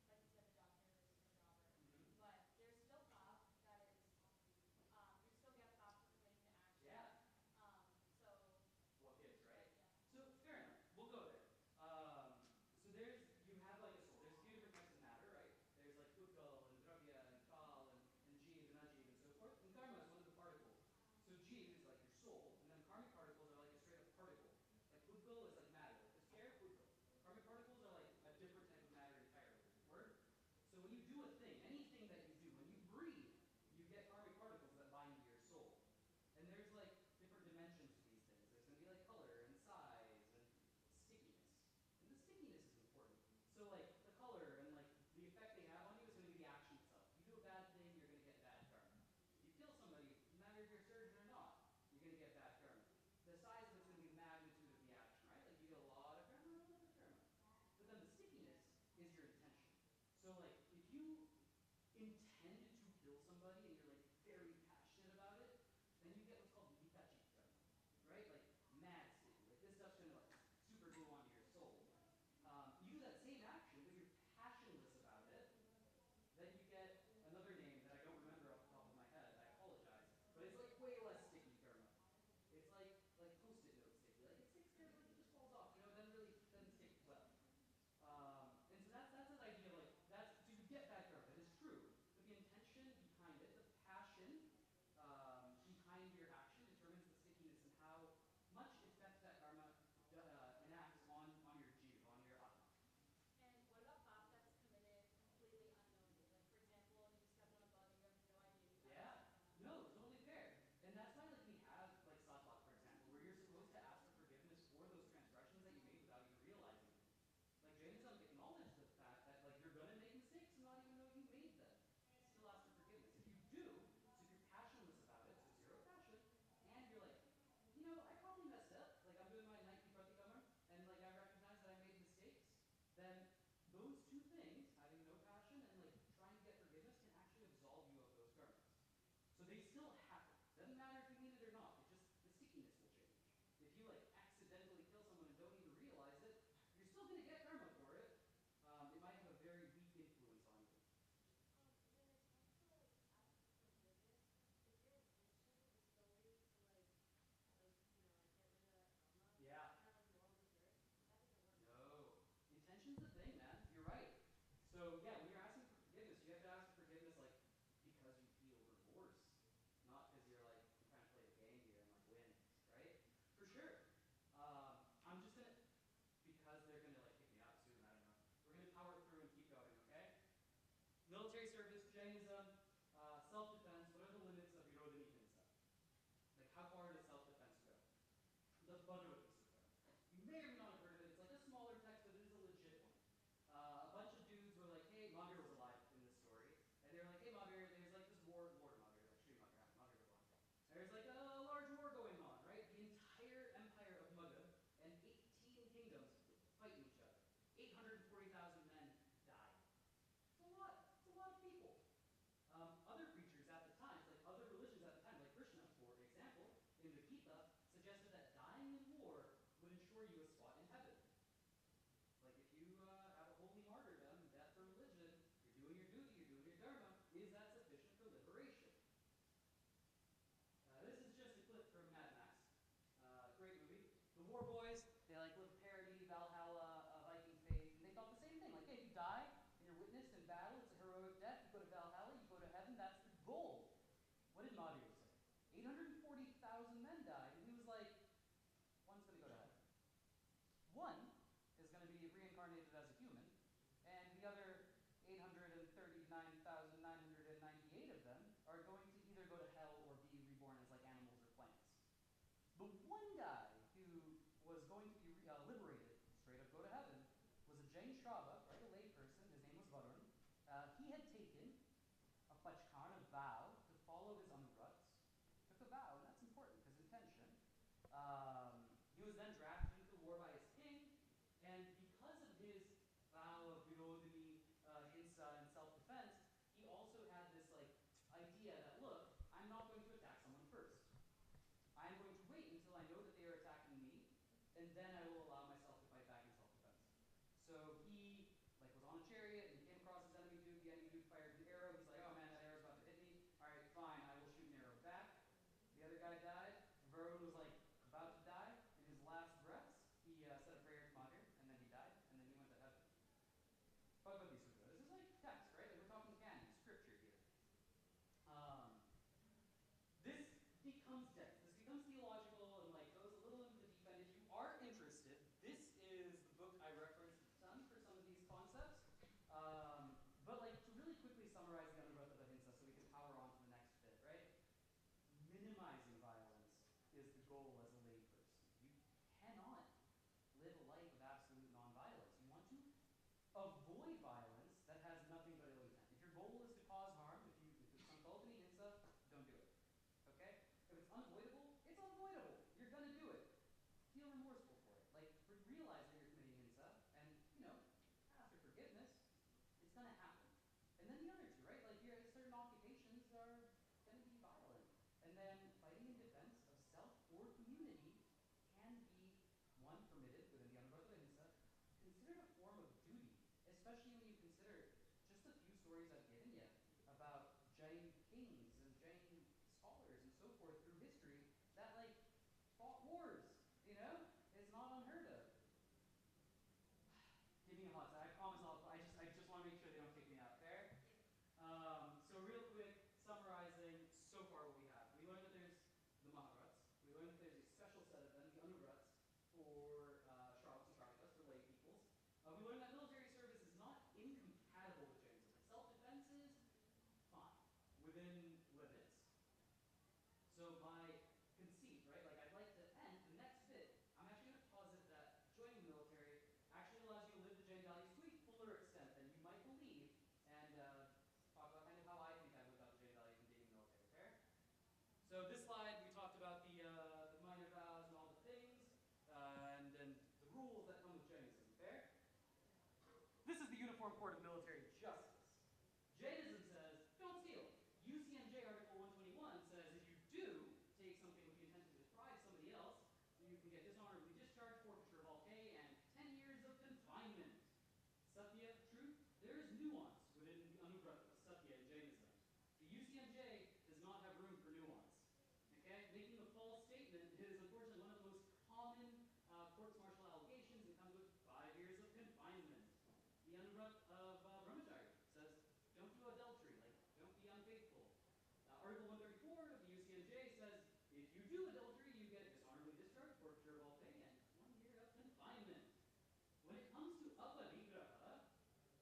like you said, the doctor versus the robber. Mm-hmm. But there's still thought that is, you still get thought to commit the action. Yeah. So What gives, right? yeah. So fair enough. We'll go there. So you have like there's a few different types of matter, right? somebody and you're like very passionate about it, then you get what's called mitachi dharma, right? Like mad sticky. Like this stuff's gonna like super glue onto your soul. You do that same action, but you're passionless about it. Then you get another name that I don't remember off the top of my head. I apologize, but it's like way less sticky dharma. It's like post-it note sticky. Like it sticks there, but it just falls off. You know, it doesn't really doesn't stick well. And so that's an idea like that's so you get that dharma. It is true, but the intention behind it, the passion behind your action determines the stickiness and how much effect that dharma enacts on your jiva, on your atma. And what about pop that's committed completely unknowingly? Like, for example, you step on a bug and you have no idea you got Yeah, no, totally fair. And that's why like we have like satvak, for example, where you're supposed to ask for forgiveness for those transgressions that you made without even realizing it. Like Jainism acknowledges the fact that like you're gonna make mistakes and not even know you made them. Still ask for forgiveness. If you do, so if you're passionless about it, so zero passion, and you're like, you know, I probably messed up. Like I'm doing my nightly pratikamar, and like I recognize that I made mistakes. Then those two things, having no passion and like trying to get forgiveness, can actually absolve you of those karmas. So they still happen. Doesn't matter if you mean it or not. It just the stickiness will change. If you like accidentally kill someone and don't even realize it, you're still gonna get karma for it. It might have a very weak influence on you. Yeah. No. Intention's the thing, man. You're right. So yeah, when you're asking for forgiveness, you have to ask for forgiveness like because you feel remorse, not because you're like I'm trying to play the game here and like win, right? For sure. I'm just gonna because they're gonna like kick me out soon. I don't know. We're gonna power through and keep going, okay? Military service, Jainism, self-defense. What are the limits of Virodhini Hinsa? Like how far does self-defense go? The Bhagavad Gita. You may or may not have heard of it. It's like a smaller text, but it is a legit one. A bunch of dudes were like, hey, Mahavir was alive in this story. And they were like, hey, Mahavir, there's like this war, Lord Mahavir, like Sri Mahavir, Mahavir was alive. And there's like a large war going on, right? The entire empire of Magha and 18 kingdoms fighting each other. 840,000 men died. It's a lot. It's a lot of people. Other preachers at the time, like other religions at the time, like Krishna, for example, in the Gita, suggested that dying in war would ensure you a spot in heaven. Like if you have a holy martyrdom, death for religion, you're doing your duty, you're doing your dharma, is that sufficient for liberation? This is just a clip from Mad Max. Great movie. The War Boys, they like live parody, Valhalla, Viking faith, and they thought the same thing. Like, hey, if you die and you're witnessed in battle, it's a heroic death, you go to Valhalla, you go to heaven, that's the goal. What did Mahavir say? 840,000 men died, and he was like, one's going to go to heaven. One is going to be reincarnated as a human, and the other 839,998 of them are going to either go to hell or be reborn as like animals or plants. The one guy who was going to be liberated, straight up go to heaven, was a Jain Shravak, right, a lay person. His name was Varun. He had taken a pachkan, a vow, to follow his anuvrats. Took a vow, and that's important because intention. He was then drafted into the war by his king, and because of his vow of Virodhini, Hinsa, and self-defense, he also had this like idea that, look, I'm not going to attack someone first. I'm going to wait until I know that they are attacking me, and then I will allow myself to fight back in self-defense. So he like was on a chariot and he came across his enemy dude. The enemy dude fired an arrow. He's like, oh man, that arrow's about to hit me. All right, fine, I will shoot an arrow back. The other guy died. Varun was like about to die. In his last breaths, he said a prayer to Mahavir, and then he died, and then he went to heaven. Bhagavad Gita. This is like text, right? Like we're talking canon, scripture here. This becomes text. This becomes theological and like goes a little into the deep end. If you are interested, especially when you consider just a few stories I've given you about Jain kings and Jain scholars and so forth through history that like fought wars, you know? It's not unheard of. Give me a hot second. I promise I just want to make sure they don't kick me out. Fair? So real quick, summarizing so far what we have. We learned that there's the Mahavrats. We learned that there's a special set of them, the Anuvrats, for Shravas and Shravikas, for lay peoples. We learned that military service is not incompatible with Jainism. Self-defense is fine, within limits. So my conceit, right, like I'd like to end the next bit, I'm actually going to posit that joining the military actually allows you to live the Jain values to a fuller extent than you might believe, and talk about kind of how I think I live out the Jain values in being military. Fair? So this slide, we talked about the minor vows and all the things, and then the rules that come with Jainism. Fair? This is the Uniform Code of Military Justice. Jainism says, don't steal. UCMJ Article 121 says if you do take something with the intent to deprive somebody else, you can get dishonorably discharged, forfeiture of all pay, and 10 years of confinement. Satya, truth, there is nuance within the Anuvrata of Satya in Jainism. The UCMJ does not have room for nuance. Okay? Making a false statement is unfortunately one of the most common courts martial allegations. It comes with 5 years of confinement. The Anuvrat of Brahmachari says, don't do adultery, like don't be unfaithful. Article 134 of the UCMJ says, if you do adultery, you get dishonorably discharged, forfeiture of all pay, and 1 year of confinement. When it comes to aparigraha,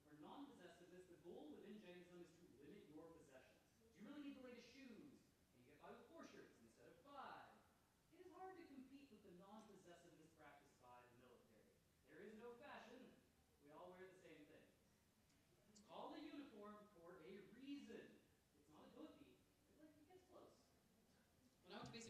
or non-possessiveness, the goal within Jainism is to limit your possessions. Do you really need the latest shoes? Can you get by with 4 shirts instead of 5? It is hard to compete with the non-possessiveness practiced by the military. There is no fashion. We all wear the same thing. It's called a uniform for a reason. It's not a dhoti. It gets close. When I went to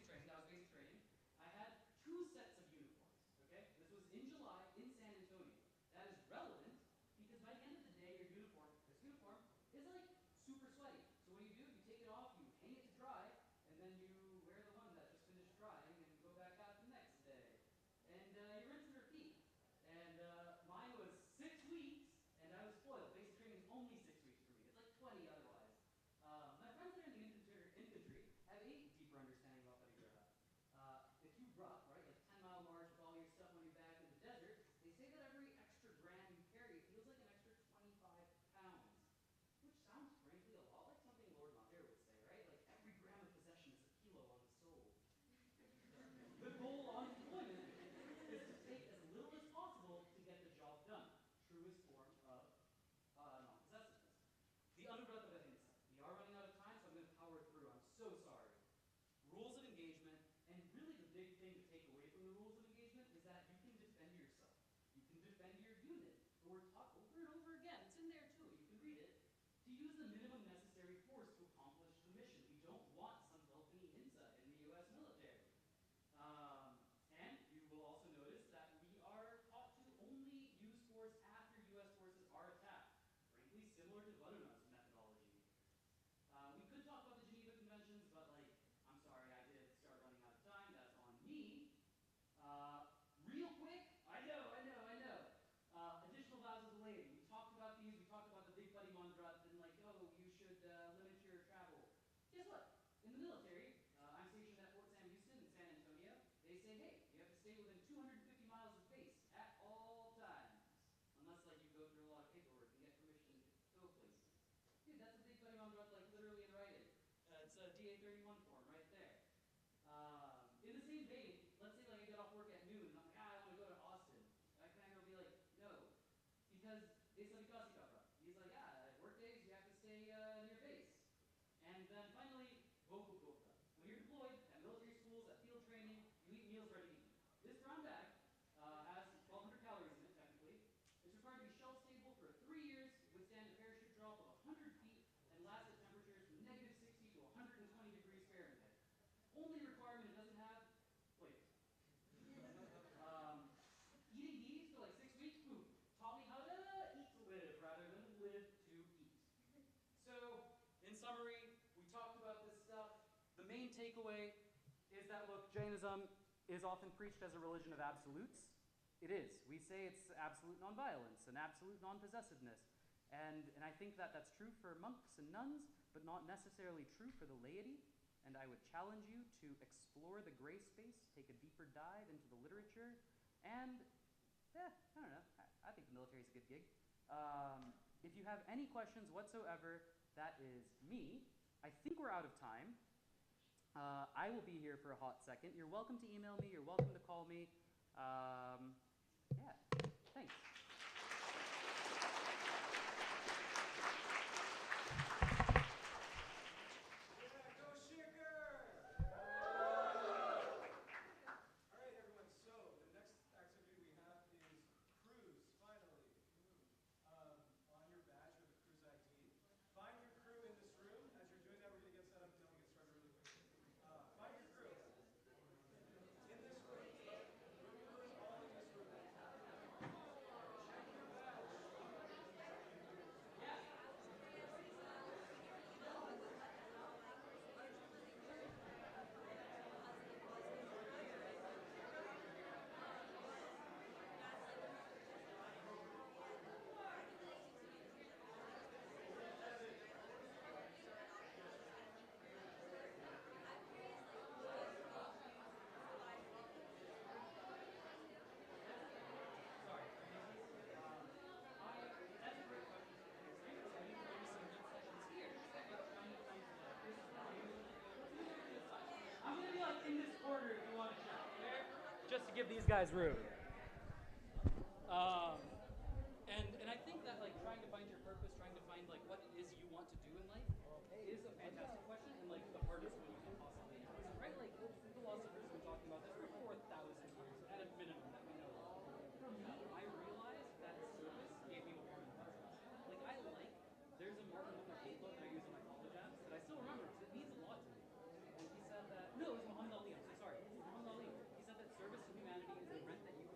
basic training, I had 2 sets of uniforms. Okay? This was in July in San Antonio. That is relevant because by the end of the day, your uniform, this uniform, is like super sweaty. So what do? You take it off, you hang it to dry, and then you wear the one that just finished drying and go back out the next day. And you rinse and repeat. And mine was 6 weeks, and I was spoiled. Basic training is only 6 weeks for me. It's like 20 otherwise. My friends that are in the infantry have a deeper understanding about parigraha. If you rough, right, like 10-mile march with all your stuff on your back in the desert, they say that every extra gram you carry feels like an extra 25 pounds, which sounds frankly a lot like something Lord Mahathir would say, right? Like every gram of possession is a kilo on the soul. The goal on deployment is to take as little as possible to get the job done. Truest form of non-possessiveness. The Anuvrata of Ahimsa. We are running out of time, so I'm going to power through. I'm so sorry. Rules of engagement, and really the big thing to take away from the rules of engagement is that you can defend yourself. You can defend your unit. But we're taught over and over again, it's in there too, you can read it, to use the minimum necessary force to accomplish the mission. We don't want some Delphini Hinsa in the U.S. military. And you will also notice that we are taught to only use force after U.S. forces are attacked. Frankly, similar to Varuna's methodology. We could talk about the Geneva Conventions, but like, I'm sorry, I did start running out of time. That's on me. Real quick, I know. Additional vows of the lady. We talked about these. We talked about the big buddy mandrat and like, oh, you should limit your travel. Guess what? In the military, I'm stationed at Fort Sam Houston in San Antonio. They say, hey, you have to stay within 250 miles of base at all times. Unless like you go through a lot of paperwork and get permission to go places. Dude, that's a big buddy mandrat, like literally in writing. It's a DA-31 form right there. In the same vein, let's say like I get off work at noon and I'm like, I want to go to Austin. I kind of be like, no, because it's like he's like, work days you have to stay near base. And then finally, vocal gopta. When you're deployed at military schools, at field training, you eat meals ready to eat. This brown bag has 1,200 calories in it, technically. It's required to be shelf stable for 3 years, withstand a parachute drop of 100 feet, and last at temperatures from -60 to 120 degrees Fahrenheit. Only requirement it doesn't have flavors. Eating these for like 6 weeks, boom, taught me how to eat to live rather than live to eat. So, in summary, we talked about this stuff. The main takeaway is that, look, Jainism is often preached as a religion of absolutes. It is. We say it's absolute nonviolence and absolute non-possessiveness. And I think that that's true for monks and nuns, but not necessarily true for the laity. And I would challenge you to explore the gray space, take a deeper dive into the literature, and I don't know, I think the military is a good gig. If you have any questions whatsoever, that is me. I think we're out of time. I will be here for a hot second. You're welcome to email me. You're welcome to call me. Yeah, thanks. Just to give these guys room. And I think that like trying to find your purpose, trying to find like what it is you want to do in life is a fantastic question and like the hardest one you can possibly answer, right? Like the philosophers have been talking about this for 4,000 years at a minimum that we know of. For me, I realized that service gave me a warm presence. Like there's a Martin Luther King quote that I use in my college apps that I still remember because it means a lot to me. And he said that, no, it was Muhammad Ali, I'm so sorry. Muhammad Ali. He said that service to humanity is the rent that you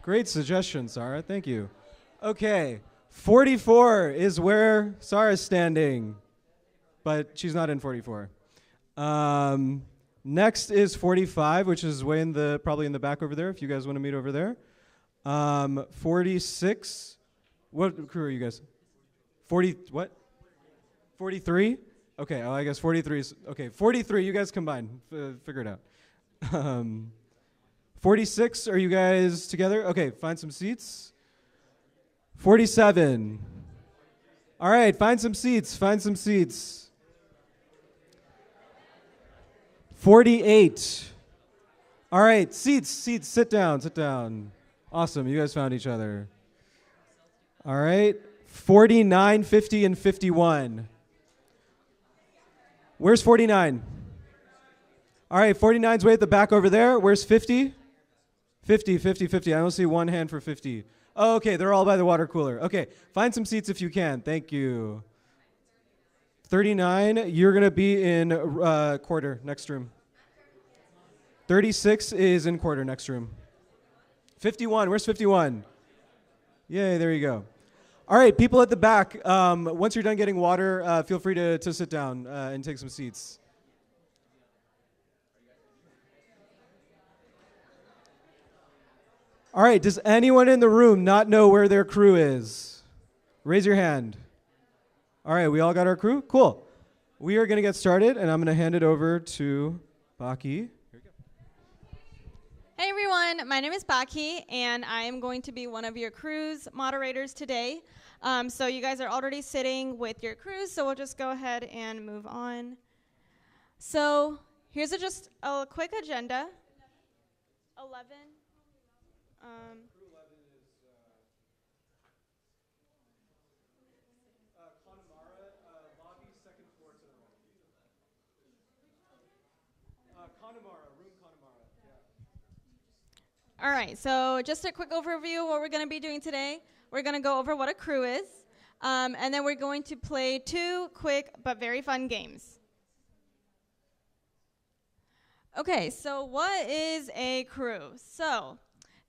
Great suggestion, Sarah. Thank you. Okay, 44 is where Sarah's standing, but she's not in 44. Next is 45, which is way in the probably in the back over there. If you guys want to meet over there. 46. What crew are you guys? 40. What? 43. Okay. Oh, I guess 43 is okay. 43. You guys combine. Figure it out. 46. Are you guys together? Okay. Find some seats. 47. All right. Find some seats. Find some seats. 48. All right, seats, sit down, sit down. Awesome, you guys found each other. All right, 49, 50, and 51. Where's 49? All right, 49's way at the back over there. Where's 50? 50, 50, 50. I don't see one hand for 50. Oh, okay, they're all by the water cooler. Okay, find some seats if you can. Thank you. 39, you're going to be in quarter, next room. 36 is in quarter, next room. 51, where's 51? Yay, there you go. All right, people at the back, once you're done getting water, feel free to sit down and take some seats. All right, does anyone in the room not know where their crew is? Raise your hand. All right, we all got our crew? Cool. We are going to get started, and I'm going to hand it over to Baki. Hey everyone, my name is Baki, and I am going to be one of your crew's moderators today. So you guys are already sitting with your crews, so we'll just go ahead and move on. So here's just a quick agenda. 11. All right, so just a quick overview of what we're going to be doing today. We're going to go over what a crew is, and then we're going to play 2 quick but very fun games. Okay, so what is a crew? So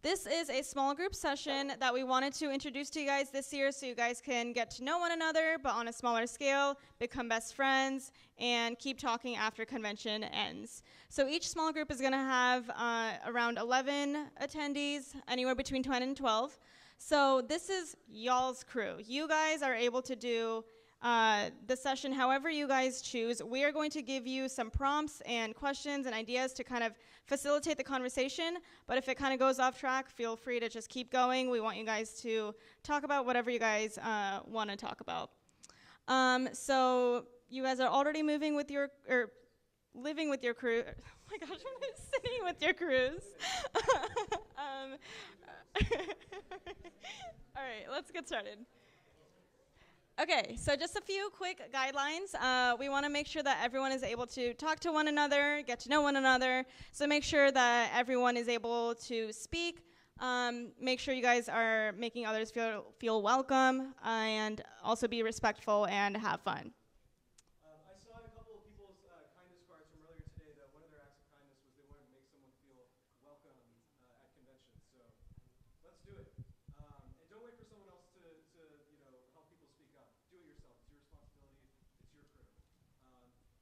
this is a small group session that we wanted to introduce to you guys this year so you guys can get to know one another, but on a smaller scale, become best friends, and keep talking after convention ends. So each small group is going to have around 11 attendees, anywhere between 10 and 12. So this is y'all's crew. You guys are able to do the session however you guys choose. We are going to give you some prompts and questions and ideas to kind of facilitate the conversation, but if it kind of goes off track, feel free to just keep going. We want you guys to talk about whatever you guys want to talk about. So you guys are already moving with your, or living with your crew. Oh my gosh, I'm sitting with your crews. All right, let's get started. Okay, so just a few quick guidelines. We want to make sure that everyone is able to talk to one another, get to know one another, so make sure that everyone is able to speak. Make sure you guys are making others feel welcome, and also be respectful and have fun. I saw in a couple of people's kindness cards from earlier today that one of their acts of kindness was they wanted to make someone feel welcome at conventions. So let's do it. And don't wait for someone else to help people speak up. Do it yourself. It's your responsibility. It's your crew.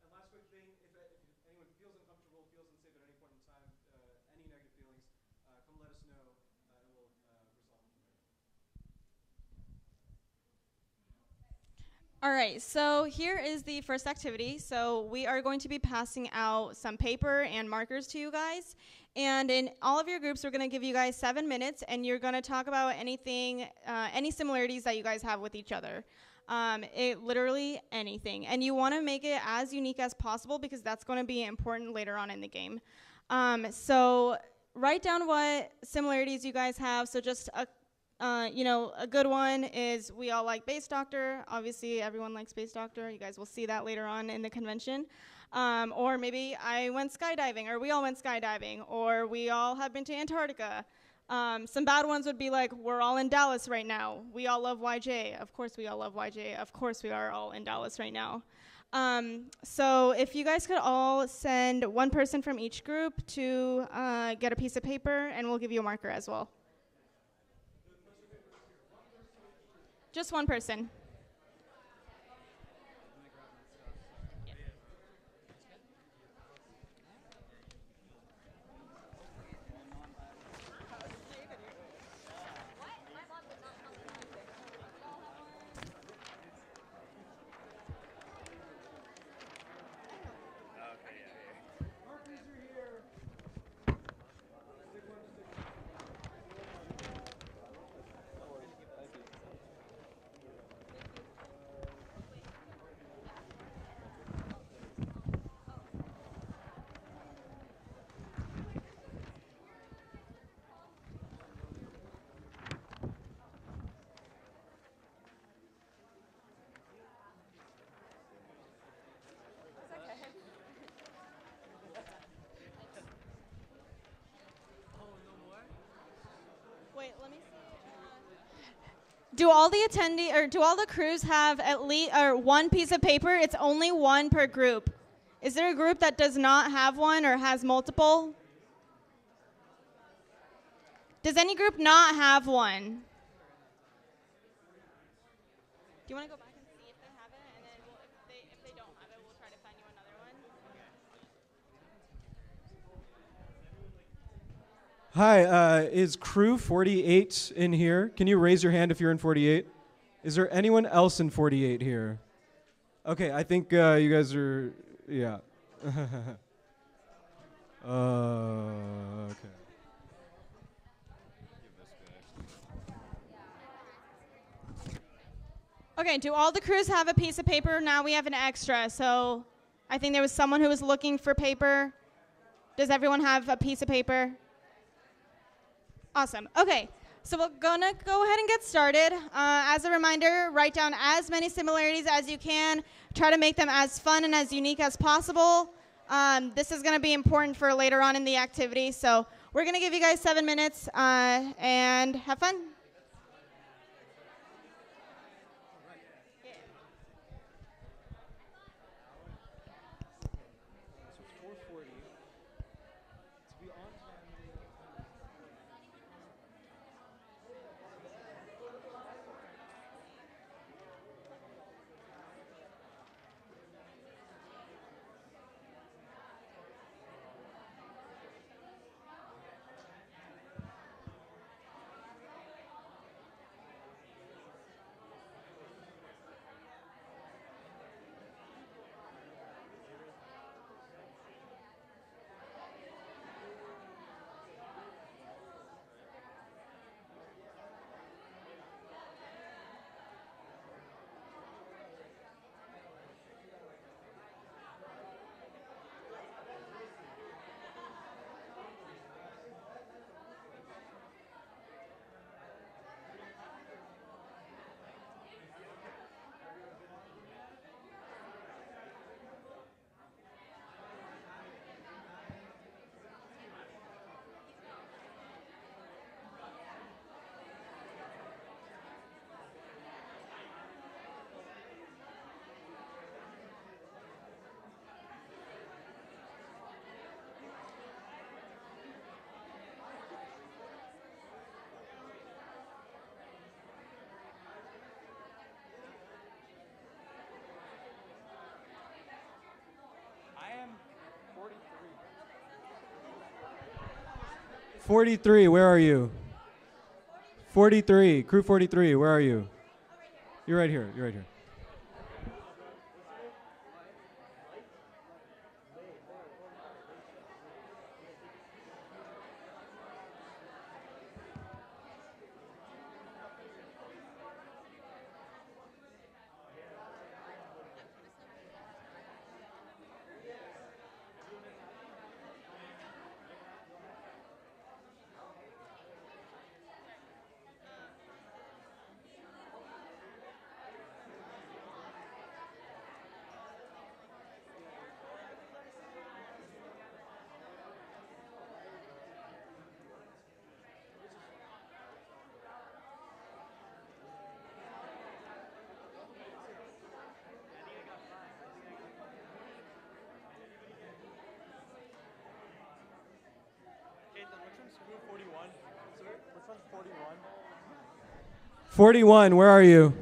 And last quick thing, if anyone feels uncomfortable, feels unsafe at any point in time, any negative feelings, come let us know, and we'll resolve them from there. All right, so here is the first activity. So we are going to be passing out some paper and markers to you guys. And in all of your groups, we're going to give you guys 7 minutes, and you're going to talk about anything, any similarities that you guys have with each other. Literally anything. And you want to make it as unique as possible because that's going to be important later on in the game. So write down what similarities you guys have. So just a good one is we all like Space Doctor. Obviously, everyone likes Space Doctor. You guys will see that later on in the convention. Or maybe I went skydiving, or we all went skydiving, or we all have been to Antarctica. Some bad ones would be like, we're all in Dallas right now. We all love YJA. Of course we all love YJA. Of course we are all in Dallas right now. So if you guys could all send one person from each group to get a piece of paper, and we'll give you a marker as well. Just one person. Wait, let me see. Do all the crews have at least one piece of paper? It's only one per group. Is there a group that does not have one or has multiple? Does any group not have one? Do you want to go back and see if they have it, and then if they don't have it, we'll try to find you another one? Hi, is crew 48 in here? Can you raise your hand if you're in 48? Is there anyone else in 48 here? Okay, I think you guys are, yeah. Okay. Okay, do all the crews have a piece of paper? Now we have an extra, so I think there was someone who was looking for paper. Does everyone have a piece of paper? Awesome. Okay, so we're gonna go ahead and get started. As a reminder, write down as many similarities as you can. Try to make them as fun and as unique as possible. This is gonna be important for later on in the activity, so we're gonna give you guys 7 minutes and have fun. I am 43. 43, where are you? 43, crew 43, where are you? You're right here, you're right here. Which one's crew 41? Sir, which one's 41? 41, where are you?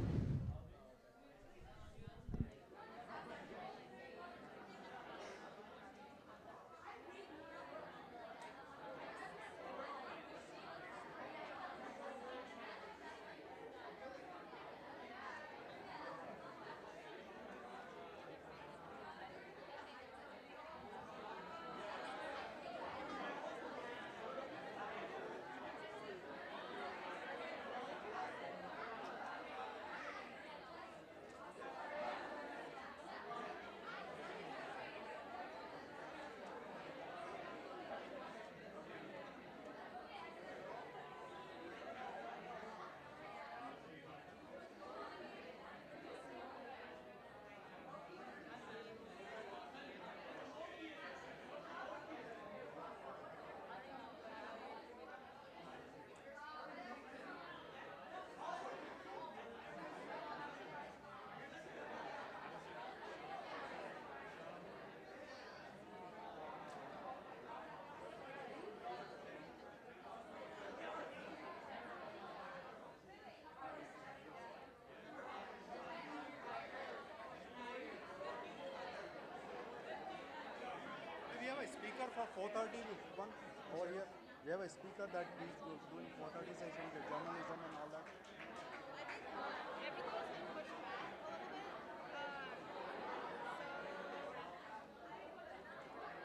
4:30, one over here. We have a speaker that is doing 4:30 session, the journalism and all that.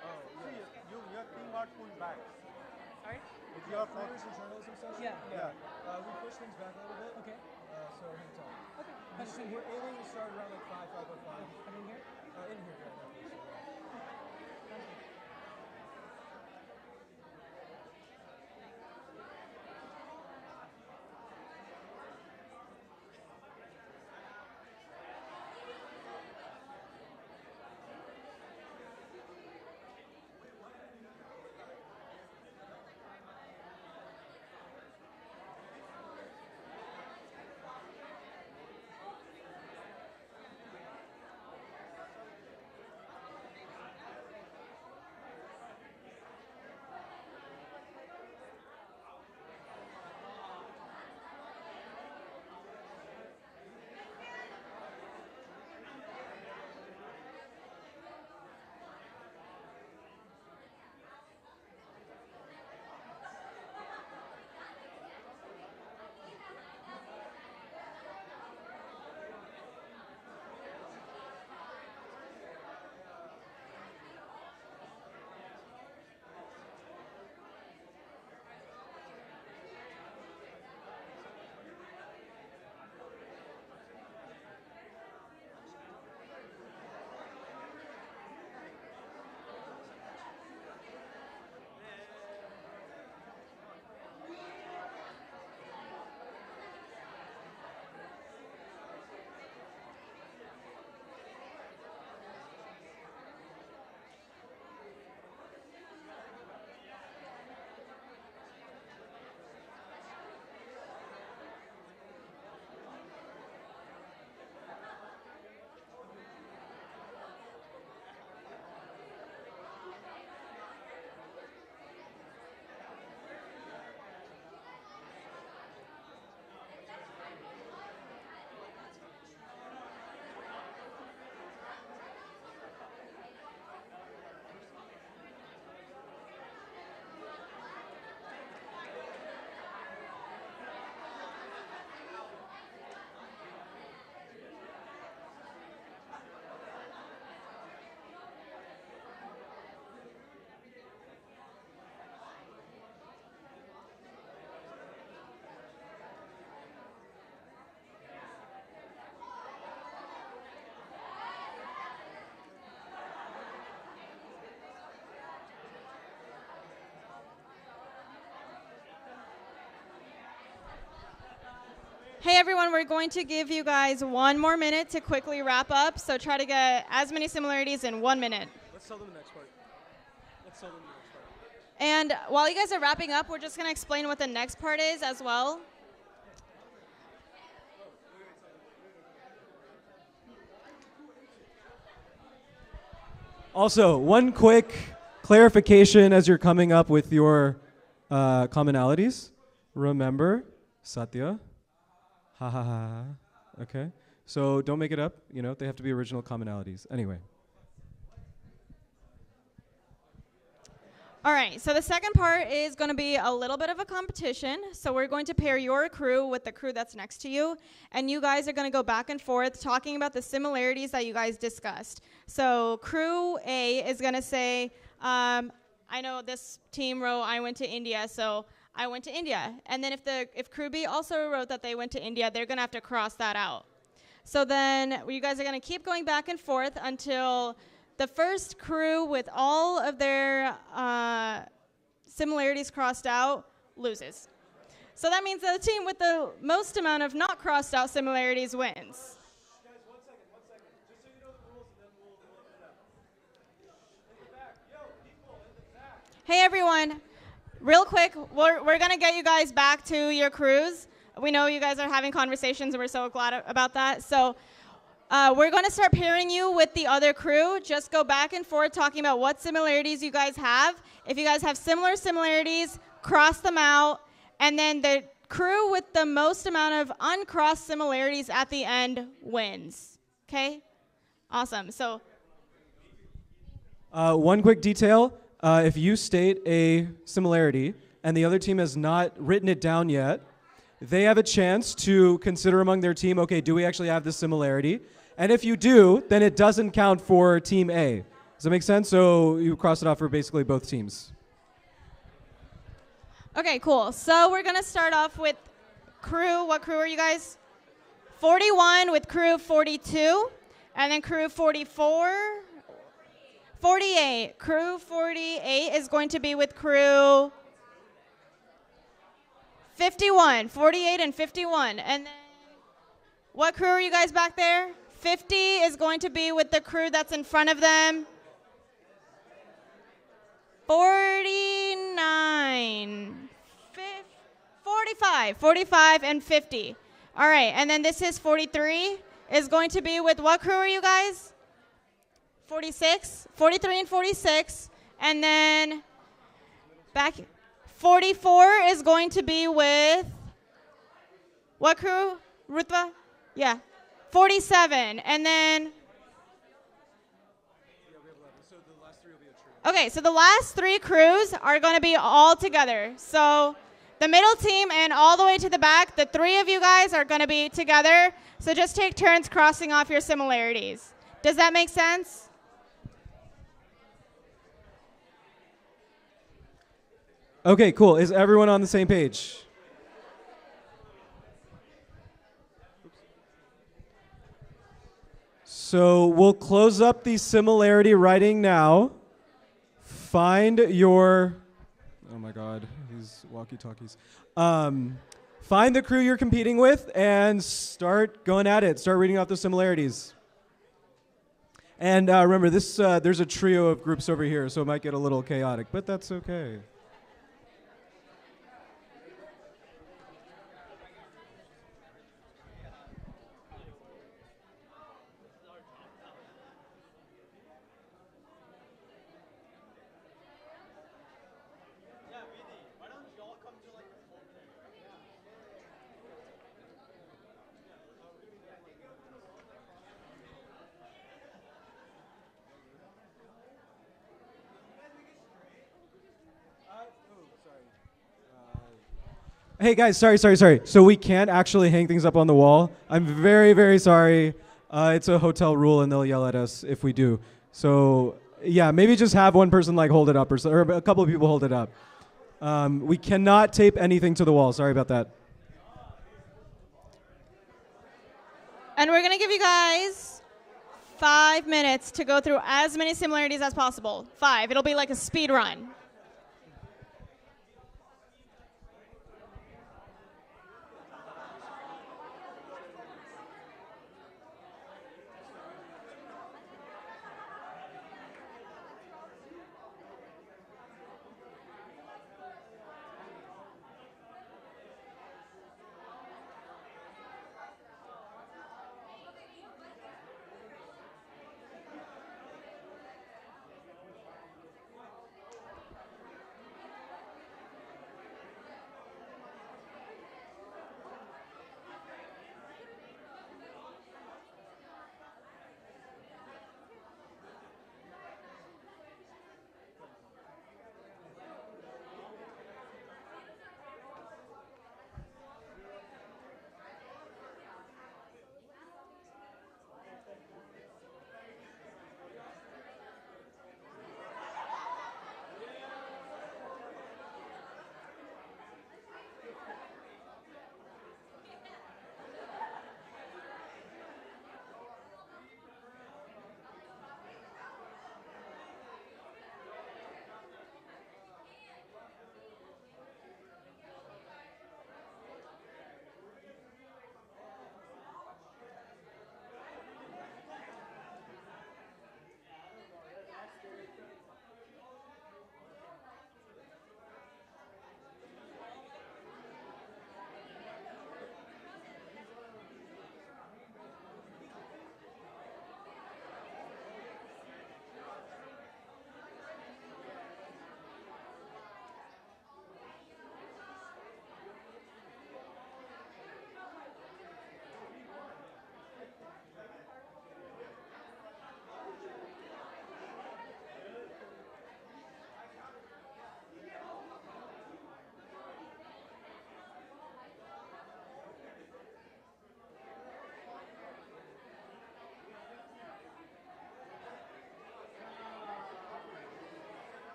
Oh, see, your team got pulled back. Sorry? With your Careers and journalism session? Yeah. We pushed things back a little bit. Okay. So hang tight. Okay. We're aiming to start around like 5:05. And in here? In here, right now. Hey everyone, we're going to give you guys 1 more minute to quickly wrap up, so try to get as many similarities in 1 minute. Let's tell them the next part. Let's tell them the next part. And while you guys are wrapping up, we're just going to explain what the next part is as well. Also, one quick clarification as you're coming up with your commonalities. Remember, Satya. Ha ha ha. Okay. So don't make it up. You know, they have to be original commonalities. Anyway. All right, so the second part is going to be a little bit of a competition. So we're going to pair your crew with the crew that's next to you, and you guys are going to go back and forth talking about the similarities that you guys discussed. So crew A is going to say, I know this team wrote, I went to India, so I went to India. And then if crew B also wrote that they went to India, they're going to have to cross that out. So then you guys are going to keep going back and forth until the first crew with all of their similarities crossed out loses. So that means that the team with the most amount of not crossed out similarities wins. Guys, one second. Just so you know the rules, and then we'll open it up. In the back. Yo, people in the back. Hey, everyone. Real quick, we're going to get you guys back to your crews. We know you guys are having conversations, and we're so glad about that. So we're going to start pairing you with the other crew. Just go back and forth talking about what similarities you guys have. If you guys have similar similarities, cross them out. And then the crew with the most amount of uncrossed similarities at the end wins. Okay? Awesome. So one quick detail. if you state a similarity and the other team has not written it down yet, they have a chance to consider among their team, okay, do we actually have this similarity? And if you do, then it doesn't count for team A. Does that make sense? So you cross it off for basically both teams. Okay, cool. So we're going to start off with crew. What crew are you guys? 41 with crew 42. And then crew 44. 48. Crew 48 is going to be with crew 51. 48 and 51. And then what crew are you guys back there? 50 is going to be with the crew that's in front of them. 49. 45 and 50. All right, and then this is 43 is going to be with what crew are you guys? 46, 43 and 46. And then back 44 is going to be with what crew? Rutva? Yeah. 47. And then okay, so the last three crews are going to be all together. So the middle team and all the way to the back, the three of you guys are going to be together. So just take turns crossing off your similarities. Does that make sense? Okay, cool. Is everyone on the same page? So we'll close up the similarity writing now. Find your, oh my God, these walkie-talkies. Find the crew you're competing with and start going at it. Start reading off the similarities. And remember, this there's a trio of groups over here, so it might get a little chaotic, but that's okay. Hey guys, sorry. So we can't actually hang things up on the wall. I'm very, very sorry. It's a hotel rule and they'll yell at us if we do. So yeah, maybe just have one person like hold it up or a couple of people hold it up. We cannot tape anything to the wall. Sorry about that. And we're going to give you guys 5 minutes to go through as many similarities as possible. 5. It'll be like a speed run.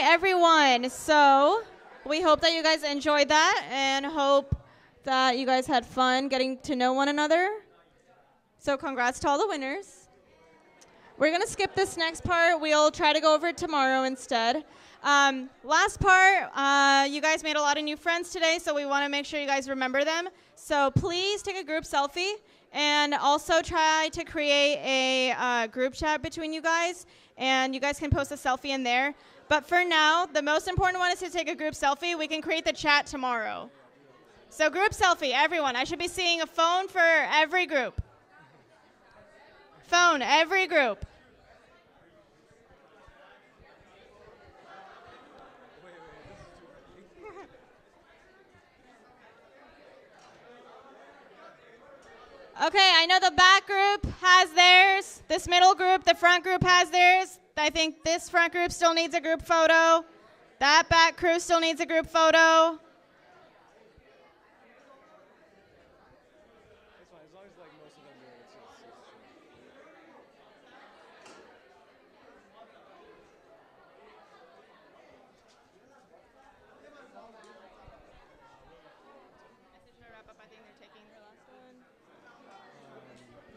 right, everyone. So we hope that you guys enjoyed that and hope that you guys had fun getting to know one another. So congrats to all the winners. We're going to skip this next part. We'll try to go over it tomorrow instead. Last part, you guys made a lot of new friends today, so we want to make sure you guys remember them. So please take a group selfie and also try to create a group chat between you guys, and you guys can post a selfie in there. But for now, the most important one is to take a group selfie. We can create the chat tomorrow. So group selfie, everyone. I should be seeing a phone for every group. Phone, every group. Okay, I know the back group has theirs. This middle group, the front group has theirs. I think this front group still needs a group photo. That back crew still needs a group photo. That's fine, as long as like most of them do it, it's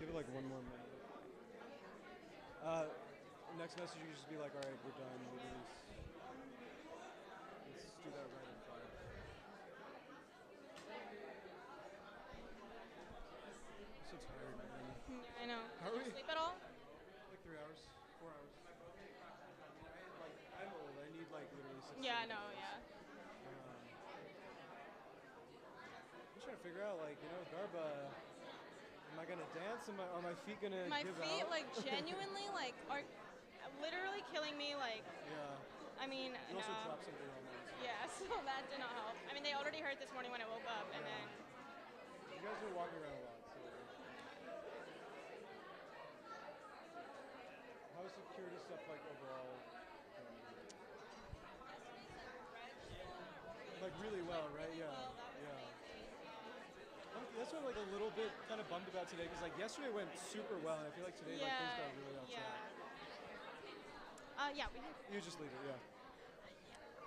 give it like one more minute. Next message, you just be like, all right, we're done. We'll release. Let's do that right at 5. I'm so tired, man. I know. Are Did you we? sleep at all? Like 3 hours, 4 hours. I'm old. I need like literally 6 Yeah, I hours. know, yeah. I'm trying to figure out, like, you know, Garba, am I gonna dance? Are my feet gonna My give feet, out? like, genuinely, like, are literally killing me, like, Yeah. I mean, You also no. dropped something on mine. Yeah, so that did not help. I mean, they already hurt this morning when I woke up, and then... You guys are walking around a lot, so. How's security stuff like overall? Like really well, right? Yeah. Yeah. That's what I'm like a little bit kind of bummed about today, because like yesterday went super well, and I feel like today like things got really off track. Yeah, we can. You just leave it, yeah.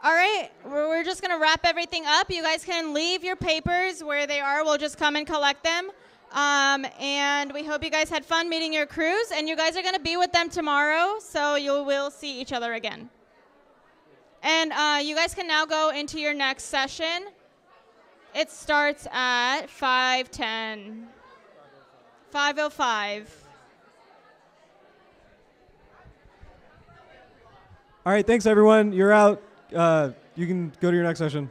All right, we're just going to wrap everything up. You guys can leave your papers where they are. We'll just come and collect them. And we hope you guys had fun meeting your crews. And you guys are going to be with them tomorrow, so you will see each other again. And you guys can now go into your next session. It starts at 5:10. 5:05. All right, thanks everyone. You're out. You can go to your next session.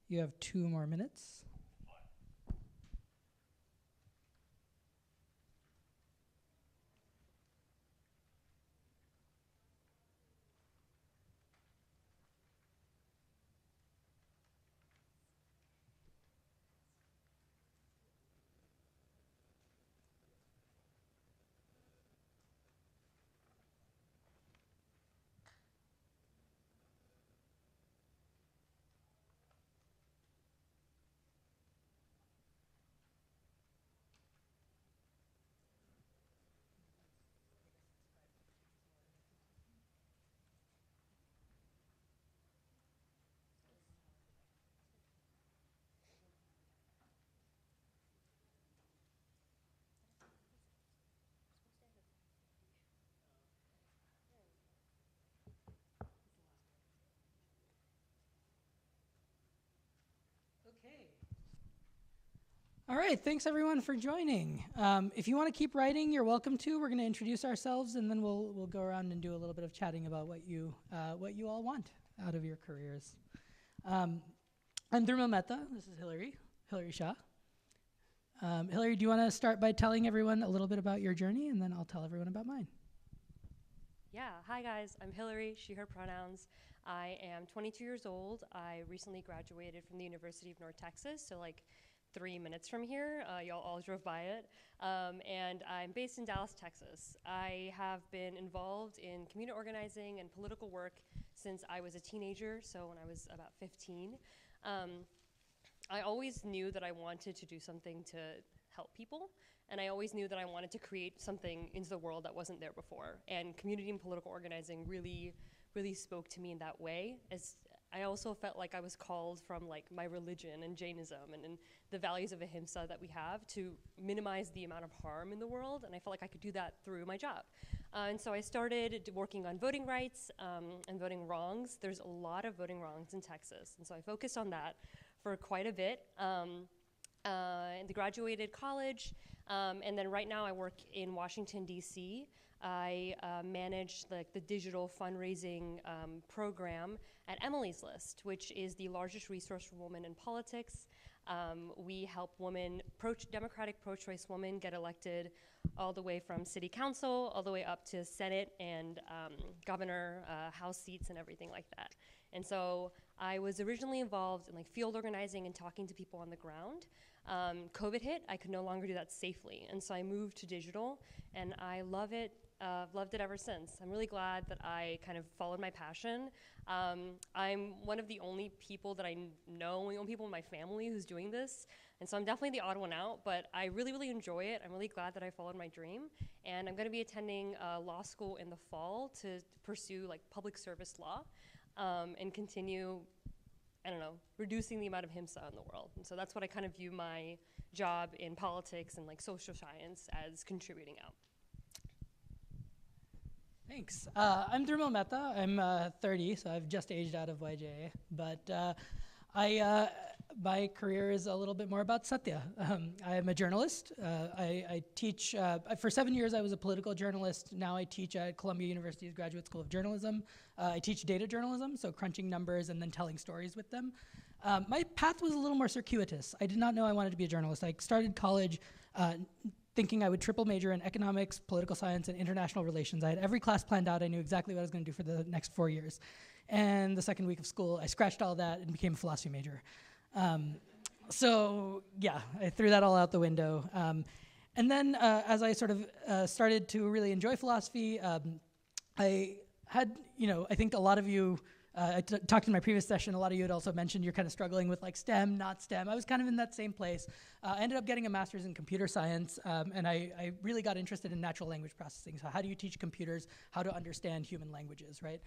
You have 2 more minutes. Okay. All right, thanks everyone for joining. If you want to keep writing, you're welcome to. We're going to introduce ourselves, and then we'll go around and do a little bit of chatting about what you all want out of your careers. I'm Dhrumal Mehta. This is Hillary Shah. Hillary, do you want to start by telling everyone a little bit about your journey, and then I'll tell everyone about mine. Yeah, hi guys, I'm Hillary, she, her pronouns. I am 22 years old. I recently graduated from the University of North Texas, so like 3 minutes from here. Y'all all drove by it. And I'm based in Dallas, Texas. I have been involved in community organizing and political work since I was a teenager, so when I was about 15. I always knew that I wanted to do something to help people, and I always knew that I wanted to create something into the world that wasn't there before. And community and political organizing really spoke to me in that way. As I also felt like I was called from like my religion and Jainism and the values of ahimsa that we have to minimize the amount of harm in the world, and I felt like I could do that through my job. And so I started working on voting rights and voting wrongs. There's a lot of voting wrongs in Texas, and so I focused on that for quite a bit. And graduated college, and then right now I work in Washington, D.C. I manage the digital fundraising program at Emily's List, which is the largest resource for women in politics. We help women, Democratic pro-choice women, get elected all the way from city council, all the way up to Senate and governor, House seats and everything like that. And so I was originally involved in like field organizing and talking to people on the ground. COVID hit, I could no longer do that safely. And so I moved to digital, and I love it. Loved it ever since. I'm really glad that I kind of followed my passion. I'm one of the only people that I know, only people in my family who's doing this. And so I'm definitely the odd one out, but I really enjoy it. I'm really glad that I followed my dream. And I'm gonna be attending law school in the fall to pursue like public service law and continue, I don't know, reducing the amount of ahimsa in the world. And so that's what I kind of view my job in politics and like social science as contributing out. Thanks. I'm Dhrumal Mehta. I'm 30, so I've just aged out of YJA. But my career is a little bit more about Satya. I am a journalist. I teach, for 7 years I was a political journalist. Now I teach at Columbia University's Graduate School of Journalism. I teach data journalism, so crunching numbers and then telling stories with them. My path was a little more circuitous. I did not know I wanted to be a journalist. I started college thinking I would triple major in economics, political science, and international relations. I had every class planned out. I knew exactly what I was going to do for the next 4 years. And the second week of school, I scratched all that and became a philosophy major. So yeah, I threw that all out the window. And then as I sort of started to really enjoy philosophy, I had, I think a lot of you, I talked in my previous session, a lot of you had also mentioned you're kind of struggling with like STEM, not STEM. I was kind of in that same place. I ended up getting a master's in computer science, and I really got interested in natural language processing. So how do you teach computers how to understand human languages, right?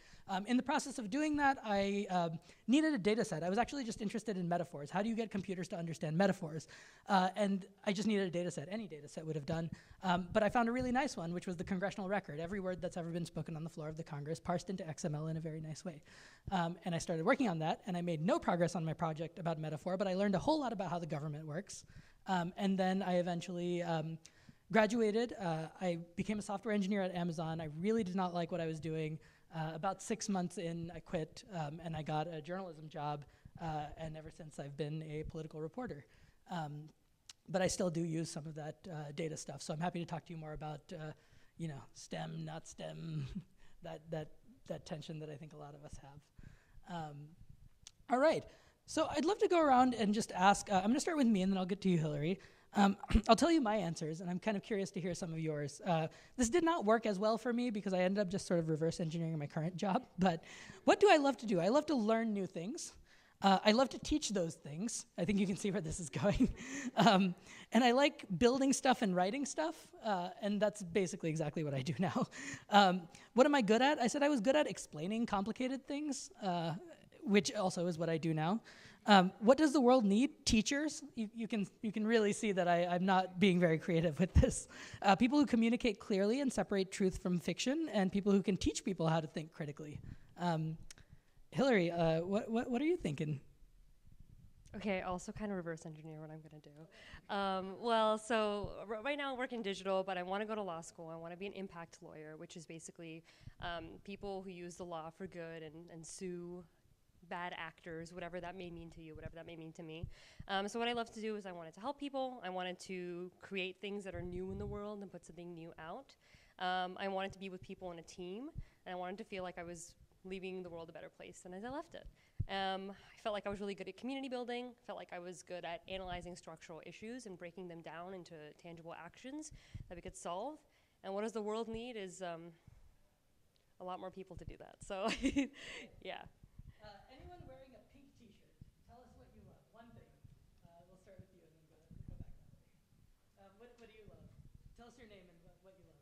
In the process of doing that, I needed a data set. I was actually just interested in metaphors. How do you get computers to understand metaphors? And I just needed a data set. Any data set would have done. But I found a really nice one, which was the congressional record. Every word that's ever been spoken on the floor of the Congress parsed into XML in a very nice way. And I started working on that, and I made no progress on my project about metaphor, but I learned a whole lot about how the government works. And then I eventually graduated. I became a software engineer at Amazon. I really did not like what I was doing. About 6 months in, I quit, and I got a journalism job and ever since I've been a political reporter. But I still do use some of that data stuff, so I'm happy to talk to you more about, STEM, not STEM, that tension that I think a lot of us have. All right, so I'd love to go around and just ask, I'm gonna start with me and then I'll get to you, Hillary. I'll tell you my answers, and I'm kind of curious to hear some of yours. This did not work as well for me because I ended up just sort of reverse engineering my current job, but what do I love to do? I love to learn new things. I love to teach those things. I think you can see where this is going. And I like building stuff and writing stuff, and that's basically exactly what I do now. What am I good at? I said I was good at explaining complicated things, which also is what I do now. What does the world need? Teachers. You can really see that I'm not being very creative with this. People who communicate clearly and separate truth from fiction, and people who can teach people how to think critically. Hillary, what are you thinking? Okay, also kind of reverse engineer what I'm going to do. Right now I work in digital, but I want to go to law school. I want to be an impact lawyer, which is basically people who use the law for good and sue bad actors, whatever that may mean to you, whatever that may mean to me. So what I love to do is I wanted to help people. I wanted to create things that are new in the world and put something new out. I wanted to be with people in a team, and I wanted to feel like I was leaving the world a better place than as I left it. I felt like I was really good at community building, felt like I was good at analyzing structural issues and breaking them down into tangible actions that we could solve. And what does the world need is a lot more people to do that. So, yeah. Anyone wearing a pink t-shirt, tell us what you love. One thing. We'll start with you and then go back that way. What do you love? Tell us your name and what you love.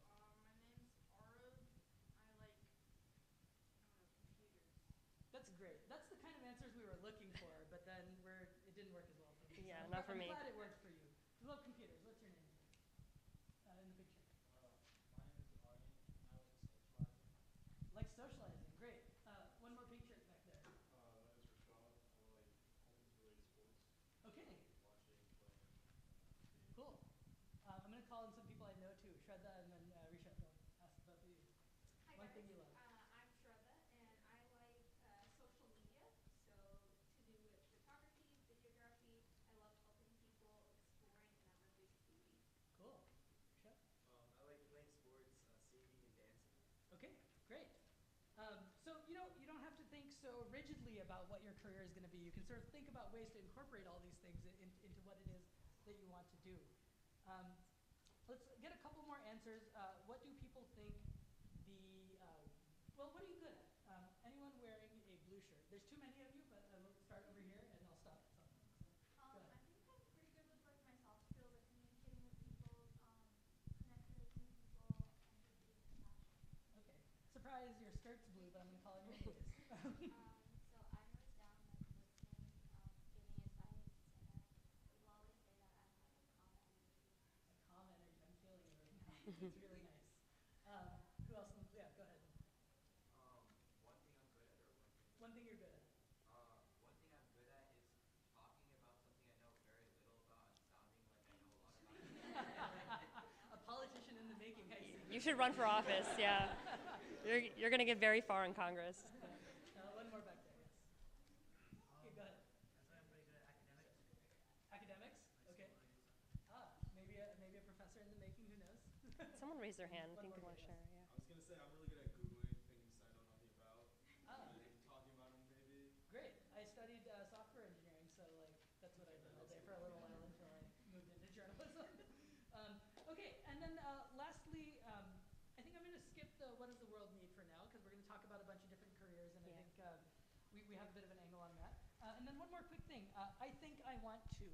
That's great. That's the kind of answers we were looking for, but then it didn't work as well for me. Yeah, so not for me. I'm glad it worked for you. You love computers. What's your name? In the picture. My name is Aryan, and I like socializing. Like socializing. Great. One more pink shirt back there. My name is Rashad. I like all things related to sports. Okay. Watching, playing. Cool. I'm going to call in some people I know too. Shraddha and then Rishabh. I'll ask both of you. Hi One guys. thing you love. I'm Shraddha, and I like social media, so to do with photography, videography. I love helping people, exploring, and I'm a big foodie. Cool. Rishabh? I like playing sports, singing, and dancing. Okay, great. So you don't have to think so rigidly about what your career is going to be. You can sort of think about ways to incorporate all these things into what it is that you want to do. Let's get a couple more answers. What do people think what are you good at? Anyone wearing a blue shirt? There's too many of you, but we'll start over here and I'll stop at something. So, go ahead. I think I'm pretty good with like my soft skills, like communicating with people, connecting with new people, and just being compassionate. Okay. Surprise, your skirt's blue, but I'm going to call it your face. So I'm always down, like listening, giving advice, and people always say that I have a calm energy. A calm energy. I'm feeling it right now. It's really nice. Who else? Yeah, go ahead. One thing I'm good at, or one thing? One thing you're good at. One thing I'm good at is talking about something I know very little about and sounding like I know a lot about it. A politician in the making, I see. You should run for office, yeah. You're going to get very far in Congress. One more back there, yes. Okay, go ahead. I'm pretty good at academics. Academics? Okay. Maybe a professor in the making, who knows? Someone raised their hand. I think they want to share, yeah. I was going to say, I'm really good at Googling things I know nothing about. And talking about them, maybe. Great. I studied software engineering, so that's what I did all day for a little while until I moved into journalism. Okay, and then lastly, I think I'm going to skip the what does the world need for now, because we're going to talk about a bunch of different careers, and I think we have a bit of an angle on that. And then one more quick thing. I think I want to.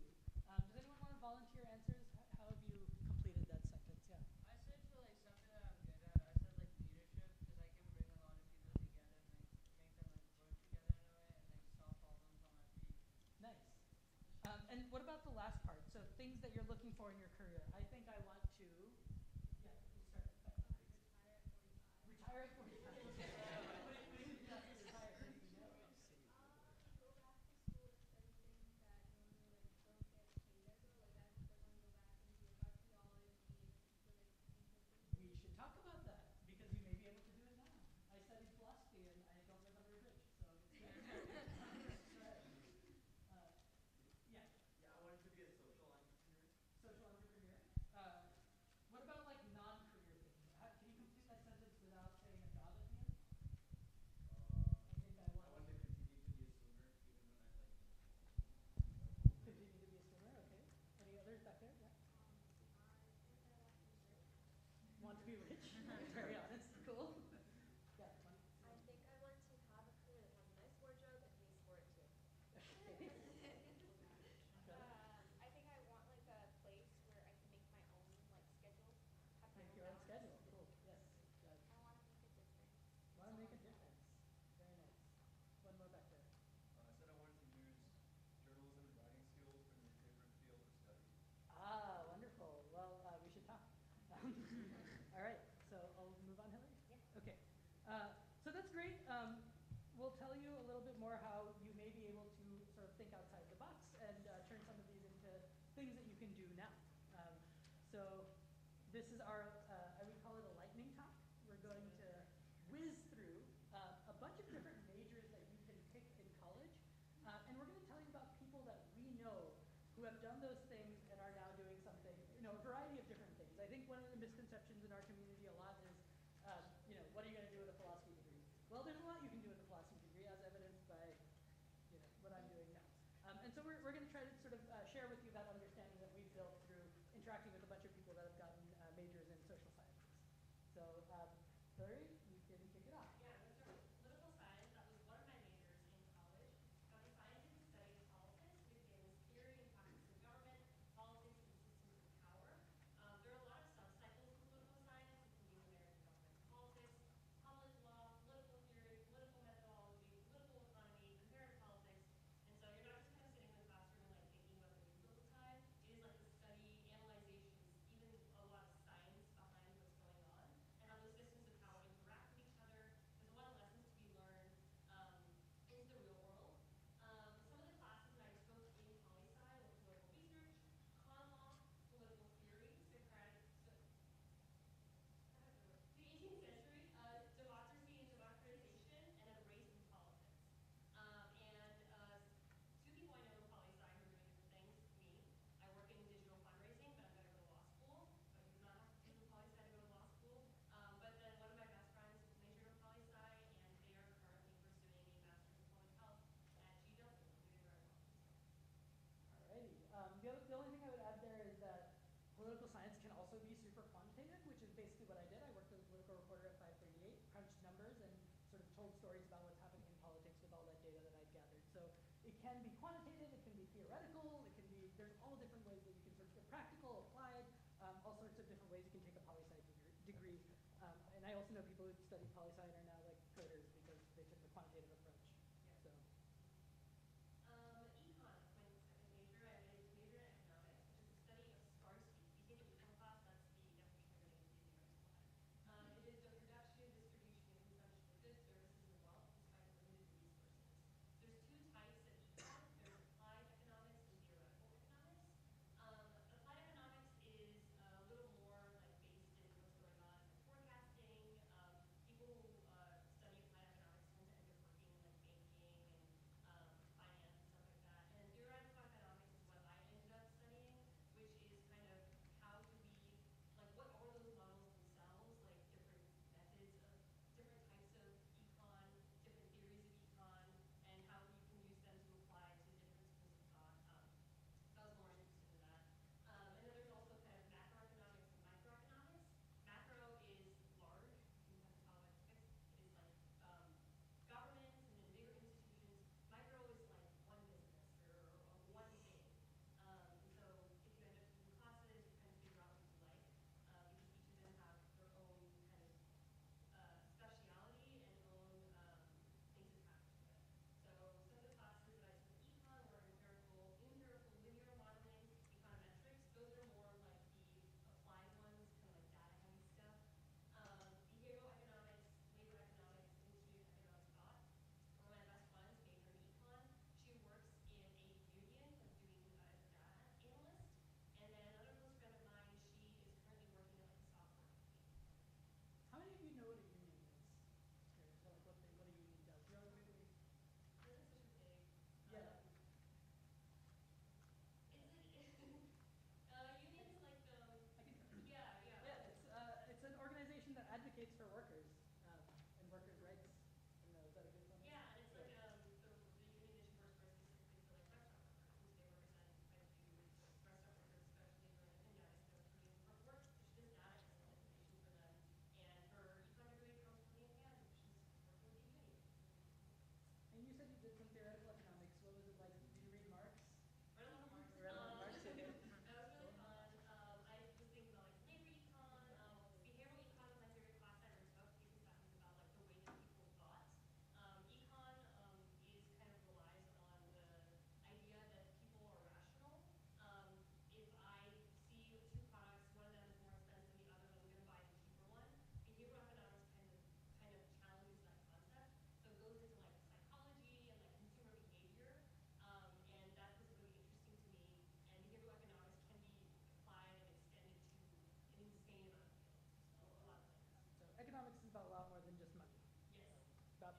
Does anyone want to volunteer answers? How have you completed that sentence? Yeah. I said for like something that I'm good at, I said like leadership, because I can bring a lot of people together and like make them like work together in a way and like solve problems on my feet. Nice. And what about the last part? So things that you're looking for in your career. I think I want to. Yeah, we'll start. Retire at 45. What do you do after retire? Go back to school and study things that normally don't get paid as well. Like I want to go back and do like archaeology and really interesting. We should talk about that because you may be able to do it now. I studied philosophy and I don't live under a bridge, so it's good. think outside the box and turn some of these into things that you can do now. So this is our, I would call it a lightning talk. We're going to whiz through a bunch of different majors that you can pick in college. And we're going to tell you about people that we know who have done those things and are now doing something, a variety of different things. I think one of the misconceptions in our community a lot is, what are you going to do with a philosophy degree? Well, there's a lot you can do with a philosophy degree, as evidenced by, what I'm doing now. And so we're going to try to sort of share with you that understanding that we've built through interacting with a bunch of people that have gotten majors in social sciences. So, Hillary, you can kick it off. Yeah, I'm going to start with political science. That was one of my majors in college. Government science is the study of politics within the theory and practice of government, politics, and systems of power. There are a lot of subcycles in political science. It can be American government politics, public law, political theory, political methodology, political economy, comparative politics. And so you're not just kind of sitting in the classroom and thinking about the news all the time. It is like the study, analyzations, even a lot of science behind what's going on and how those systems of power interact with each other. There's a lot of lessons to be learned into the real world. Some of the classes that I took in poli-sci were political research, con law, political theory, Socratic, the 18th century, democracy and democratization, and then race and politics. Two people I know in poli-sci who are doing different things. Me, I work in digital fundraising, but I'm going to go to law school. But you do not have to do poli-sci to go to law school. But then one of my best friends majored in poli-sci, and they are currently pursuing a master's in public health at GW, doing very well. Alrighty. The only thing I would add there is that political science can also be super quantitative, which is basically what I did. I worked as a political reporter at 538, crunched numbers, and sort of told stories about what's happening in politics with all that data that I'd gathered. So it can be quantitative, it can be theoretical, it can be, there's all different ways that you can sort of get practical, applied, all sorts of different ways you can take a poli-sci degree. And I also know people who studied poli-sci and are now like coders because they took the quantitative approach. So. Econ is my second major. I majored in economics, which is the study of scarcity. If you take an econ class, that's the definition you're going to use in your slide. It is the production, distribution, and consumption of goods, services, and wealth despite limited resources. There's two types of econ. There's applied economics and theoretical economics. Applied economics is a little more like based in what's going on in forecasting. People who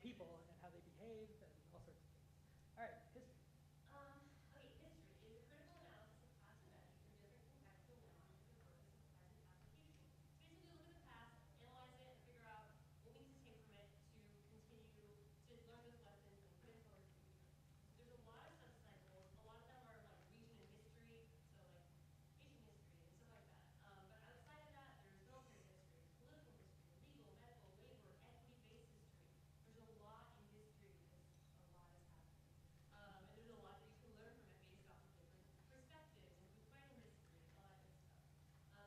people and how they behave and all sorts of things. All right, history. Okay, history is a critical analysis of past events through different contextual lenses for the purpose of present application. Basically, look at the past, analyze it, and figure out what we need to take from it to continue to learn those lessons and put it forward to the future. So there's a lot of subcycles. A lot of them are like region and history, so like Asian history and stuff like that. But outside of that, there's military history, political history, legal, medical, labor, equity-based history. There's a lot in history because a lot is happening. And there's a lot that you can learn from it based off of different perspectives and who's fighting history and all that good stuff.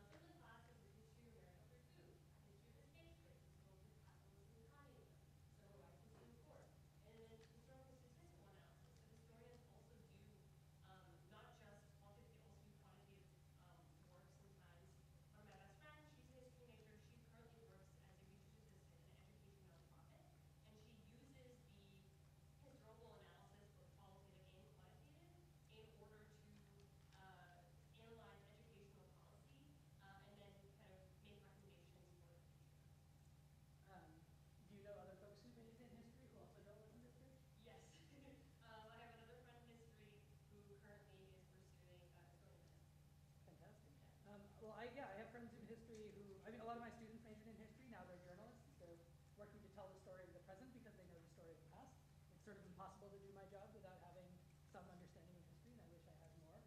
Some of the classes is history of America for food, history of the space race, historical capitalism and communism, civil rights and Supreme Court, and then historical statistical analysis. So historians also do not just quantitative, they also do quantitative work sometimes. One of my best friends, she's a history major. She currently works as a research assistant in an education nonprofit, and she uses the historical analysis, both qualitative and quantitative, in order to analyze educational policy and then kind of make recommendations for the future. Do you know other folks who majored in history who also don't live in history? Yes. I have another friend in history who currently is pursuing historian medicine. Fantastic. Well, I have friends in history who, I mean, a lot of my students majored in history. Now they're journalists. They're working to tell the story of the present because they know the story of the past. It's sort of impossible to do my job without having some understanding of history, and I wish I had more.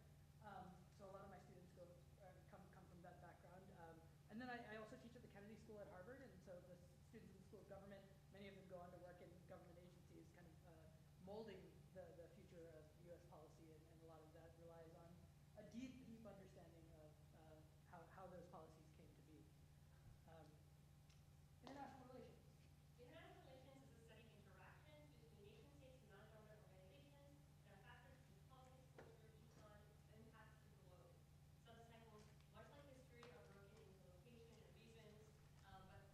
So a lot of my students come from that background. And then I also teach at the Kennedy School at Harvard, and so the students in the School of Government, many of them go on to work in government agencies, kind of molding the future of U.S. policy, and a lot of that relies on a deep understanding of how those policies came to be. International relations. International relations is a study of interactions between nation states and non-government organizations and factors such as politics, culture, econ, and impacts the globe. Subcycles, much like history, are broken into location and regions, but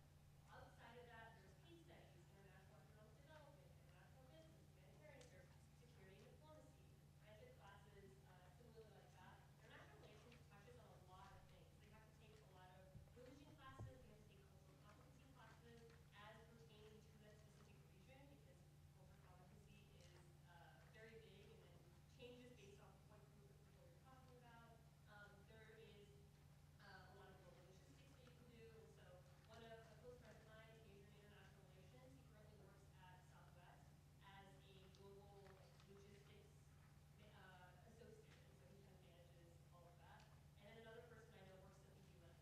outside of that, there's case studies, international economic development, international business, humanitarian affairs, security and diplomacy, transit classes, similarly like that. International relations touches on a lot of things. They have to take a lot of religion classes, they have to take cultural competency classes as pertaining to that specific region because cultural competency is very big and then changes based off what group of people you're talking about. There is a lot of global logistics that you can do, and so one of a close friend of mine is majoring in international relations. He currently works at Southwest as a global logistics associate, and so he kind of manages all of that. And then another person I know works at the UN.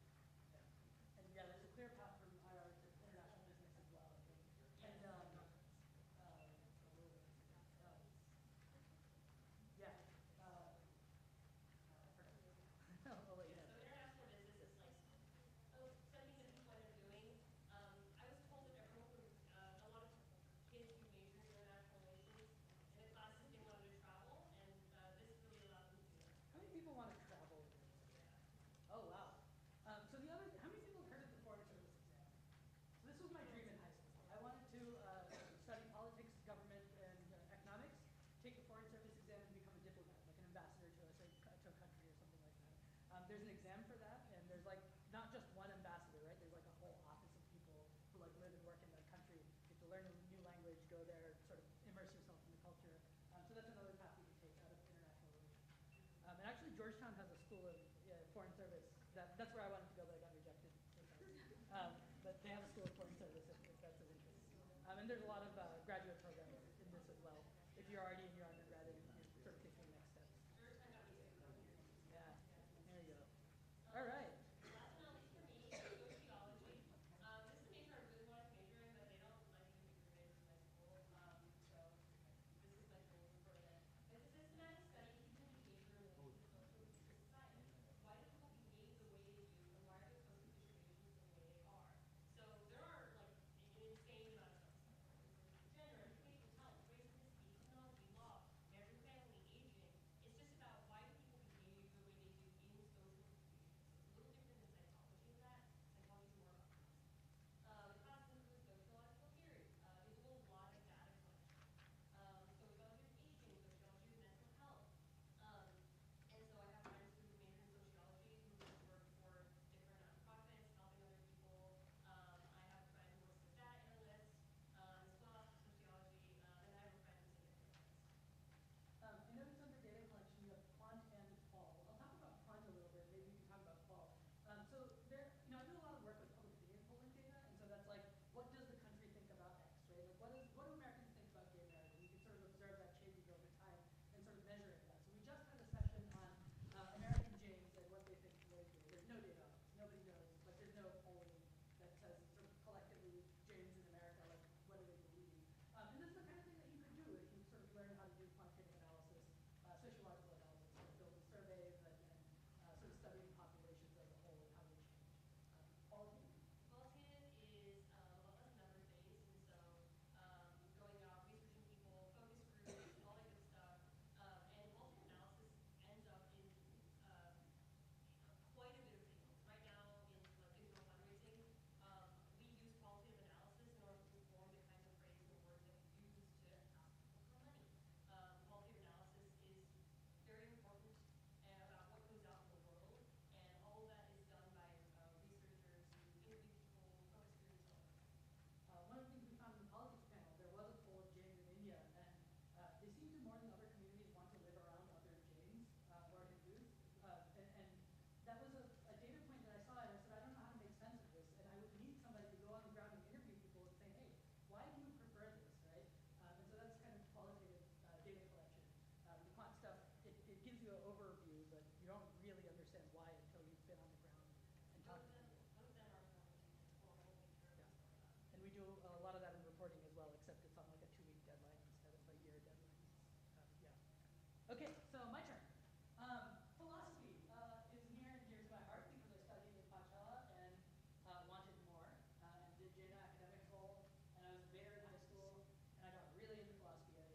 And yeah, there's a clear path from IR to international business as well, I think. And yeah, I forgot. I'll let you know. So international business is like something that people end up doing. I was told that everyone who, a lot of kids who major in international relations, in the classes they wanted to travel, and this really allowed them to do that. How many people want to travel? Oh, wow. So how many people have heard of the Foreign Service exam? So this was my dream in high school. I wanted to study politics, government, and economics, take the Foreign Service exam, and become a diplomat, like an ambassador to a country or something like that. There's an exam for that, and there's like not just one ambassador, right? There's like a whole office of people who like live and work in that country. You have to learn a new language, go there, sort of immerse yourself in the culture. So that's another path you can take out of international relations. And actually, Georgetown has a school of foreign service. That's where I wanted to go, but I got rejected. But they have a school of foreign service if that's of interest. And there's a lot of graduate programs in this as well. If you're already in your undergrad and you're sort of taking the next steps. Yeah, there you go. All right. Last but not least for me, sociology. This is a major I really wanted to major in, but they don't like you degree majors in my school. So this is my goal for it. It's a systematic study of human behavior in relation to social and society. Why do people behave the way they do, and why are their social situations the way they are? So there are like an insane amount of subcycles. Gender, education, health, race, ethnicity, technology, law, Okay, so my turn. Philosophy is near and dear to my heart because I studied in Pachala and wanted more, and did JNA academics role, and I was there in high school, and I got really into philosophy. I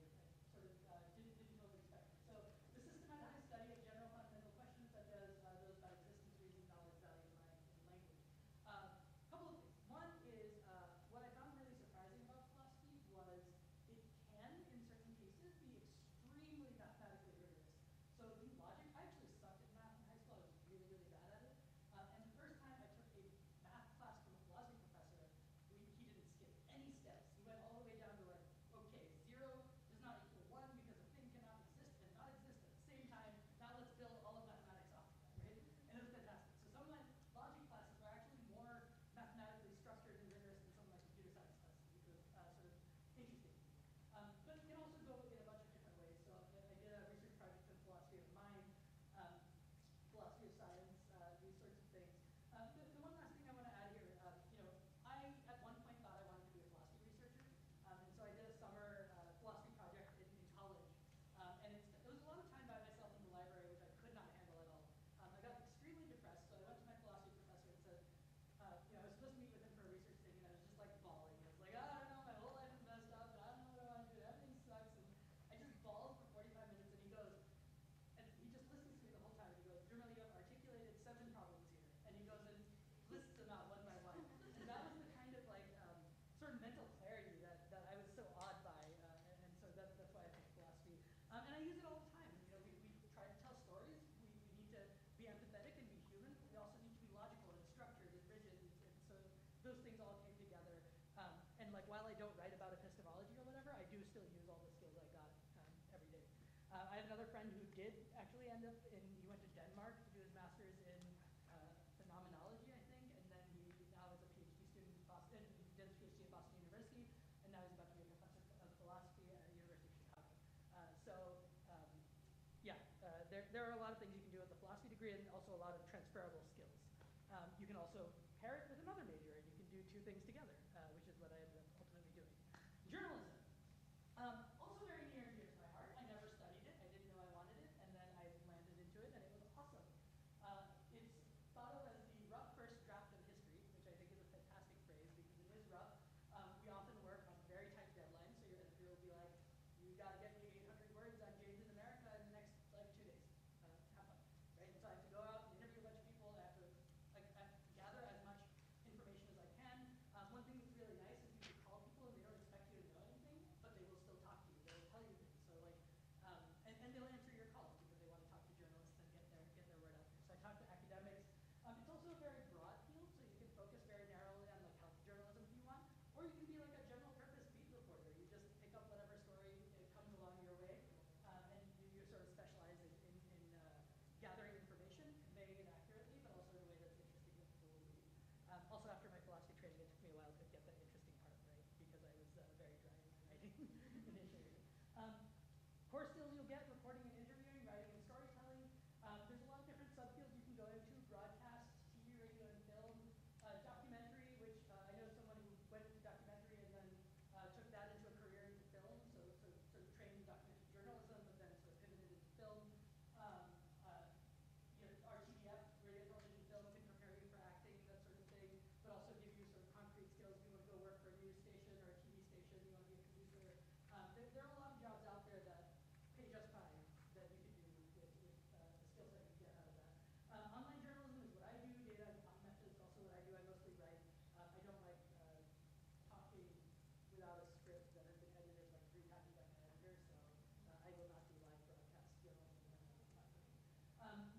sort of didn't totally expect it. So the systematized study of general fundamental questions such as those about existence, reason, knowledge, value, mind, and language. Couple of things. One is what I found really surprising about philosophy was it can, in certain cases, be extremely mathematically rigorous. So in logic, I actually sucked at math in high school. I was really, really bad at it. And the first time I took a math class from a philosophy professor, he didn't skip any steps. He went all the way down to like, okay, 0 does not equal 1 because a thing cannot exist and not exist at the same time. Now let's build all of mathematics off of that, right? And it was fantastic. So some of my logic classes were actually more mathematically structured and rigorous than some of my computer science classes, which was sort of interesting. But it can also go in a bunch of different ways. So I did a research project in philosophy of mind, philosophy of science, these sorts of things. The one last thing I want to add here, I at one point thought I wanted to be a philosophy researcher, and so I did a summer philosophy project in college. And it was a lot of time by myself in the library, which I could not handle at all. I got extremely depressed, so I went to my philosophy professor and said, I was supposed to meet with him for a research thing, and I was just like bawling. I was like, I don't know, my whole life is messed up, and I don't know what I want to do, everything sucks. And I just bawled for 45 minutes, and he goes, and he just listens to me the whole time. He goes, Jermel, you have articulated 7 problems here. And he goes and lists them out one by one. And that was the kind of like sort of mental clarity that I was so awed by. And so that's why I picked philosophy. And I use it all the time. We try to tell stories. We need to be empathetic and be human. We also need to be logical and structured and rigid. And so those things all came together. And like while I don't write about epistemology or whatever, I do still use all the skills I got every day. I have another friend who did actually end up he went to Denmark to do his master's in phenomenology, I think, and then he now is a PhD student in Boston. He did his PhD at Boston University, and now he's about to be a professor of philosophy at the University of Chicago. There are a lot of things you can do with the philosophy degree, and also a lot of transferable skills. You can also pair it with another major, and you can do 2 things together, which is what I ended up ultimately doing. Journalism. Also very near and dear to my heart. I never studied it. I didn't know I wanted it, and then I landed into it, and it was awesome. It's thought of as the rough first draft of history, which I think is a fantastic phrase because it is rough. We often work on very tight deadlines, so your editor will be like, you got to get me 800 words on James in America in the next 2 days. Have fun, right? And so I have to go out and interview a bunch of people. I have to gather as much information as I can. One thing that's really nice is you can call people and they don't expect you to know anything, but they will still talk to you. They will tell you things. So and they'll answer your calls because they want to talk to journalists and get their word out there. So I talk to academics. It's also a very broad field, so you can focus very narrowly on like health journalism if you want, or you can be like a general purpose beat reporter. You just pick up whatever story it comes along your way, and you sort of specialize in gathering information, conveying it accurately, but also in a way that's interesting that people will read. Also, after my philosophy training, it took me a while to get that interesting part right because I was very dry in my writing initially. Core skills you'll get: reporting and interviewing, writing and storytelling. There's a lot of different subfields you can go into: broadcast, TV, radio, and film, documentary, which I know someone who went into documentary and then took that into a career into film, so sort of trained in documentary journalism, but then sort of pivoted into film. RTDF, radio, television, film, can prepare you for acting, that sort of thing, but also give you sort of concrete skills. If you want to go work for a news station or a TV station, you want to be a producer. There are a lot of jobs out there that pay just fine that you can do with the skill set you get out of that. Online journalism is what I do. Data and method is also what I do. I mostly write. I don't like talking without a script that has been edited like 3 times by my editor, so I will not do live broadcast journalism. That's not for me.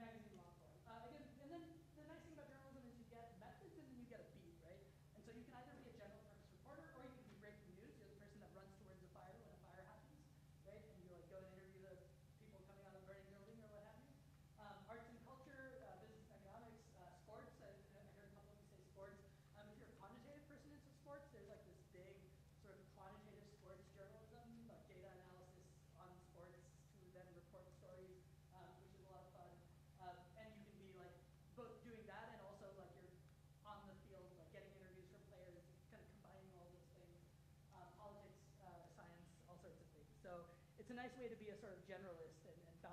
Magazine long form. Again, and then the nice thing about journalism is you get methods and then you get a beat, right? And so you can either be a general purpose reporter or you can be breaking news. You're the person that runs towards the fire when a fire happens, right? And you like go and interview the people coming out of a burning building or what have you. Arts and culture, business and economics, sports. I heard a couple of you say sports. If you're a quantitative person into sports, there's like this big sort of quantitative sports journalism, like data analysis on sports to then report stories, which is a lot of fun. And you can be like both doing that and also like you're on the field, like getting interviews from players, kind of combining all those things. Politics, science, all sorts of things. So it's a nice way to be a sort of generalist and bounce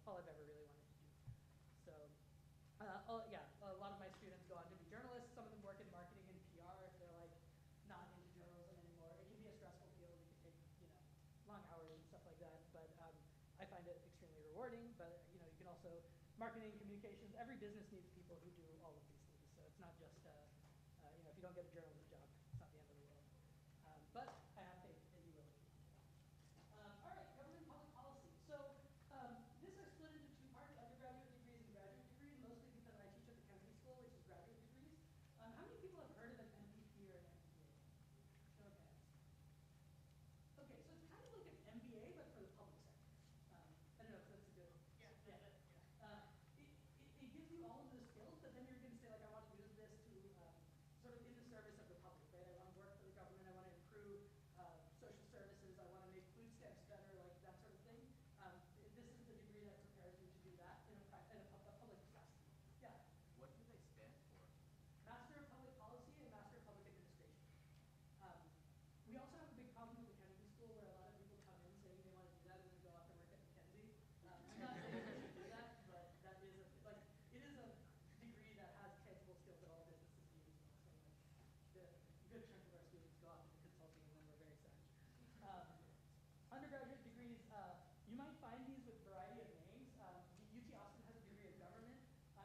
all I've ever really wanted to do. So, yeah, a lot of my students go on to be journalists. Some of them work in marketing and PR if they're like not into journalism anymore. It can be a stressful field. It can take, you know, long hours and stuff like that. But I find it extremely rewarding. But you know, you can also marketing, communications. Every business needs people who do all of these things. So it's not just you know, if you don't get a journalism job, it's not the end of the world. But I have faith that you will. All right, government public policy. So this I split into two parts: undergraduate degrees and graduate degrees. Mostly because I teach at the Kennedy School, which is graduate degrees. How many people have heard of an MPP or an MPA? Show of hands. Okay, so it's kind of like an MBA, but for the public sector. I don't know if that's a good. Yeah. It gives you all of those skills, but then you're going to say, like, I want to use this to sort of in the service of the public, right? I want to work for the government. I want to improve social services. I want to make food stamps better, like that sort of thing. This is the degree that prepares you to do that in a public capacity. Yeah. What do they stand for? Master of Public Policy and Master of Public Administration. We also have a big problem with the Kennedy School where a lot of people come in saying they want to do that and then go off and work at McKinsey. I'm not saying you should do that, but that is it is a degree that has tangible skills that all businesses need as well. So like the good chunk of our students go off into consulting and then we're very sad. Undergraduate degrees, you might find these with a variety of names. UT Austin has a degree of government.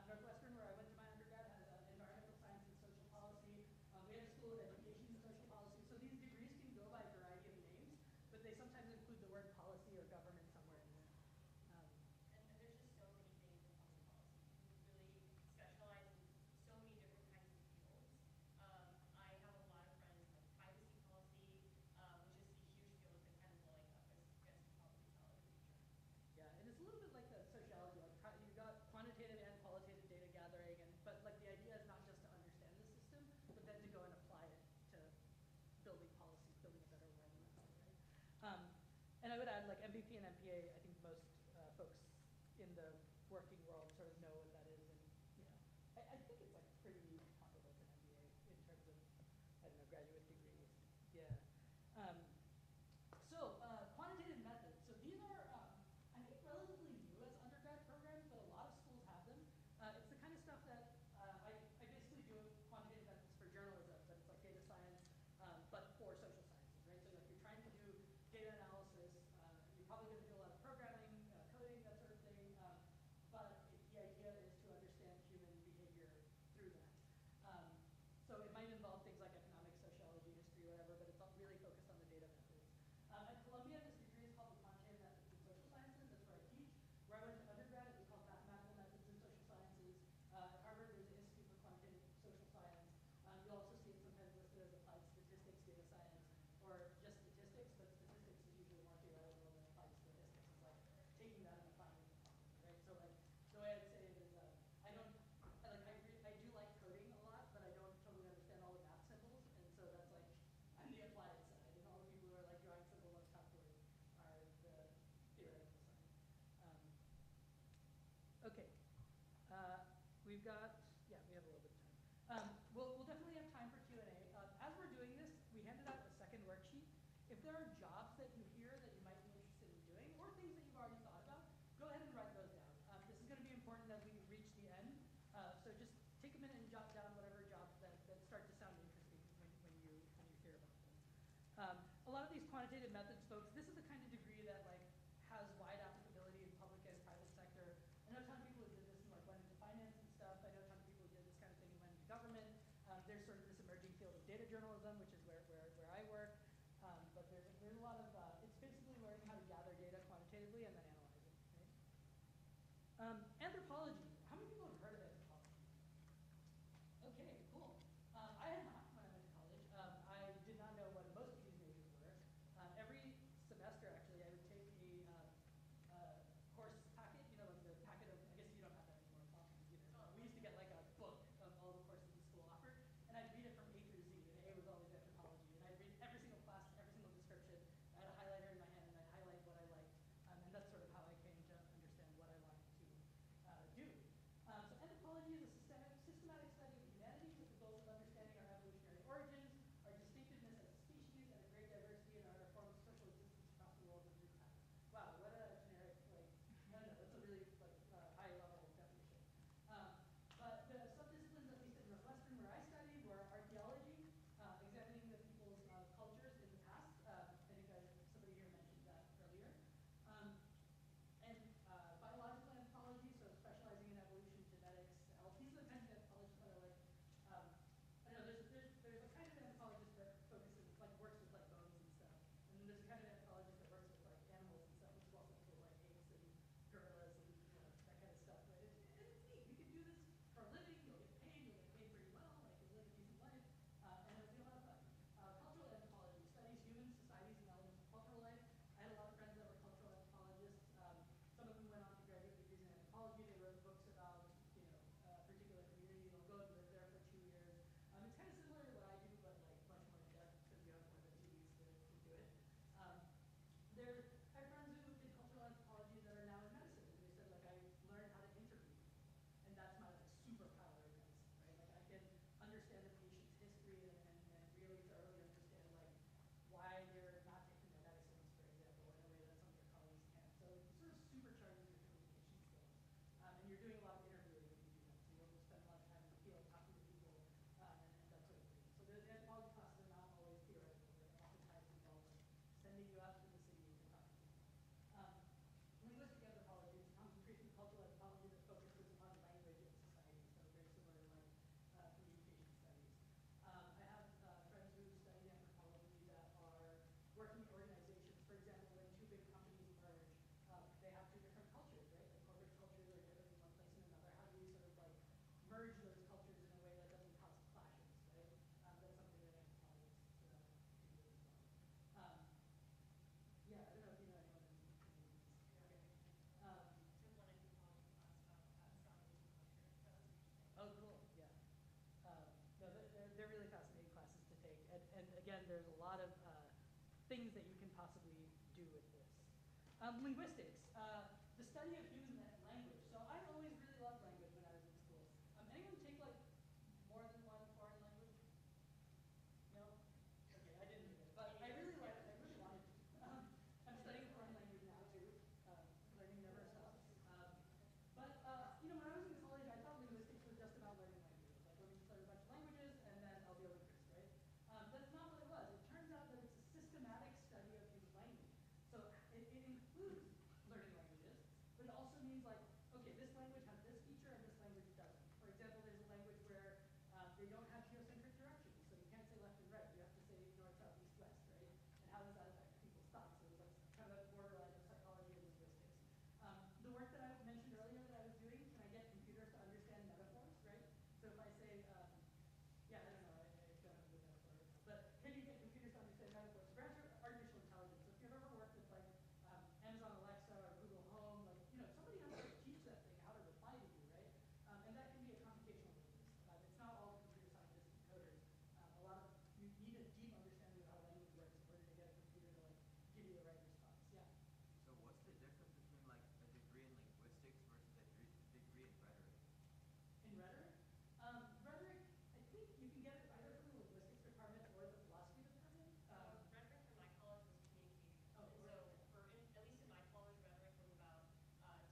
Northwestern, where I went to my undergrad, has environmental science and social policy. We have a school of education and social policy. So these degrees can go by a variety of names, but they sometimes include the word policy or government somewhere in there. And there's just so many things in public policy. You can really specialize in so many different kinds of fields. I have a lot of friends like privacy policy, which is a huge field that's been kind of blowing up, as you guys can probably tell in the future. Yeah, and it's a little bit like the sociology. Like you've got quantitative and qualitative data gathering, but like the idea is not just to understand the system, but then to go and apply it to building policy, building a better world. Right? And I would add, like MVP and MPA, I think most folks in the working world sort of know what that is, and you know, I think it's like pretty comparable to an MBA in terms of, I don't know, graduate degrees. Yeah. So quantitative methods. So these are, I think, relatively new as undergrad programs, but a lot of schools have them. It's the kind of stuff that I basically do quantitative methods for journalism, but it's like data science, but for social sciences, right? So like you're trying to do data analysis, you're probably going to do a lot of programming, coding, that sort of thing. But the idea is to understand human behavior through that. So it might involve things like economics, sociology, history, whatever, but it's all really focused on the data methods. At Columbia, this degree is called the Quantitative Methods in Social Sciences. That's where I teach. Where I went to undergrad, it was called Mathematical Methods in Social Sciences. At Harvard, there's an Institute for Quantitative Social Science. You'll also see it sometimes listed as applied statistics, data science, or just statistics, but statistics is usually more theoretical than applied statistics. It's like taking that and applying it to problems, right? So like the way I'd say it is, I do like coding a lot, but I don't totally understand all the math symbols, and so that's like I'm the applied side, and all the people who are like drawing symbols on chalkboard are the theoretical side. Okay, we've got we have a little bit of time. We'll definitely have time for Q&A. As we're doing this, we handed out a second worksheet. If there are jobs that you hear that you might be interested in doing, or things that you've already thought about, go ahead and write those down. This is going to be important as we reach the end. So just take a minute and jot down whatever jobs that start to sound interesting when you hear about them. A lot of these quantitative methods folks, this is the kind of degree that like has wide applicability in public and private sector. I know a ton of people who did this and like went into finance and stuff. I know a ton of people who did this kind of thing and went into government. There's sort of this emerging field of data journalism, which is where I work. But there's a lot of, it's basically learning how to gather data quantitatively and then analyze it. Right? Anthropology. How many people have heard of anthropology? Okay, cool. I had not when I went to college. I did not know what most of these majors were. Every semester, actually, I would take a course packet, you know, like the packet of, I guess you don't have that anymore, it's off the computer. We used to get like a book of all the courses the school offered, and I'd read it from A through Z, and A was always anthropology. And I'd read every single class, every single description. I had a highlighter in my hand, and I'd highlight what I liked. And that's sort of how I came to understand what I wanted to again, there's a lot of things that you can possibly do with this. Linguistics, the study of human language. So I always really loved language when I was in school. Anyone take like more than one foreign language? No? Okay, I didn't do it, but I really liked it. I really wanted to. I'm studying foreign language now too. Learning never stops. But you know, when I was in college, I thought linguistics was just about learning languages. Like, let me just learn a bunch of languages, and then I'll be a linguist, right? That's not what it was. It turns out that it's a systematic study of human language. So it includes learning languages, but it also means like, okay, this language has this feature and this language doesn't. For example, there's a language where they don't have geocentric directions, so you can't say left and right. You have to say north, south, east, west, right? And how does that affect people's thoughts? So it's like kind of a borderline of psychology and linguistics. The work that I mentioned earlier that I was doing, can I get computers to understand metaphors, right? So if I say, yeah, I don't know, I don't have a good metaphor right now, but can you get computers to understand metaphors? So grants are artificial intelligence. So if you've ever worked with like Amazon Alexa or Google Home, like, you know, somebody has to teach that thing how to reply to you, right? And that can be a computational linguist. It's not all computer scientists and coders. A lot of, you need a deep understanding of how language works in order to get a computer to like give you the right response. Yeah. So what's the difference between like a degree in linguistics versus a degree in rhetoric? In rhetoric? Rhetoric, I think you can get it either from the linguistics department or the philosophy department. Rhetoric from my college was communication. Oh, And so right. at least in my college, rhetoric was about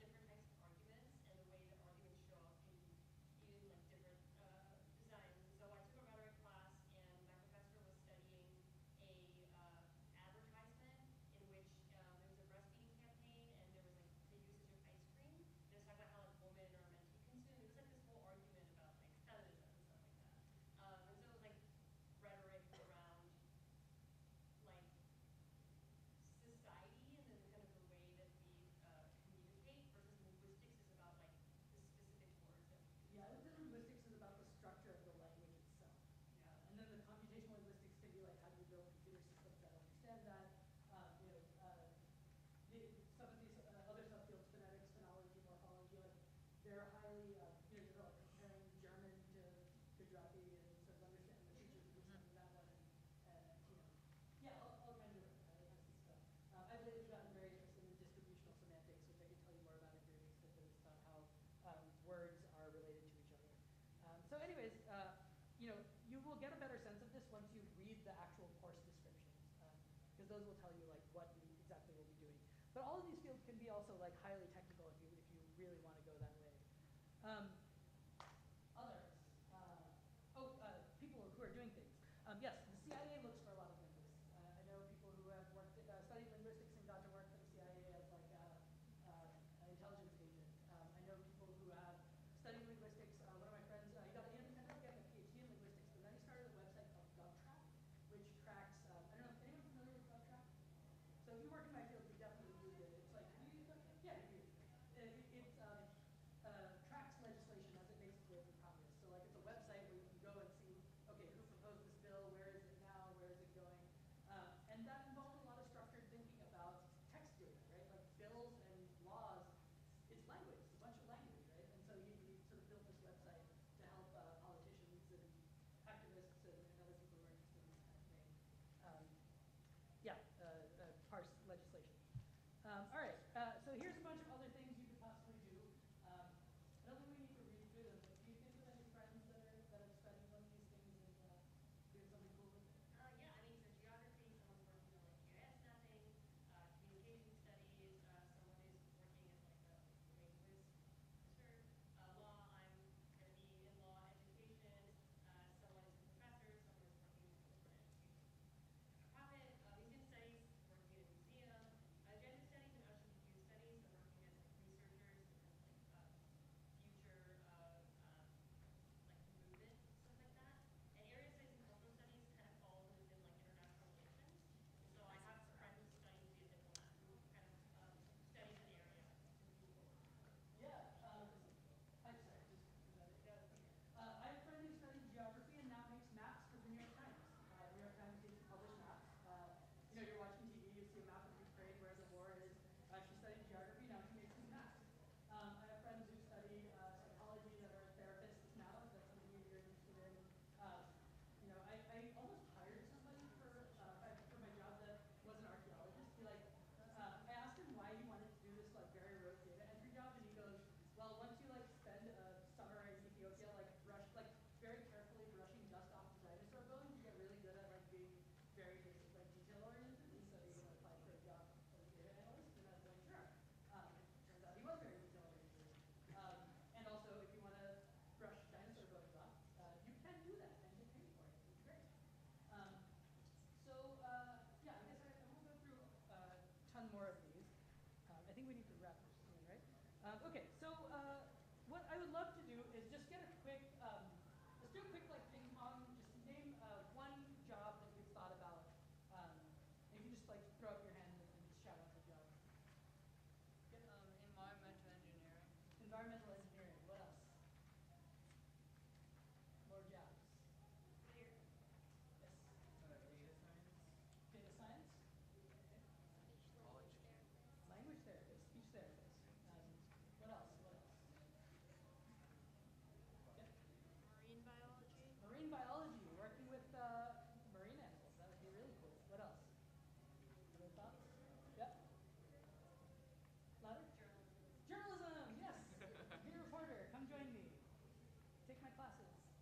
different types of arguments and the way that arguments show up in like different designs. And so I took a rhetoric class, and my professor was studying a advertisement in which there was a breastfeeding campaign, and there was like the usage of ice cream. And it was talking about how like women are meant to be consumed. It was like this whole argument about like feminism and stuff like that. And so it was like rhetoric around like society and then kind of the way that we communicate, versus linguistics is about like the specific words that we use. Yeah, I would say linguistics is about the structure of the language itself. And then the computational linguistics can be like, how do you build computer systems that understand that? Some of these other subfields, phonetics, phonology, morphology, like they're highly, you're like comparing German to Gujarati and sort of understanding the features of this one and that one, and yeah, all kinds of fancy stuff. I've lately gotten very interested in distributional semantics, which I can tell you more about if you're interested, but it's about how words are related to each other. So anyways, you will get a better sense of this once you read the actual course descriptions, because those will tell you like what you exactly will be doing. But all of these fields can be also like highly technical if you really want to go that way. Others, people who are doing things. Yes, the CIA looks for a lot of linguists. I know people who have studied linguistics and got to work for the CIA as like an intelligence agent. I know people who have studied linguistics. One of my friends, he ended up getting a PhD in linguistics, but then he started a website called GovTrack, which tracks. I don't know if anyone familiar with GovTrack. So if you work in my field, you definitely use it. It's like, have you used GovTrack? Yeah, you use it. It tracks legislation as it makes its way through Congress. So like, it's a website where you can go and see, okay, who proposed this bill, where is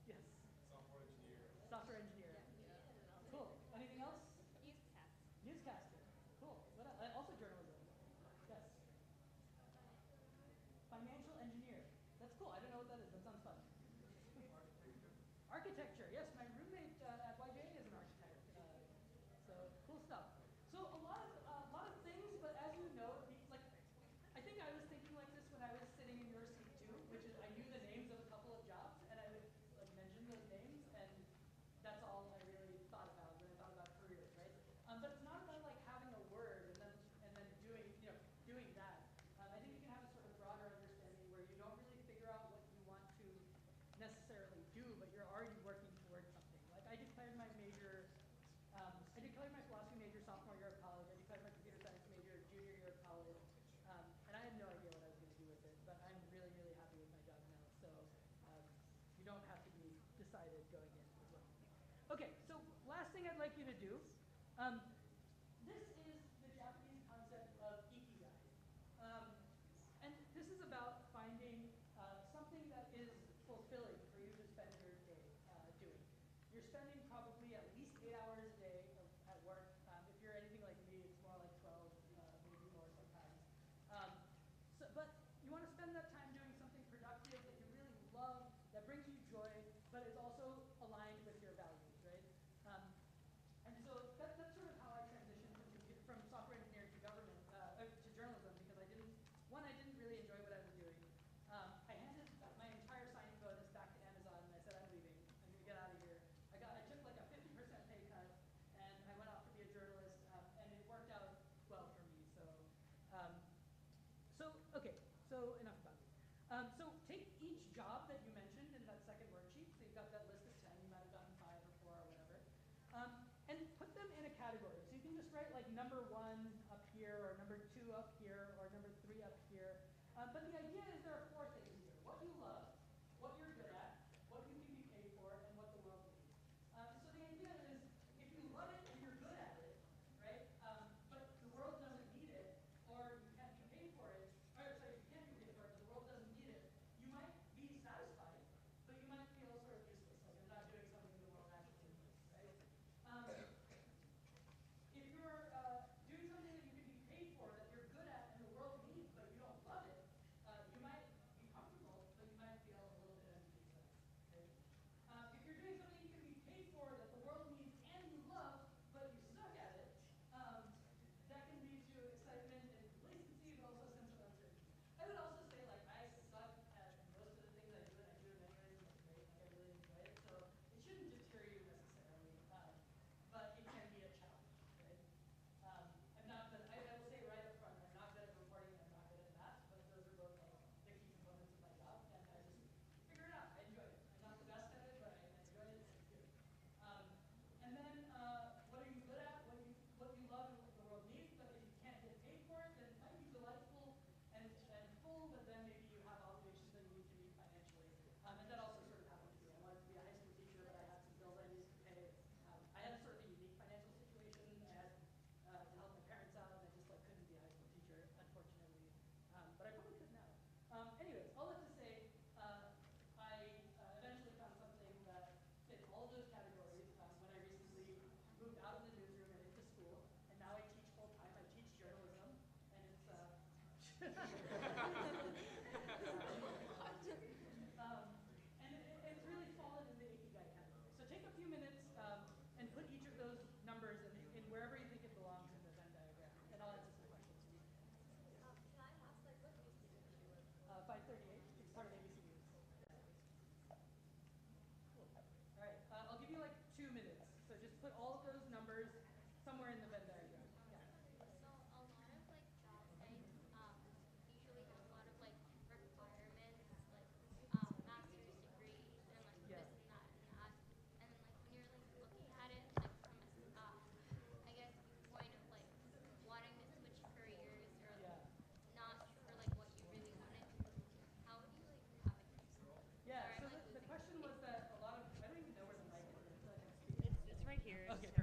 Yes. Software engineer. Cool. Anything else? Newscaster. Cool. What else? Also journalism. Yes. Financial engineer. That's cool. I don't know what that is. That sounds fun. Architecture. Yes, my roommate at YJA is an architect. So cool stuff. So a lot of things, but as you know, like I think I was thinking like this when I was sitting in your seat too, which is I knew the names of a couple of jobs and I would like mention those names, and that's all I really thought about when I thought about careers, right? But it's not about like having a word and then doing that. I think you can have a sort of broader understanding where you don't really figure out what you want to necessarily do, but you're already working towards something. Like I declared my major. I declared my philosophy major sophomore year of college. I declared my computer science major junior year of college. And I had no idea what I was going to do with it, but I'm really, really happy with my job now. So you don't have to be decided going in as well. Okay, so last thing I'd like you to do. This is the Japanese concept of ikigai. And this is about finding something that is fulfilling for you to spend your day doing. You're spending probably at least 8 hours a day at work. If you're anything like me, it's more like 12, maybe more sometimes. But you want to spend that time doing something productive that you really love, that brings you joy, but is also aligned with your values, right? And so that's sort of how I transitioned from software engineering to government, to journalism, because I didn't really enjoy what I was doing. I handed my entire signing bonus back to Amazon and I said, I'm leaving. I'm going to get out of here. I took like a 50% pay cut and I went off to be a journalist, and it worked out well for me. Okay, so enough about me. So take each job that you mentioned in that second worksheet. So you've got that list of 10. You might have gotten 5 or 4 or whatever. And put them in a category. So you can just write like number 1 up here, or number 2 up here, or number 3 up here. But the idea is there are 4 things here: what you love, what you're good at, what you can be paid for, and what the world needs. So the idea is if you love it and you're good at it, right? But the world doesn't need it, or you can't be paid for it. Or sorry, you can't be paid for it, but the world doesn't need it. You might be satisfied, but you might feel sort of useless, like you're not doing something the world actually needs, right? If you're doing something that you can be paid for, that you're good at, and the world needs, but you don't love it, you might be comfortable, but you might feel a little bit empty inside. Right? If you're doing something you can be paid for, that the world needs and you love, but you suck at it, that can lead to excitement and complacency, but also a sense of uncertainty. I would also say, like, I suck at most of the things I do, and I do them anyways, and it's great, like, I really enjoy it. So it shouldn't deter you necessarily, but it can be a challenge, right? I'm not good, I will say right up front, I'm not good at reporting, and I'm not good at math, but those are both like the key components of my job, and I just figure it out. I enjoy it. I'm not the best at it, but I enjoy it, and it's good. And then what are you good at? What you love and what the world needs, but if you can't get paid for it, then it might be delightful and full, but then maybe you have obligations that you need to meet financially. And that also sort of happened to me. I wanted to be a high school teacher, but I had some bills I needed to pay. I had sort of a unique financial situation. I had to help my parents out, and I just like couldn't be a high school teacher, unfortunately. But I probably could now. Anyways, all that to say, I eventually found something that fit all of those categories when I recently moved out of the newsroom and into school, and now I teach full time. I teach journalism, and it's it's really fallen in the ikigai category. So take a few minutes and put each of those numbers in wherever you think it belongs in the Venn diagram, and I'll answer some questions. Can I ask, like, what news station do you work for? 538. It's part of ABC News. Cool. All right. I'll give you like 2 minutes. So just put all of those numbers somewhere in the Venn diagram. Yeah. So a lot of like job sites usually have a lot of like requirements, like master's degrees and like Yeah. this and that and that. And then like when you're like looking at it like from I guess point of like wanting to switch careers or like not sure like what you really want to do, how would you like navigate? Yeah. Sorry, So I'm, like, the question was that a lot of I don't even know where the mic is. I feel like I'm speaking. It's right here. Okay.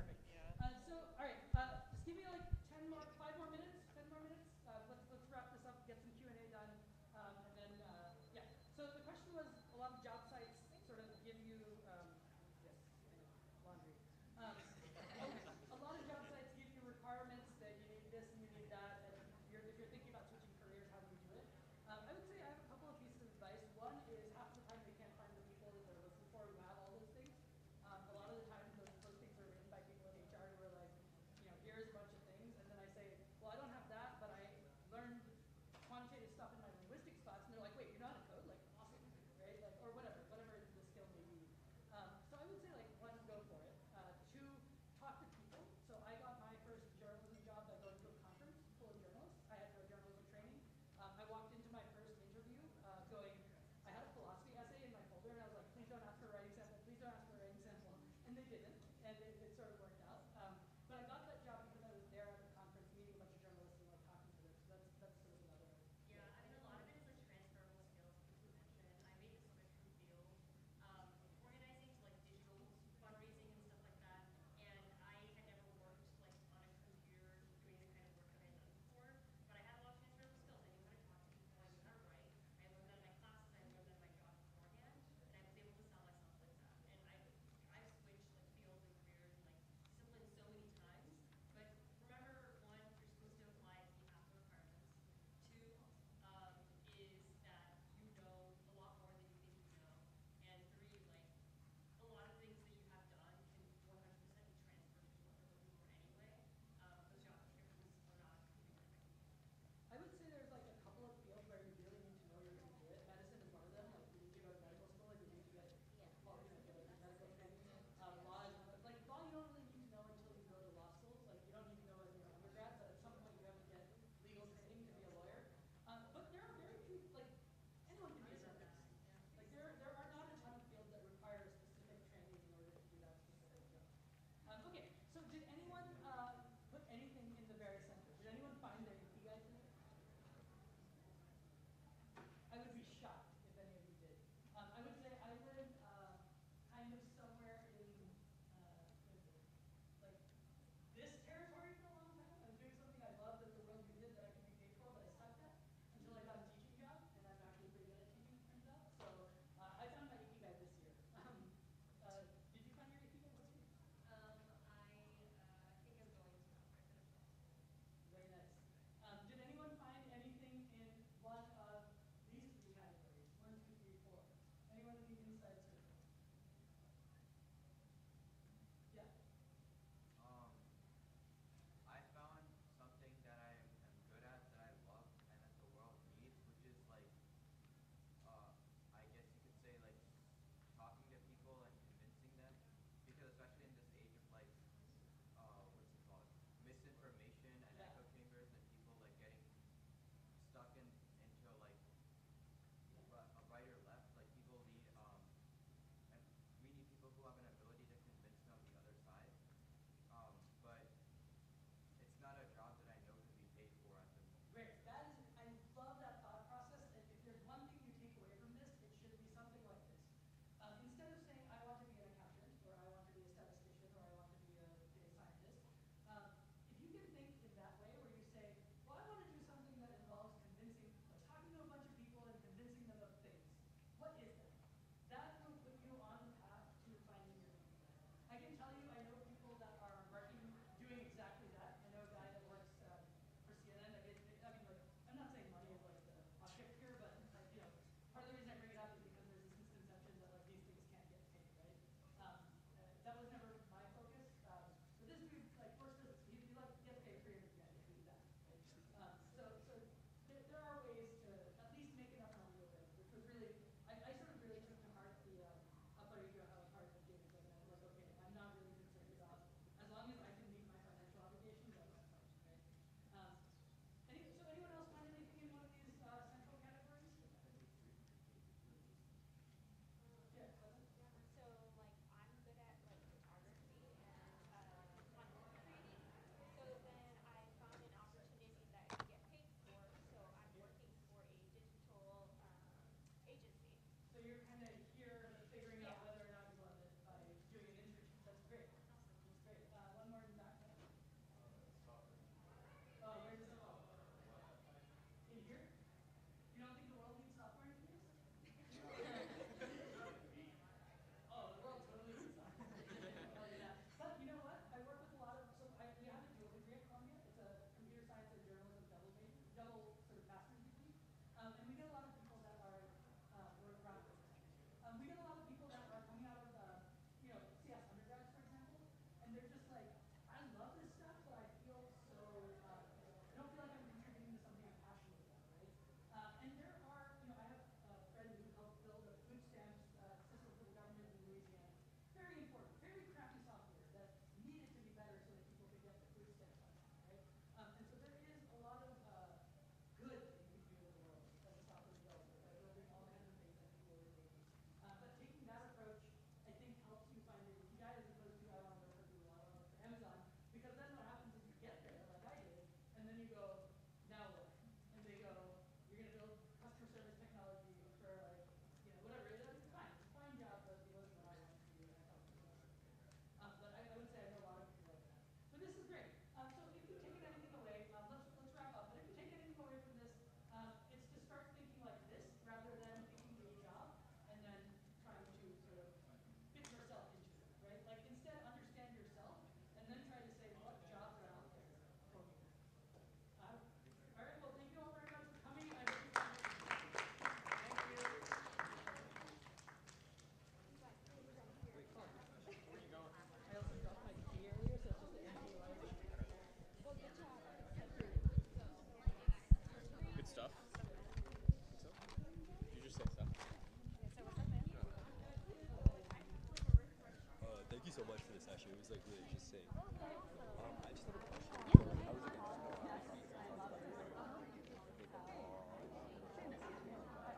so much for the session. It was like really interesting. I just have a question. Yeah.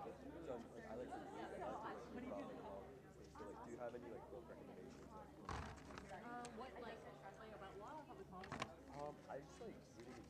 So, like, I was like I like to read and I like to listen to and all these things. So like, do you have any like book recommendations? Like, What, like about law or public policy? I just like reading